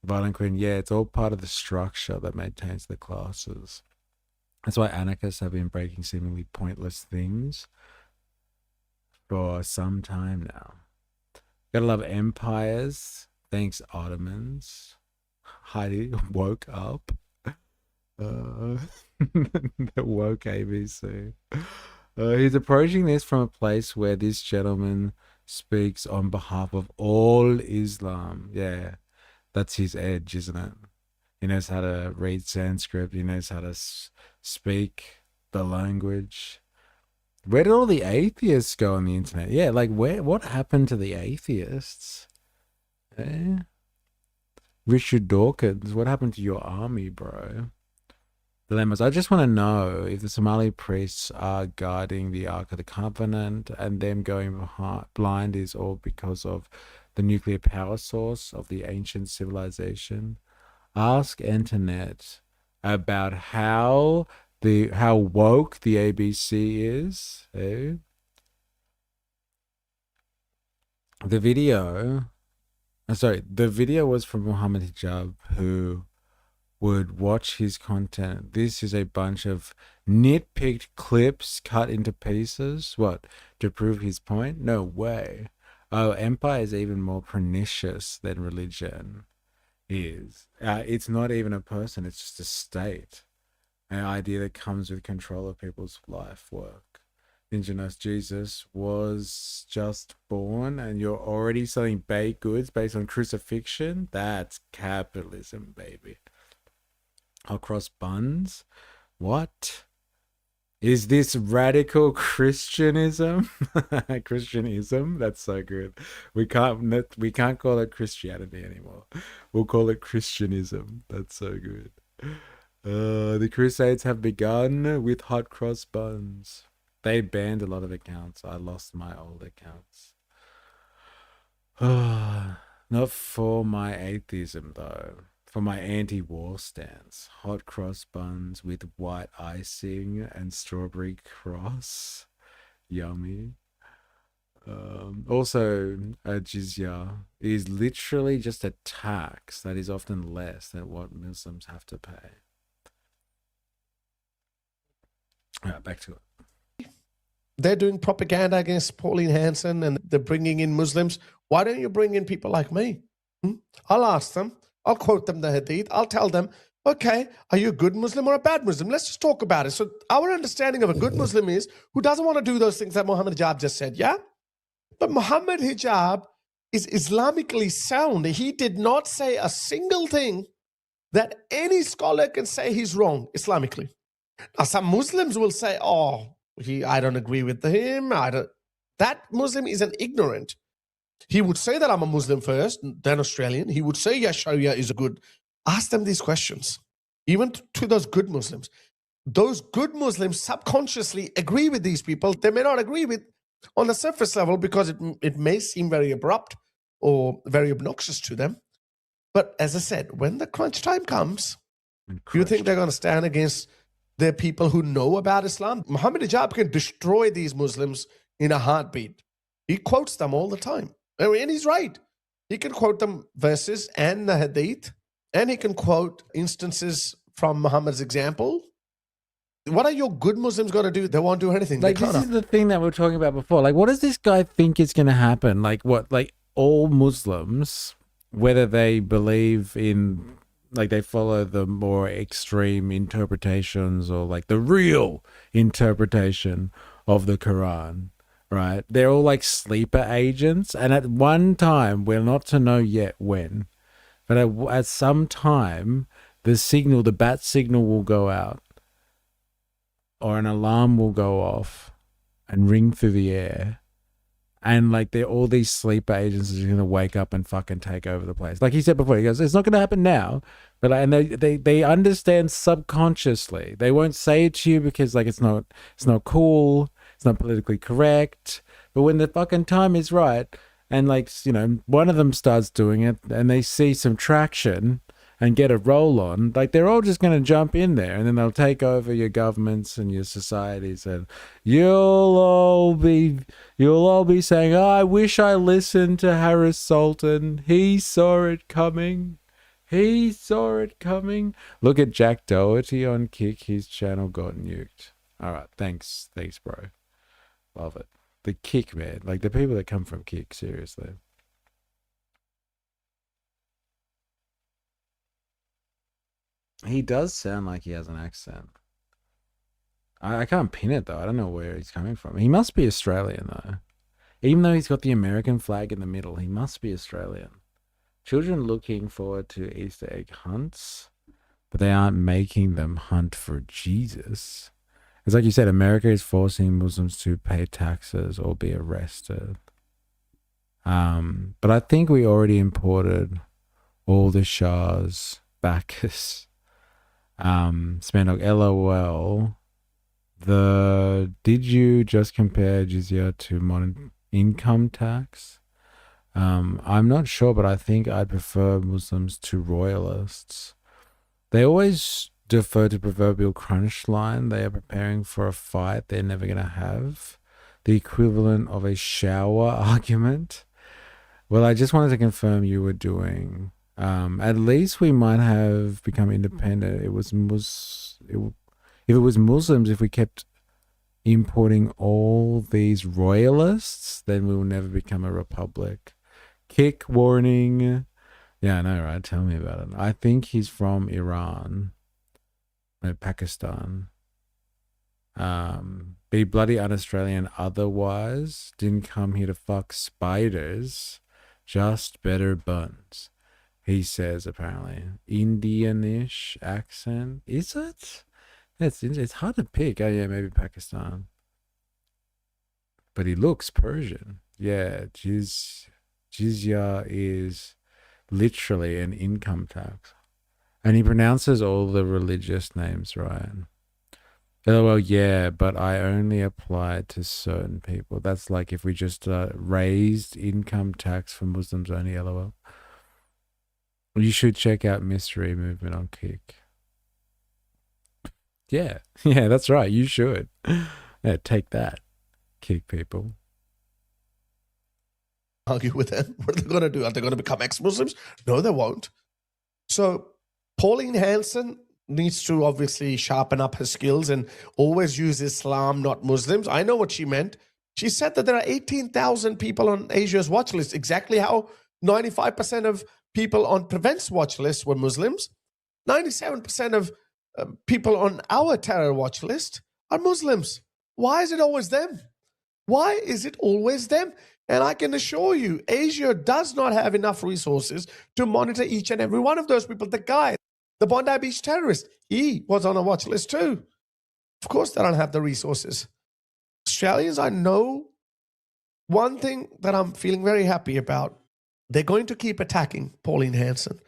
Violent Queen, yeah, it's all part of the structure that maintains the classes. That's why anarchists have been breaking seemingly pointless things for some time now. Gotta love empires. Thanks, Ottomans. Heidi woke up. The woke ABC. He's approaching this from a place where this gentleman speaks on behalf of all Islam. Yeah, that's his edge, isn't it? He knows how to read Sanskrit. He knows how to speak the language. Where did all the atheists go on the internet? Yeah, like what happened to the atheists? Eh? Richard Dawkins, what happened to your army, bro? Dilemmas. I just want to know if the Somali priests are guarding the Ark of the Covenant and them going blind is all because of the nuclear power source of the ancient civilization. Ask Internet about how woke the ABC is. Eh? The video was from Muhammad Hijab, who would watch his content. This is a bunch of nitpicked clips cut into pieces. What? To prove his point? No way. Oh, empire is even more pernicious than religion is. It's not even a person, it's just a state. An idea that comes with control of people's life work. Indigenous Jesus was just born and you're already selling baked goods based on crucifixion? That's capitalism, baby. Hot cross buns? What? Is this radical Christianism? Christianism? That's so good. We can't call it Christianity anymore. We'll call it Christianism. That's so good. The Crusades have begun with hot cross buns. They banned a lot of accounts. I lost my old accounts. Not for my atheism though. For my anti-war stance. Hot cross buns with white icing and strawberry cross. Yummy. Also, a jizya is literally just a tax that is often less than what Muslims have to pay. Alright, back to it. They're doing propaganda against Pauline Hanson and they're bringing in Muslims. Why don't you bring in people like me? I'll ask them. I'll quote them the hadith. I'll tell them, okay, are you a good Muslim or a bad Muslim? Let's just talk about it. So our understanding of a good Muslim is who doesn't want to do those things that Muhammad Hijab just said, yeah? But Muhammad Hijab is Islamically sound. He did not say a single thing that any scholar can say he's wrong Islamically. Now, some Muslims will say, oh, I don't agree with him. That Muslim is an ignorant. He would say that I'm a Muslim first, then Australian. He would say, yeah, Sharia is a good. Ask them these questions, even to those good Muslims. Those good Muslims subconsciously agree with these people. They may not agree with on the surface level because it may seem very abrupt or very obnoxious to them. But as I said, when the crunch time comes, you think they're going to stand against their people who know about Islam? Muhammad Hijab can destroy these Muslims in a heartbeat. He quotes them all the time. And he's right. He can quote them verses and the hadith, and he can quote instances from Muhammad's example. What are your good Muslims going to do? They won't do anything. Like, this is the thing that we were talking about before. Like, what does this guy think is going to happen? Like, what? Like, all Muslims, whether they believe in like they follow the more extreme interpretations or like the real interpretation of the Quran, right? They're all like sleeper agents, and at one time, we're not to know yet when, but at some time, the bat signal will go out, or an alarm will go off and ring through the air. And like all these sleeper agents are just gonna wake up and fucking take over the place. Like he said before, he goes, "It's not gonna happen now," but and they understand subconsciously. They won't say it to you because like it's not cool, it's not politically correct. But when the fucking time is right, and like one of them starts doing it, and they see some traction and get a roll on, like they're all just going to jump in there, and then they'll take over your governments and your societies, and you'll all be saying, "Oh, I wish I listened to Harris Sultan. He saw it coming. He saw it coming." Look at Jack Doherty on Kick. His channel got nuked. All right, thanks, bro. Love it. The Kick, man. Like the people that come from Kick, seriously. He does sound like he has an accent. I can't pin it though. I don't know where he's coming from. He must be Australian though. Even though he's got the American flag in the middle, he must be Australian. Children looking forward to Easter egg hunts, but they aren't making them hunt for Jesus. It's like you said, America is forcing Muslims to pay taxes or be arrested. But I think we already imported all the Shah's Bacchus. Spandog, LOL. Did you just compare jizya to modern income tax? I'm not sure, but I think I'd prefer Muslims to royalists. They always defer to proverbial crunch line. They are preparing for a fight they're never going to have. The equivalent of a shower argument. Well, I just wanted to confirm you were doing... at least we might have become independent. If it was Muslims, if we kept importing all these royalists, then we will never become a republic. Kick warning. Yeah, I know, right? Tell me about it. I think he's from Iran. No, Pakistan. Be bloody un-Australian otherwise. Didn't come here to fuck spiders. Just better buns. He says, apparently. Indianish accent. Is it? It's hard to pick. Oh, yeah, maybe Pakistan. But he looks Persian. Yeah, jizya is literally an income tax. And he pronounces all the religious names right. LOL, yeah, but I only applied to certain people. That's like if we just raised income tax for Muslims only, LOL. You should check out Mystery Movement on Kick. Yeah, that's right. You should. Yeah, take that, Kick people. Argue with them. What are they going to do? Are they going to become ex-Muslims? No, they won't. So Pauline Hanson needs to obviously sharpen up her skills and always use Islam, not Muslims. I know what she meant. She said that there are 18,000 people on Asia's watch list, exactly how 95% of people on Prevent's watch list were Muslims. 97% of people on our terror watch list are Muslims. Why is it always them? Why is it always them? And I can assure you, Asia does not have enough resources to monitor each and every one of those people. The guy, the Bondi Beach terrorist, he was on a watch list too. Of course, they don't have the resources. Australians, I know one thing that I'm feeling very happy about. They're going to keep attacking Pauline Hanson.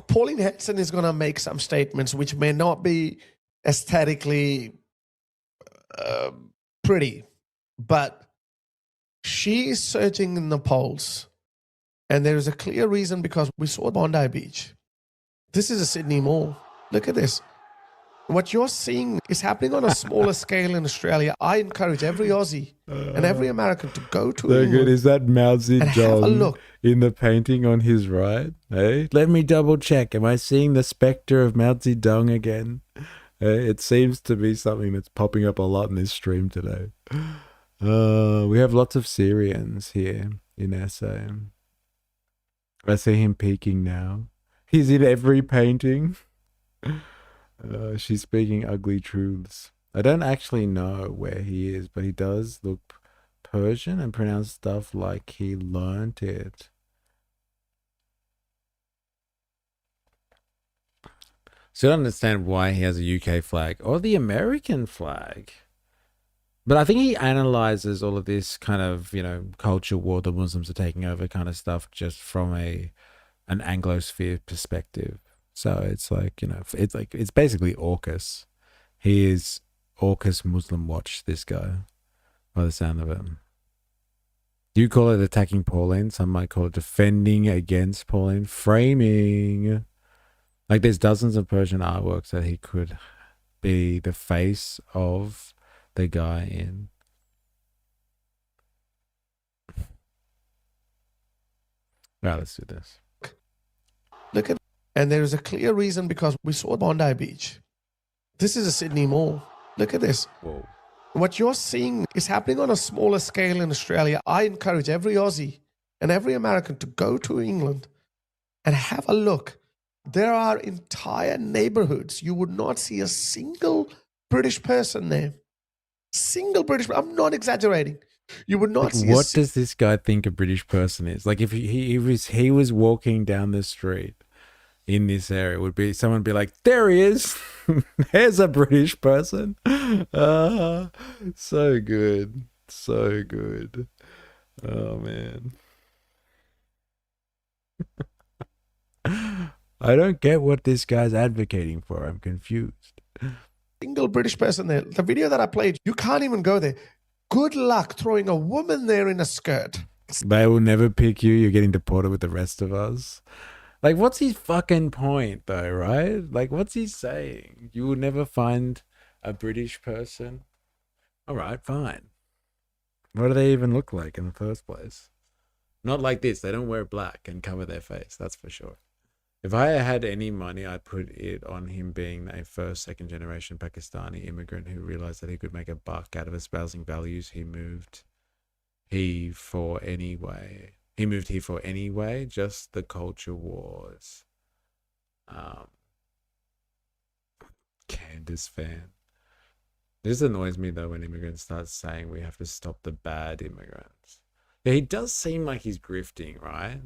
Pauline Hanson is going to make some statements which may not be aesthetically pretty, but she is surging in the polls. And there is a clear reason, because we saw Bondi Beach. This is a Sydney mall. Look at this. What you're seeing is happening on a smaller scale in Australia. I encourage every Aussie and every American to go to So good. Is that Mao have a Zedong look. in the painting on his right? Hey, let me double check. Am I seeing the specter of Mao Zedong again? Hey, it seems to be something that's popping up a lot in this stream today. We have lots of Syrians here in SA. I see him peeking now. He's in every painting. She's speaking ugly truths. I don't actually know where he is, but he does look Persian and pronounce stuff like he learnt it. So I don't understand why he has a UK flag or the American flag. But I think he analyzes all of this kind of, you know, culture war the Muslims are taking over kind of stuff just from an Anglosphere perspective. So it's like, you know, it's basically AUKUS. He is AUKUS Muslim Watch, this guy, by the sound of it. You call it attacking Pauline. Some might call it defending against Pauline. Framing. Like, there's dozens of Persian artworks that he could be the face of the guy in. Right, let's do this. Look at, and there is a clear reason because we saw Bondi Beach. This is a Sydney mall. Look at this. Whoa. What you're seeing is happening on a smaller scale in Australia. I encourage every Aussie and every American to go to England and have a look. There are entire neighborhoods. You would not see a single British person there. Single British. I'm not exaggerating. You would not see. What does this guy think a British person is? Like, if he was walking down the street in this area, would be someone would be like, there he is. There's a British person. So good. So good. Oh man. I don't get what this guy's advocating for. I'm confused. Single British person there. The video that I played, you can't even go there. Good luck throwing a woman there in a skirt. They will never pick you. You're getting deported with the rest of us. Like, what's his fucking point, though, right? Like, what's he saying? You will never find a British person? All right, fine. What do they even look like in the first place? Not like this. They don't wear black and cover their face. That's for sure. If I had any money, I'd put it on him being a first, second generation Pakistani immigrant who realized that he could make a buck out of espousing values he moved here for anyway, just the culture wars. Candace fan. This annoys me though when immigrants start saying we have to stop the bad immigrants. Yeah, he does seem like he's grifting, right?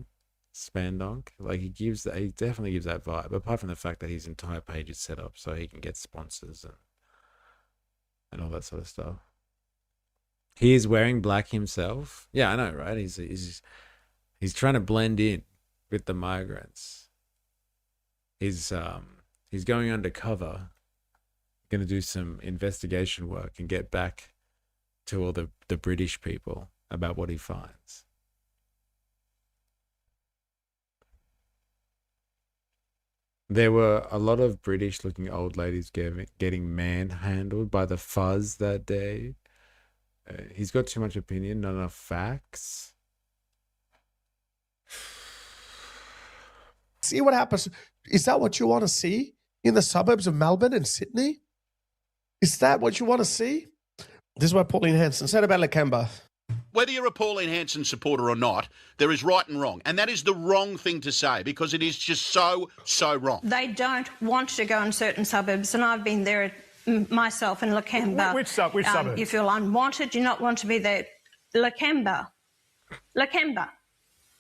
Spandonk, like he definitely gives that vibe, apart from the fact that his entire page is set up so he can get sponsors and all that sort of stuff. He is wearing black himself. Yeah, I know, right? He's trying to blend in with the migrants. He's going undercover, going to do some investigation work and get back to all the British people about what he finds. There were a lot of British-looking old ladies getting manhandled by the fuzz that day. He's got too much opinion, not enough facts. See what happens. Is that what you want to see in the suburbs of Melbourne and Sydney? Is that what you want to see? This is what Pauline Hanson said about Lakemba. Whether you're a Pauline Hanson supporter or not, there is right and wrong. And that is the wrong thing to say because it is just so wrong. They don't want to go in certain suburbs, and I've been there myself in Lakemba. Which suburb? You feel unwanted, you not want to be there. Lakemba.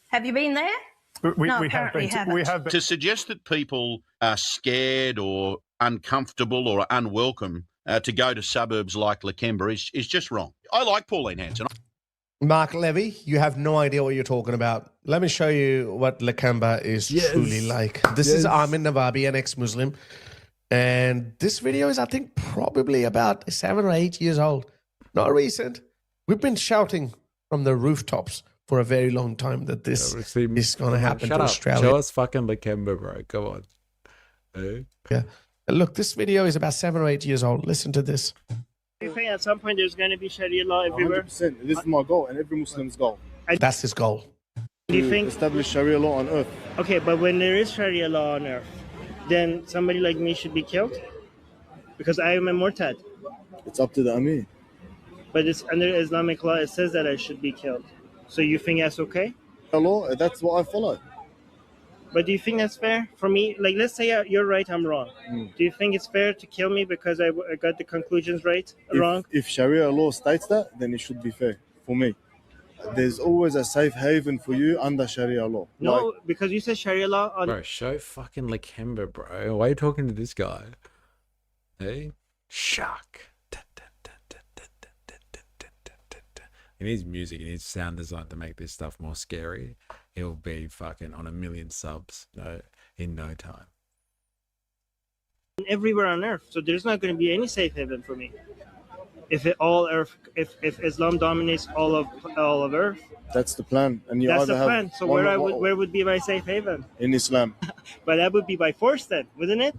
Have you been there? No, apparently you haven't. To suggest that people are scared or uncomfortable or unwelcome to go to suburbs like Lakemba is just wrong. I like Pauline Hanson. Mark Levy, you have no idea what you're talking about. Let me show you what Lakemba is truly like. This is Amin Navabi, an ex-Muslim. And this video is, I think, probably about 7 or 8 years old. Not recent. We've been shouting from the rooftops for a very long time that this is going to happen to Australia. Show us fucking Lakemba, bro. Come on. Yeah. Look, this video is about 7 or 8 years old. Listen to this. Do you think at some point there's going to be Sharia law everywhere? 100%. This is my goal and every Muslim's goal. That's his goal. Do you think establish Sharia law on earth? Okay, but when there is Sharia law on earth, then somebody like me should be killed? Because I am a murtad. It's up to the Amir. But it's under Islamic law, it says that I should be killed. So you think that's okay? The law, that's what I follow. But do you think that's fair for me? Like, let's say you're right, I'm wrong. Do you think it's fair to kill me because I got the conclusions right, wrong? If Sharia law states that, then it should be fair for me. There's always a safe haven for you under Sharia law. No, because you said Sharia law on. Bro, show fucking Lakemba, bro. Why are you talking to this guy? Hey? Shock. He needs music, he needs sound design to make this stuff more scary. He'll be fucking on 1 million subs in no time. Everywhere on earth, so there's not going to be any safe haven for me. If Islam dominates all of earth, That's the plan. And you that's either the have plan. So one where would be my safe haven? in Islam. But that would be by force then, wouldn't it?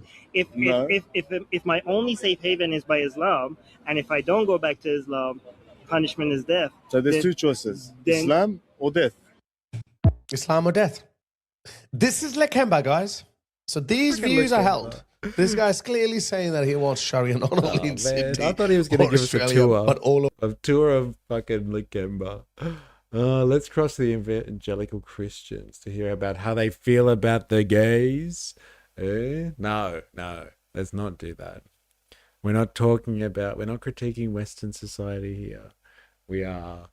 No. If my only safe haven is by Islam, and if I don't go back to Islam, punishment is death. So there's then- two choices: then- Islam or death. Islam or death. This is Lakemba, guys. So these Freaking views are Lakemba. held. This guy's clearly saying that he wants Sharia not only in Man, Sydney. I thought he was going to or give us a Australia, tour, but all of tour of fucking Lakemba. Let's cross the evangelical Christians to hear about how they feel about the gays. No, let's not do that. We're not critiquing Western society here. We are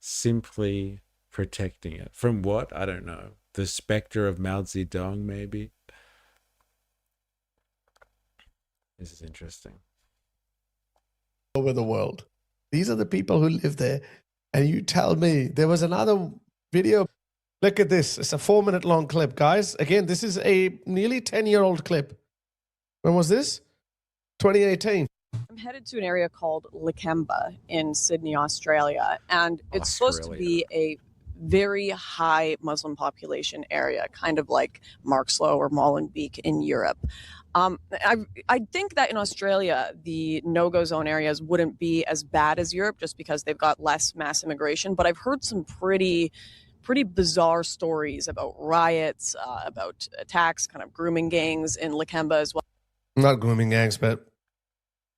simply protecting it. From what? I don't know. The specter of Mao Zedong, maybe? This is interesting. over the world. These are the people who live there. And you tell me, there was another video. Look at this. It's a 4-minute long clip, guys. Again, this is a nearly 10-year-old clip. When was this? 2018. I'm headed to an area called Lakemba in Sydney, Australia, and it's supposed to be a very high Muslim population area, kind of like Markslow or Molenbeek in Europe. I think that in Australia, the no-go zone areas wouldn't be as bad as Europe just because they've got less mass immigration, but I've heard some pretty bizarre stories about riots, about attacks, kind of grooming gangs in Lakemba as well. Not grooming gangs, but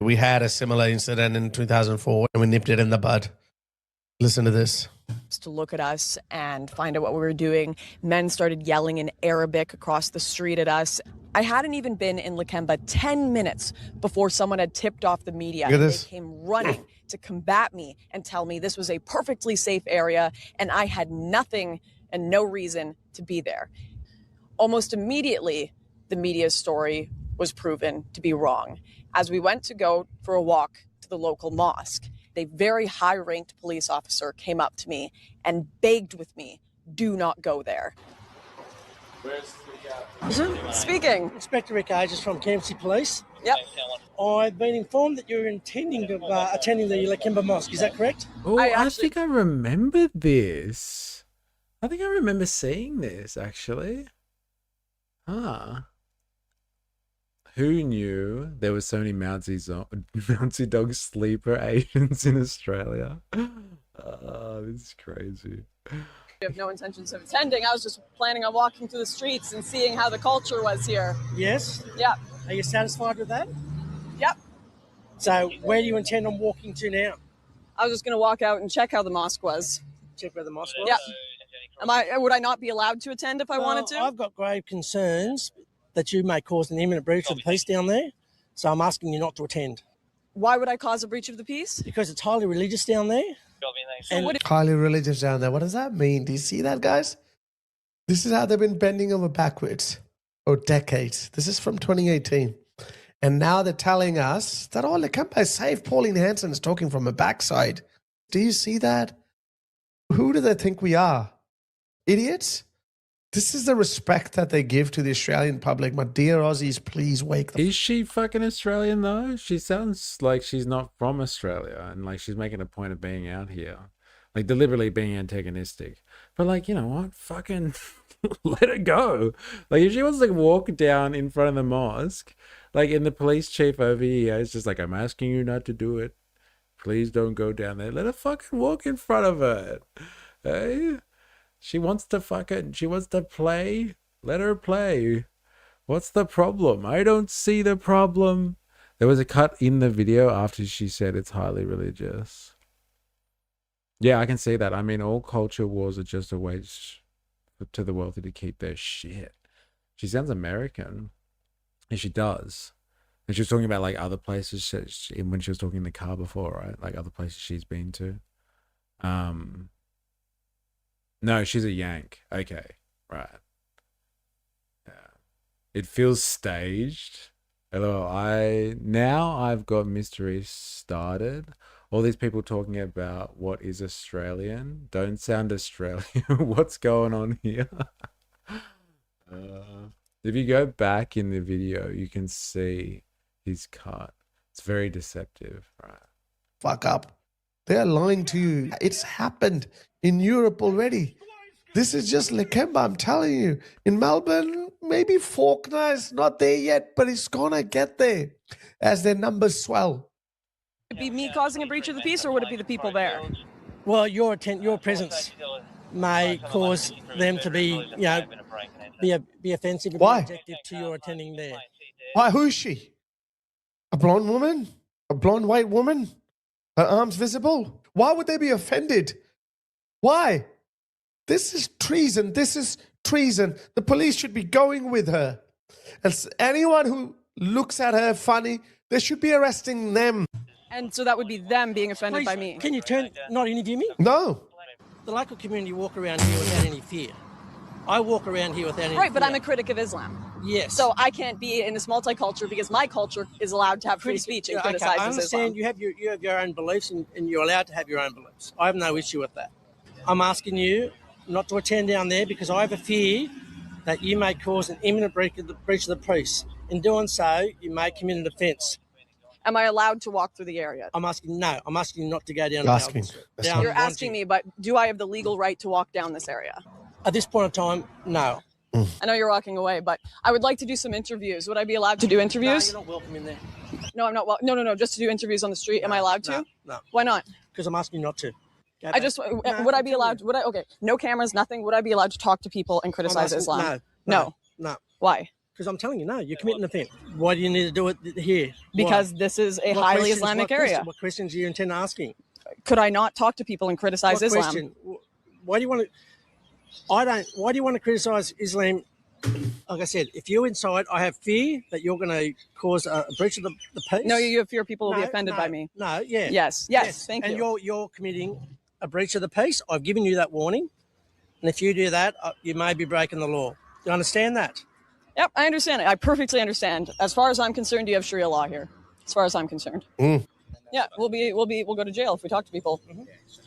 we had a similar incident in 2004 and we nipped it in the bud. Listen to this. To look at us and find out what we were doing. Men started yelling in Arabic across the street at us. I hadn't even been in Lakemba 10 minutes before someone had tipped off the media. Look at And this. they came running to combat me and tell me this was a perfectly safe area and I had nothing and no reason to be there. Almost immediately, the media's story was proven to be wrong. As we went to go for a walk to the local mosque, a very high-ranked police officer came up to me and begged with me, do not go there. Speaking. Inspector Rick Ages from Campsie Police. Yep. I've been informed that you're intending of attending the Lakemba Mosque. Is that correct? Oh, I think I remember this. I think I remember seeing this, actually. Who knew there were so many Mao Zedong sleeper Asians in Australia? This is crazy. I have no intentions of attending. I was just planning on walking through the streets and seeing how the culture was here. Yes. Yeah. Are you satisfied with that? Yep. So where do you intend on walking to now? I was just going to walk out and check how the mosque was. Check where the mosque was? Yeah. Would I not be allowed to attend if I wanted to? I've got grave concerns that you may cause an imminent breach of the peace down there. So I'm asking you not to attend. Why would I cause a breach of the peace? Because it's highly religious down there. And Highly religious down there. What does that mean? Do you see that, guys? This is how they've been bending over backwards for decades. This is from 2018. And now they're telling us that, oh, Lakemba is safe. Pauline Hanson is talking from a backside. Do you see that? Who do they think we are? Idiots? This is the respect that they give to the Australian public. My dear Aussies, please wake the Is she fucking Australian though? She sounds like she's not from Australia and like she's making a point of being out here. Like deliberately being antagonistic. But like, you know what? Fucking let her go. Like if she wants to walk down in front of the mosque, like in the police chief over here, it's just like, I'm asking you not to do it. Please don't go down there. Let her fucking walk in front of it. Hey? She wants to play. Let her play. What's the problem? I don't see the problem. There was a cut in the video after she said it's highly religious. Yeah, I can see that. I mean, all culture wars are just a way to the wealthy to keep their shit. She sounds American. And she does. And she was talking about like other places when she was talking in the car before, right? Like other places she's been to. No, she's a Yank. Okay, right. Yeah. It feels staged. Hello, I've got mystery started. All these people talking about what is Australian don't sound Australian. What's going on here? If you go back in the video, you can see his cut. It's very deceptive, right? Fuck up. They're lying to you. It's happened in Europe already. This is just Lakemba, I'm telling you. In Melbourne, maybe Faulkner is not there yet, but it's gonna get there as their numbers swell. Would it be me causing a breach of the peace, or would it be the people there? Well, your presence may cause them to be, be offensive and Why? objective to your attending there. Why? Who is she? A blonde woman? A blonde white woman? Her arms visible? Why would they be offended? Why? This is treason. This is treason. The police should be going with her. And anyone who looks at her funny, they should be arresting them. And so that would be them being offended Please, by me. Can you not interview me? No. The local community walk around here without any fear. I walk around here without any Right, but fear. I'm a critic of Islam. Yes. So I can't be in this multicultural because my culture is allowed to have free speech and criticizes I understand Islam. you have your own beliefs and you're allowed to have your own beliefs. I have no issue with that. I'm asking you not to attend down there because I have a fear that you may cause an imminent breach of the peace. In doing so, you may commit an offence. Am I allowed to walk through the area? I'm asking you not to go down. You're asking me, but do I have the legal right to walk down this area? At this point in time, no. I know you're walking away, but I would like to do some interviews. Would I be allowed to do interviews? No, you're not welcome in there. No, I'm not. No. Just to do interviews on the street. Am I allowed to? No. Why not? Because I'm asking you not to. Would I be allowed? Okay, no cameras, nothing. Would I be allowed to talk to people and criticize Islam? No. Why? Because I'm telling you, no. You're committing an offence. Why do you need to do it here? Because this is a highly Islamic area. What questions do you intend asking? Could I not talk to people and criticize Islam? Question? Why do you want to? Why do you want to criticize Islam? Like I said, if you're inside, I have fear that you're going to cause a breach of the peace. No, you have fear people will be offended by me. No, yeah. Yes, thank you. And you're committing a breach of the peace. I've given you that warning. And if you do that, you may be breaking the law. Do you understand that? Yep, I understand it. I perfectly understand. As far as I'm concerned, you have Sharia law here. As far as I'm concerned. Yeah, we'll go to jail if we talk to people.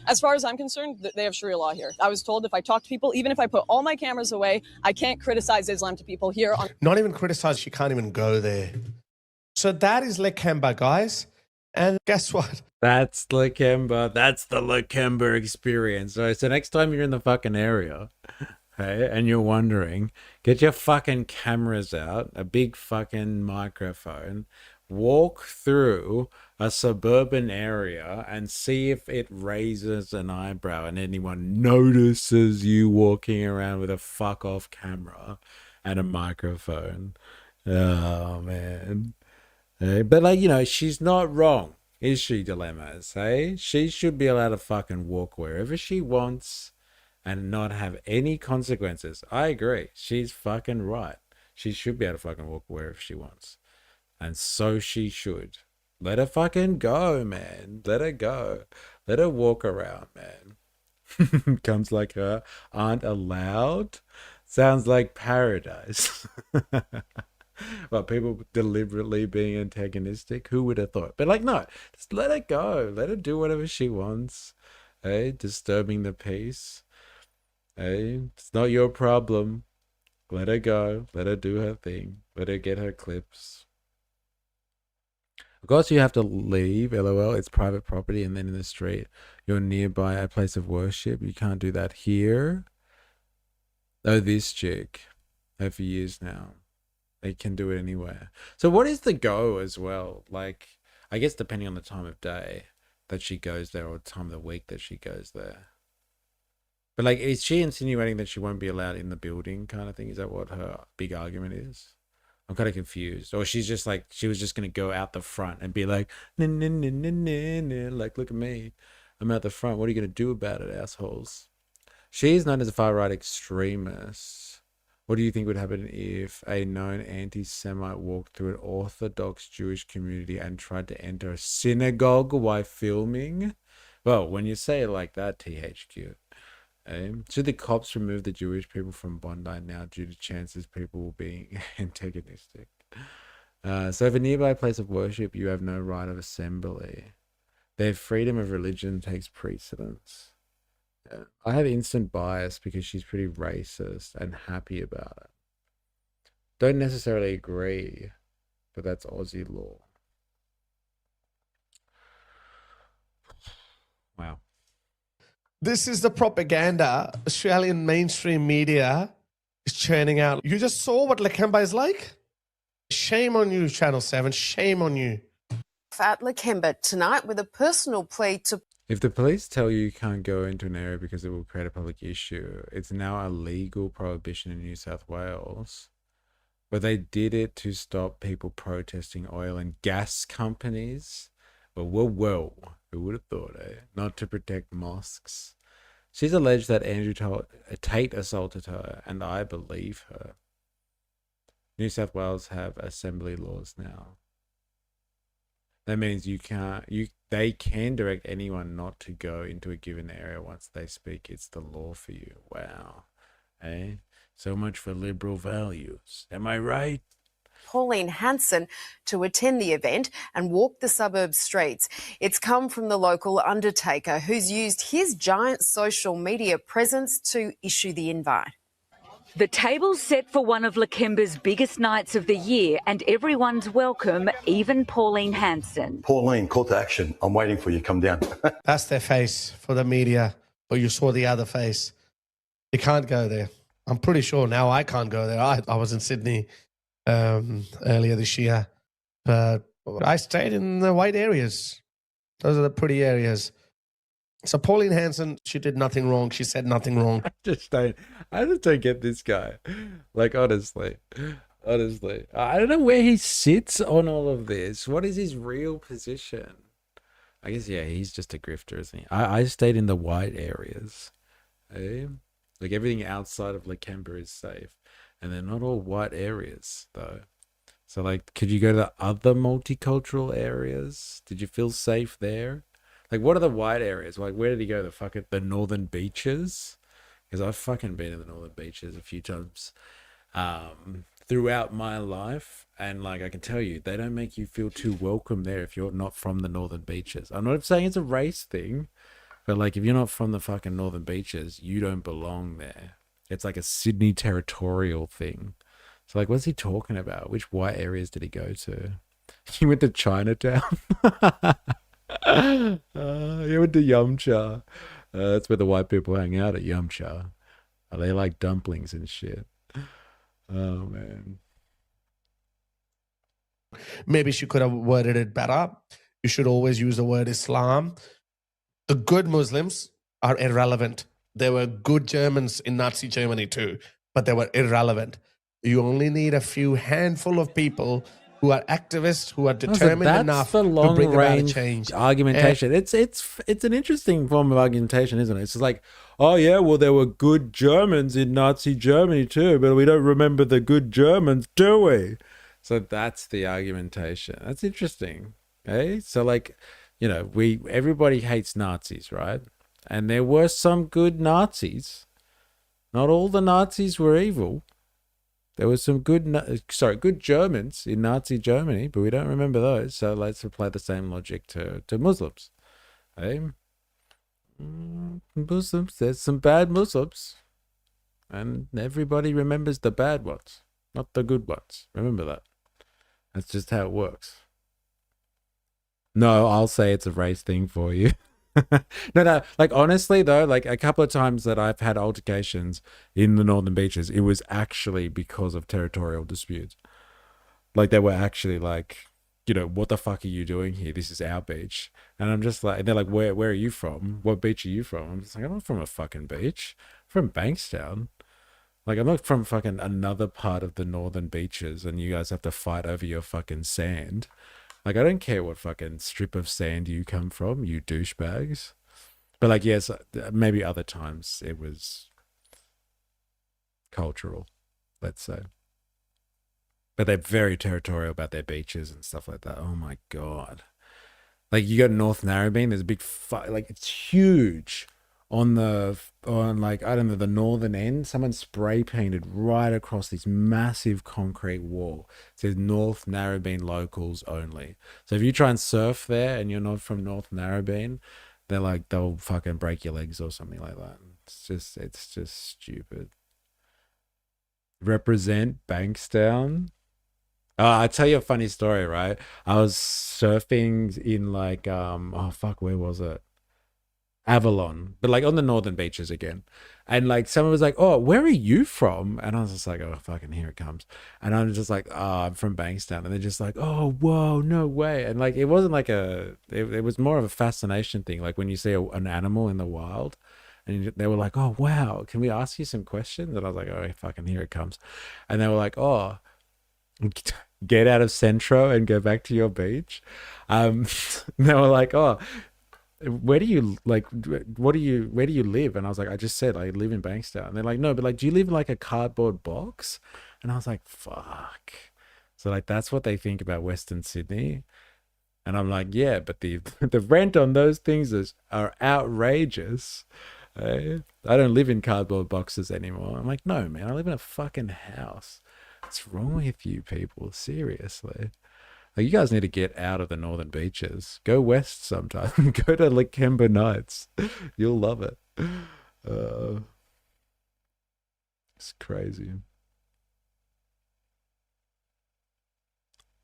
As far as I'm concerned, they have Sharia law here. I was told if I talk to people, even if I put all my cameras away, I can't criticize Islam to people here. Not even criticize, she can't even go there. So that is Lakemba, guys. And guess what? That's Lakemba. That's the Lakemba experience. All right, so next time you're in the fucking area, okay, and you're wondering, get your fucking cameras out, a big fucking microphone, walk through a suburban area and see if it raises an eyebrow and anyone notices you walking around with a fuck off camera and a microphone. Oh man. Hey, but like, you know, she's not wrong, is she, Dilemmas? Hey, she should be allowed to fucking walk wherever she wants and not have any consequences. I agree. She's fucking right. She should be able to fucking walk wherever she wants. And so she should. Let her fucking go, man. Let her go. Let her walk around, man. Comes like her aren't allowed. Sounds like paradise. Well, people deliberately being antagonistic. Who would have thought? But like, no, just let her go. Let her do whatever she wants. Hey, disturbing the peace. Hey, it's not your problem. Let her go. Let her do her thing. Let her get her clips. Of course, you have to leave, LOL. It's private property, and then in the street, you're nearby a place of worship. You can't do that here. Oh, this chick. For years now. They can do it anywhere. So what is the go as well? Like, I guess depending on the time of day that she goes there or the time of the week that she goes there. But like, is she insinuating that she won't be allowed in the building kind of thing? Is that what her big argument is? I'm kind of confused. Or she's just like, she was just going to go out the front and be like, nah, nah, nah, nah, nah, nah. Like, look at me. I'm out the front. What are you going to do about it, assholes? She's known as a far-right extremist. What do you think would happen if a known anti-Semite walked through an Orthodox Jewish community and tried to enter a synagogue while filming? Well, when you say it like that, THQ. Should the cops remove the Jewish people from Bondi now due to chances people will be antagonistic? So if a nearby place of worship, you have no right of assembly. Their freedom of religion takes precedence. I have instant bias because she's pretty racist and happy about it. Don't necessarily agree, but that's Aussie law. Wow. This is the propaganda Australian mainstream media is churning out. You just saw what Lakemba is like? Shame on you, Channel 7. Shame on you. At Lakemba tonight with a personal plea to... If the police tell you can't go into an area because it will create a public issue, it's now a legal prohibition in New South Wales. But they did it to stop people protesting oil and gas companies. Whoa. Who would have thought, eh? Not to protect mosques. She's alleged that Andrew Tate assaulted her, and I believe her. New South Wales have assembly laws now. That means they can direct anyone not to go into a given area once they speak. It's the law for you. Wow. Eh? So much for liberal values. Am I right? Pauline Hanson to attend the event and walk the suburb streets. It's come from the local undertaker who's used his giant social media presence to issue the invite. The table's set for one of Lakemba's biggest nights of the year and everyone's welcome, even Pauline Hanson. Pauline, call to action. I'm waiting for you. Come down. That's their face for the media. Or you saw the other face. You can't go there. I'm pretty sure now I can't go there. I was in Sydney earlier this year. But I stayed in the white areas. Those are the pretty areas. So Pauline Hanson, she did nothing wrong. She said nothing wrong. I just don't get this guy. Like, honestly. I don't know where he sits on all of this. What is his real position? I guess, yeah, he's just a grifter, isn't he? I stayed in the white areas. Eh? Like, everything outside of Lakemba is safe. And they're not all white areas, though. So, like, could you go to other multicultural areas? Did you feel safe there? Like, what are the white areas? Like, where did he go? The Northern Beaches? Because I've fucking been in the Northern Beaches a few times throughout my life. And, like, I can tell you, they don't make you feel too welcome there if you're not from the Northern Beaches. I'm not saying it's a race thing, but, like, if you're not from the fucking Northern Beaches, you don't belong there. It's like a Sydney territorial thing. So, like, what's he talking about? Which white areas did he go to? He went to Chinatown. He went to Yumcha. That's where the white people hang out, at Yumcha. They like dumplings and shit. Oh, man. Maybe she could have worded it better. You should always use the word Islam. The good Muslims are irrelevant. There were good Germans in Nazi Germany too, but they were irrelevant. You only need a few handful of people who are activists, who are determined enough to bring about a change. Argumentation. It's an interesting form of argumentation, isn't it? It's just like, oh yeah, well there were good Germans in Nazi Germany too, but we don't remember the good Germans, do we? So that's the argumentation. That's interesting. Okay, so like, you know, everybody hates Nazis, right? And there were some good Nazis. Not all the Nazis were evil. There were some good Germans in Nazi Germany, but we don't remember those. So let's apply the same logic to Muslims. Hey? Muslims, there's some bad Muslims. And everybody remembers the bad ones, not the good ones. Remember that. That's just how it works. No, I'll say it's a race thing for you. No, like honestly though, like a couple of times that I've had altercations in the Northern Beaches, it was actually because of territorial disputes. Like they were actually like, you know, what the fuck are you doing here? This is our beach. And I'm just like, and they're like, where are you from? What beach are you from? I'm just like, I'm not from a fucking beach. I'm from Bankstown. Like I'm not from fucking another part of the Northern Beaches and you guys have to fight over your fucking sand. Like, I don't care what fucking strip of sand you come from, you douchebags. But, like, yes, maybe other times it was cultural. let's say. But they're very territorial about their beaches and stuff like that. Oh my God. Like you got North Narrabeen, there's a big like it's huge on like, I don't know, the northern end. Someone spray painted right across this massive concrete wall. It says North Narrabeen locals only. So if you try and surf there and you're not from North Narrabeen, they're like, they'll fucking break your legs or something like that. It's just stupid. Represent Bankstown. I'll tell you a funny story, right? I was surfing in like, where was it? Avalon, but like on the northern beaches again. And like someone was like, oh, where are you from? And I was just like, oh, fucking here it comes. And I'm just like, oh, I'm from Bankstown. And they're just like, oh, whoa, no way. And like, it wasn't like it was more of a fascination thing. Like when you see an animal in the wild and they were like, oh, wow, can we ask you some questions? And I was like, oh, fucking here it comes. And they were like, oh, get out of Centro and go back to your beach. They were like, oh, where do you where do you live? And I was like, I just said I live in Bankstown. And they're like, no, but like, do you live in like a cardboard box? And I was like, fuck. So like, that's what they think about Western Sydney. And I'm like, yeah, but the rent on those things are outrageous. I don't live in cardboard boxes anymore. I'm like, no, man, I live in a fucking house. What's wrong with you people? Seriously. Like, you guys need to get out of the northern beaches. Go west sometime. Go to Lakemba Nights. You'll love it. It's crazy.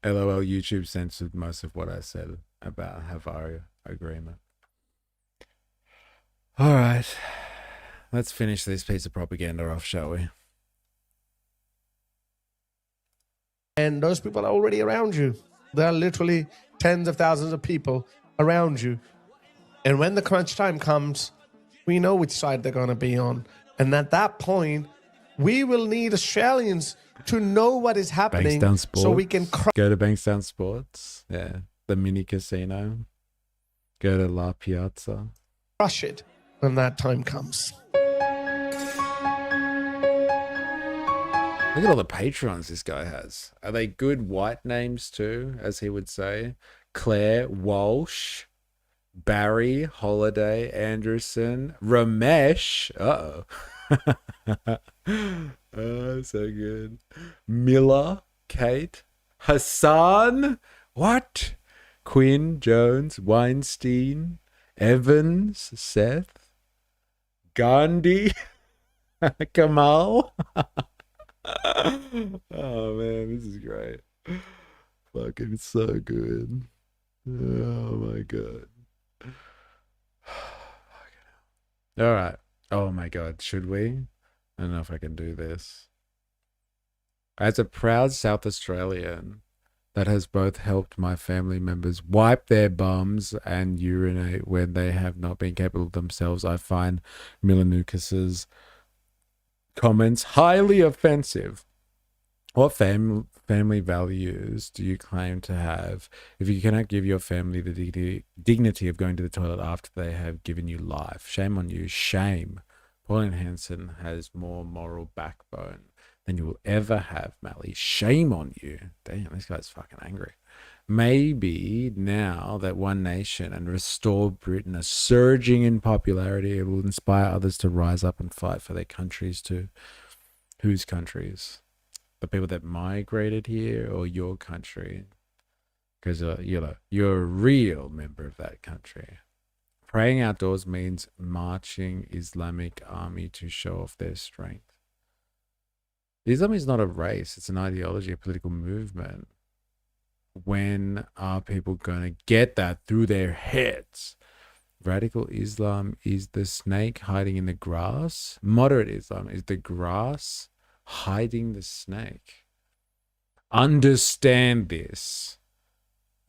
LOL, YouTube censored most of what I said about Havaria agreement. All right. Let's finish this piece of propaganda off, shall we? And those people are already around you. There are literally tens of thousands of people around you. And when the crunch time comes, we know which side they're going to be on. And at that point, we will need Australians to know what is happening Bankstown Sports. So we can go to Bankstown Sports. Yeah. The mini casino. Go to La Piazza. Crush it when that time comes. Look at all the patrons this guy has. Are they good white names too, as he would say? Claire Walsh, Barry Holiday Anderson, Ramesh. Oh, so good. Miller, Kate, Hassan. What? Quinn, Jones, Weinstein, Evans, Seth, Gandhi, Kamal. Oh man, this is great. Fucking so good. Oh my god. All right. Oh my god, should we? I don't know if I can do this. As a proud South Australian that has both helped my family members wipe their bums and urinate when they have not been capable of themselves, I find Milanukas's comments highly offensive. What family values do you claim to have if you cannot give your family the dignity of going to the toilet after they have given you life? Shame on you. Shame. Pauline Hanson has more moral backbone than you will ever have, Mally. Shame on you. Damn, this guy's fucking angry. Maybe now that One Nation and Restore Britain are surging in popularity, it will inspire others to rise up and fight for their countries too. Whose countries? The people that migrated here or your country? Because you're a real member of that country. Praying outdoors means marching Islamic army to show off their strength. Islam is not a race, it's an ideology, a political movement. When are people going to get that through their heads? Radical Islam is the snake hiding in the grass. Moderate Islam is the grass hiding the snake. Understand this.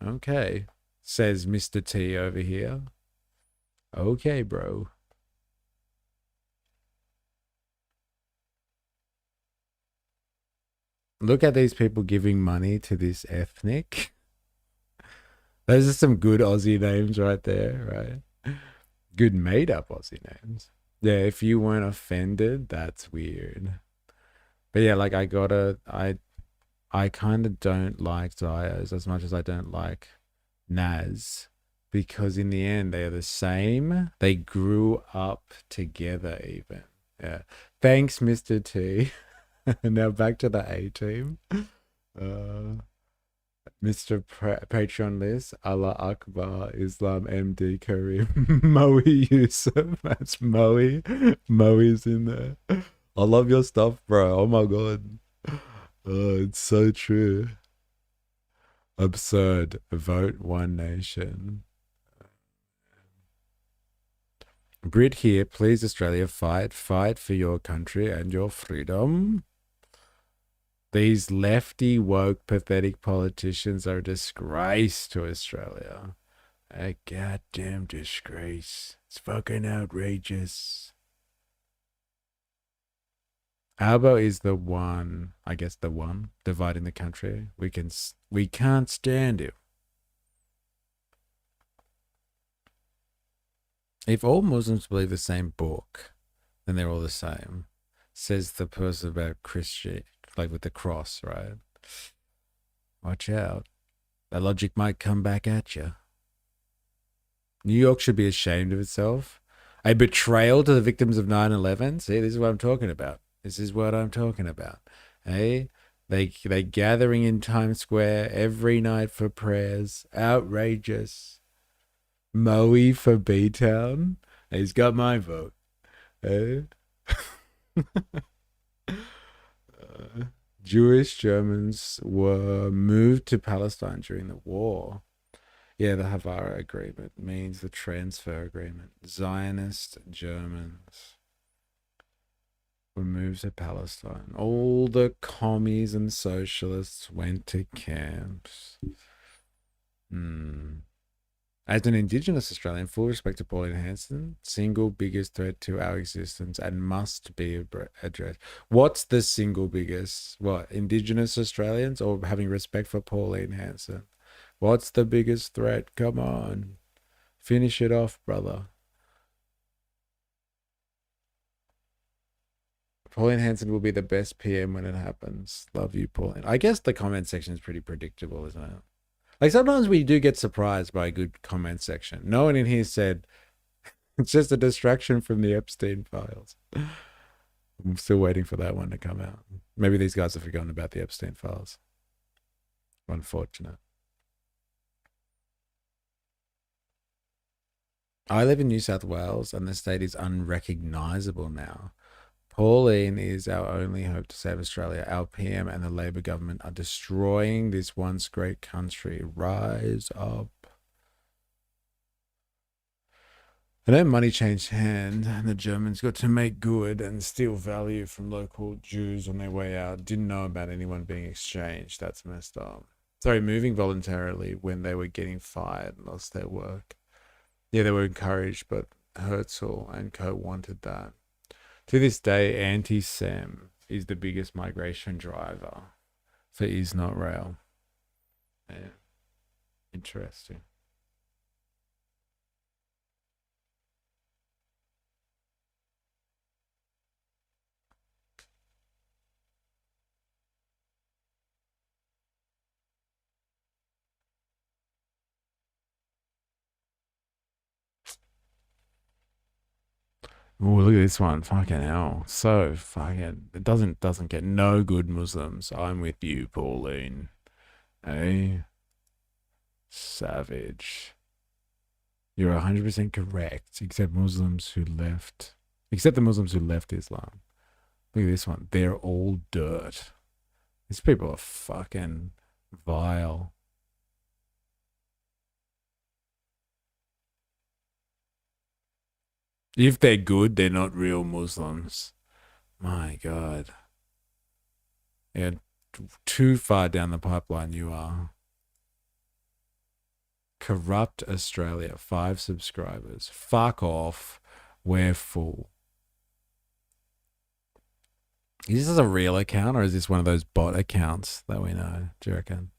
Okay, says Mr. T over here. Okay, bro. Look at these people giving money to this ethnic. Those are some good Aussie names right there, right? Good made up Aussie names. Yeah, if you weren't offended, that's weird. But yeah, like I kind of don't like Zios as much as I don't like Naz, because in the end they are the same. They grew up together even. Yeah. Thanks, Mr. T. Now back to the A team. Mr. Patreon list, Allah Akbar, Islam MD Karim, Moe Yusuf. That's Moe. Moe's in there. I love your stuff, bro. Oh my god. It's so true. Absurd. Vote One Nation. Brit here, please Australia, fight for your country and your freedom. These lefty, woke, pathetic politicians are a disgrace to Australia. A goddamn disgrace. It's fucking outrageous. Albo is the one, I guess the one, dividing the country. We can't stand it. If all Muslims believe the same book, then they're all the same. Says the person about Christian, like with the cross, right? Watch out. That logic might come back at you. New York should be ashamed of itself. A betrayal to the victims of 9/11. See, this is what I'm talking about. This is what I'm talking about. Hey, they gathering in Times Square every night for prayers. Outrageous. Moe for B-Town. He's got my vote. Hey? Jewish Germans were moved to Palestine during the war. Yeah, the Havara Agreement means the transfer agreement. Zionist Germans were moved to Palestine. All the commies and socialists went to camps. As an Indigenous Australian, full respect to Pauline Hanson, single biggest threat to our existence and must be addressed. What's the single biggest? What, Indigenous Australians or having respect for Pauline Hanson? What's the biggest threat? Come on. Finish it off, brother. Pauline Hanson will be the best PM when it happens. Love you, Pauline. I guess the comment section is pretty predictable, isn't it? Like sometimes we do get surprised by a good comment section. No one in here said it's just a distraction from the Epstein files. I'm still waiting for that one to come out. Maybe these guys have forgotten about the Epstein files. Unfortunate. I live in New South Wales and the state is unrecognizable now. Pauline is our only hope to save Australia. Our PM and the Labor government are destroying this once great country. Rise up. I know money changed hand and the Germans got to make good and steal value from local Jews on their way out. Didn't know about anyone being exchanged. That's messed up. Sorry, moving voluntarily when they were getting fired and lost their work. Yeah, they were encouraged, but Herzl and co wanted that. To this day, anti-Sem is the biggest migration driver for Is Not Rail. Yeah. Interesting. Oh, look at this one. Fucking hell. So fucking it doesn't get no good Muslims. I'm with you, Pauline. Hey? Savage. You're 100% correct, except the Muslims who left Islam. Look at this one. They're all dirt. These people are fucking vile. If they're good, they're not real Muslims. My God. Yeah, too far down the pipeline you are. Corrupt Australia, 5 subscribers. Fuck off. We're full. Is this a real account or is this one of those bot accounts that we know? Do you reckon?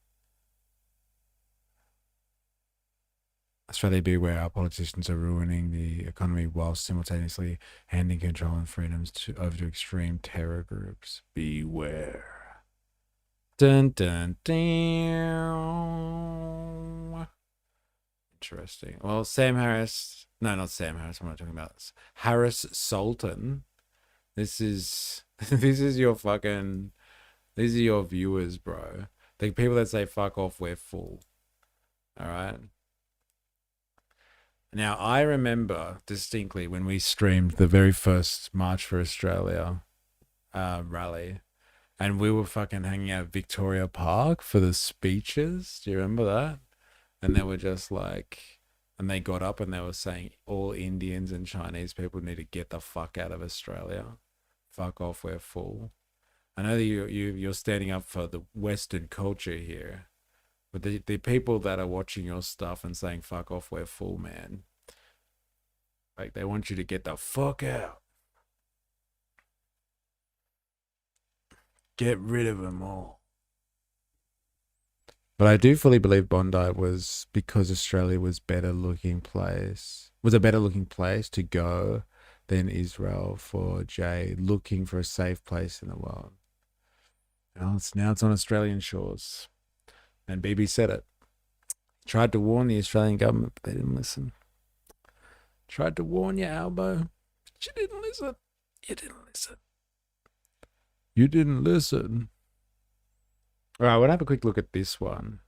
Australia, beware, our politicians are ruining the economy while simultaneously handing control and freedoms over to extreme terror groups. Beware. Dun dun dun. Interesting. Well, Sam Harris. No, not Sam Harris. I'm not talking about Harris Sultan. This is your fucking. These are your viewers, bro. The people that say fuck off, we're full. All right. Now, I remember distinctly when we streamed the very first March for Australia rally, and we were fucking hanging out at Victoria Park for the speeches. Do you remember that? And they were just like, and they got up and they were saying all Indians and Chinese people need to get the fuck out of Australia. Fuck off, we're full. I know that you're standing up for the Western culture here. But the people that are watching your stuff and saying, fuck off, we're full, man. Like, they want you to get the fuck out. Get rid of them all. But I do fully believe Bondi was because Australia was a better looking place to go than Israel for Jay, looking for a safe place in the world. Now it's on Australian shores. And BB said it. Tried to warn the Australian government, but they didn't listen. Tried to warn you, Albo, but you didn't listen. You didn't listen. You didn't listen. All right, we'll have a quick look at this one.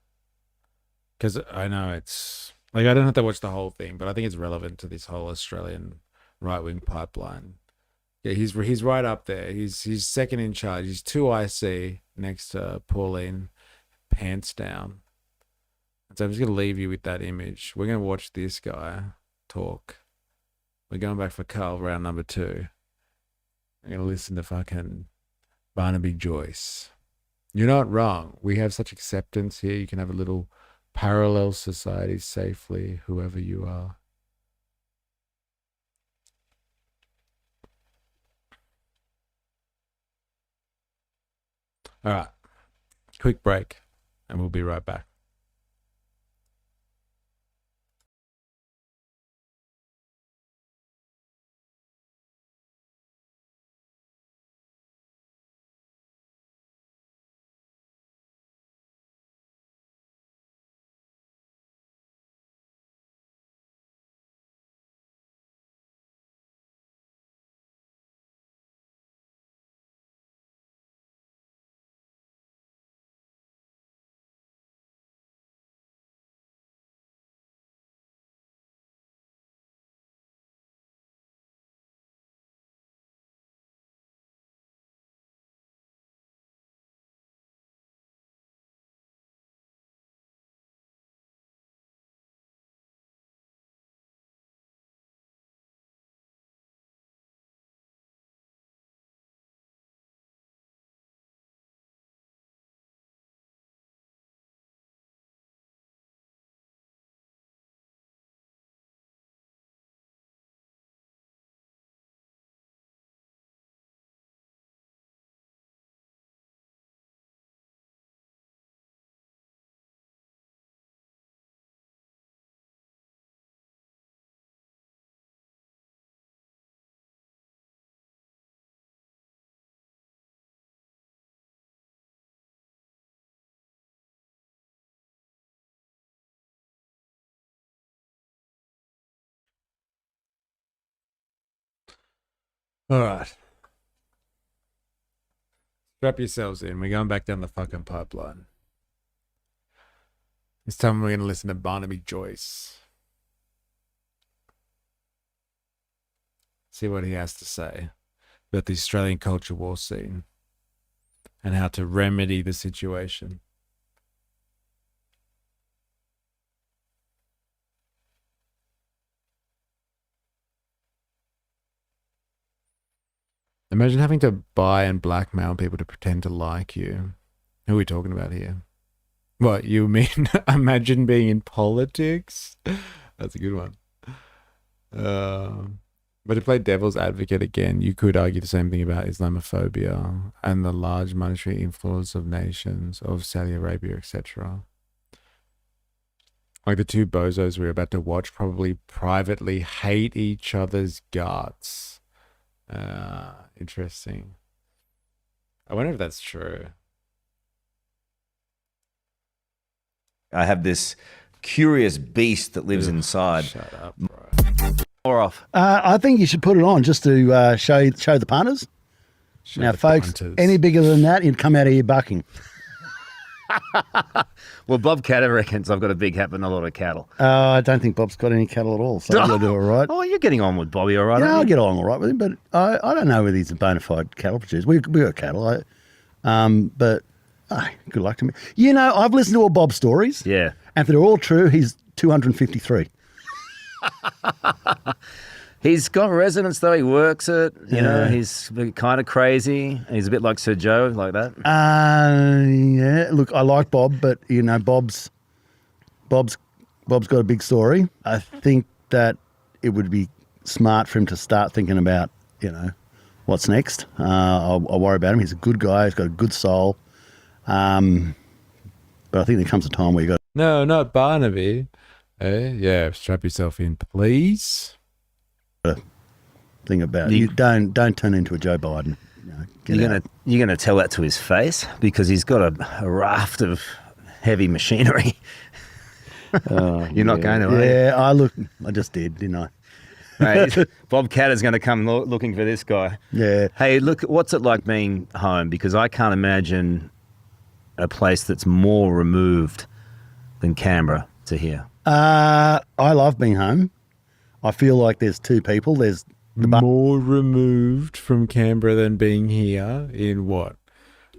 Because I know it's... Like, I don't have to watch the whole thing, but I think it's relevant to this whole Australian right-wing pipeline. Yeah, he's right up there. He's second in charge. He's 2 IC next to Pauline. Pants down. So I'm just going to leave you with that image. We're going to watch this guy talk. We're going back for Carl round number 2. I'm going to listen to fucking Barnaby Joyce. You're not wrong. We have such acceptance here. You can have a little parallel society safely, whoever you are. All right. Quick break. And we'll be right back. All right. Strap yourselves in. We're going back down the fucking pipeline. This time we're going to listen to Barnaby Joyce. See what he has to say about the Australian culture war scene and how to remedy the situation. Imagine having to buy and blackmail people to pretend to like you. Who are we talking about here? What, you mean imagine being in politics? That's a good one. But to play devil's advocate again, you could argue the same thing about Islamophobia and the large monetary influence of nations, of Saudi Arabia, etc. Like the two bozos we're about to watch probably privately hate each other's guts. Interesting. I wonder if that's true. I have this curious beast that lives inside. Shut up, More off. I think you should put it on just to show the punters. Now, folks, any bigger than that, you'd come out of here bucking. Well, Bob Catter reckons I've got a big hat but not a lot of cattle. I don't think Bob's got any cattle at all, so you'll do all right. Oh, you're getting on with Bobby all right, Yeah, aren't I'll you? get along all right with him, but I don't know whether he's a bona fide cattle producer. We got cattle, but good luck to me. You know, I've listened to all Bob's stories. Yeah. And if they're all true, he's 253. He's got residence, though. He works it. You know, he's kind of crazy. He's a bit like Sir Joe, like that. Yeah. Look, I like Bob, but you know, Bob's got a big story. I think that it would be smart for him to start thinking about, you know, what's next. I'll worry about him. He's a good guy. He's got a good soul. But I think there comes a time where you got. No, not Barnaby. Yeah, strap yourself in, please. Think about it. You don't turn into a Joe Biden. You're gonna tell that to his face because he's got a raft of heavy machinery. You're not going to, are you? Yeah, I just did, didn't I? Hey, Bob Catter's going to come looking for this guy. Yeah. Hey, look, what's it like being home? Because I can't imagine a place that's more removed than Canberra to here. I love being home. I feel like there's two people. There's more removed from Canberra than being here in what?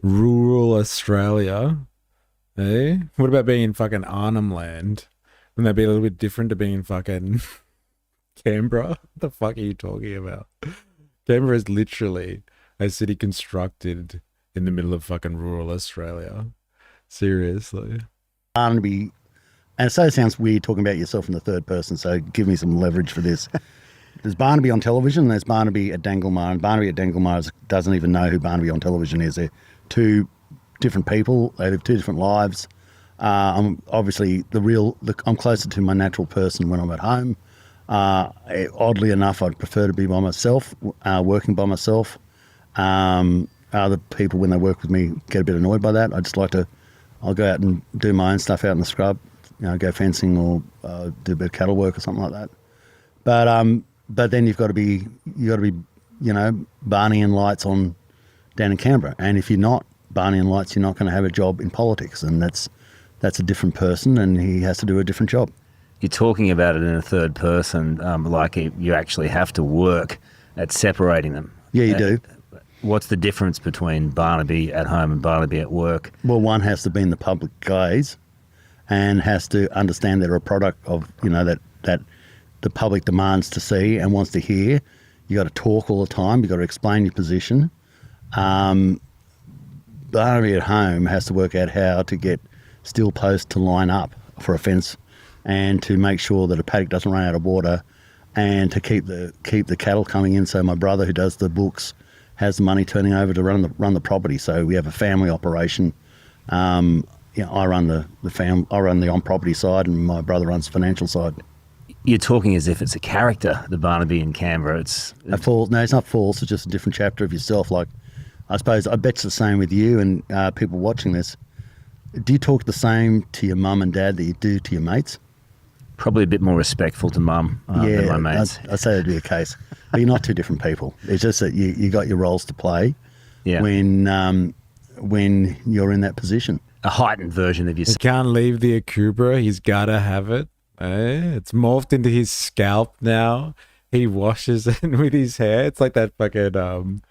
Rural Australia? Eh? What about being in fucking Arnhem Land? Wouldn't that be a little bit different to being in fucking Canberra? What the fuck are you talking about? Canberra is literally a city constructed in the middle of fucking rural Australia. Seriously. Barnaby, and so it sounds weird talking about yourself in the third person, so give me some leverage for this. There's Barnaby on television, and there's Barnaby at Danglemaar, and Barnaby at Danglemaar doesn't even know who Barnaby on television is. They're two different people. They live two different lives. I'm obviously I'm closer to my natural person when I'm at home. Oddly enough, I'd prefer to be by myself, working by myself. Other people, when they work with me, get a bit annoyed by that. I'll go out and do my own stuff out in the scrub, you know, go fencing or do a bit of cattle work or something like that. But then you've got to be, you know, Barney and lights on down in Canberra. And if you're not Barney and lights, you're not going to have a job in politics, and that's a different person, and he has to do a different job. You're talking about it in a third person, like you actually have to work at separating them. Yeah, you do. What's the difference between Barnaby at home and Barnaby at work? Well, one has to be in the public gaze and has to understand they're a product of, you know, that the public demands to see and wants to hear. You got to talk all the time. You got to explain your position. Barnaby at home has to work out how to get steel posts to line up for a fence, and to make sure that a paddock doesn't run out of water, and to keep the cattle coming in. So my brother, who does the books, has the money turning over to run the property. So we have a family operation. You know, I run the on property side, and my brother runs the financial side. You're talking as if it's a character, the Barnaby in Canberra. It's false. No, it's not false. It's just a different chapter of yourself. Like, I suppose, I bet it's the same with you and people watching this. Do you talk the same to your mum and dad that you do to your mates? Probably a bit more respectful to mum than my mates. I'd say that'd be the case. But you're not two different people. It's just that you got your roles to play when you're in that position. A heightened version of yourself. He can't leave the Akubra. He's got to have it. It's morphed into his scalp now. He washes it with his hair. It's like that fucking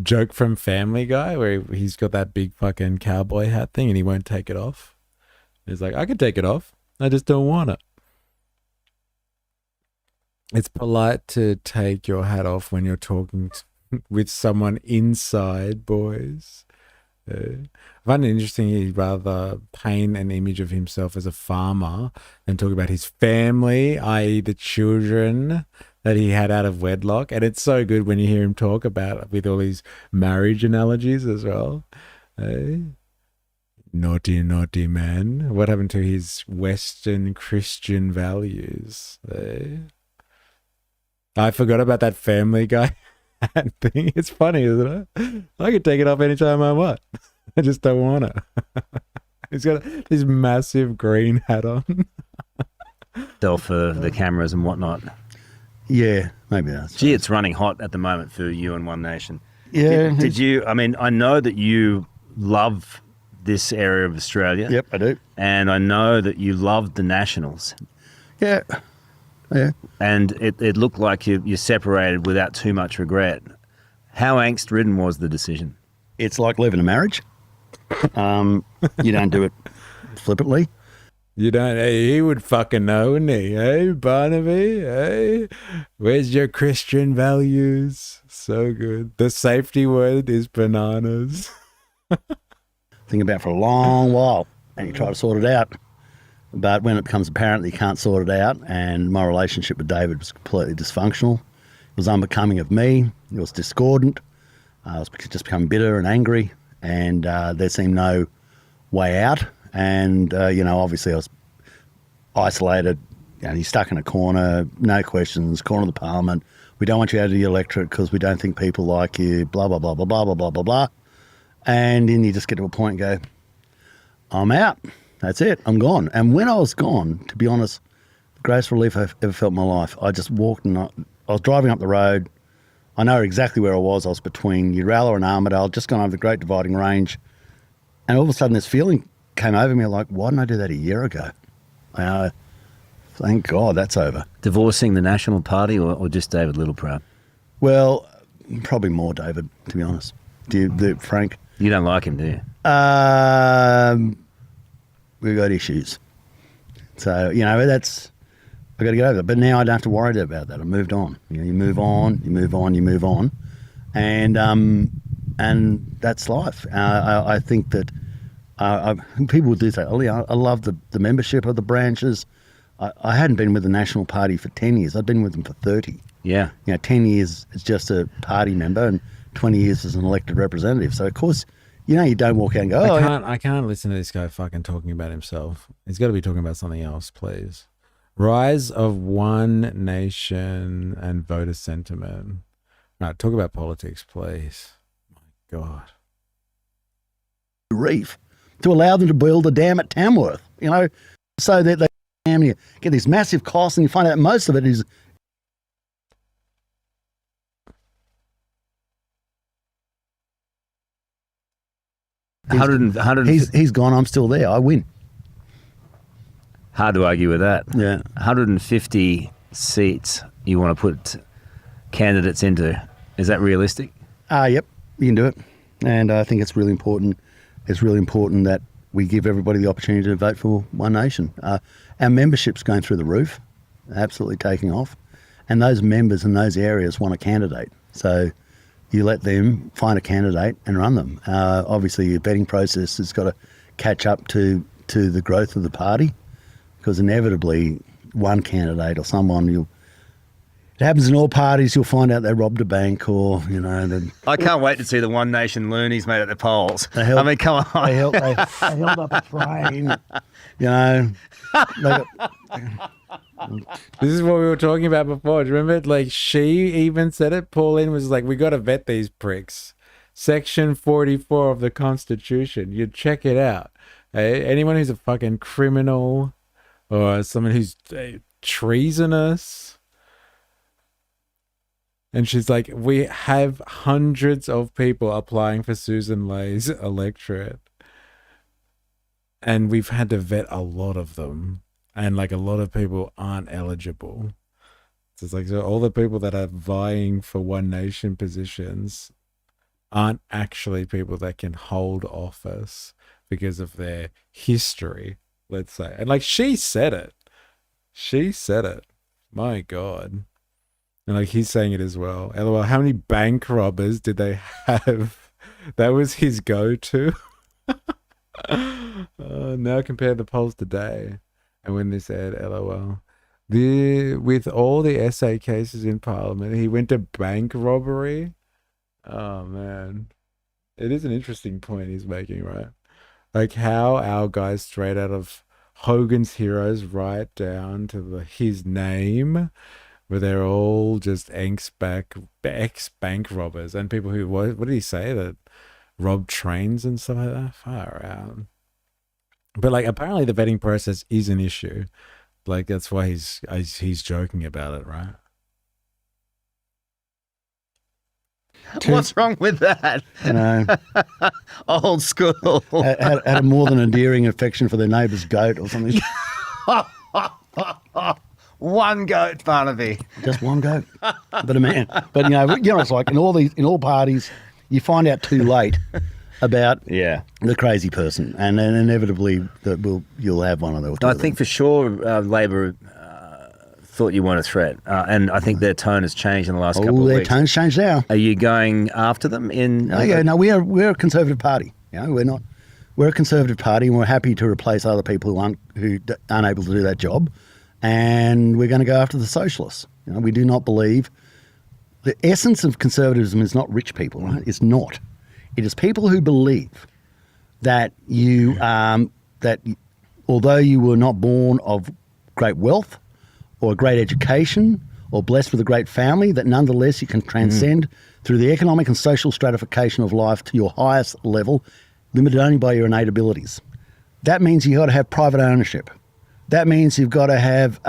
joke from Family Guy where he's got that big fucking cowboy hat thing and he won't take it off. He's like, I can take it off. I just don't want it. It's polite to take your hat off when you're talking with someone inside, boys. I find it interesting he'd rather paint an image of himself as a farmer than talk about his family, i.e. the children that he had out of wedlock. And it's so good when you hear him talk about it with all these marriage analogies as well. Naughty, naughty man. What happened to his Western Christian values? Eh? I forgot about that Family Guy thing. It's funny, isn't it? I could take it off anytime I want. I just don't want to. He's got this massive green hat on. For the cameras and whatnot. Yeah, maybe that's. Gee, it's running hot at the moment for you and One Nation. Yeah. Did you? I mean, I know that you love this area of Australia. Yep, I do. And I know that you loved the Nationals. Yeah. Yeah. And it looked like you separated without too much regret. How angst-ridden was the decision? It's like leaving a marriage. You don't do it flippantly. You don't. Hey, he would fucking know, wouldn't he? Hey, Barnaby. Hey, where's your Christian values? So good. The safety word is bananas. Think about it for a long while, and you try to sort it out. But when it becomes apparent that you can't sort it out, and my relationship with David was completely dysfunctional, it was unbecoming of me. It was discordant. I was just becoming bitter and angry, and there seemed no way out. And, obviously I was isolated. He's stuck in a corner, no questions, corner of the parliament. We don't want you out of the electorate because we don't think people like you, blah, blah, blah, blah, blah, blah, blah, blah, blah. And then you just get to a point and go, I'm out. That's it. I'm gone. And when I was gone, to be honest, the greatest relief I've ever felt in my life, I just walked and I was driving up the road. I know exactly where I was. I was between Uralla and Armidale, just gone over the Great Dividing Range. And all of a sudden this feeling came over me like, why didn't I do that a year ago? Thank God that's over. Divorcing the National Party or just David Littleproud? Well, probably more David, to be honest. Frank? You don't like him, do you? We've got issues. So, that's, I've got to get over it. But now I don't have to worry about that. I moved on. You move on, you move on, you move on. And that's life. I think that people do say, I love the membership of the branches. I hadn't been with the National Party for 10 years. I'd been with them for 30. Yeah. 10 years as just a party member and 20 years as an elected representative. So, of course, you don't walk out and go, I can't listen to this guy fucking talking about himself. He's got to be talking about something else, please. Rise of One Nation and voter sentiment. Right, talk about politics, please. My God. Reef to allow them to build a dam at Tamworth, so that they get these massive costs, and you find out most of it is. He's gone. I'm still there. I win. Hard to argue with that. Yeah. 150 seats you want to put candidates into. Is that realistic? Yep, you can do it. And I think it's really important. It's really important that we give everybody the opportunity to vote for One Nation. Our membership's going through the roof, absolutely taking off. And those members in those areas want a candidate. So you let them find a candidate and run them. Obviously, your vetting process has got to catch up to the growth of the party, because inevitably one candidate or someone, it happens in all parties, you'll find out they robbed a bank or, I can't wait to see the One Nation loonies made at the polls. Come on. They held up a train, This is what we were talking about before. Do you remember? Like, she even said it. Pauline was like, we got to vet these pricks. Section 44 of the Constitution. You check it out. Anyone who's a fucking criminal or someone who's treasonous. And she's like, we have hundreds of people applying for Susan Lay's electorate. And we've had to vet a lot of them. And like a lot of people aren't eligible. So it's like, so all the people that are vying for One Nation positions aren't actually people that can hold office because of their history, let's say. And like, she said it. She said it. My God. And like, he's saying it as well. LOL, how many bank robbers did they have? That was his go-to. Now compare the polls today. And when they said, LOL, with all the SA cases in Parliament, he went to bank robbery. Oh, man. It is an interesting point he's making, right? Like how our guys straight out of Hogan's Heroes right down to his name, where they're all just ex-bank robbers and people who, what did he say, that rob trains and stuff like that? Far out. But like apparently the vetting process is an issue. Like that's why he's joking about it, right? What's wrong with that? You know, old school. had a more than endearing affection for their neighbour's goat or something. One goat, Barnaby. Just one goat, but a man. But you know what it's like in all parties, you find out too late about the crazy person, and then inevitably you'll have one of those. I think for sure Labor thought you weren't a threat, and I think their tone has changed in the last couple of weeks. Their tone's changed now. Are you going after them in? No, we're a conservative party. You know, we're not. We're a conservative party, and we're happy to replace other people who aren't able to do that job, and we're going to go after the socialists. You know, we do not believe the essence of conservatism is not rich people, right? It's not. It is people who believe that that although you were not born of great wealth or a great education or blessed with a great family, that nonetheless you can transcend through the economic and social stratification of life to your highest level, limited only by your innate abilities. That means you've got to have private ownership. That means you've got to have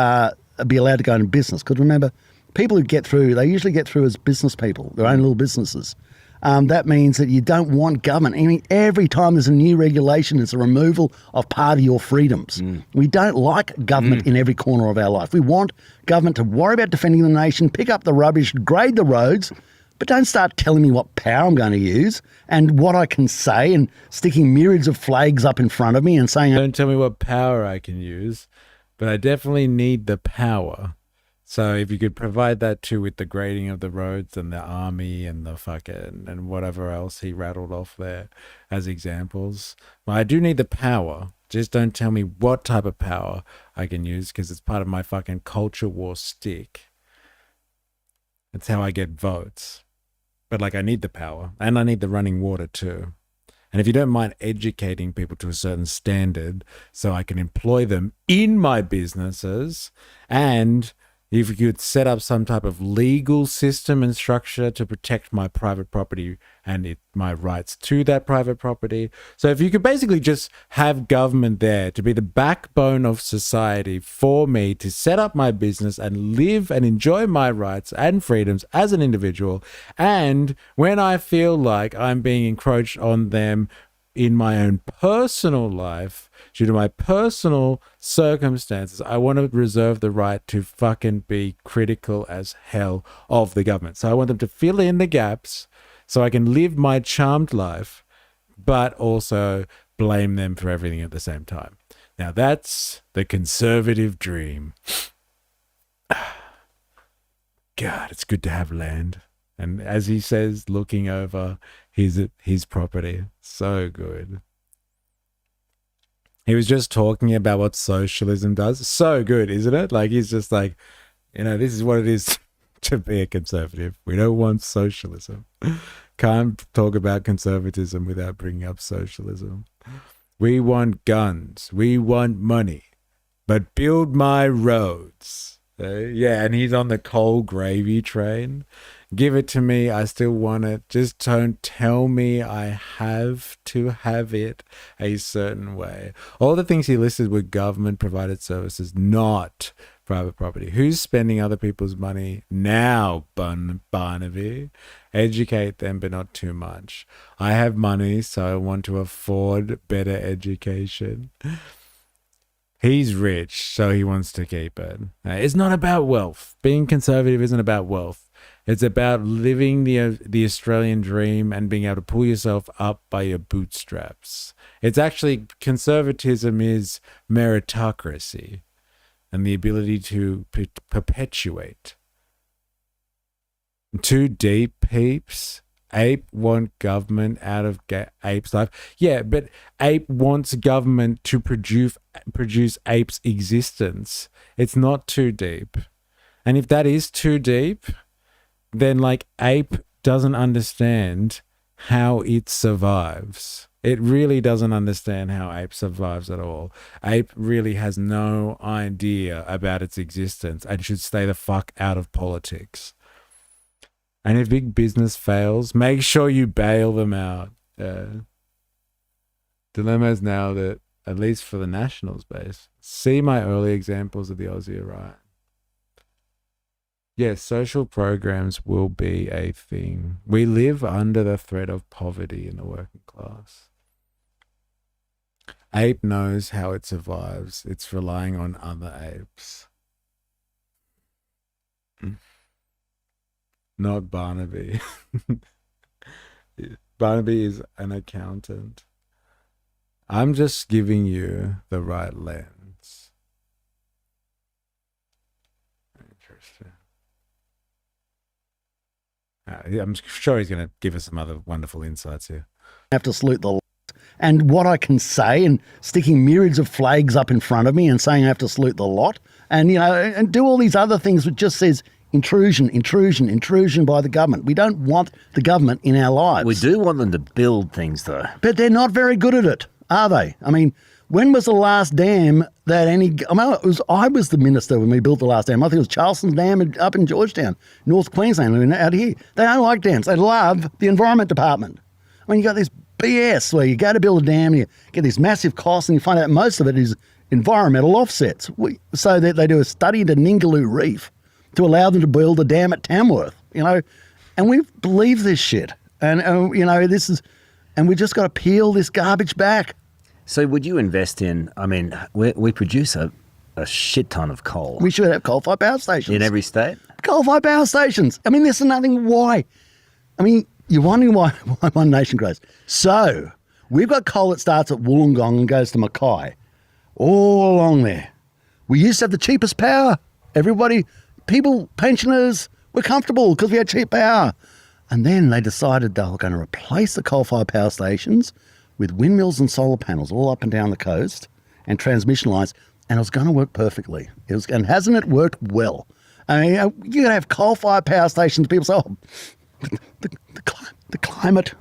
be allowed to go into business. Because remember, people who get through, they usually get through as business people, their own little businesses. That means that you don't want government. I mean, every time there's a new regulation, it's a removal of part of your freedoms. We don't like government in every corner of our life. We want government to worry about defending the nation, pick up the rubbish, grade the roads, but don't start telling me what power I'm going to use and what I can say and sticking myriads of flags up in front of me and saying... Don't tell me what power I can use, but I definitely need the power. So if you could provide that too with the grading of the roads and the army and the fucking and whatever else he rattled off there as examples. Well, I do need the power. Just don't tell me what type of power I can use because it's part of my fucking culture war stick. It's how I get votes. But like I need the power and I need the running water too. And if you don't mind educating people to a certain standard so I can employ them in my businesses, and if you could set up some type of legal system and structure to protect my private property and my rights to that private property. So if you could basically just have government there to be the backbone of society for me to set up my business and live and enjoy my rights and freedoms as an individual. And when I feel like I'm being encroached on them in my own personal life, due to my personal circumstances, I want to reserve the right to fucking be critical as hell of the government. So I want them to fill in the gaps so I can live my charmed life, but also blame them for everything at the same time. Now that's the conservative dream. God, it's good to have land. And as he says, looking over his property. So good. He was just talking about what socialism does. So good, isn't it? Like, he's just like, you know, this is what it is to be a conservative. We don't want socialism. Can't talk about conservatism without bringing up socialism. We want guns. We want money. But build my roads. Yeah, and he's on the coal gravy train. Give it to me. I still want it. Just don't tell me I have to have it a certain way. All the things he listed were government provided services, not private property. Who's spending other people's money now, Barnaby? Educate them, but not too much. I have money, so I want to afford better education. He's rich, so he wants to keep it. It's not about wealth. Being conservative isn't about wealth. It's about living the Australian dream and being able to pull yourself up by your bootstraps. It's actually, conservatism is meritocracy and the ability to perpetuate. Too deep, peeps. Ape want government out of ape's life. Yeah, but ape wants government to produce ape's existence. It's not too deep. And if that is too deep, then like ape doesn't understand how it survives. It really doesn't understand how ape survives at all. Ape really has no idea about its existence and should stay the fuck out of politics. And if big business fails, make sure you bail them out. Dilemma is now that, at least for the Nationals base, see my early examples of the Aussie right. Yes, social programs will be a thing. We live under the threat of poverty in the working class. Ape knows how it survives. It's relying on other apes. Not Barnaby. Barnaby is an accountant. I'm just giving you the right lens. Interesting. I'm sure he's going to give us some other wonderful insights here. I have to salute the lot. And what I can say, and sticking myriads of flags up in front of me and saying I have to salute the lot, and and do all these other things which just says intrusion by the government. We don't want the government in our lives. We do want them to build things, though. But they're not very good at it, are they? I mean, when was the last dam that I was the minister when we built the last dam. I think it was Charleston Dam up in Georgetown, North Queensland, out here. They don't like dams. They love the Environment Department. I mean, you got this BS where you go to build a dam and you get these massive costs and you find out most of it is environmental offsets. So that they do a study into Ningaloo Reef to allow them to build a dam at Tamworth, and we believe this shit. And, this is, and we just got to peel this garbage back. So would you invest in, we produce a shit ton of coal. We should have coal-fired power stations. In every state? Coal-fired power stations. This is nothing. Why? You're wondering why One Nation grows. So we've got coal that starts at Wollongong and goes to Mackay. All along there. We used to have the cheapest power. People, pensioners, were comfortable because we had cheap power. And then they decided they were going to replace the coal-fired power stations with windmills and solar panels all up and down the coast and transmission lines, and it was going to work perfectly. And hasn't it worked well? You're going to have coal-fired power stations. People say, the climate,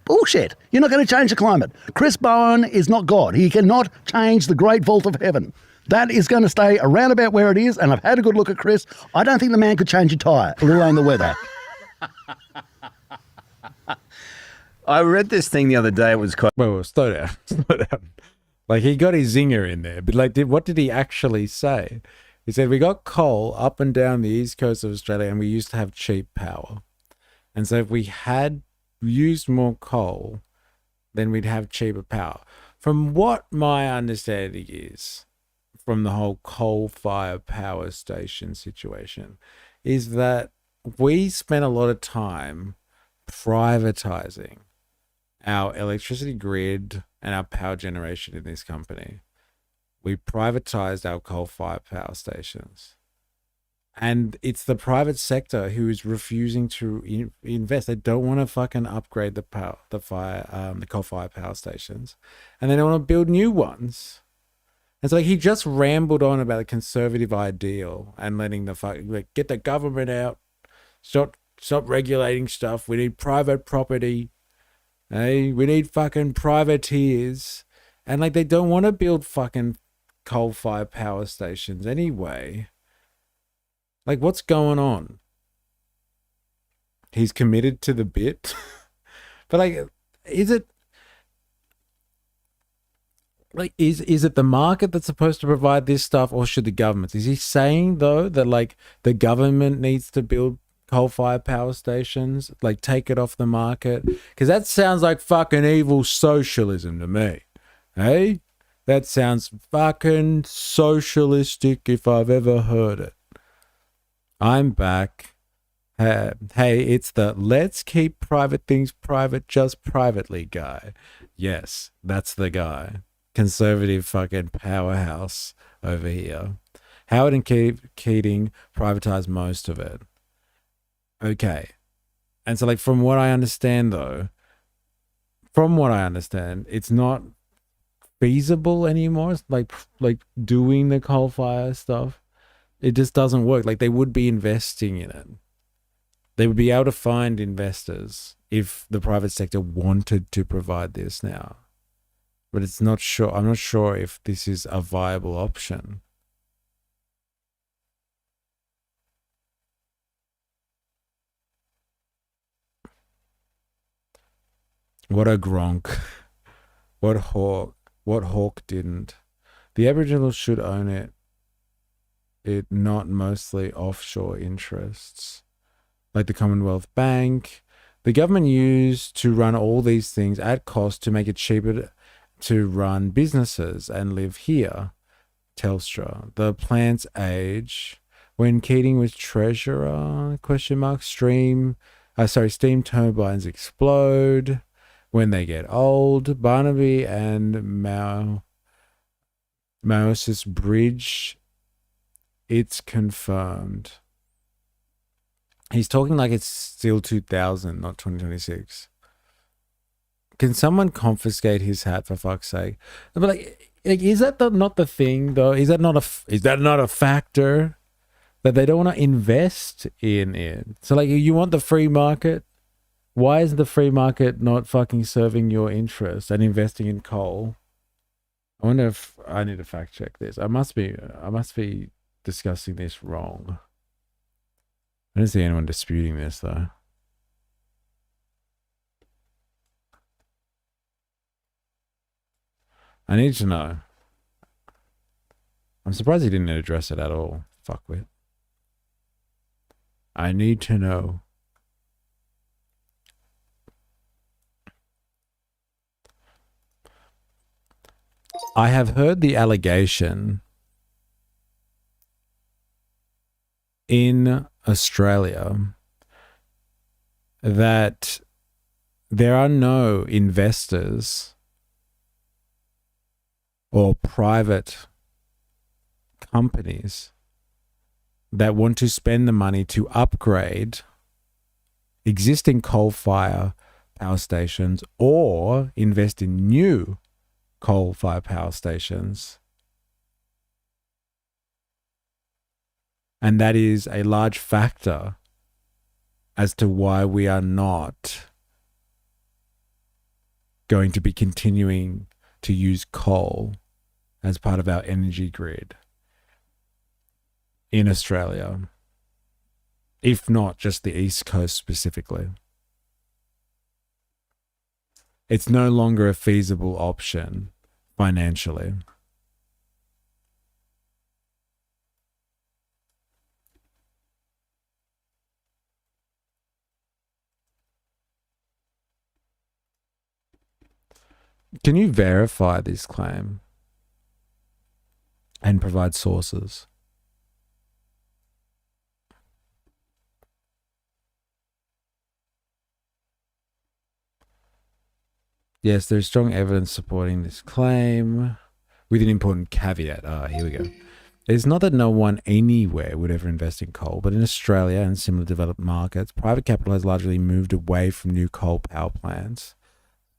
bullshit. You're not going to change the climate. Chris Bowen is not God. He cannot change the great vault of heaven. That is going to stay around about where it is, and I've had a good look at Chris. I don't think the man could change a tyre, let alone the weather. I read this thing the other day. It was quite... Whoa, slow down. Like, he got his zinger in there, but what did he actually say? He said, we got coal up and down the east coast of Australia, and we used to have cheap power. And so if we had used more coal, then we'd have cheaper power. From what my understanding is, from the whole coal-fired power station situation, is that we spent a lot of time privatizing our electricity grid and our power generation in this company. We privatized our coal-fired power stations. And it's the private sector who is refusing to invest. They don't want to fucking upgrade the coal-fired power stations, and they don't want to build new ones. And so he just rambled on about a conservative ideal and letting get the government out, stop regulating stuff. We need private property. Hey, we need fucking privateers. And they don't want to build fucking coal-fired power stations anyway. What's going on? He's committed to the bit. But is it is it the market that's supposed to provide this stuff, or should the government? Is he saying though that the government needs to build coal-fired power stations, take it off the market? Because that sounds like fucking evil socialism to me. Hey? That sounds fucking socialistic if I've ever heard it. I'm back. Hey, it's the let's keep private things private, just privately guy. Yes, that's the guy. Conservative fucking powerhouse over here. Howard and Keating privatized most of it. Okay. And so from what I understand though, it's not feasible anymore. It's like doing the coal fire stuff. It just doesn't work. They would be investing in it. They would be able to find investors if the private sector wanted to provide this now. But it's not sure. I'm not sure if this is a viable option. What a Gronk. What Hawke didn't. The Aboriginals should own it. It not mostly offshore interests. Like the Commonwealth Bank. The government used to run all these things at cost to make it cheaper to run businesses and live here. Telstra. The plant's age. When Keating was treasurer, ? Steam turbines explode. When they get old. Barnaby and Moses Bridge. It's confirmed. He's talking like it's still 2000, not 2026. Can someone confiscate his hat for fuck's sake? But like is that not the thing though? Is that not a factor that they don't want to invest in it? So like you want the free market? Why is the free market not fucking serving your interest and investing in coal? I wonder if I need to fact check this. I must be discussing this wrong. I don't see anyone disputing this though. I need to know. I'm surprised he didn't address it at all. Fuckwit. I need to know. I have heard the allegation in Australia that there are no investors or private companies that want to spend the money to upgrade existing coal-fired power stations or invest in new coal-fired power stations. And that is a large factor as to why we are not going to be continuing to use coal as part of our energy grid in Australia, if not just the East Coast specifically. It's no longer a feasible option financially. Can you verify this claim and provide sources? Yes, there's strong evidence supporting this claim with an important caveat. Here we go. It's not that no one anywhere would ever invest in coal, but in Australia and similar developed markets, private capital has largely moved away from new coal power plants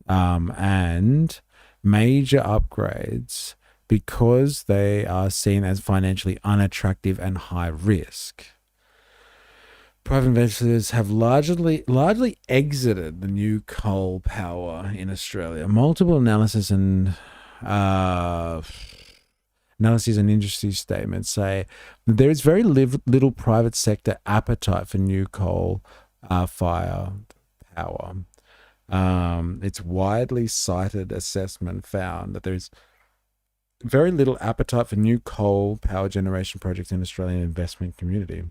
and major upgrades because they are seen as financially unattractive and high risk. Private investors have largely exited the new coal power in Australia. Multiple analyses and industry statements say that there is very little private sector appetite for new coal fired power. Its widely cited assessment found that there is very little appetite for new coal power generation projects in the Australian investment community,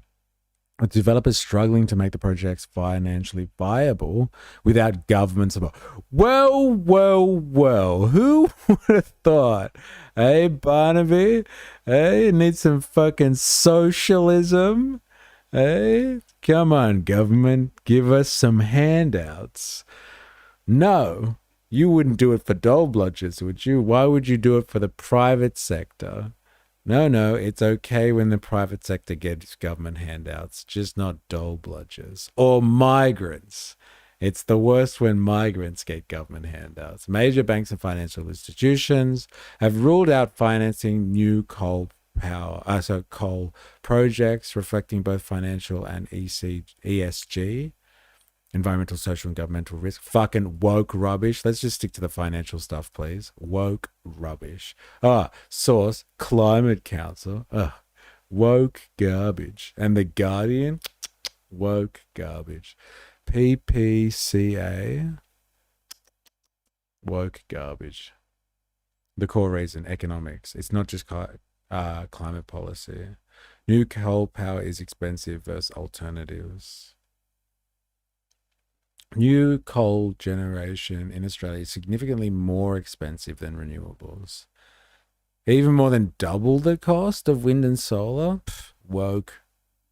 with developers struggling to make the projects financially viable without government support. Well, who would have thought? Hey, Barnaby? Hey, need some fucking socialism? Hey, come on, government, give us some handouts. No, you wouldn't do it for dole bludgers, would you? Why would you do it for the private sector? No, it's okay when the private sector gets government handouts, just not dole bludgers or migrants. It's the worst when migrants get government handouts. Major banks and financial institutions have ruled out financing new coal coal projects reflecting both financial and ESG, environmental, social, and governmental risk. Fucking woke rubbish. Let's just stick to the financial stuff, please. Woke rubbish. Source, Climate Council. Woke garbage. And The Guardian, woke garbage. PPCA, woke garbage. The core reason, economics. It's not just climate policy. New coal power is expensive versus alternatives. New coal generation in Australia is significantly more expensive than renewables. Even more than double the cost of wind and solar. Woke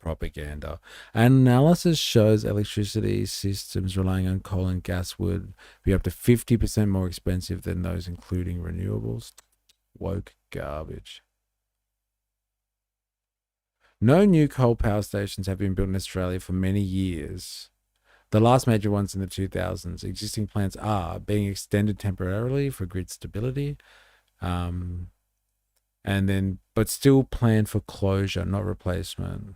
propaganda. Analysis shows electricity systems relying on coal and gas would be up to 50% more expensive than those including renewables. Woke garbage. No new coal power stations have been built in Australia for many years. The last major ones in the 2000s. Existing plants are being extended temporarily for grid stability, but still planned for closure, not replacement.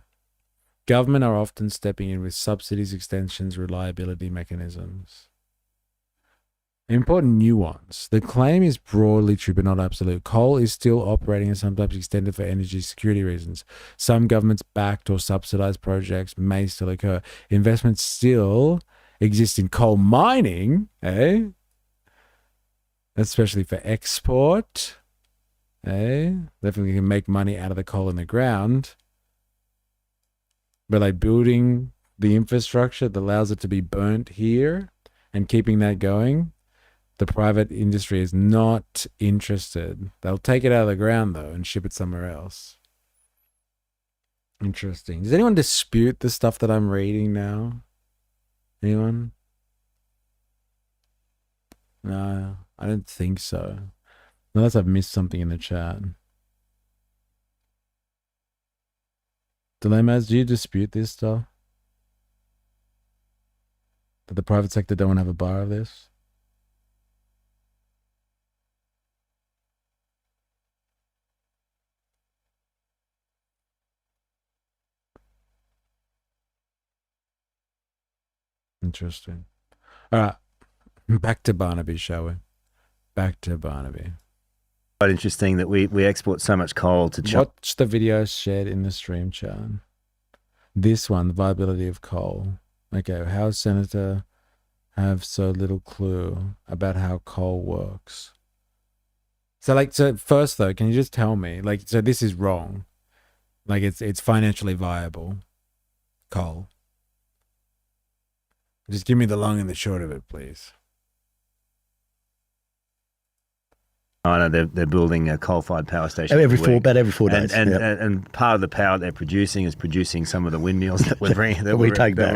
Government are often stepping in with subsidies, extensions, reliability mechanisms. Important nuance. The claim is broadly true but not absolute. Coal is still operating and sometimes extended for energy security reasons. Some governments-backed or subsidized projects may still occur. Investments still exist in coal mining, especially for export. Definitely can make money out of the coal in the ground. But like building the infrastructure that allows it to be burnt here and keeping that going, the private industry is not interested. They'll take it out of the ground though and ship it somewhere else. Interesting. Does anyone dispute the stuff that I'm reading now? Anyone? No, I don't think so. Unless I've missed something in the chat. Dilemmas, do you dispute this stuff? That the private sector don't have a bar of this? Interesting. All right. Back to Barnaby, shall we? Back to Barnaby. Quite interesting that we export so much coal to China. Watch the video shared in the stream chat. This one, the viability of coal. Okay, how Senator have so little clue about how coal works? So first though, can you just tell me, so this is wrong. It's financially viable, coal. Just give me the long and the short of it, please. I know they're building a coal-fired power station about every 4 days. And part of the power they're producing is producing some of the windmills that we take back.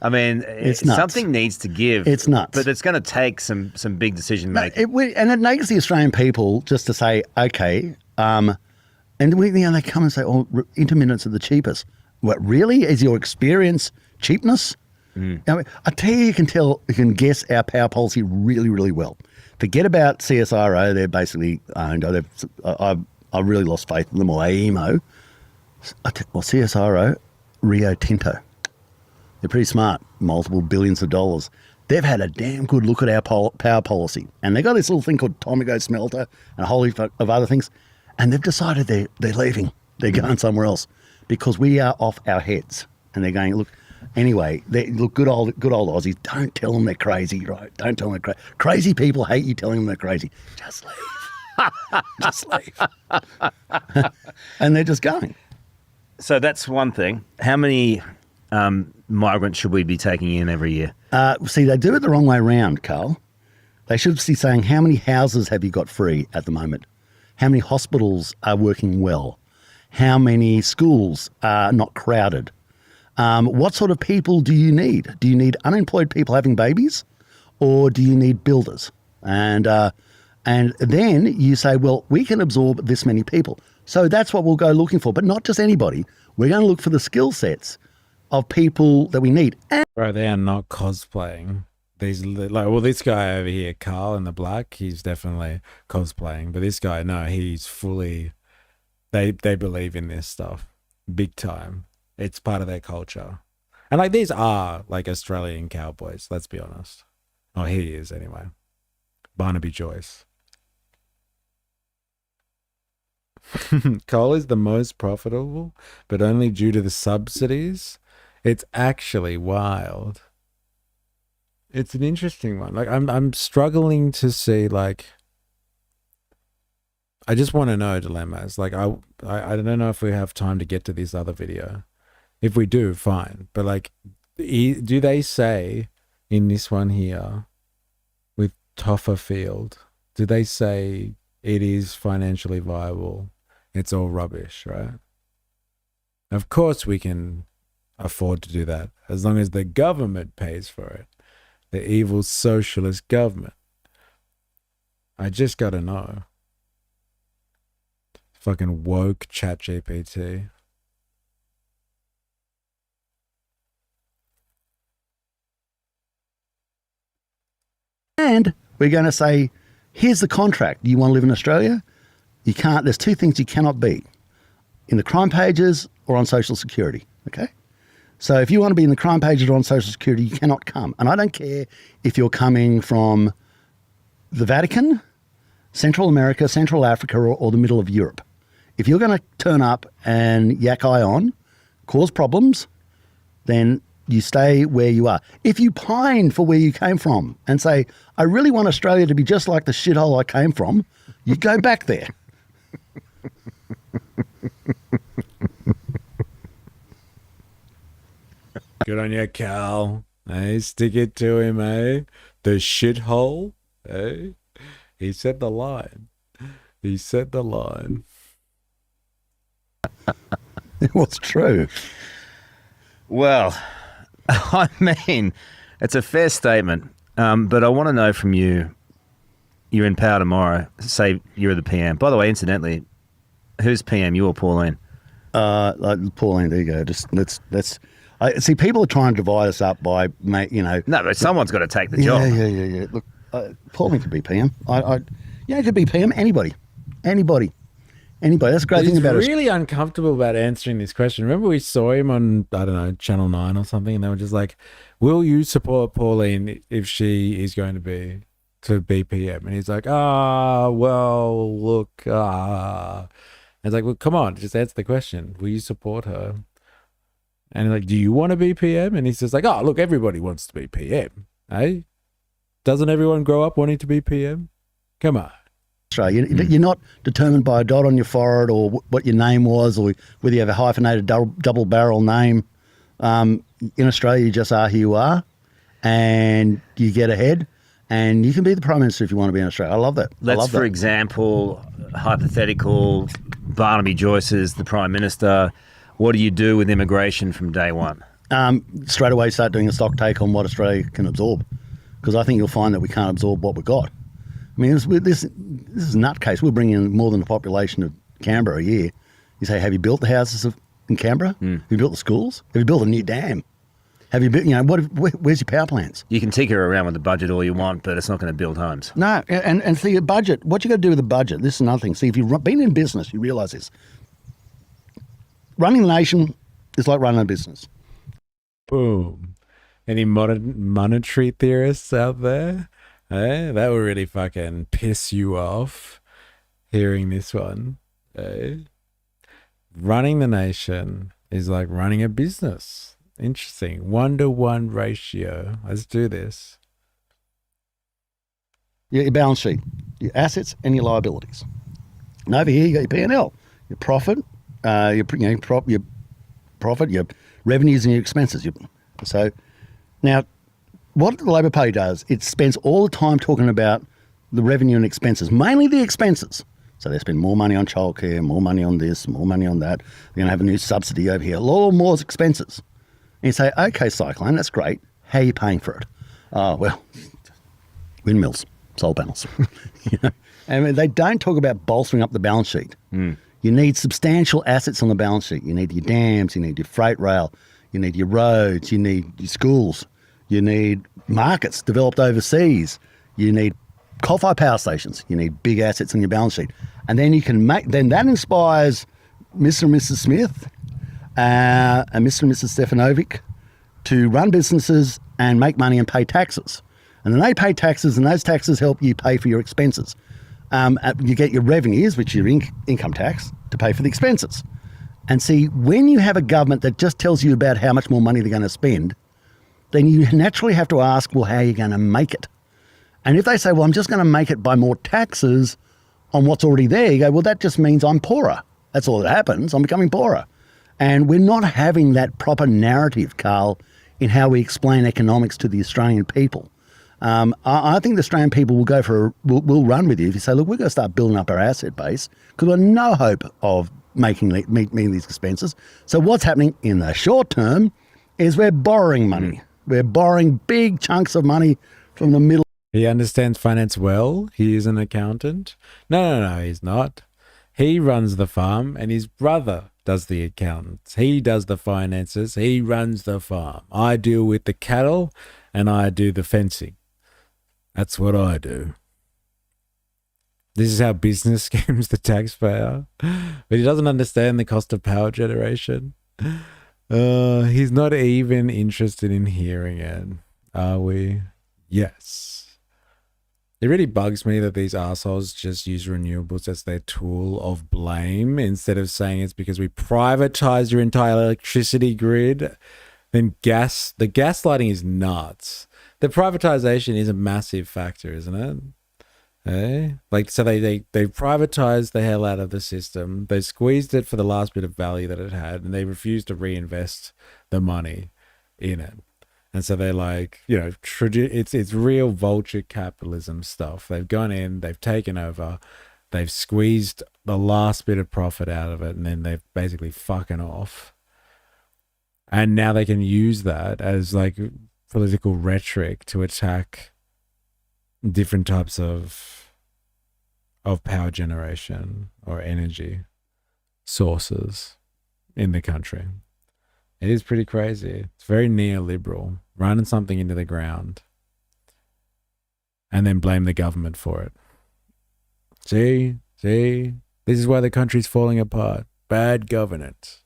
I mean, it's nuts. Something needs to give. It's nuts. But it's going to take some big decision making. And it makes the Australian people just to say, okay, and they come and say, oh, intermittents are the cheapest. What, really? Is your experience cheapness? Now, I tell you, you can guess our power policy really, really well. Forget about CSIRO; they're basically owned. I really lost faith in them, or AEMO. CSIRO, Rio Tinto. They're pretty smart, multiple billions of dollars. They've had a damn good look at our power policy, and they got this little thing called Tomago Smelter and a whole heap of other things, and they've decided they're leaving. They're going somewhere else because we are off our heads, and they're going, look. Anyway, good old Aussies. Don't tell them they're crazy, right? Don't tell them they're crazy. Crazy people hate you telling them they're crazy. Just leave. Just leave. And they're just going. So that's one thing. How many migrants should we be taking in every year? See, they do it the wrong way around, Carl. They should be saying, how many houses have you got free at the moment? How many hospitals are working well? How many schools are not crowded? What sort of people do you need? Do you need unemployed people having babies, or do you need builders? And then you say, well, we can absorb this many people. So that's what we'll go looking for, but not just anybody. We're going to look for the skill sets of people that we need. Bro, they are not cosplaying. This guy over here, Carl in the black, he's definitely cosplaying. But this guy, no, he's fully... They believe in this stuff big time. It's part of their culture. And like these are like Australian cowboys, let's be honest. Oh, he is anyway. Barnaby Joyce. Coal is the most profitable, but only due to the subsidies. It's actually wild. It's an interesting one. Like I'm struggling to see, like, I just want to know dilemmas. Like I don't know if we have time to get to this other video. If we do, fine. But like, do they say in this one here with Toffa Field, do they say it is financially viable? It's all rubbish, right? Of course we can afford to do that as long as the government pays for it. The evil socialist government. I just gotta know. Fucking woke ChatGPT. And we're going to say, here's the contract. Do you want to live in Australia? You can't. There's two things you cannot be. In the crime pages or on Social Security, okay? So if you want to be in the crime pages or on Social Security, you cannot come. And I don't care if you're coming from the Vatican, Central America, Central Africa, or the middle of Europe. If you're going to turn up and yak eye on, cause problems, then you stay where you are. If you pine for where you came from and say, I really want Australia to be just like the shithole I came from, you go back there. Good on you, Cal. Hey, stick it to him, eh? The shithole, eh? He said the line. He said the line. It was true. Well, I mean, it's a fair statement, but I want to know from you, you're in power tomorrow, say you're the PM. By the way, incidentally, who's PM, you or Pauline? Pauline, there you go. Just let's see, people are trying to divide us up by, you know. No, but someone's got to take the job. Yeah. Look, Pauline could be PM. It could be PM. Anybody. That's the great thing about it. He's really uncomfortable about answering this question. Remember we saw him on, I don't know, Channel 9 or something, and they were just like, will you support Pauline if she is going to be PM? And he's like, well, look, And it's like, well, come on, just answer the question. Will you support her? And like, do you want to be PM? And he's just like, oh, look, everybody wants to be PM, eh? Doesn't everyone grow up wanting to be PM? Come on. You're not determined by a dot on your forehead or what your name was or whether you have a hyphenated double barrel name. In Australia, you just are who you are and you get ahead and you can be the Prime Minister if you want to be in Australia. I love that. For example, hypothetical, Barnaby Joyce is the Prime Minister. What do you do with immigration from day one? Straight away start doing a stock take on what Australia can absorb, because I think you'll find that we can't absorb what we've got. I mean, this is a nutcase. We're bringing in more than the population of Canberra a year. You say, have you built the houses in Canberra? Have you built the schools? Have you built a new dam? Have you built, where's your power plants? You can tinker around with the budget all you want, but it's not going to build homes. No, and see, a budget, what you got to do with the budget, this is another thing. See, if you've been in business, you realise this. Running the nation is like running a business. Boom. Any monetary theorists out there? That would really fucking piss you off hearing this one. Running the nation is like running a business. Interesting. 1-to-1 ratio. Let's do this. Your balance sheet, your assets and your liabilities. And over here you got your P&L, your profit, your profit, your revenues and your expenses. So now, what the Labor Party does, it spends all the time talking about the revenue and expenses, mainly the expenses. So they spend more money on childcare, more money on this, more money on that. They're going to have a new subsidy over here. A lot more expenses. And you say, okay, Cyclone, that's great. How are you paying for it? Well, windmills, solar panels. I mean, they don't talk about bolstering up the balance sheet. You need substantial assets on the balance sheet. You need your dams, you need your freight rail, you need your roads, you need your schools. You need markets developed overseas. You need coal-fired power stations. You need big assets on your balance sheet. And then you can then that inspires Mr. and Mrs. Smith and Mr. and Mrs. Stefanovic to run businesses and make money and pay taxes. And then they pay taxes, and those taxes help you pay for your expenses. You get your revenues, which are your income tax, to pay for the expenses. And see, when you have a government that just tells you about how much more money they're going to spend, then you naturally have to ask, well, how are you going to make it? And if they say, well, I'm just going to make it by more taxes on what's already there, you go, well, that just means I'm poorer. That's all that happens. I'm becoming poorer. And we're not having that proper narrative, Carl, in how we explain economics to the Australian people. I think the Australian people will run with you if you say, look, we're going to start building up our asset base because we've got no hope of meeting these expenses. So what's happening in the short term is we're borrowing money. We're borrowing big chunks of money from the middle. He understands finance well. He is an accountant. No, he's not. He runs the farm and his brother does the accountants. He does the finances. He runs the farm. I deal with the cattle and I do the fencing. That's what I do. This is how business schemes the taxpayer. But he doesn't understand the cost of power generation. He's not even interested in hearing it. Are we? Yes. It really bugs me that these assholes just use renewables as their tool of blame instead of saying it's because we privatized your entire electricity grid. Then the gaslighting is nuts. The privatization is a massive factor, isn't it? So they privatized the hell out of the system. They squeezed it for the last bit of value that it had, and they refused to reinvest the money in it. And so they're like, it's real vulture capitalism stuff. They've gone in, they've taken over, they've squeezed the last bit of profit out of it, and then they've basically fucking off. And now they can use that as like political rhetoric to attack different types of power generation or energy sources in the country. It is pretty crazy. It's very neoliberal, running something into the ground and then blame the government for it. See, this is why the country's falling apart. Bad governance.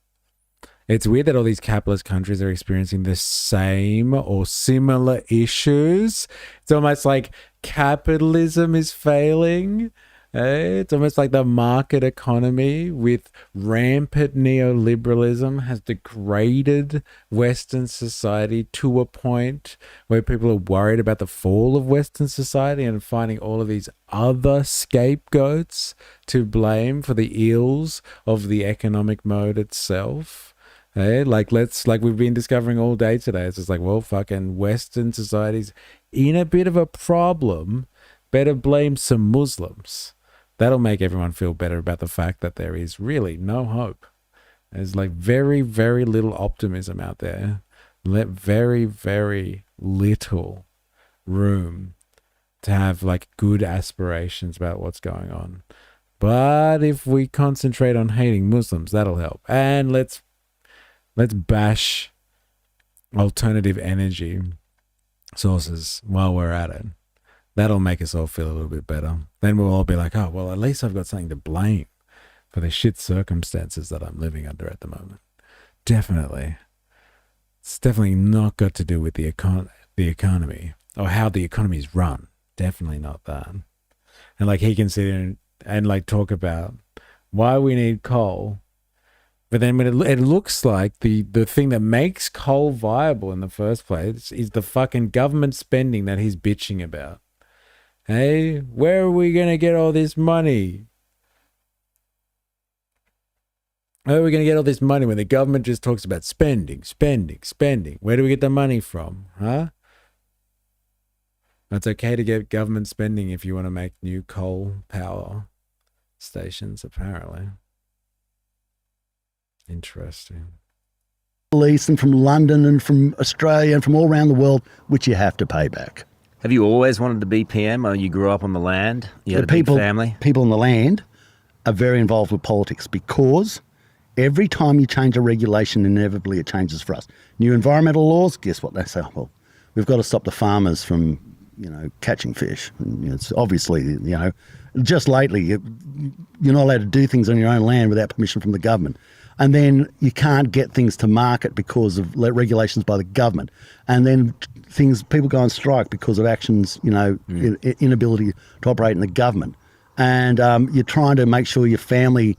It's weird that all these capitalist countries are experiencing the same or similar issues. It's almost like capitalism is failing. It's almost like the market economy with rampant neoliberalism has degraded Western society to a point where people are worried about the fall of Western society and finding all of these other scapegoats to blame for the ills of the economic mode itself. Like we've been discovering all day today. It's just like, well, fucking Western society's in a bit of a problem. Better blame some Muslims. That'll make everyone feel better about the fact that there is really no hope. There's like very, very little optimism out there. Very, very little room to have like good aspirations about what's going on. But if we concentrate on hating Muslims, that'll help. And let's bash alternative energy sources while we're at it. That'll make us all feel a little bit better. Then we'll all be like, oh, well, at least I've got something to blame for the shit circumstances that I'm living under at the moment. Definitely. It's definitely not got to do with the economy or how the economy is run. Definitely not that. And like he can sit there and like talk about why we need coal. But then when it looks like the thing that makes coal viable in the first place is the fucking government spending that he's bitching about. Hey, where are we going to get all this money? Where are we going to get all this money when the government just talks about spending? Where do we get the money from? Huh? It's okay to get government spending if you want to make new coal power stations, apparently. Interesting. East and from London and from Australia and from all around the world, which you have to pay back. Have you always wanted to be PM, or you grew up on the land? You had a big family? People on the land are very involved with politics because every time you change a regulation, inevitably it changes for us. New environmental laws, guess what? They say, well, we've got to stop the farmers from catching fish. And it's obviously, just lately, you're not allowed to do things on your own land without permission from the government. And then you can't get things to market because of regulations by the government. And then people go on strike because of actions, inability to operate in the government. And you're trying to make sure your family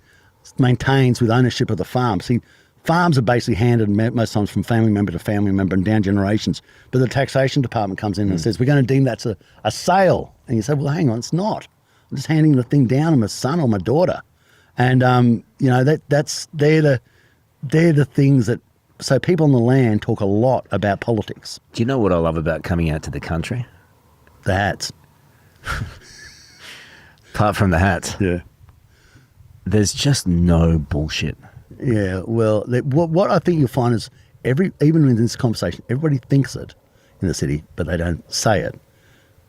maintains with ownership of the farm. See, farms are basically handed most times from family member to family member and down generations. But the taxation department comes in and says, we're going to deem that's a sale. And you say, well, hang on, it's not. I'm just handing the thing down to my son or my daughter. And, they're the things that, so people on the land talk a lot about politics. Do you know what I love about coming out to the country? The hats. Apart from the hats. Yeah. There's just no bullshit. Yeah, well, what I think you'll find is even in this conversation, everybody thinks it in the city, but they don't say it.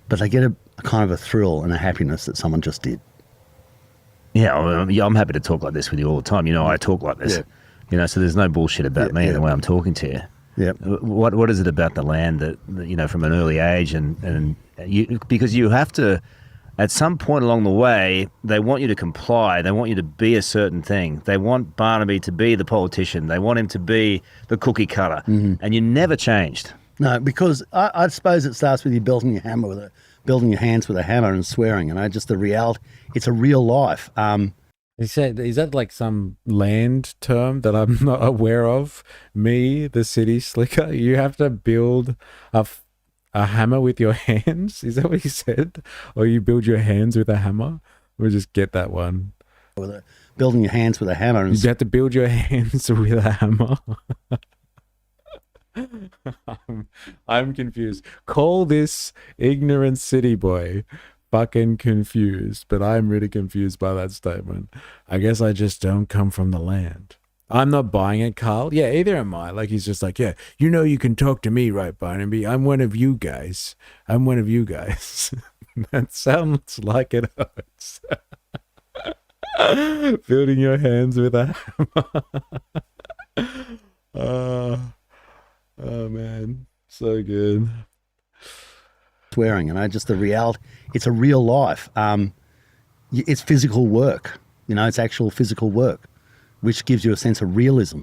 But they get a kind of a thrill and a happiness that someone just did. Yeah, I'm happy to talk like this with you all the time. I talk like this. Yeah. So there's no bullshit about me and the way I'm talking to you. Yeah. What is it about the land that from an early age and you, because you have to, at some point along the way, they want you to comply. They want you to be a certain thing. They want Barnaby to be the politician. They want him to be the cookie cutter. Mm-hmm. And you never changed. No, because I suppose it starts with you building your hands with a hammer and swearing. Just the reality. It's a real life. Is that like some land term that I'm not aware of? Me, the city slicker, you have to build a hammer with your hands? Is that what you said? Or you build your hands with a hammer? We'll just get that one. Building your hands with a hammer. You have to build your hands with a hammer. I'm confused. Call this ignorant city boy fucking confused, but I'm really confused by that statement. I guess I just don't come from the land. I'm not buying it, Carl. Yeah, either am I. Like, he's just like, yeah, you can talk to me, right, Barnaby? I'm one of you guys. That sounds like it hurts. Building your hands with a hammer. Oh, man. So good. Swearing, just the reality. It's a real life. It's physical work. It's actual physical work, which gives you a sense of realism.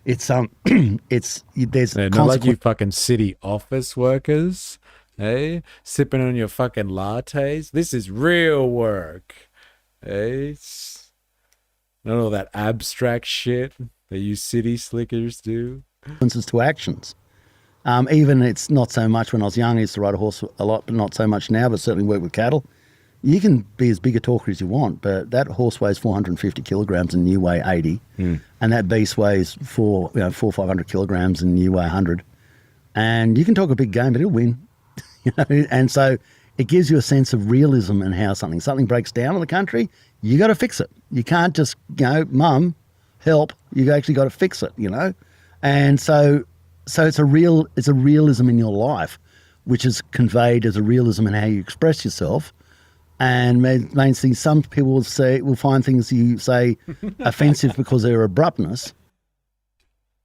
It's there's not like you fucking city office workers, hey, sipping on your fucking lattes. This is real work, hey. It's not all that abstract shit that you city slickers do. Consequences to actions. Even it's not so much when I was young, I used to ride a horse a lot, but not so much now, but certainly work with cattle. You can be as big a talker as you want, but that horse weighs 450 kilograms and you weigh 80. And that beast weighs 400-500 kilograms and you weigh 100. And you can talk a big game, but it'll win. And so it gives you a sense of realism in how something breaks down in the country. You got to fix it. You can't just, mum, help. You actually got to fix it, And so it's a realism in your life, which is conveyed as a realism in how you express yourself. And mainly some people will find things you say offensive because they're abruptness.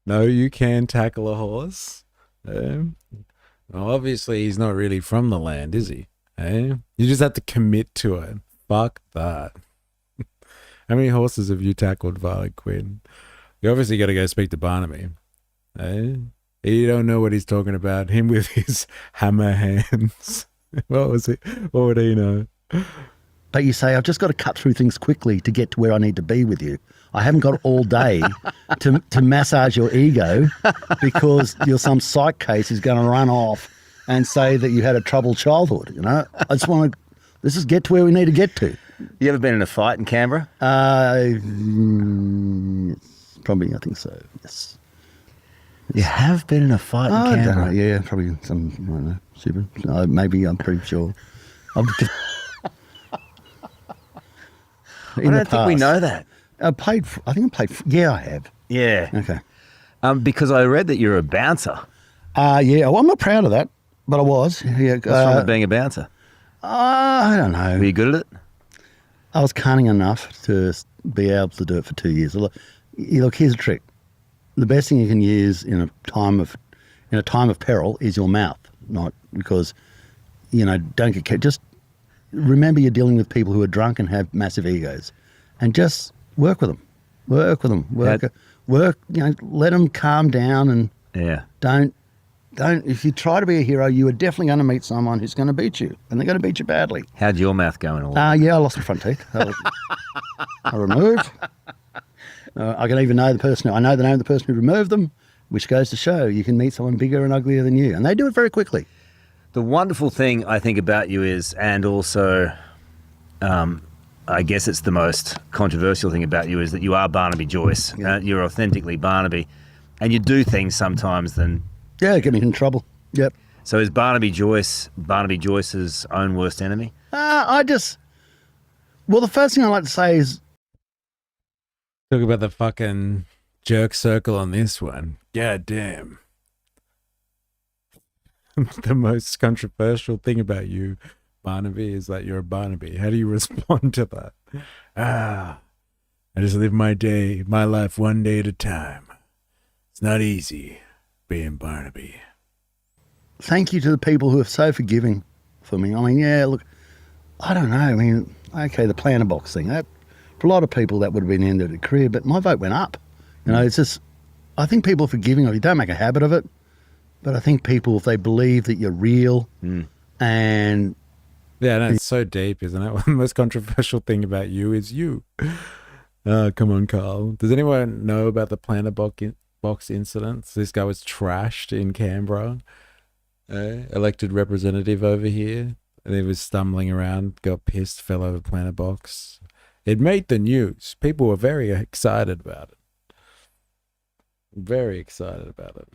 No, you can tackle a horse. Well, obviously, he's not really from the land, is he? You just have to commit to it. Fuck that. How many horses have you tackled, Varley Quinn? You obviously got to go speak to Barnaby. You don't know what he's talking about. Him with his hammer hands. What was it? What would he know? But you say, I've just got to cut through things quickly to get to where I need to be with you. I haven't got all day to massage your ego because you're some psych case who's going to run off and say that you had a troubled childhood. I just want to, let's just get to where we need to get to. You ever been in a fight in Canberra? Probably, I think so, yes. You have been in a fight in Canberra? I don't know, yeah, probably some, I don't know, stupid. Maybe, I'm pretty sure. I don't think we know that. I think I played, yeah, I have. Yeah. Okay. Because I read that you're a bouncer. Yeah, well, I'm not proud of that, but I was. Yeah. What's wrong with being a bouncer? I don't know. Were you good at it? I was cunning enough to be able to do it for 2 years. Look, here's a trick. The best thing you can use in a time of peril is your mouth, not because don't get just remember you're dealing with people who are drunk and have massive egos, and just work with them, work, let them calm down and don't. If you try to be a hero, you are definitely going to meet someone who's going to beat you, and they're going to beat you badly. How'd your mouth go in all Yeah, I lost my front teeth. I removed. I can even know the person. I know the name of the person who removed them, which goes to show you can meet someone bigger and uglier than you, and they do it very quickly. The wonderful thing I think about you is, and also, I guess it's the most controversial thing about you, is that you are Barnaby Joyce. You're authentically Barnaby, and you do things sometimes get me in trouble. Yep. So is Barnaby Joyce's own worst enemy? The first thing I like to say is, talk about the fucking jerk circle on this one. God damn. The most controversial thing about you, Barnaby, is that you're a Barnaby. How do you respond to that? I just live my life one day at a time. It's not easy being Barnaby. Thank you to the people who are so forgiving for me. I mean, look, I don't know. I mean, okay, the planter box thing. For a lot of people, that would have been the end of their career, but my vote went up. It's just, I think people are forgiving of you. Don't make a habit of it. But I think people, if they believe that you're real and... Yeah, no, it's so deep, isn't it? The most controversial thing about you is you. Come on, Carl. Does anyone know about the planter box incident? This guy was trashed in Canberra. Elected representative over here. And he was stumbling around, got pissed, fell over planter box. It made the news. People were very excited about it. Very excited about it.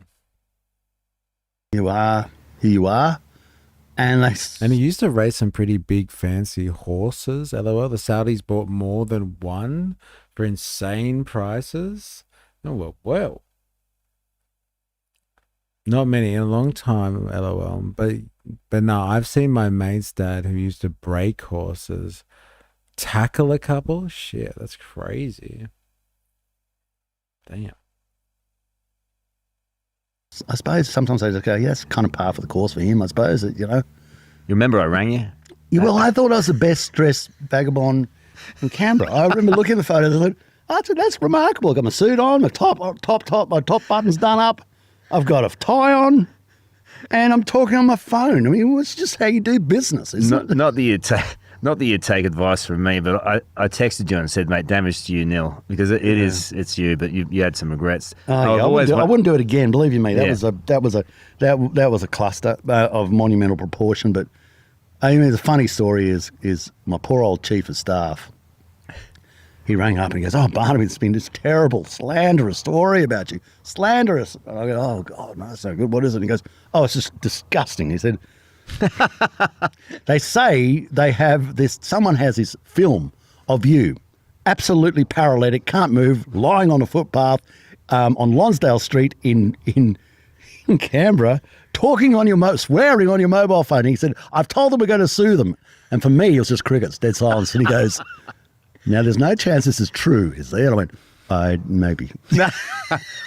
You are who you are. And he used to race some pretty big fancy horses. LOL, the Saudis bought more than one for insane prices. Oh, well. Not many in a long time, LOL. But no, I've seen my mate's dad who used to break horses tackle a couple. Shit, that's crazy. Damn. I suppose sometimes I just go, it's kind of par for the course for him, I suppose. You remember I rang you? Well, I thought I was the best dressed vagabond in Canberra. I remember looking at the photos and I thought, that's remarkable. I've got my suit on, my top button's done up. I've got a tie on, and I'm talking on my phone. I mean, it's just how you do business, isn't it? Not that you take advice from me, but I texted you and said, mate, damage to you nil, because it's you, but you had some regrets. I wouldn't do it again. Believe you me, that was a cluster of monumental proportion. But I mean, the funny story is my poor old chief of staff. He rang up and he goes, Barnaby, it's been this terrible, slanderous story about you. Slanderous. And I go, oh, God, no, that's no good. What is it? And he goes, it's just disgusting. He said, they say they have this, someone has this film of you, absolutely paralytic, can't move, lying on a footpath on Lonsdale Street in Canberra, talking on swearing on your mobile phone. And he said, I've told them we're going to sue them. And for me, it was just crickets, dead silence. And he goes, now there's no chance this is true, is there? And I went, maybe.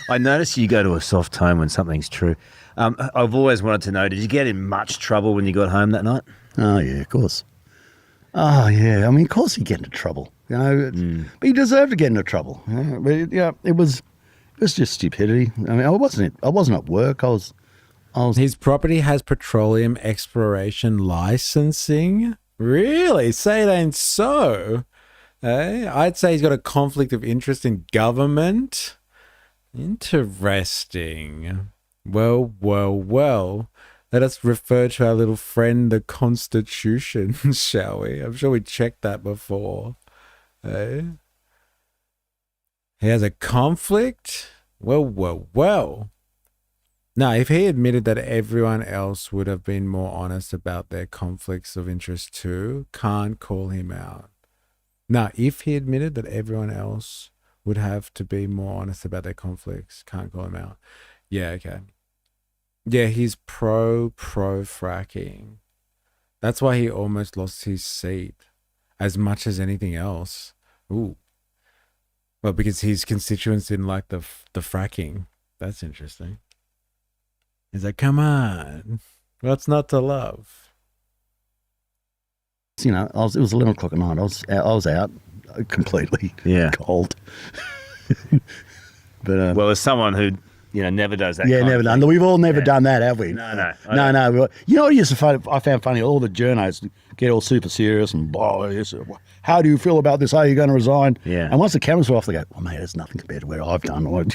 I noticed you go to a soft tone when something's true. I've always wanted to know, did you get in much trouble when you got home that night? Oh, yeah, of course. Oh, yeah. I mean, of course you get into trouble. But you deserve to get into trouble. It was just stupidity. I mean, I wasn't at work. I was. His property has petroleum exploration licensing? Really? Say it ain't so. I'd say he's got a conflict of interest in government. Interesting. Well. Let us refer to our little friend, the Constitution, shall we? I'm sure we checked that before. He has a conflict? Well. Now, if he admitted that everyone else would have been more honest about their conflicts of interest too, can't call him out. Now, if he admitted that everyone else would have to be more honest about their conflicts, can't call him out. Yeah, okay. Yeah, he's pro fracking. That's why he almost lost his seat as much as anything else. Ooh. Well, because his constituents didn't like the fracking. That's interesting. He's like, come on. What's not to love? it's, it was 11 o'clock at night. I was out completely cold. But well, as someone who never does that. Yeah, never done. We've all never done that, have we? No. No. You know what used to I found funny? All the journos get all super serious and how do you feel about this? Are you going to resign? Yeah. And once the cameras were off, they go, "Well, mate, it's nothing compared to what I've done." I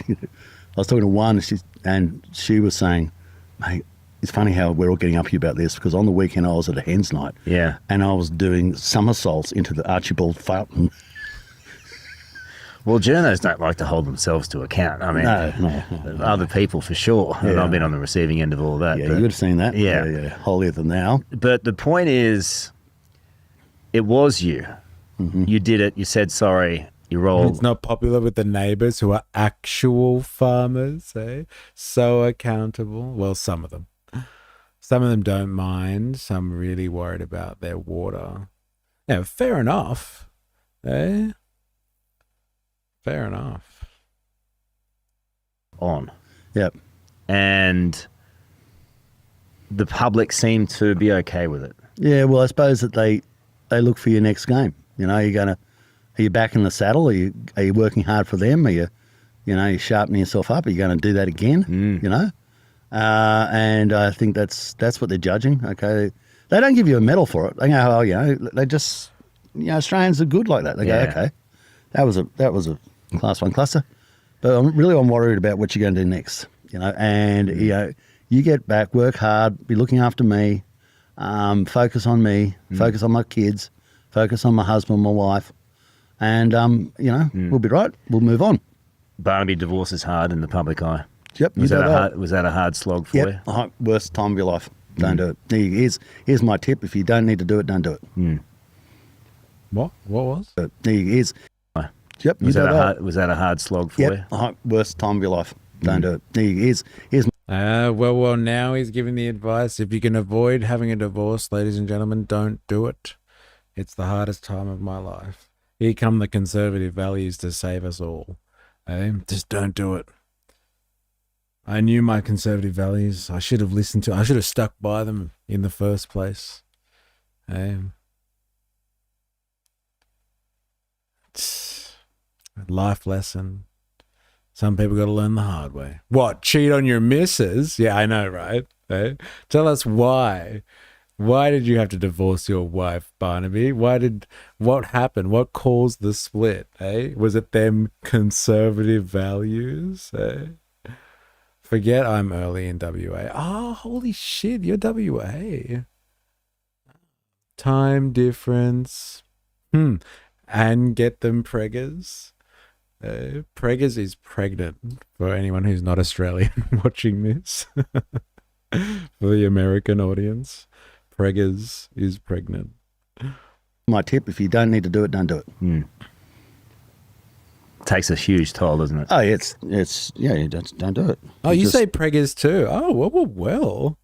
was talking to one, and she was saying, "Mate, it's funny how we're all getting up here about this because on the weekend I was at a hens night, and I was doing somersaults into the Archibald fountain." Well, journos don't like to hold themselves to account. I mean, no. Other people for sure. Yeah. And I've been on the receiving end of all that. Yeah, you would have seen that. Yeah. Holier than thou. But the point is, it was you. Mm-hmm. You did it. You said sorry. You rolled. It's not popular with the neighbors who are actual farmers, eh? So accountable. Well, some of them. Some of them don't mind. Some really worried about their water. Yeah, fair enough, eh? Fair enough. On. Yep. And the public seem to be okay with it. Yeah, well, I suppose that they look for your next game. Are you back in the saddle? Are you working hard for them? Are you sharpening yourself up? Are you going to do that again? And I think that's what they're judging. Okay, they don't give you a medal for it. They go, they just, Australians are good like that. They go, okay, that was a class 1 cluster, but I'm worried about what you're going to do next. And you get back, work hard, be looking after me, focus on me, focus on my kids, focus on my husband, my wife, and we'll be right. We'll move on. Barnaby, divorce is hard in the public eye. Yep. Was that a hard slog for you? Worst time of your life. Don't do it. Here's my tip. If you don't need to do it, don't do it. What was? Here's. Yep. Was that a hard slog for you? Worst time of your life. Don't do it. Here's. Well, now he's giving the advice. If you can avoid having a divorce, ladies and gentlemen, don't do it. It's the hardest time of my life. Here come the conservative values to save us all. Just don't do it. I knew my conservative values. I should have stuck by them in the first place. Life lesson. Some people got to learn the hard way. What? Cheat on your missus? Yeah, I know, right? Tell us why. Why did you have to divorce your wife, Barnaby? What happened? What caused the split? Was it them conservative values? Forget I'm early in WA. Oh, holy shit, you're WA. Time difference. And get them preggers. Preggers is pregnant for anyone who's not Australian watching this. For the American audience, preggers is pregnant. My tip, if you don't need to do it, don't do it. Takes a huge toll, doesn't it? Oh, you don't do it. Oh, you say preggers too? Oh, well.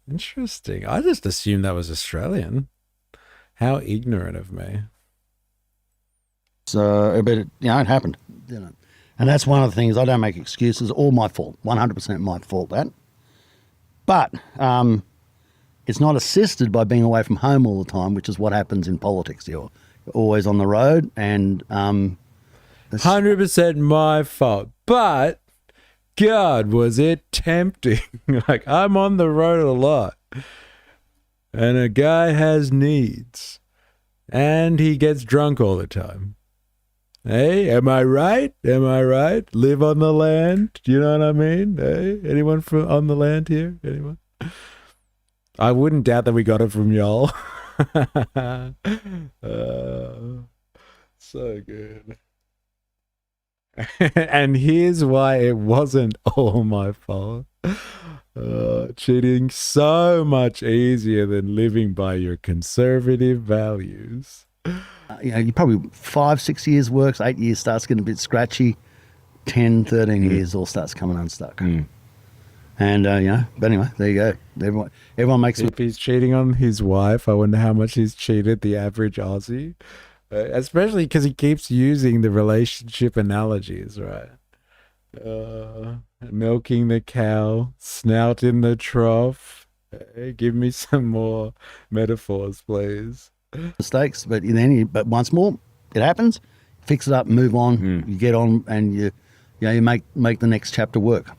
Interesting. I just assumed that was Australian. How ignorant of me. So, but it happened. And that's one of the things. I don't make excuses. All my fault. 100% my fault. That. But it's not assisted by being away from home all the time, which is what happens in politics. You're always on the road, and 100% my fault. But God, was it tempting? Like, I'm on the road a lot, and a guy has needs, and he gets drunk all the time. Hey, am I right? Live on the land. Do you know what I mean? Hey, anyone from on the land here? Anyone? I wouldn't doubt that we got it from y'all. So good. And here's why it wasn't all my fault. Cheating so much easier than living by your conservative values. You probably 5-6 years works, 8 years starts getting a bit scratchy, 10, 13 years all starts coming unstuck. And but anyway, there you go. Everyone makes If he's cheating on his wife, I wonder how much he's cheated the average Aussie. Especially because he keeps using the relationship analogies, right? Milking the cow, snout in the trough. Give me some more metaphors, please. mistakes, but but once more, it happens. Fix it up, move on. You get on, and you make the next chapter work.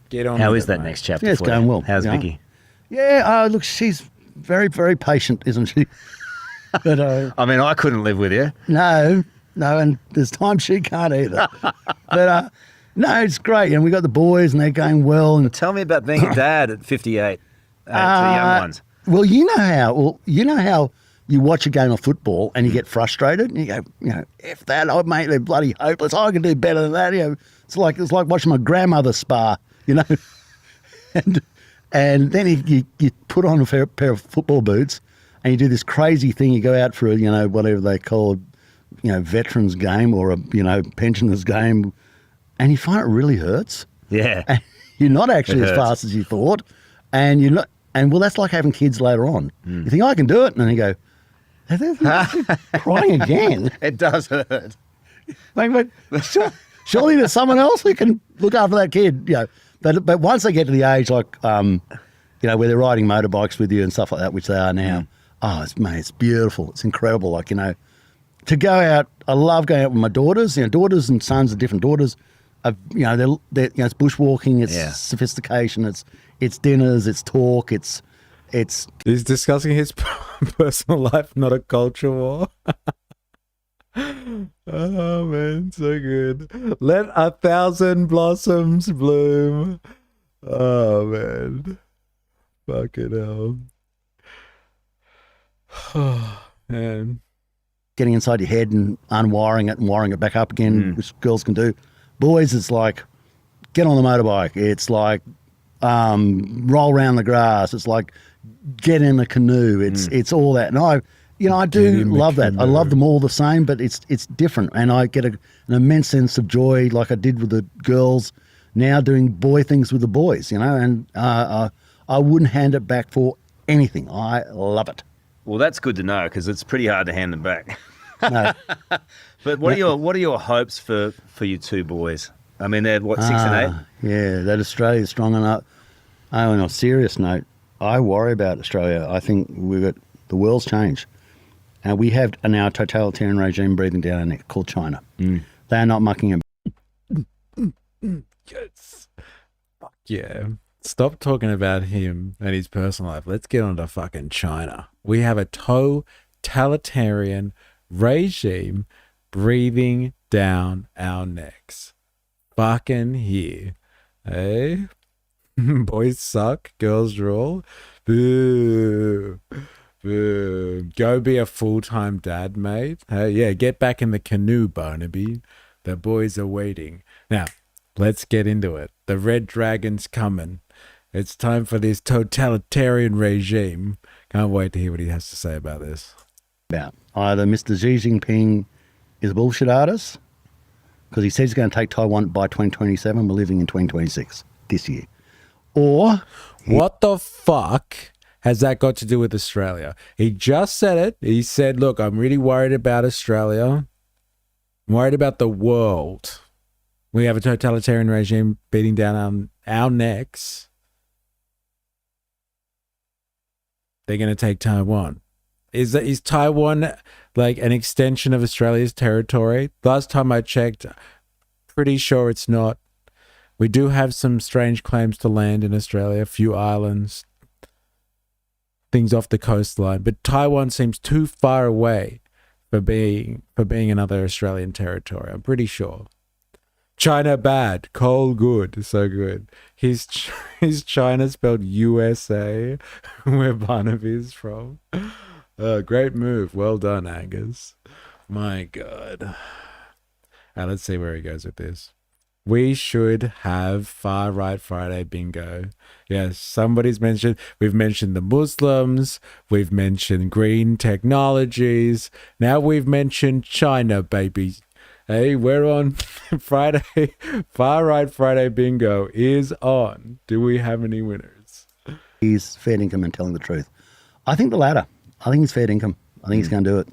Get on. How is that next chapter? Yeah, it's for going you? well. How's you know. Vicky? Yeah, look, she's very, very patient, isn't she? But I mean, I couldn't live with you. no, and there's times she can't either. But no, it's great, and we got the boys, and they're going well. And tell me about being a dad at 58 to the young ones. Well, you know how you watch a game of football and you get frustrated, and you go, F that, mate, they're bloody hopeless. I can do better than that. It's like watching my grandmother spar, and then you put on a pair of football boots, and you do this crazy thing. You go out for whatever they call veterans game or a pensioners game, and you find it really hurts. Yeah, and you're not actually as fast as you thought, and you're not. And well, that's like having kids later on. You think, I can do it, and then you go, they're crying again. It does hurt. But surely there's someone else who can look after that kid. But once they get to the age where they're riding motorbikes with you and stuff like that, which they are now, it's beautiful. It's incredible. To go out, I love going out with my daughters. Daughters and sons are different. Daughters, they're it's bushwalking, it's sophistication, it's dinners, it's talk, it's. He's discussing his personal life, not a culture war. Oh man, so good. Let 1,000 blossoms bloom. Oh man, fucking hell. Oh man. Getting inside your head and unwiring it and wiring it back up again, which girls can do. Boys, it's like get on the motorbike. It's like roll around the grass. It's like get in the canoe. It's all that. And I do love that. I love them all the same, but it's different. And I get an immense sense of joy, like I did with the girls, now doing boy things with the boys. And I wouldn't hand it back for anything. I love it. Well, that's good to know because it's pretty hard to hand them back. No. But what are your hopes for your two boys? I mean, they're 6 and 8. Yeah, that Australia's strong enough. On a serious note, I worry about Australia. I think the world's changed, and we have now a totalitarian regime breathing down our neck called China. They're not mucking about. Yes. Fuck yeah. Stop talking about him and his personal life. Let's get on to fucking China. We have a totalitarian regime breathing down our necks. Fucking here. Hey? Boys suck, girls rule. Boo. Boo. Go be a full-time dad, mate. Hey, yeah, get back in the canoe, Barnaby. The boys are waiting. Now, let's get into it. The Red Dragon's coming. It's time for this totalitarian regime. Can't wait to hear what he has to say about this. About either Mr. Xi Jinping is a bullshit artist, because he says he's going to take Taiwan by 2027. We're living in 2026 this year. Or what the fuck has that got to do with Australia? He just said it. He said, look, I'm really worried about Australia. I'm worried about the world. We have a totalitarian regime beating down our necks. They're going to take Taiwan. Is Taiwan like an extension of Australia's territory? Last time I checked, pretty sure it's not. We do have some strange claims to land in Australia, a few islands, things off the coastline, but Taiwan seems too far away for being another Australian territory. I'm pretty sure. China bad, Cole good, so good. He's China spelled USA, where Barnaby's from. Great move, well done, Angus. My God. Let's see where he goes with this. We should have Far Right Friday bingo. Yes, we've mentioned the Muslims, we've mentioned green technologies, now we've mentioned China, baby. Hey, we're on Friday. Far Right Friday bingo is on. Do we have any winners? He's fair income and telling the truth. I think the latter. I think he's fair income. I think he's going to do it.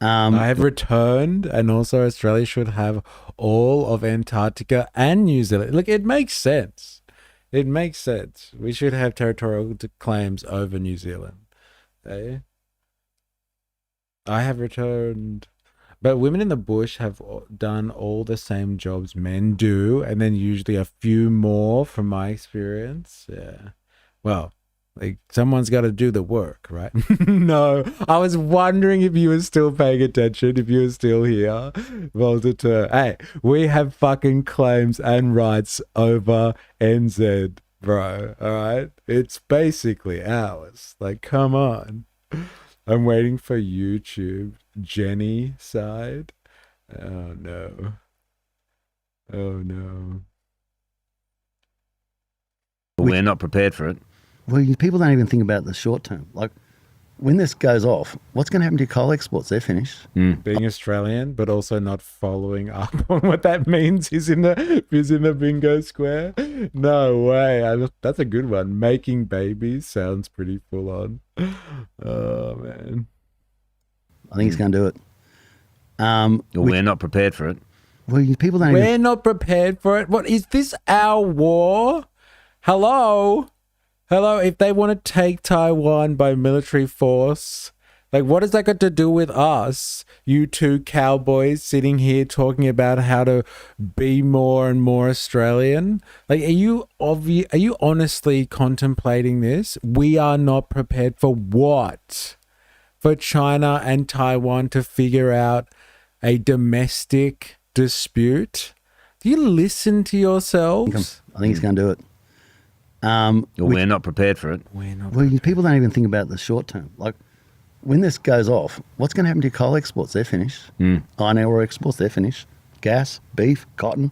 I have returned, and also Australia should have all of Antarctica and New Zealand. Look, it makes sense. It makes sense. We should have territorial claims over New Zealand. Okay? I have returned. But women in the bush have done all the same jobs men do, and then usually a few more from my experience. Yeah. Well, like someone's got to do the work, right? No, I was wondering if you were still paying attention, if you were still here. Voltaire. Hey, we have fucking claims and rights over NZ, bro. All right? It's basically ours. Like, come on. I'm waiting for YouTube. Jenny side. Oh no. Oh no. We're not prepared for it. Well, people don't even think about the short term. Like, when this goes off, what's going to happen to your coal exports? They're finished. Being Australian, but also not following up on what that means is in the bingo square. No way. That's a good one. Making babies sounds pretty full on. Oh man. I think he's going to do it. We're not prepared for it. Well, people don't. We're not prepared for it. What is this? Our war? Hello. If they want to take Taiwan by military force, like what has that got to do with us? You two cowboys sitting here talking about how to be more and more Australian. Like, are you honestly contemplating this? We are not prepared for what? For China and Taiwan to figure out a domestic dispute? Do you listen to yourselves? I think he's going to do it. We're not prepared for it. Well, people don't even think about the short term. Like, when this goes off, what's going to happen to your coal exports? They're finished. Iron ore exports, they're finished. Gas, beef, cotton,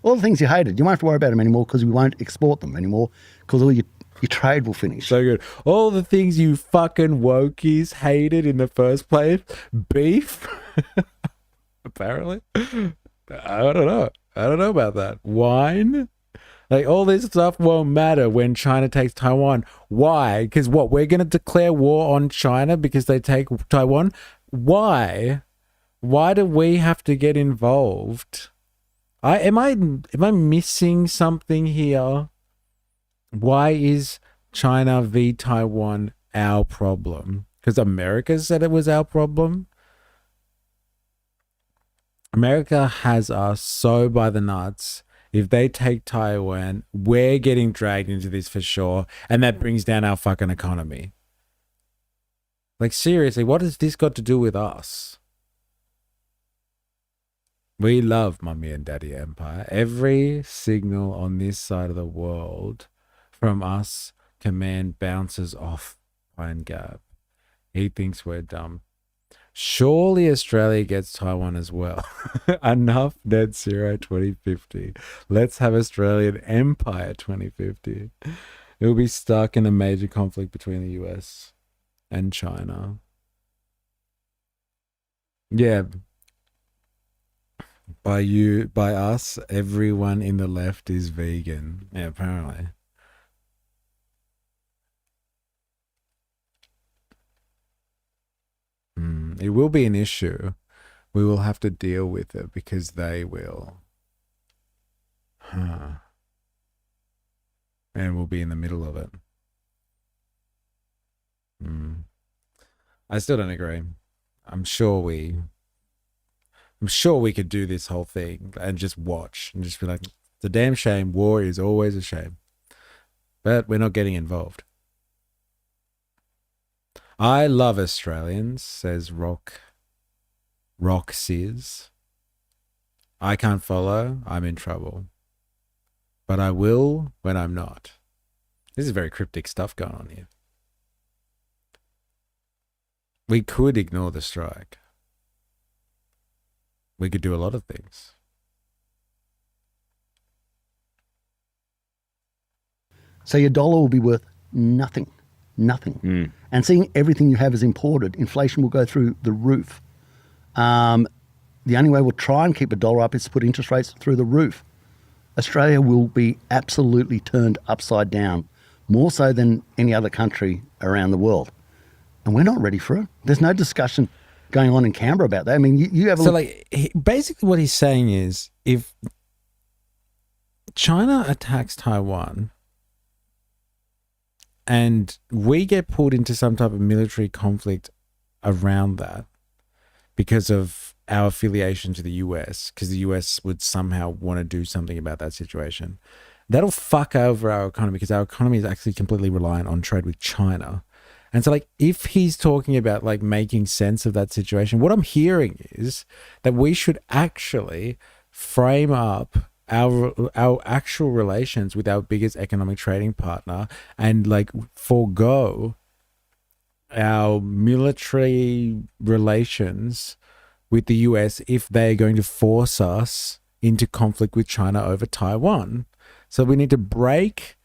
all the things you hated. You won't have to worry about them anymore because we won't export them anymore because all your trade will finish. So good. All the things you fucking wokies hated in the first place. Beef? Apparently. I don't know. I don't know about that. Wine? Like, all this stuff won't matter when China takes Taiwan. Why? Because what? We're going to declare war on China because they take Taiwan? Why? Why do we have to get involved? Am I missing something here? Why is China v. Taiwan our problem? Because America said it was our problem? America has us so by the nuts. If they take Taiwan, we're getting dragged into this for sure. And that brings down our fucking economy. Like, seriously, what has this got to do with us? We love Mummy and Daddy Empire. Every signal on this side of the world from us, command bounces off Pine Gap. He thinks we're dumb. Surely Australia gets Taiwan as well. Enough net zero 2050. Let's have Australian Empire 2050. It will be stuck in a major conflict between the US and China. Yeah. By us, everyone in the left is vegan. Yeah, apparently. It will be an issue. We will have to deal with it because they will. And we'll be in the middle of it. I still don't agree. I'm sure we could do this whole thing and just watch and just be like, it's a damn shame. War is always a shame. But we're not getting involved. I love Australians, says Rock Sears. I can't follow, I'm in trouble. But I will when I'm not. This is very cryptic stuff going on here. We could ignore the strike. We could do a lot of things. So your dollar will be worth nothing. Nothing. And seeing everything you have is imported, inflation will go through the roof. The only way we'll try and keep a dollar up is to put interest rates through the roof. Australia will be absolutely turned upside down, more so than any other country around the world. And we're not ready for it. There's no discussion going on in Canberra about that. I mean, you have a look. Basically what he's saying is, if China attacks Taiwan and we get pulled into some type of military conflict around that, because of our affiliation to the US, because the US would somehow want to do something about that situation. That'll fuck over our economy, because our economy is actually completely reliant on trade with China. And so, like, if he's talking about, like, making sense of that situation, what I'm hearing is that we should actually frame up our actual relations with our biggest economic trading partner and, like, forego our military relations with the US if they're going to force us into conflict with China over Taiwan. So we need to break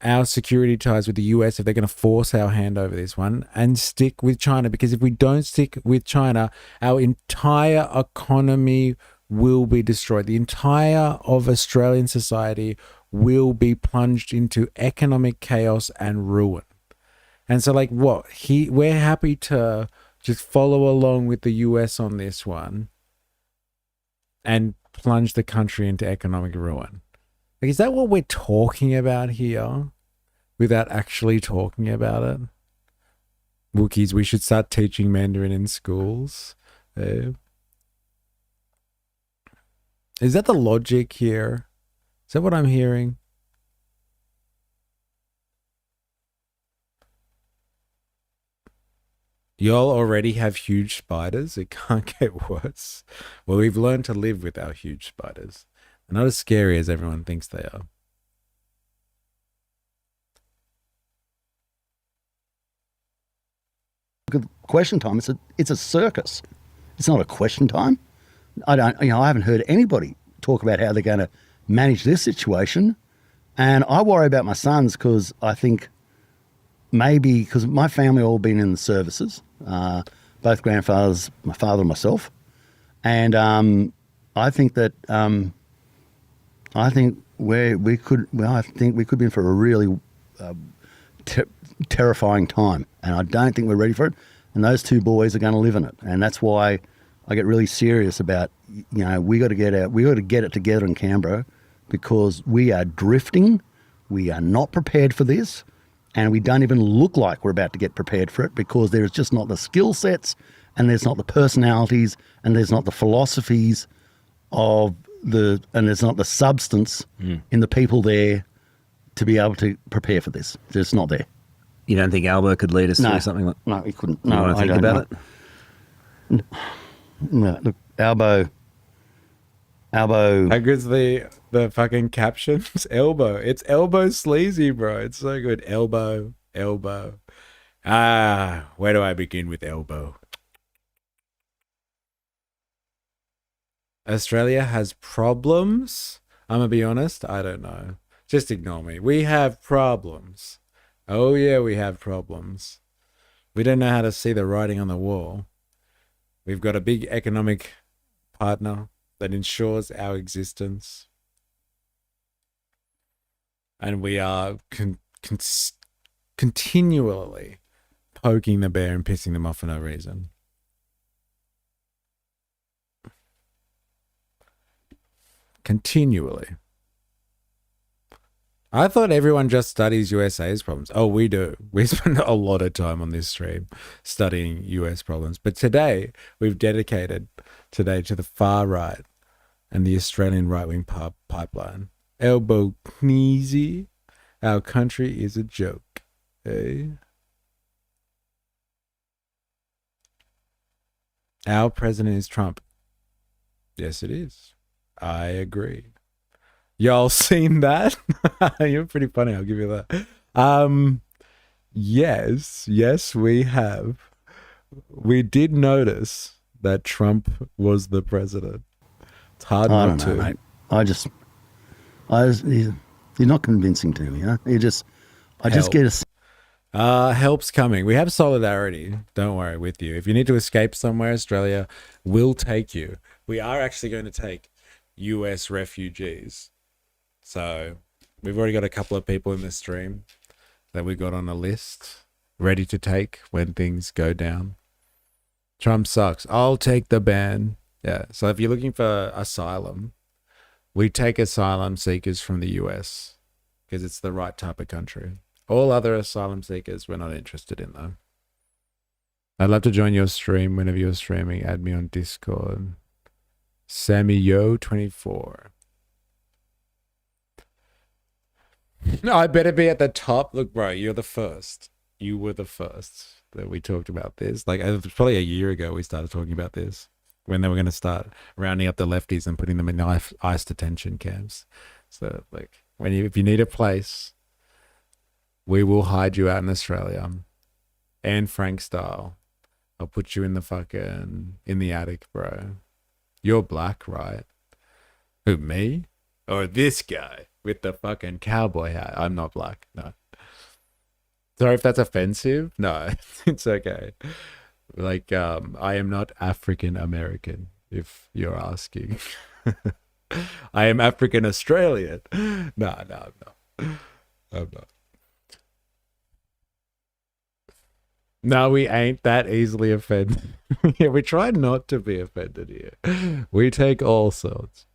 our security ties with the US if they're going to force our hand over this one, and stick with China, because if we don't stick with China, our entire economy will be destroyed. The entire of Australian society will be plunged into economic chaos and ruin. And so, like, we're happy to just follow along with the US on this one and plunge the country into economic ruin. Like, is that what we're talking about here without actually talking about it? Wookiees, we should start teaching Mandarin in schools. Is that the logic here? Is that what I'm hearing? Y'all already have huge spiders. It can't get worse. Well, we've learned to live with our huge spiders. They're not as scary as everyone thinks they are. Good question time. It's a circus. It's not a question time. I haven't heard anybody talk about how they're going to manage this situation, and I worry about my sons because I think maybe because my family all been in the services, both grandfathers, my father and myself, and I think that I think we could be in for a really terrifying time, and I don't think we're ready for it. And those two boys are going to live in it, and that's why I get really serious about, we got to get it together in Canberra, because we are drifting. We are not prepared for this, and we don't even look like we're about to get prepared for it, because there's just not the skill sets, and there's not the personalities, and there's not the philosophies and there's not the substance in the people there to be able to prepare for this. It's not there. You don't think Albo could lead us through something like that? No, he couldn't. You want to think about it? No, look, Albo. How good's the fucking captions? Elbow. It's elbow sleazy, bro. It's so good. Elbow. Where do I begin with elbow? Australia has problems. I'm gonna be honest, I don't know. Just ignore me. We have problems. Oh yeah, we have problems. We don't know how to see the writing on the wall. We've got a big economic partner that ensures our existence. And we are continually poking the bear and pissing them off for no reason. Continually. I thought everyone just studies USA's problems. Oh, we do. We spend a lot of time on this stream studying US problems. But today, we've dedicated today to the far right and the Australian right-wing pipeline. Elbow kneesy. Our country is a joke. Eh? Our president is Trump. Yes, it is. I agree. Y'all seen that? You're pretty funny, I'll give you that. Yes, we have. We did notice that Trump was the president. It's hard not to. Mate. You're not convincing to me, huh? I just get a... help's coming. We have solidarity, don't worry, with you. If you need to escape somewhere, Australia will take you. We are actually going to take US refugees. So we've already got a couple of people in the stream that we got on a list ready to take when things go down. Trump sucks. I'll take the ban. Yeah. So if you're looking for asylum, we take asylum seekers from the US because it's the right type of country. All other asylum seekers we're not interested in, though. I'd love to join your stream whenever you're streaming. Add me on Discord. Sammy Yo 24. No, I better be at the top. Look, bro, you're the first. You were the first that we talked about this. Like, it was probably a year ago we started talking about this, when they were going to start rounding up the lefties and putting them in ICE detention camps. So, like, if you need a place, we will hide you out in Australia. Anne Frank style. I'll put you in the attic, bro. You're black, right? Who, me? Or this guy with the fucking cowboy hat? I'm not black, no. Sorry if that's offensive. No, it's okay. Like, I am not African American, if you're asking. I am African Australian. No, I'm not. I'm not. No, we ain't that easily offended. Yeah, we try not to be offended here. We take all sorts.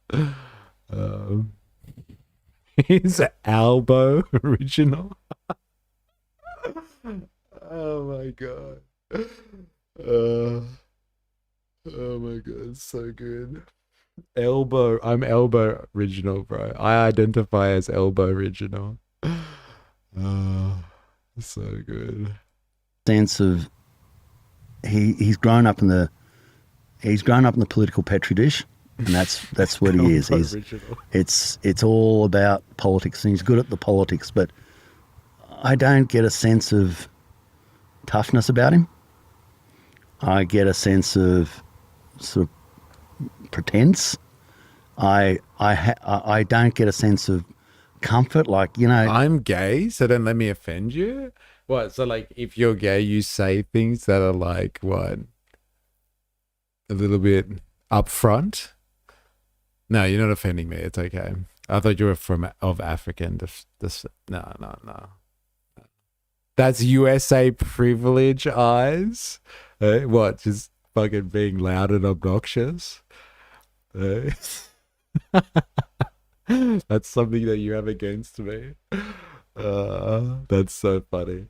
He's Albo original. Oh my god. Oh my god, so good. Elbow. I'm Elbow original, bro. I identify as Elbow original. Oh, so good. Sense of he's grown up in the political petri dish, and that's what he is. It's all about politics, and he's good at the politics, but I don't get a sense of toughness about him. I get a sense of sort of pretense. I don't get a sense of comfort, like, you know. I'm gay, so don't let me offend you. What? So, like, if you're gay, you say things that are like, what? A little bit upfront? No, you're not offending me. It's okay. I thought you were of African. No. That's USA privilege eyes. What? Just fucking being loud and obnoxious? That's something that you have against me. That's so funny.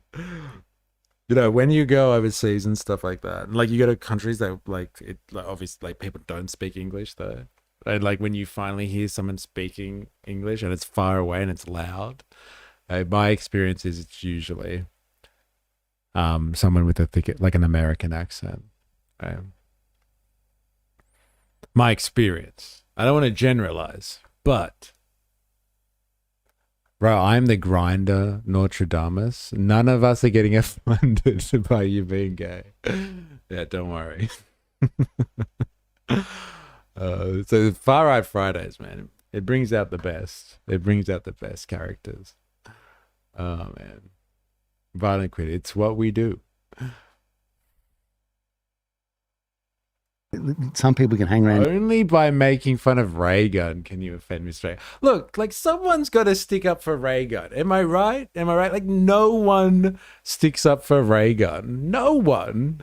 You know, when you go overseas and stuff like that, like you go to countries that like obviously like people don't speak English though. And like when you finally hear someone speaking English and it's far away and it's loud, my experience is it's usually someone with a thick, like an American accent. My experience. I don't want to generalize, but bro, I'm the grinder, Nostradamus. None of us are getting offended by you being gay. Yeah, don't worry. So Far Right Fridays, man, it brings out the best. It brings out the best characters. Oh, man. Violent Quit, it's what we do. Some people can hang around. Only by making fun of Raygun can you offend me straight. Look, like someone's got to stick up for Raygun. Am I right? Like no one sticks up for Raygun. No one.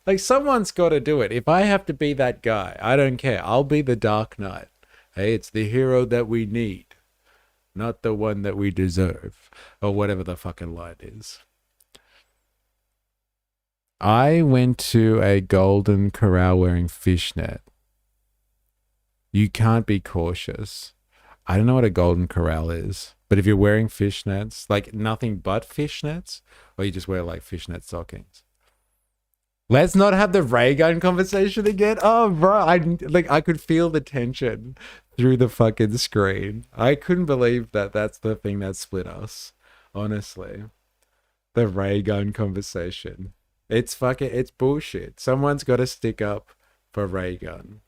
Like someone's got to do it. If I have to be that guy, I don't care. I'll be the Dark Knight. Hey, it's the hero that we need, not the one that we deserve, or whatever the fucking line is. I went to a Golden Corral wearing fishnet. You can't be cautious. I don't know what a Golden Corral is, but if you're wearing fishnets, like nothing but fishnets, or you just wear like fishnet stockings. Let's not have the Raygun conversation again. Oh, bro, I could feel the tension through the fucking screen. I couldn't believe that that's the thing that split us. Honestly, the Raygun conversation. It's bullshit. Someone's got to stick up for Raygun.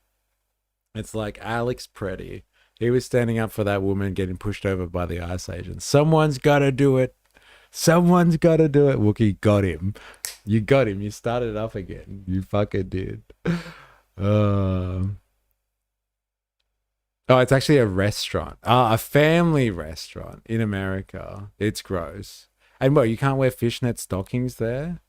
It's like Alex Preddy. He was standing up for that woman getting pushed over by the ICE agents. Someone's got to do it. Someone's got to do it. Wookie got him. You got him. You started it up again. You fucking did. Oh, it's actually a restaurant. A family restaurant in America. It's gross. And what, you can't wear fishnet stockings there?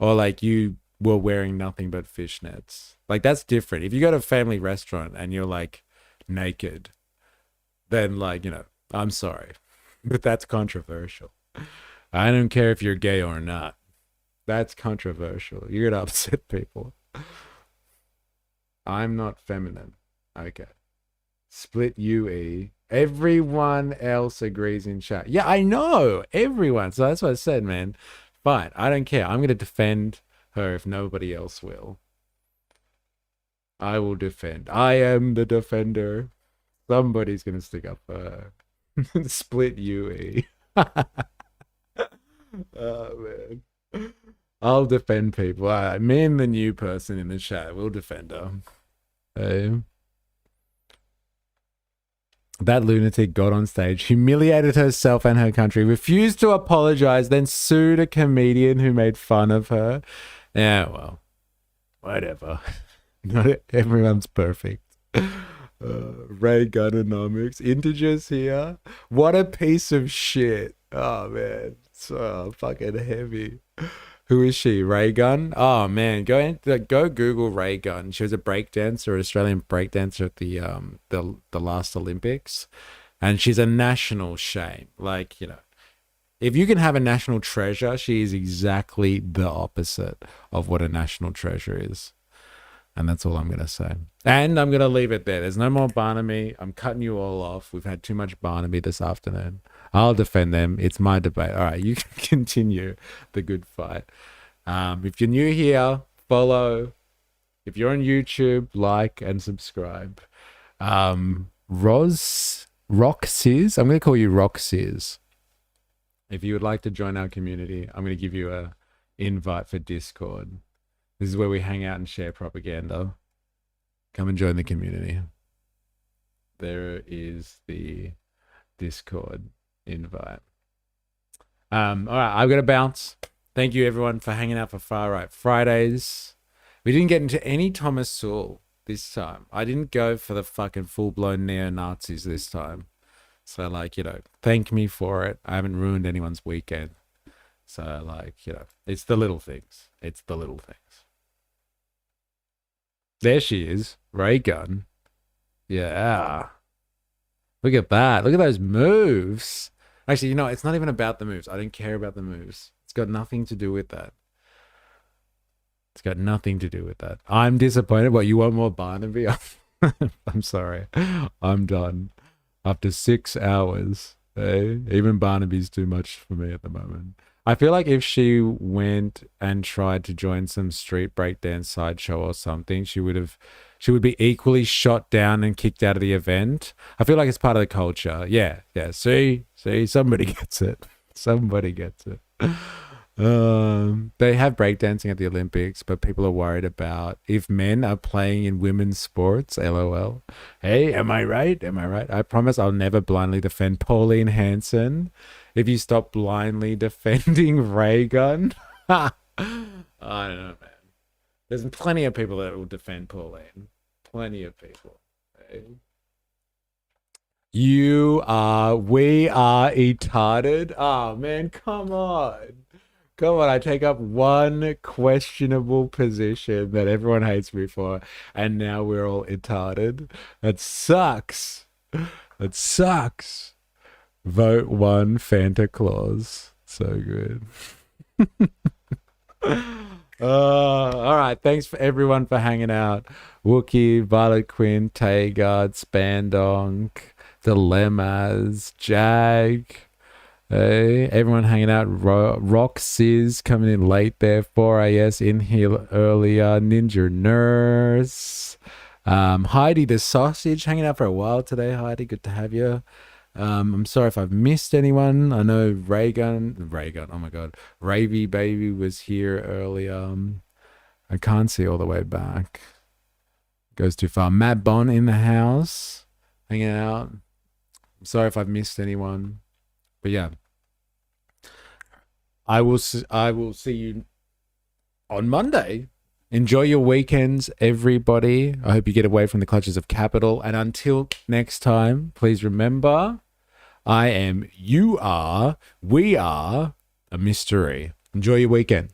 Or like you were wearing nothing but fishnets. Like that's different. If you go to a family restaurant and you're like naked, then like, you know, I'm sorry. But that's controversial. I don't care if you're gay or not. That's controversial. You're gonna upset people. I'm not feminine. Okay. Split UE. Everyone else agrees in chat. Yeah, I know. Everyone. So that's what I said, man. Fine. I don't care. I'm gonna defend her if nobody else will. I will defend. I am the defender. Somebody's gonna stick up for her. Split UE. Oh man. I'll defend people. Me and the new person in the chat will defend her. That lunatic got on stage, humiliated herself and her country, refused to apologize, then sued a comedian who made fun of her. Yeah, well, whatever. Not everyone's perfect. Ray Gunnonomics, integers here. What a piece of shit. Oh man, so fucking heavy. Who is she? Ray Gun? Oh man, go Google Ray Gun. She was a breakdancer, an Australian breakdancer at the last Olympics, and she's a national shame. Like, you know, if you can have a national treasure, she is exactly the opposite of what a national treasure is. And that's all I'm going to say. And I'm going to leave it there. There's no more Barnaby. I'm cutting you all off. We've had too much Barnaby this afternoon. I'll defend them. It's my debate. All right, you can continue the good fight. If you're new here, follow. If you're on YouTube, like and subscribe. Roxyz, I'm going to call you Roxyz. If you would like to join our community, I'm going to give you an invite for Discord. This is where we hang out and share propaganda. Come and join the community. There is the Discord invite. All right, I've got to bounce. Thank you everyone for hanging out for Far Right Fridays. We didn't get into any Thomas Sowell this time. I didn't go for the fucking full-blown neo-Nazis this time. So, like, you know, thank me for it. I haven't ruined anyone's weekend. So, like, you know, it's the little things. It's the little things. There she is. Ray Gun. Yeah. Look at that. Look at those moves. Actually, you know, it's not even about the moves. I don't care about the moves. It's got nothing to do with that. It's got nothing to do with that. I'm disappointed. What, you want more Barnaby? I'm sorry. I'm done. After 6 hours. Even Barnaby's too much for me at the moment. I feel like if she went and tried to join some street breakdance sideshow or something, she would be equally shot down and kicked out of the event. I feel like it's part of the culture. Yeah. See, somebody gets it. Somebody gets it. They have breakdancing at the Olympics, but people are worried about if men are playing in women's sports. LOL. Hey, am I right? Am I right? I promise I'll never blindly defend Pauline Hanson. If you stop blindly defending Ray Gun. I don't know, man. There's plenty of people that will defend Pauline. Plenty of people. We are retarded. Oh, man, come on. Come on, I take up one questionable position that everyone hates me for, and now we're all retarded. That sucks. That sucks. Vote 1 Fanta Claus. So good. All right. Thanks for everyone for hanging out. Wookie, Violet Quinn, Taygard, Spandonk, Dilemmas, Jag. Hey, everyone hanging out. Roxyz coming in late there. 4AS in here earlier. Ninja Nurse. Heidi the Sausage hanging out for a while today. Heidi, good to have you. I'm sorry if I've missed anyone. I know Raygun, oh my god, Ravy Baby was here earlier. I can't see all the way back. Goes too far. Matt Bon in the house, hanging out. I'm sorry if I've missed anyone, but yeah, I will see you on Monday. Enjoy your weekends, everybody. I hope you get away from the clutches of capital. And until next time, please remember, I am, you are, we are a mystery. Enjoy your weekend.